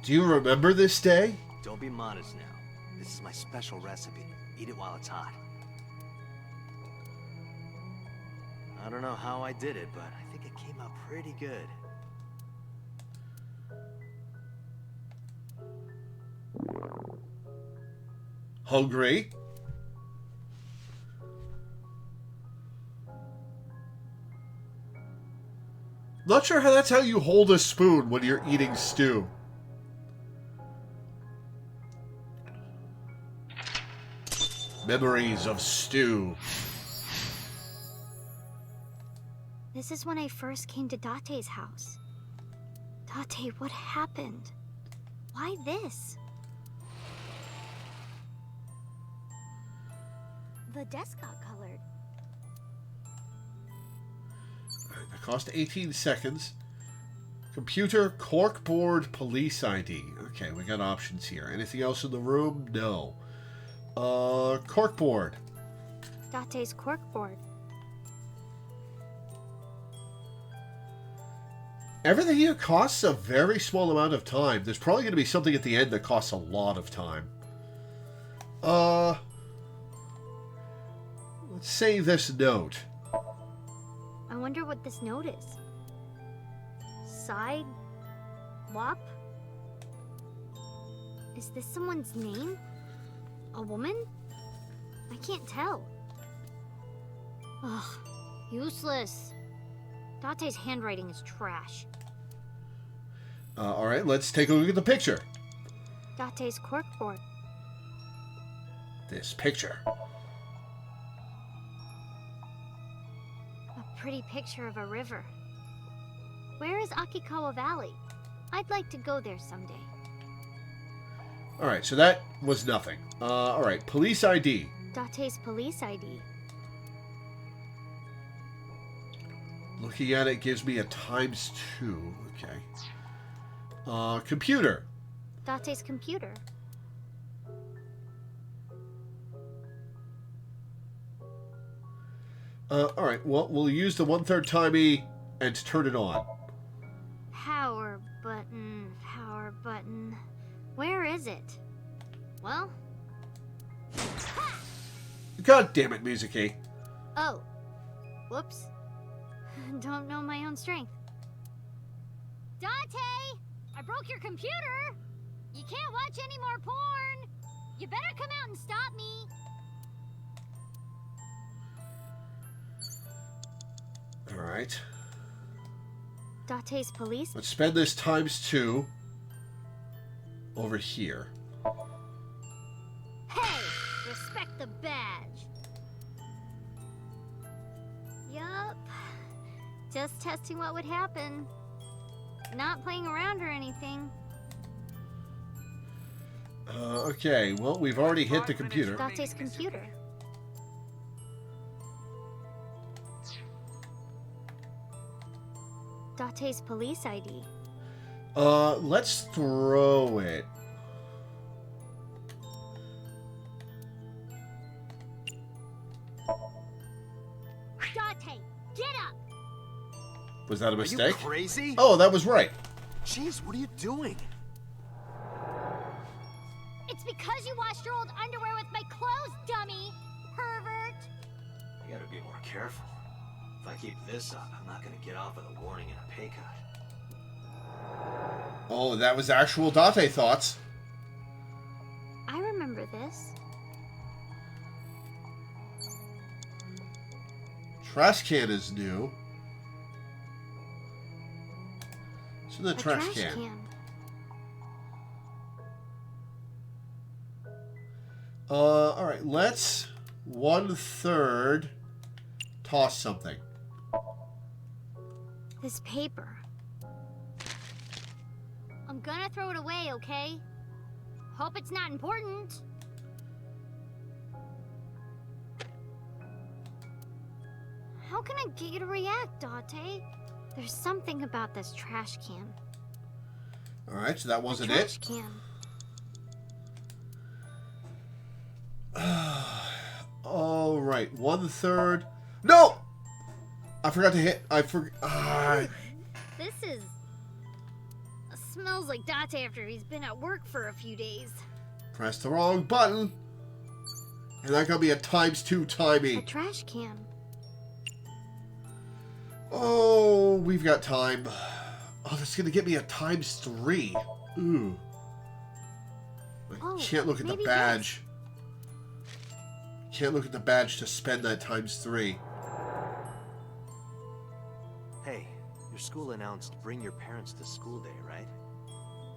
A: Do you remember this day?
C: Don't be modest now. This is my special recipe. Eat it while it's hot. I don't know how I did it, but I think it came out pretty good.
A: Hungry? Not sure how that's how you hold a spoon when you're eating stew. Memories of stew.
K: This is when I first came to Date's house. Date, what happened? Why this? The desk got colored.
A: That cost 18 seconds. Computer, corkboard, police ID. Okay, we got options here. Anything else in the room? No. Corkboard.
K: Date's corkboard.
A: Everything here costs a very small amount of time. There's probably going to be something at the end that costs a lot of time. Let's say this note.
K: I wonder what this note is. Side? Wop? Is this someone's name? A woman? I can't tell. Ugh, useless. Date's handwriting is trash.
A: Alright, let's take a look at the picture.
K: Date's corkboard.
A: This picture.
K: A pretty picture of a river. Where is Akikawa Valley? I'd like to go there someday.
A: Alright, so that was nothing. Alright, police ID.
K: Date's police ID.
A: Looking at it gives me a ×2. Okay. Computer.
K: Date's computer.
A: Alright, well, we'll use the 1/3 timey and turn it on.
K: Power button, power button. Where is it? Well...
A: God damn it, Mizuki.
K: Oh. Whoops. Don't know my own strength. Date! I broke your computer! You can't watch any more porn! You better come out and stop me!
A: Alright.
K: Date's police?
A: Let's spend this ×2 over here.
K: Hey! Respect the badge! Yup. Just testing what would happen. Not playing around or anything.
A: Okay, well, we've already hit the computer.
K: Date's computer. Date's police ID.
A: Let's throw it.
K: Date, get up!
A: Was that a
C: Are you
A: mistake?
C: crazy?
A: Oh, that was right.
C: Jeez, what are you doing?
K: It's because you washed your old underwear with my clothes, dummy! Pervert!
C: I gotta be more careful. If I keep this up, I'm not gonna get off with a warning and a pay cut.
A: Oh, that was actual Date thoughts.
K: I remember this.
A: Trash can is new. So the trash can. Alright, let's 1/3 toss something.
K: This paper. I'm gonna throw it away, okay? Hope it's not important. How can I get you to react, Date? There's something about this trash can.
A: Alright, so that wasn't
K: trash
A: it.
K: Can.
A: Alright, 1/3. No! I forgot to hit.
K: This is... smells like Date after he's been at work for a few days.
A: Press the wrong button. And that gonna be a ×2 timing.
K: A trash can.
A: Oh, we've got time. Oh, that's gonna get me a ×3. Ooh. I can't look at the badge. Can't look at the badge to spend that ×3.
C: Hey, your school announced bring your parents to school day, right?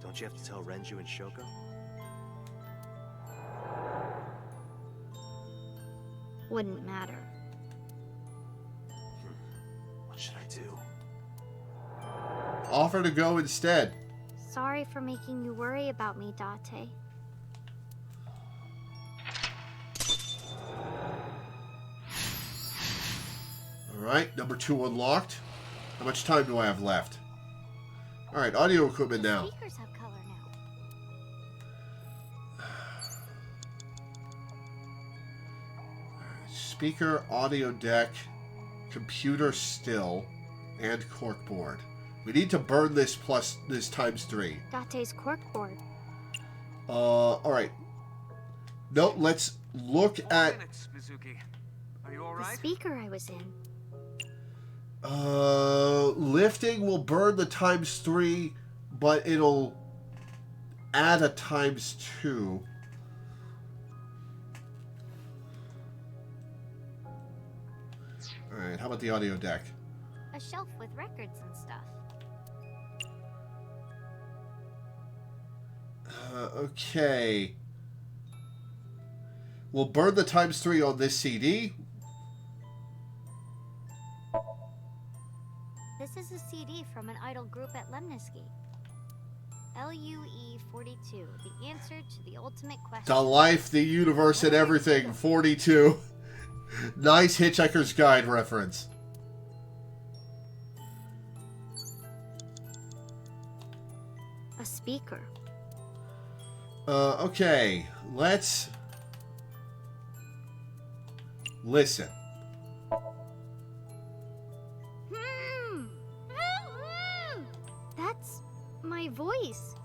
C: Don't you have to tell Renju and Shoko?
K: Wouldn't matter.
C: What should I do?
A: Offer to go instead.
K: Sorry for making you worry about me, Date.
A: Alright, number 2 unlocked. How much time do I have left? Alright, audio equipment now.
K: Speakers have color now.
A: Speaker, audio deck, computer still, and corkboard. We need to burn this plus this ×3.
K: Date's corkboard.
A: Alright. No, let's look at...
I: Minutes, Mizuki. Are you all
K: The
I: right?
K: speaker I was in.
A: Lifting will burn the ×3, but it'll add a ×2. Alright, how about the audio deck?
K: A shelf with records and stuff.
A: Okay. We'll burn the ×3 on this CD.
K: This is a CD from an idol group at Lemnisky. LUE 42, the answer to the ultimate question.
A: The life, the universe, and everything. 42. Nice Hitchhiker's Guide reference.
K: A speaker.
A: Okay. Let's listen.
K: That's my voice.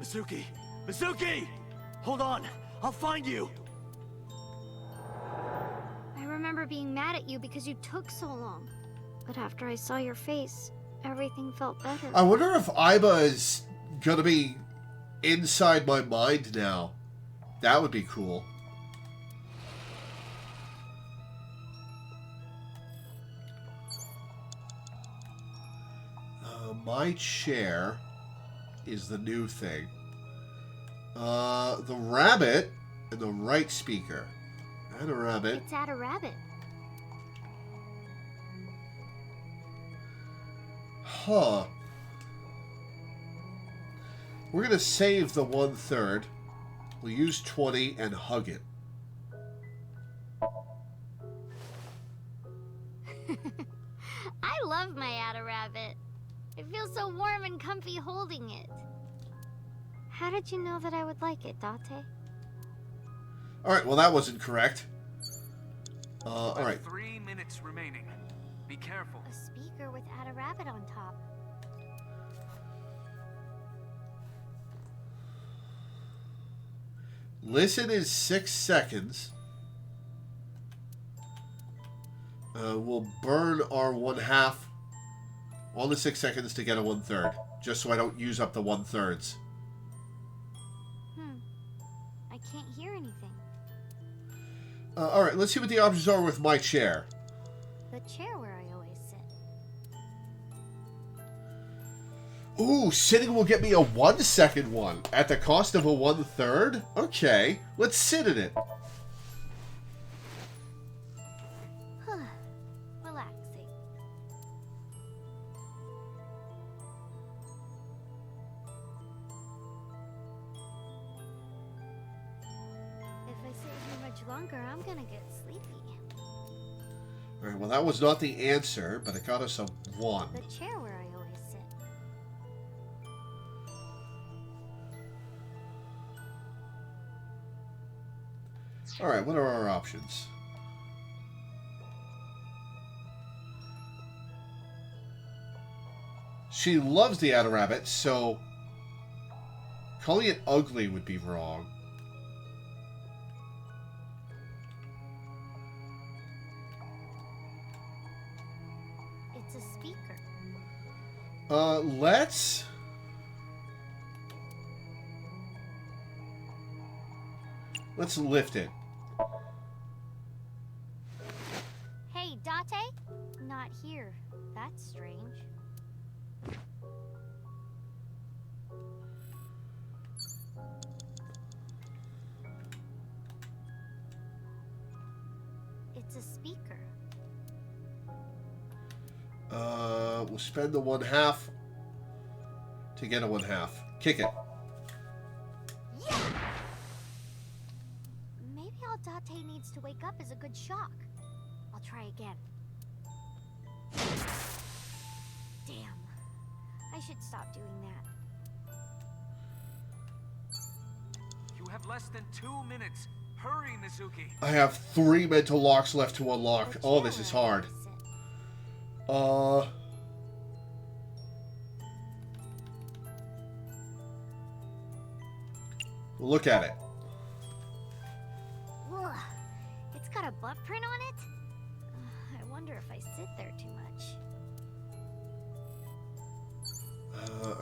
C: Mizuki! Mizuki! Hold on! I'll find you!
K: I remember being mad at you because you took so long. But after I saw your face, everything felt better.
A: I wonder if Aiba is gonna be inside my mind now. That would be cool. My chair is the new thing. The rabbit and the right speaker. And a rabbit.
K: It's at a rabbit.
A: Huh. We're going to save the 1/3. We'll use 20 and hug it.
K: I love my Ada rabbit. It feels so warm and comfy holding it. How did you know that I would like it, Date?
A: Alright, well that wasn't correct. Alright.
I: 3 minutes remaining. Be careful.
K: A speaker with Add a Rabbit on top.
A: Listen is 6 seconds. We'll burn our 1/2 on the 6 seconds to get a 1/3, just so I don't use up the 1/3.
K: I can't hear anything.
A: Alright, let's see what the options are with my chair.
K: The chair where I always sit.
A: Ooh, sitting will get me a 1-second one at the cost of a 1/3? Okay, let's sit in it.
K: Relaxing. If I sit here much longer, I'm gonna get sleepy.
A: Alright, well that was not the answer, but it got us a 1.
K: The chair where I always sit.
A: Alright, what are our options? She loves the Add a Rabbit, so calling it ugly would be wrong.
K: It's a speaker.
A: Let's lift it.
K: Hey, Date? Not here. That's strange. It's a speaker.
A: We'll spend the 1/2 to get a 1/2. Kick it.
K: Maybe all Date needs to wake up is a good shock. I'll try again. Damn. I should stop doing that.
I: You have less than 2 minutes. Hurry, Mizuki.
A: I have 3 mental locks left to unlock. Oh, this is hard. Look at it.
K: Ugh, it's got a butt print on it? I wonder if I sit there too much.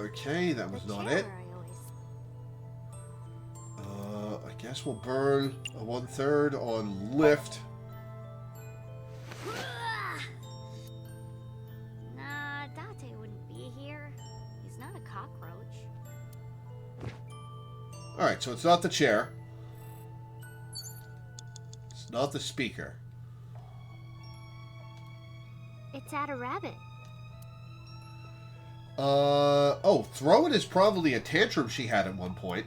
A: Okay, that was not it.
K: I always...
A: I guess we'll burn a 1/3 on lift.
K: Nah, Date wouldn't be here. He's not a cockroach.
A: Alright, so it's not the chair. It's not the speaker.
K: It's Add a Rabbit.
A: Oh, throw it is probably a tantrum she had at one point.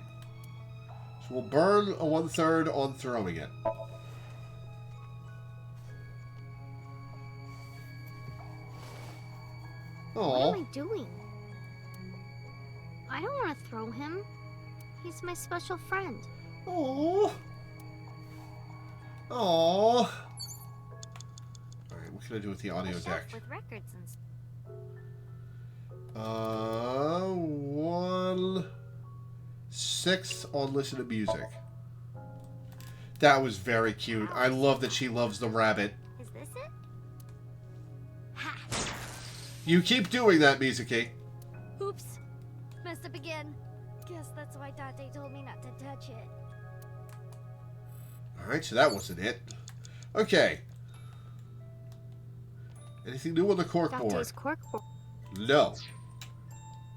A: So we'll burn a 1/3 on throwing it.
K: What am I doing? I don't want to throw him. He's my special friend.
A: Oh. Oh. Alright, what can I do with the audio deck?
K: With records and
A: 1/6 on listen to music. That was very cute. I love that she loves the rabbit.
K: Is this it?
A: You keep doing that, Mizuki.
K: Oops. Messed up again. Guess that's why Date told me not to touch it.
A: Alright, so that wasn't it. Okay. Anything new on the corkboard?
K: Date's corkboard.
A: No.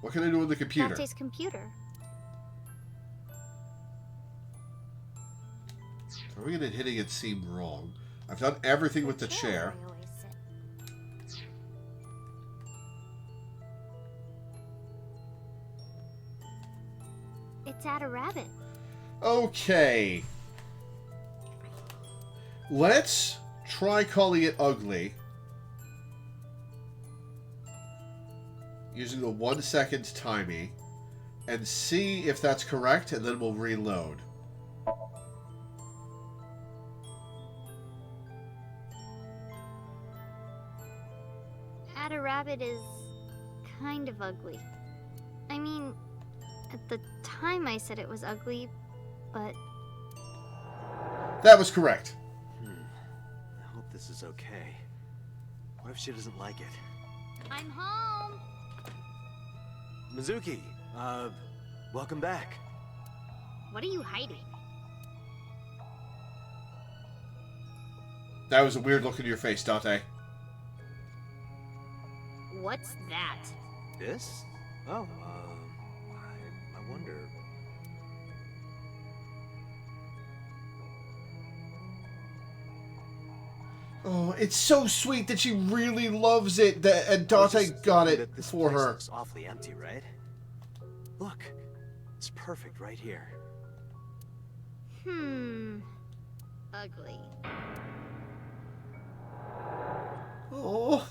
A: What can I do on the computer?
K: Date's computer.
A: Throwing it and hitting it seemed wrong. I've done everything with the chair.
K: It's Add a Rabbit.
A: Okay. Let's try calling it ugly. Using the 1-second timey. And see if that's correct, and then we'll reload.
K: kind of ugly. I mean, at the time I said it was ugly, but...
A: That was correct.
C: I hope this is okay. What if she doesn't like it?
K: I'm home!
C: Mizuki, welcome back.
K: What are you hiding?
A: That was a weird look in your face, Date.
K: What's that?
C: This? Oh, I wonder...
A: Oh, it's so sweet that she really loves it, and Date got it for her.
C: Looks awfully empty, right? Look, it's perfect right here.
K: Ugly.
A: Oh.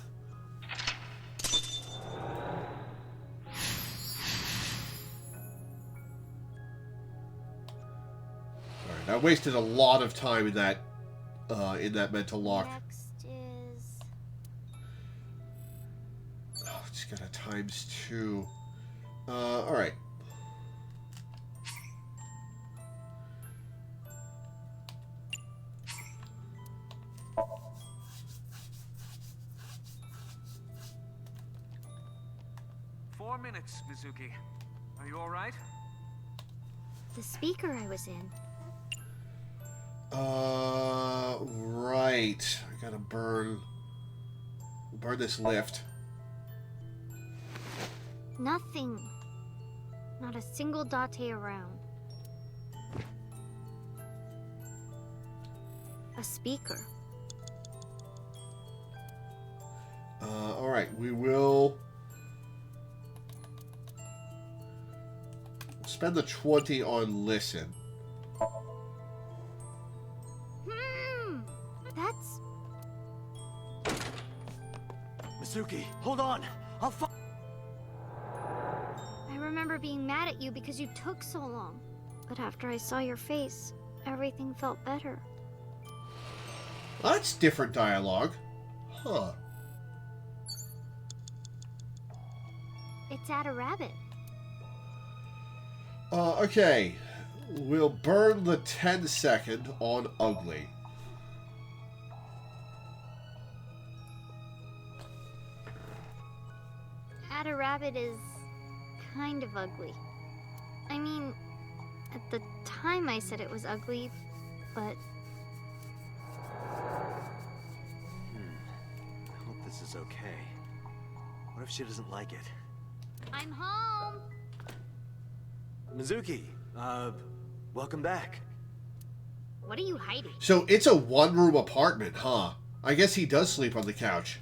A: Alright, I wasted a lot of time in that mental lock.
K: Next is...
A: Oh, it's got a ×2. Alright.
I: Minutes, Mizuki. Are you alright?
K: The speaker I was in.
A: Right. I gotta burn this lift.
K: Nothing. Not a single Date around. A speaker.
A: Alright, we will spend the 20 on listen.
K: That's...
C: Mizuki, hold on!
K: I remember being mad at you because you took so long. But after I saw your face, everything felt better.
A: That's different dialogue. Huh.
K: It's at a rabbit.
A: Okay. We'll burn the 10-second on ugly.
K: At a rabbit is kind of ugly. I mean, at the time I said it was ugly, but...
C: I hope this is okay. What if she doesn't like it?
K: I'm home!
C: Mizuki, welcome back.
K: What are you hiding?
A: So it's a one-room apartment, huh? I guess he does sleep on the couch.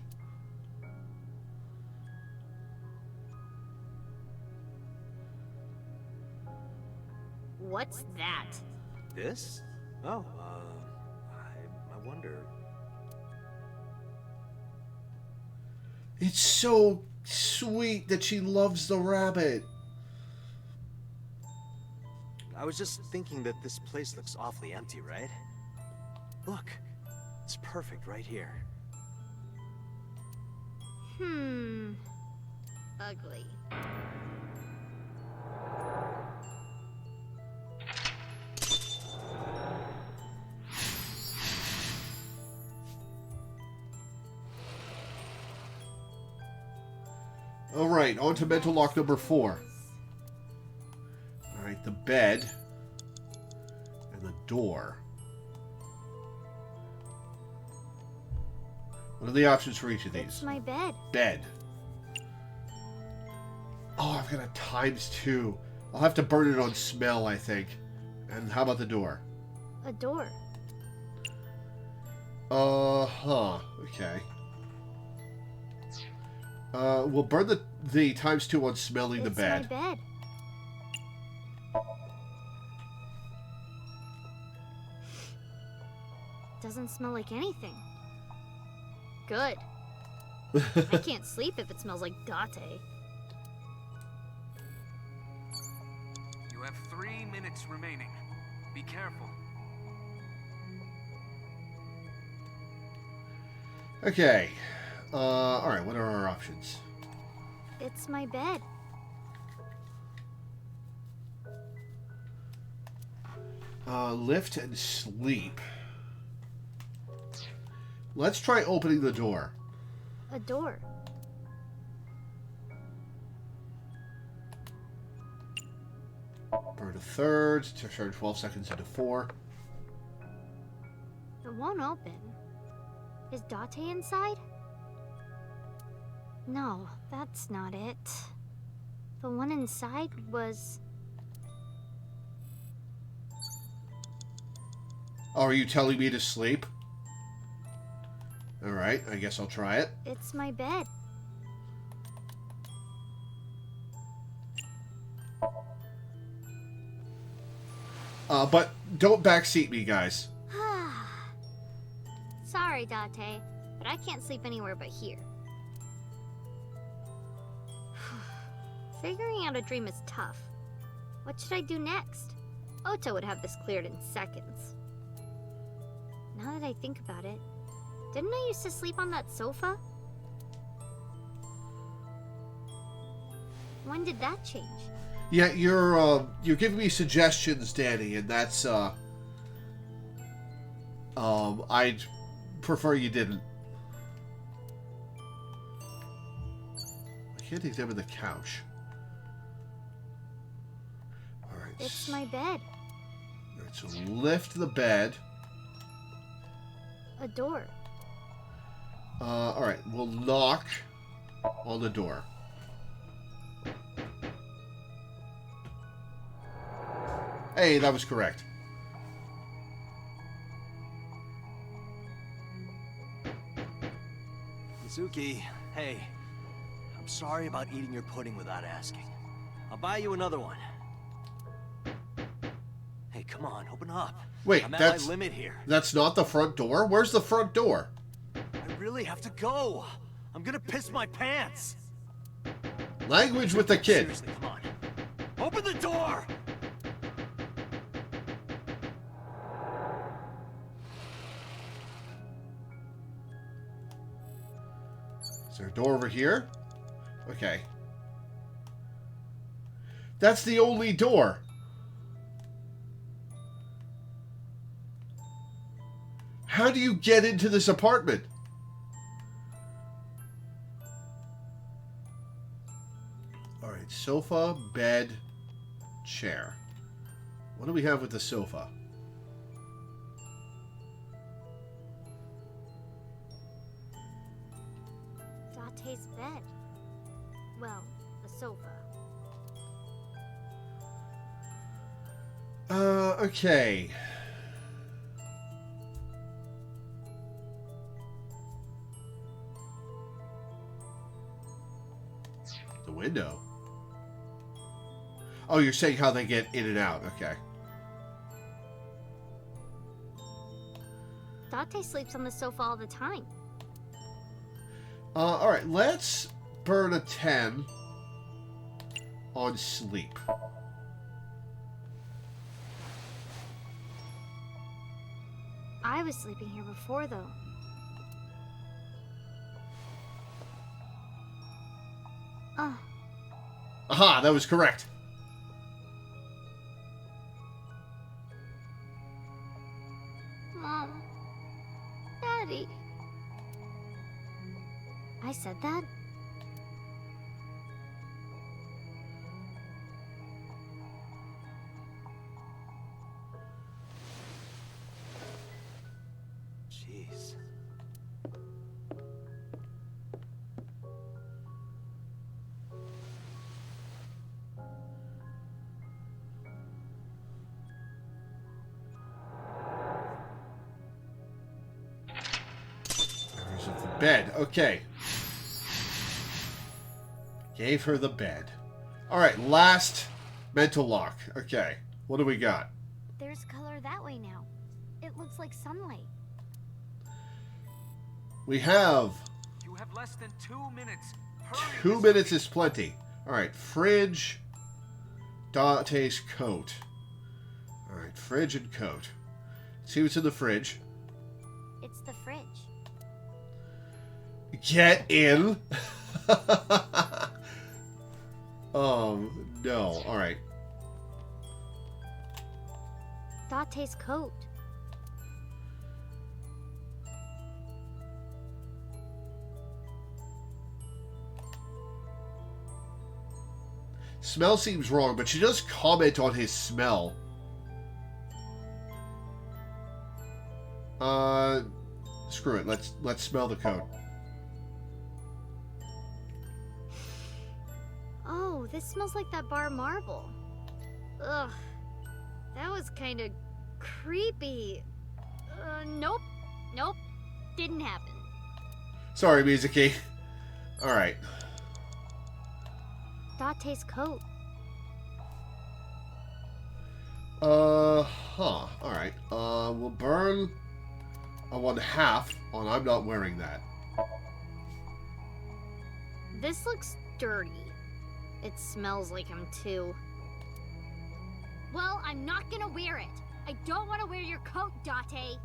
K: What's that?
C: This? Oh, I wonder...
A: It's so sweet that she loves the rabbit.
C: I was just thinking that this place looks awfully empty, right? Look, it's perfect right here.
K: Ugly.
A: Alright, on to mental lock number 4. Alright, the bed and the door. What are the options for each of these?
K: It's my bed.
A: Bed. Oh, I've got a ×2. I'll have to burn it on smell, I think. And how about the door?
K: A door.
A: Okay. We'll burn the ×2 on smelling the bed.
K: It's my bed. Doesn't smell like anything. Good. I can't sleep if it smells like Date.
I: You have 3 minutes remaining. Be careful.
A: Okay. Alright, what are our options?
K: It's my bed.
A: Lift and sleep. Let's try opening the door.
K: A door.
A: Burn a third. To turn 12 seconds into 4.
K: It won't open. Is Date inside? No, that's not it. The one inside was...
A: Oh, are you telling me to sleep? Alright, I guess I'll try it.
K: It's my bed.
A: But don't backseat me, guys.
K: Sorry, Date, but I can't sleep anywhere but here. Figuring out a dream is tough. What should I do next? Ota would have this cleared in seconds. Now that I think about it, didn't I used to sleep on that sofa? When did that change?
A: Yeah, you're giving me suggestions, Danny, and that's I'd prefer you didn't. I can't examine the couch. Alright.
K: It's my bed.
A: Alright, so lift the bed.
K: A door.
A: Alright, we'll knock on the door. Hey, that was correct.
C: Mizuki, hey. I'm sorry about eating your pudding without asking. I'll buy you another one. Hey, come on, open up.
A: Wait,
C: I'm at
A: that's
C: my limit here.
A: That's not the front door? Where's the front door?
C: I really have to go. I'm gonna piss my pants.
A: Language with the kid.
C: Seriously, come on. Open the door!
A: Is there a door over here? Okay. That's the only door. How do you get into this apartment? Alright, sofa, bed, chair. What do we have with the sofa?
K: Date's bed. Well, the sofa.
A: Okay. The window. Oh, you're saying how they get in and out. Okay.
K: Date sleeps on the sofa all the time.
A: Alright, let's burn a 10 on sleep.
K: I was sleeping here before, though.
A: Aha, that was correct.
K: Mom. Daddy. I said that?
C: Jeez.
A: There's the bed. Okay. Gave her the bed. Alright, last mental lock. Okay. What do we got?
K: There's color that way now. It looks like sunlight.
A: We have...
I: You have less than 2 minutes.
A: 2 minutes is plenty. Alright, fridge. Date's coat. Alright, fridge and coat. See what's in the fridge.
K: It's the fridge.
A: No. Alright.
K: Date's coat.
A: Smell seems wrong, but she does comment on his smell. Screw it. Let's smell the coat.
K: Oh, this smells like that bar marble. Ugh. That was kind of creepy. Nope. Nope. Didn't happen.
A: Sorry, Mizuki. Alright.
K: Date's coat.
A: Alright. We'll burn a 1/2 on I'm not wearing that.
K: This looks dirty. It smells like him too. Well, I'm not gonna wear it. I don't want to wear your coat, Date.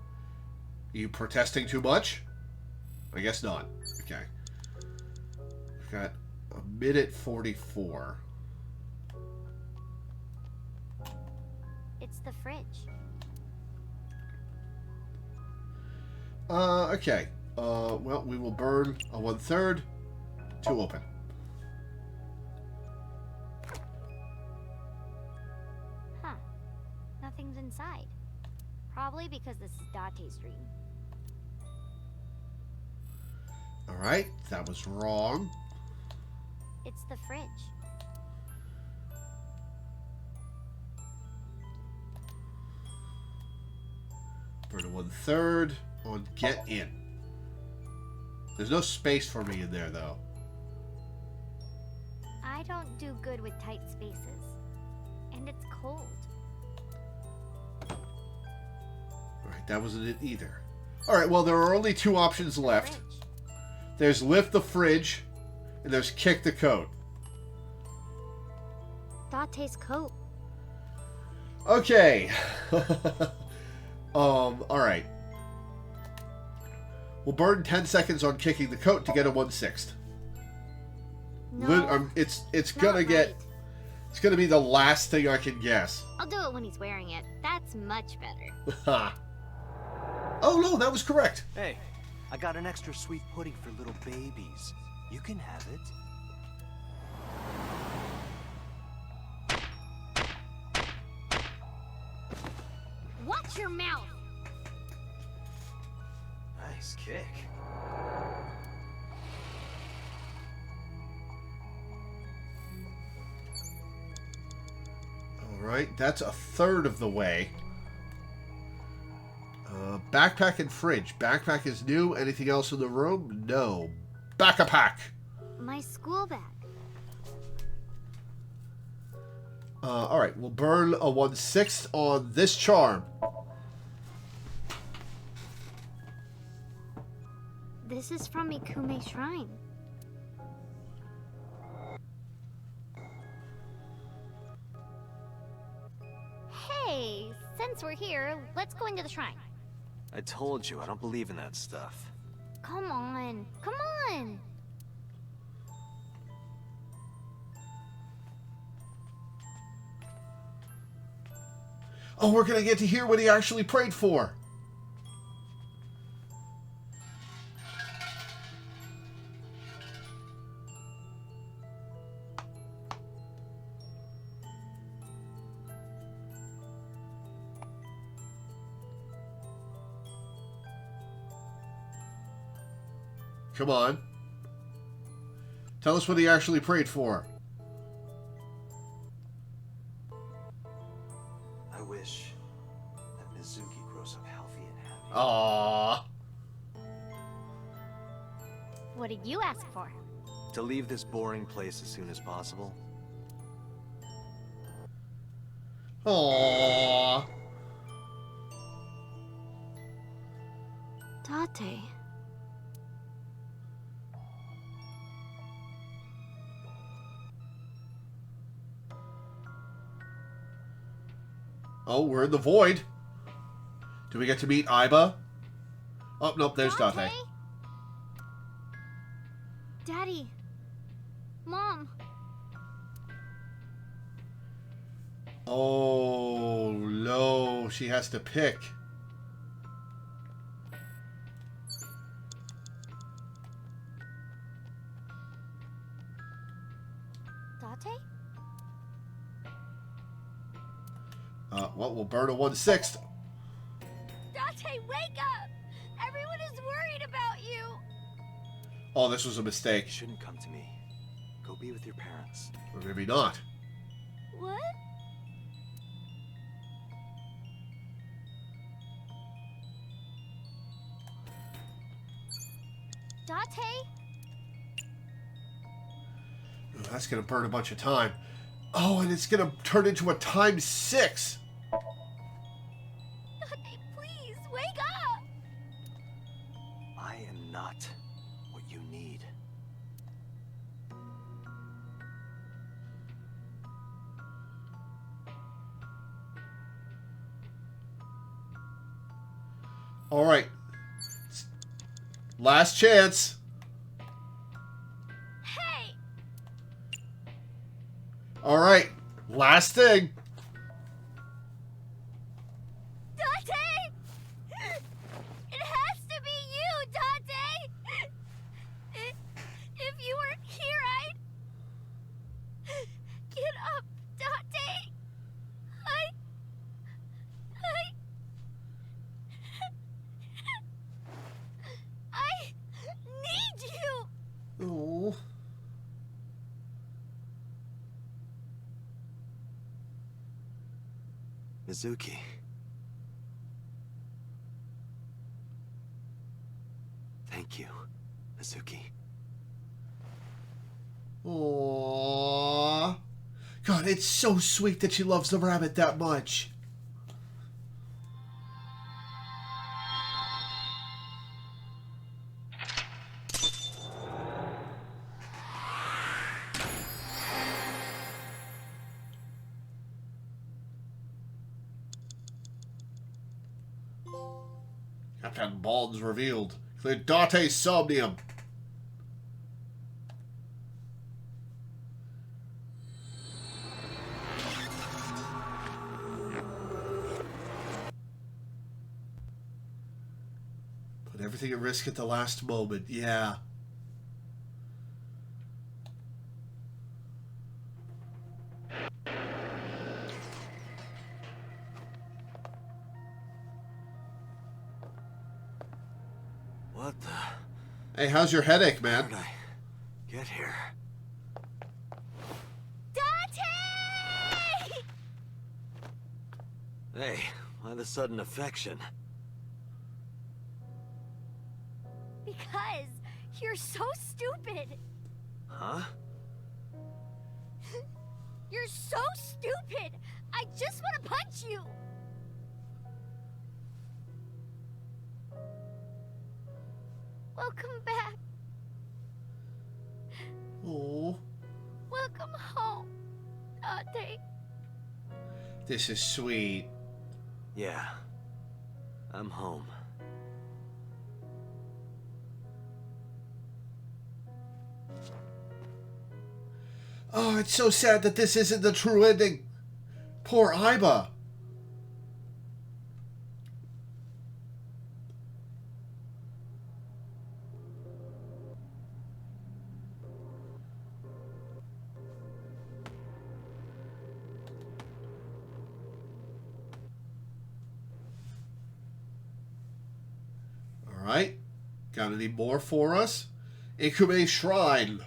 A: You protesting too much? I guess not. Okay. We've got a minute 44.
K: It's the fridge.
A: Okay. Well, we will burn a 1/3 to open.
K: Huh. Nothing's inside. Probably because this is Date's dream.
A: Alright, that was wrong.
K: It's the fridge.
A: Burn a 1/3 on get in. There's no space for me in there, though.
K: I don't do good with tight spaces. And it's cold.
A: Alright, that wasn't it either. Alright, well, there are only 2 options left. There's lift the fridge, and there's kick the coat.
K: Date's coat.
A: Okay. Alright. We'll burn 10 seconds on kicking the coat to get a 1/6.
K: No,
A: it's gonna get... It's gonna be the last thing I can guess.
K: I'll do it when he's wearing it. That's much better.
A: Oh no, that was correct.
C: Hey, I got an extra sweet pudding for little babies. You can have it.
K: Watch your mouth!
C: Nice kick.
A: Alright, that's a 1/3 of the way. Backpack and fridge. Backpack is new. Anything else in the room? No. Back-a-pack!
K: My school bag.
A: Alright, we'll burn a 1/6 on this charm.
K: This is from Ikume Shrine. Hey, since we're here, let's go into the shrine.
C: I told you, I don't believe in that stuff.
K: Come on, come on!
A: Oh, we're gonna get to hear what he actually prayed for. Come on. Tell us what he actually prayed for.
C: I wish that Mizuki grows up healthy and happy.
A: Aww.
K: What did you ask for?
C: To leave this boring place as soon as possible.
A: Aww.
K: Date.
A: Oh, we're in the void. Do we get to meet Aiba? Oh, nope, there's Date.
K: Daddy. Mom.
A: Oh, no. She has to pick.
J: Date?
A: Well, we'll burn a 1/6.
K: Date, wake up! Everyone is worried about you!
A: Oh, this was a mistake.
C: You shouldn't come to me. Go be with your parents.
A: Or maybe not.
K: What?
J: Date?
A: Oh, that's going to burn a bunch of time. Oh, and it's going to turn into a ×6.
K: Date, please, wake up!
C: I am not what you need.
A: All right. Last chance.
K: Hey!
A: All right. Last thing.
K: Date! It has to be you, Date! If you weren't here, I'd... Get up, Date! I need you!
A: Oh.
C: Mizuki. Thank you, Mizuki.
A: Aww. God, it's so sweet that she loves the rabbit that much. Captain Bald's revealed. Clear Date Somnium. Put everything at risk at the last moment. Yeah.
C: What the?
A: Hey, how's your headache, man?
C: How did I get here?
K: Date!
C: Hey, why the sudden affection?
K: Because you're so stupid.
C: Huh?
K: You're so stupid. I just want to punch you. Welcome back.
A: Oh,
K: Welcome home, Date.
A: this is sweet.
C: Yeah. I'm home.
A: Oh, it's so sad that this isn't the true ending. Poor Iba. All right. Got any more for us? Ikume Shrine.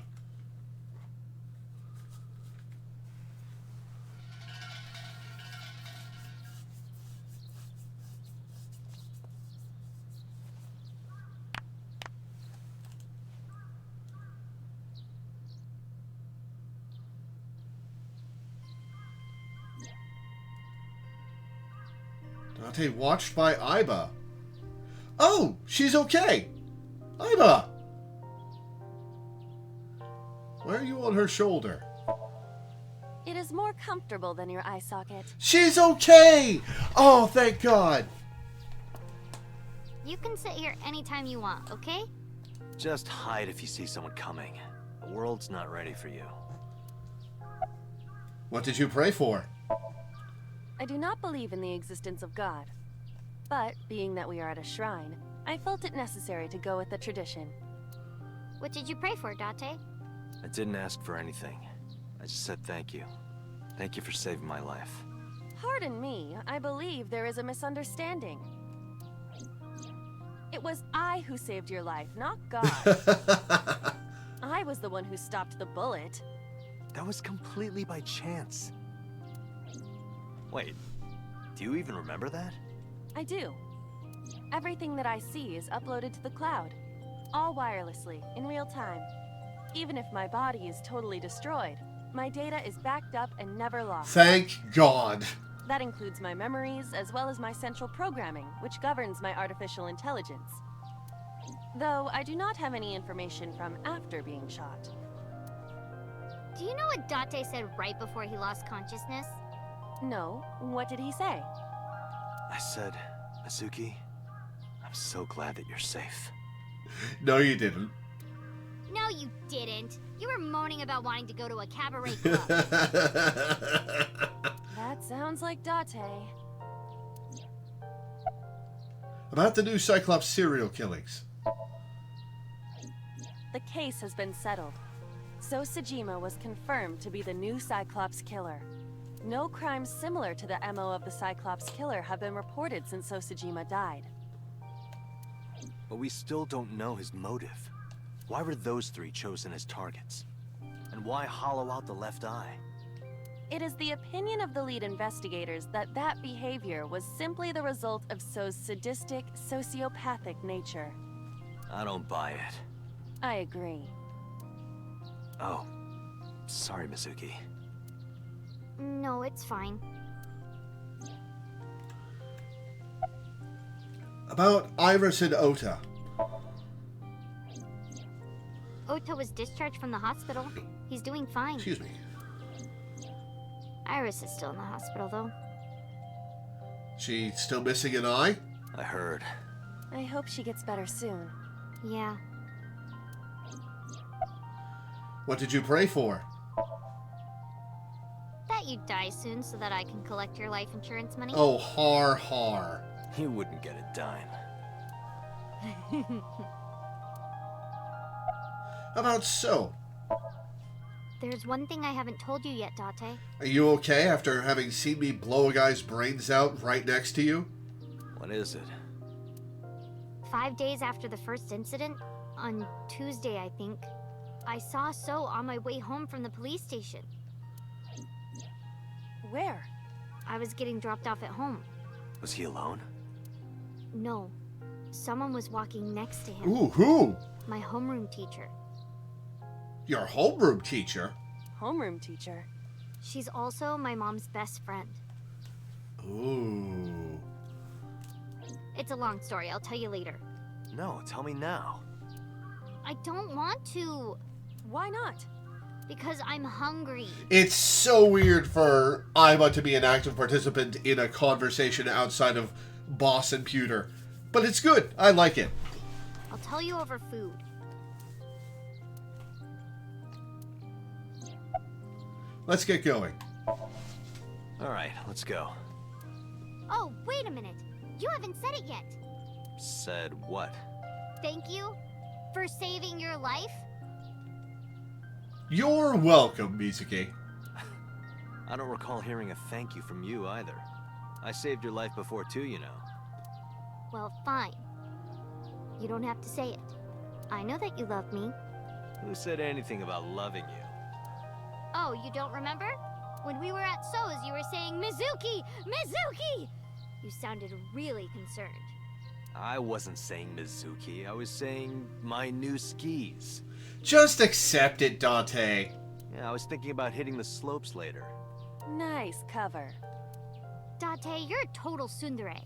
A: Date watched by Iba. Oh, she's okay. Iba! Why are you on her shoulder?
J: It is more comfortable than your eye socket.
A: She's okay! Oh, thank God.
K: You can sit here anytime you want, okay?
C: Just hide if you see someone coming. The world's not ready for you.
A: What did you pray for?
J: I do not believe in the existence of God. But, being that we are at a shrine, I felt it necessary to go with the tradition.
K: What did you pray for, Date?
C: I didn't ask for anything. I just said thank you. Thank you for saving my life.
J: Pardon me, I believe there is a misunderstanding. It was I who saved your life, not God. I was the one who stopped the bullet.
C: That was completely by chance. Wait, do you even remember that?
J: I do. Everything that I see is uploaded to the cloud. All wirelessly, in real time. Even if my body is totally destroyed, my data is backed up and never lost.
A: Thank God.
J: That includes my memories, as well as my central programming, which governs my artificial intelligence. Though I do not have any information from after being shot.
K: Do you know what Date said right before he lost consciousness?
J: No. What did he say?
C: I said, Mizuki, I'm so glad that you're safe.
A: No, you didn't.
K: No, you didn't. You were moaning about wanting to go to a cabaret club.
J: That sounds like Date.
A: About the new Cyclops serial killings.
J: The case has been settled. So Sejima was confirmed to be the new Cyclops killer. No crimes similar to the MO of the Cyclops killer have been reported since Sojima died.
C: But we still don't know his motive. Why were those three chosen as targets? And why hollow out the left eye?
J: It is the opinion of the lead investigators that that behavior was simply the result of So's sadistic, sociopathic nature.
C: I don't buy it.
J: I agree.
C: Oh, sorry, Mizuki.
K: No, it's fine.
A: About Iris and Ota.
K: Ota was discharged from the hospital. He's doing fine.
A: Excuse me.
K: Iris is still in the hospital, though.
A: She still missing an eye?
C: I heard.
J: I hope she gets better soon.
K: Yeah.
A: What did you pray for?
K: That you die soon so that I can collect your life insurance money.
A: Oh, har har.
C: You wouldn't get a dime.
A: How about So?
K: There's one thing I haven't told you yet, Date.
A: Are you okay after having seen me blow a guy's brains out right next to you?
C: What is it?
K: 5 days after the first incident, on Tuesday, I think, I saw So on my way home from the police station.
J: Where?
K: I was getting dropped off at home.
C: Was he alone?
K: No. Someone was walking next to him.
A: Ooh, who?
K: My homeroom teacher.
A: Your homeroom teacher?
J: Homeroom teacher?
K: She's also my mom's best friend.
A: Ooh.
K: It's a long story. I'll tell you later.
C: No, tell me now.
K: I don't want to.
J: Why not?
K: Because I'm hungry.
A: It's so weird for Aiba to be an active participant in a conversation outside of boss and pewter. But it's good. I like it.
K: I'll tell you over food.
A: Let's get going.
C: Alright, let's go.
K: Oh, wait a minute. You haven't said it yet.
C: Said what?
K: Thank you for saving your life.
A: You're welcome, Mizuki.
C: I don't recall hearing a thank you from you either. I saved your life before too, you know.
K: Well, fine. You don't have to say it. I know that you love me.
C: Who said anything about loving you?
K: Oh, you don't remember? When we were at So's, you were saying, Mizuki! Mizuki! You sounded really concerned.
C: I wasn't saying Mizuki. I was saying my new skis.
A: Just accept it, Dante.
C: Yeah, I was thinking about hitting the slopes later.
J: Nice cover.
K: Date, you're a total tsundere.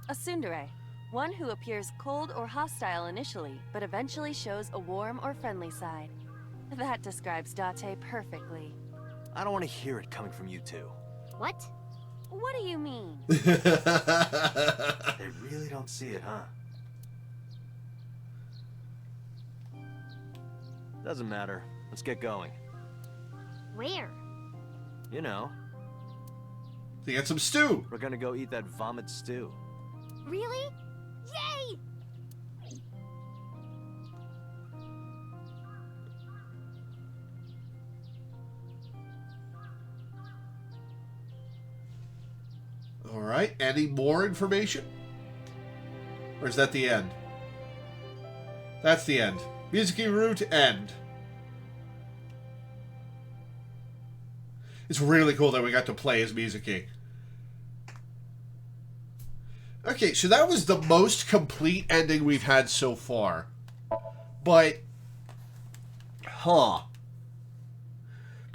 J: A tsundere. One who appears cold or hostile initially, but eventually shows a warm or friendly side. That describes Date perfectly.
C: I don't want to hear it coming from you two.
K: What?
J: What do you mean?
C: They really don't see it, huh? Doesn't matter. Let's get going.
K: Where?
C: You know.
A: to get some stew.
C: We're gonna go eat that vomit stew.
G: Really? Yay!
A: All right. Any more information? Or is that the end? That's the end. Mizuki route end. It's really cool that we got to play as Mizuki. Okay, so that was the most complete ending we've had so far. But... But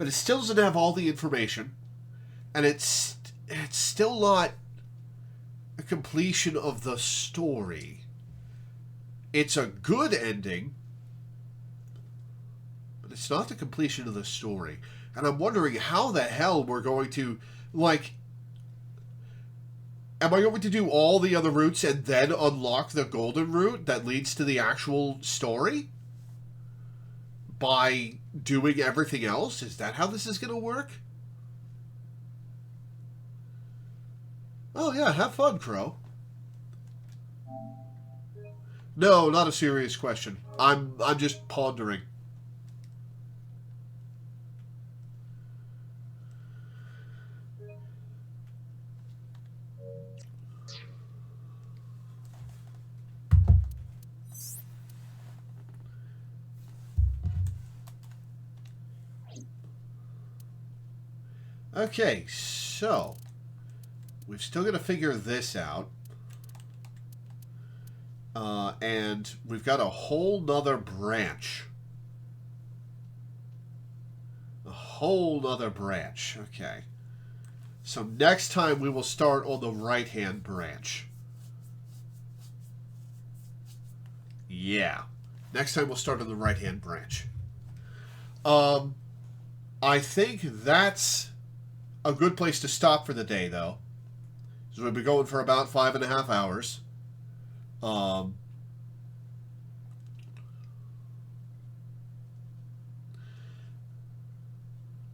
A: it still doesn't have all the information. And it's still not a completion of the story. It's a good ending, but it's not the completion of the story. And I'm wondering how the hell we're going to, like, am I going to do all the other routes and then unlock the golden route that leads to the actual story? By doing everything else? Is that how this is going to work? Oh yeah, have fun, Crow. No, not a serious question. I'm just pondering. Okay, so we've still got to figure this out. And we've got a whole nother branch. A whole nother branch. Okay. So next time we will start on the right-hand branch. Yeah. Next time we'll start on the right-hand branch. I think that's a good place to stop for the day, though. So we'll be going for about 5.5 hours.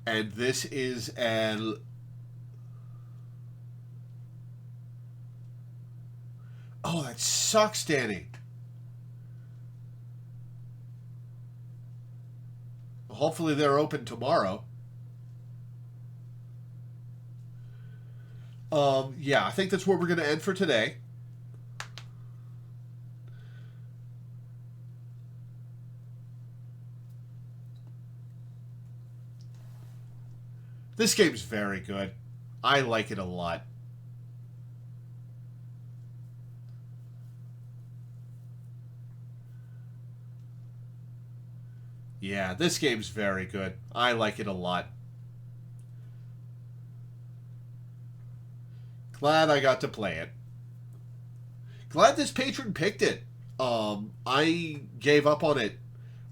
A: And this is an... Oh, that sucks, Danny. Well, hopefully they're open tomorrow. Yeah, I think that's where we're going to end for today. This game's very good. I like it a lot. Yeah, this game's very good. I like it a lot. Glad I got to play it. Glad this patron picked it. I gave up on it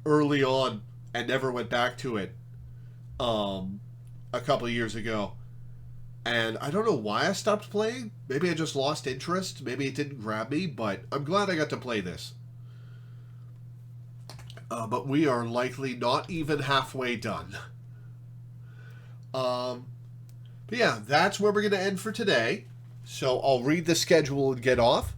A: early on and never went back to it. A couple of years ago. And I don't know why I stopped playing. Maybe I just lost interest. Maybe it didn't grab me, but I'm glad I got to play this. But we are likely not even halfway done. But yeah, that's where we're going to end for today. So I'll read the schedule and get off.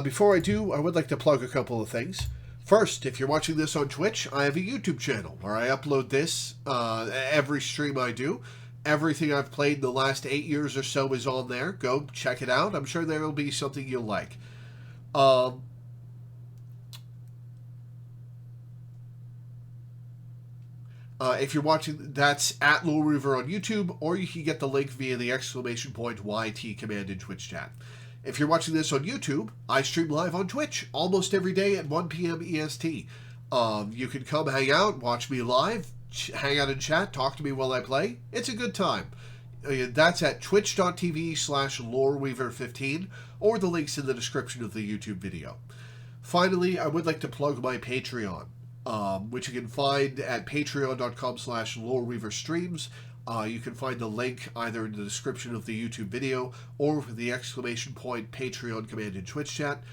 A: Before I do, I would like to plug a couple of things. First, if you're watching this on Twitch, I have a YouTube channel where I upload this every stream I do. Everything I've played the last 8 years or so is on there. Go check it out. I'm sure there will be something you'll like. If you're watching, that's at Loreweaver on YouTube, or you can get the link via the !YT command in Twitch chat. If you're watching this on YouTube, I stream live on Twitch almost every day at 1 p.m. EST. You can come hang out, watch me live, hang out and chat, talk to me while I play. It's a good time. That's at twitch.tv/Loreweaver15, or the link's in the description of the YouTube video. Finally, I would like to plug my Patreon, which you can find at patreon.com/LoreweaverStreams. You can find the link either in the description of the YouTube video or with the !Patreon command in Twitch chat.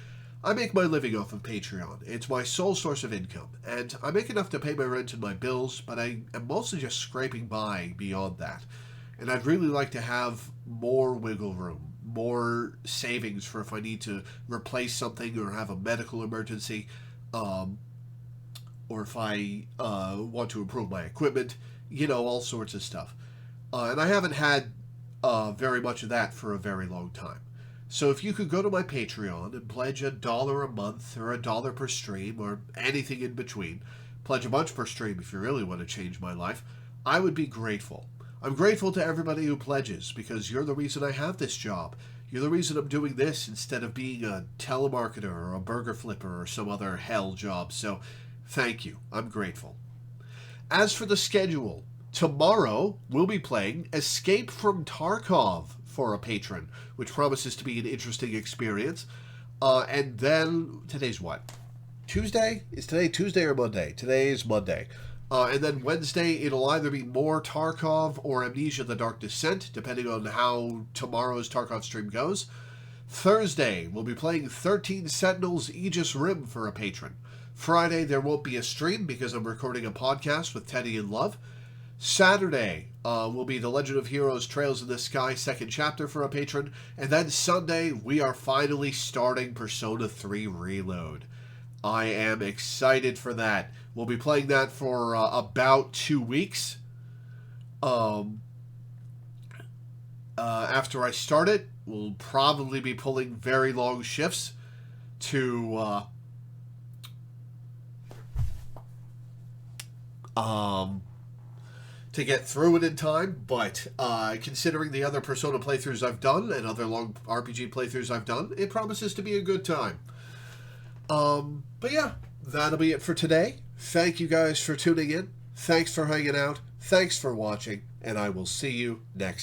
A: I make my living off of Patreon. It's my sole source of income, and I make enough to pay my rent and my bills, but I am mostly just scraping by beyond that. And I'd really like to have more wiggle room, more savings for if I need to replace something or have a medical emergency, or if I want to improve my equipment, you know, all sorts of stuff. And I haven't had very much of that for a very long time. So if you could go to my Patreon and pledge $1 a month or $1 per stream or anything in between, pledge a bunch per stream if you really want to change my life, I would be grateful. I'm grateful to everybody who pledges because you're the reason I have this job. You're the reason I'm doing this instead of being a telemarketer or a burger flipper or some other hell job. So thank you. I'm grateful. As for the schedule, tomorrow we'll be playing Escape from Tarkov for a patron, which promises to be an interesting experience. And then, today's what? Tuesday? Is today Tuesday or Monday? Today is Monday. And then Wednesday, it'll either be more Tarkov or Amnesia the Dark Descent, depending on how tomorrow's Tarkov stream goes. Thursday, we'll be playing 13 Sentinels Aegis Rim for a patron. Friday, there won't be a stream because I'm recording a podcast with Teddy and Love. Saturday will be The Legend of Heroes Trails in the Sky second chapter for a patron. And then Sunday, we are finally starting Persona 3 Reload. I am excited for that. We'll be playing that for about 2 weeks. After I start it, we'll probably be pulling very long shifts to get through it in time, but considering the other Persona playthroughs I've done and other long RPG playthroughs I've done, it promises to be a good time. But yeah, that'll be it for today. Thank you guys for tuning in. Thanks for hanging out. Thanks for watching, and I will see you next time.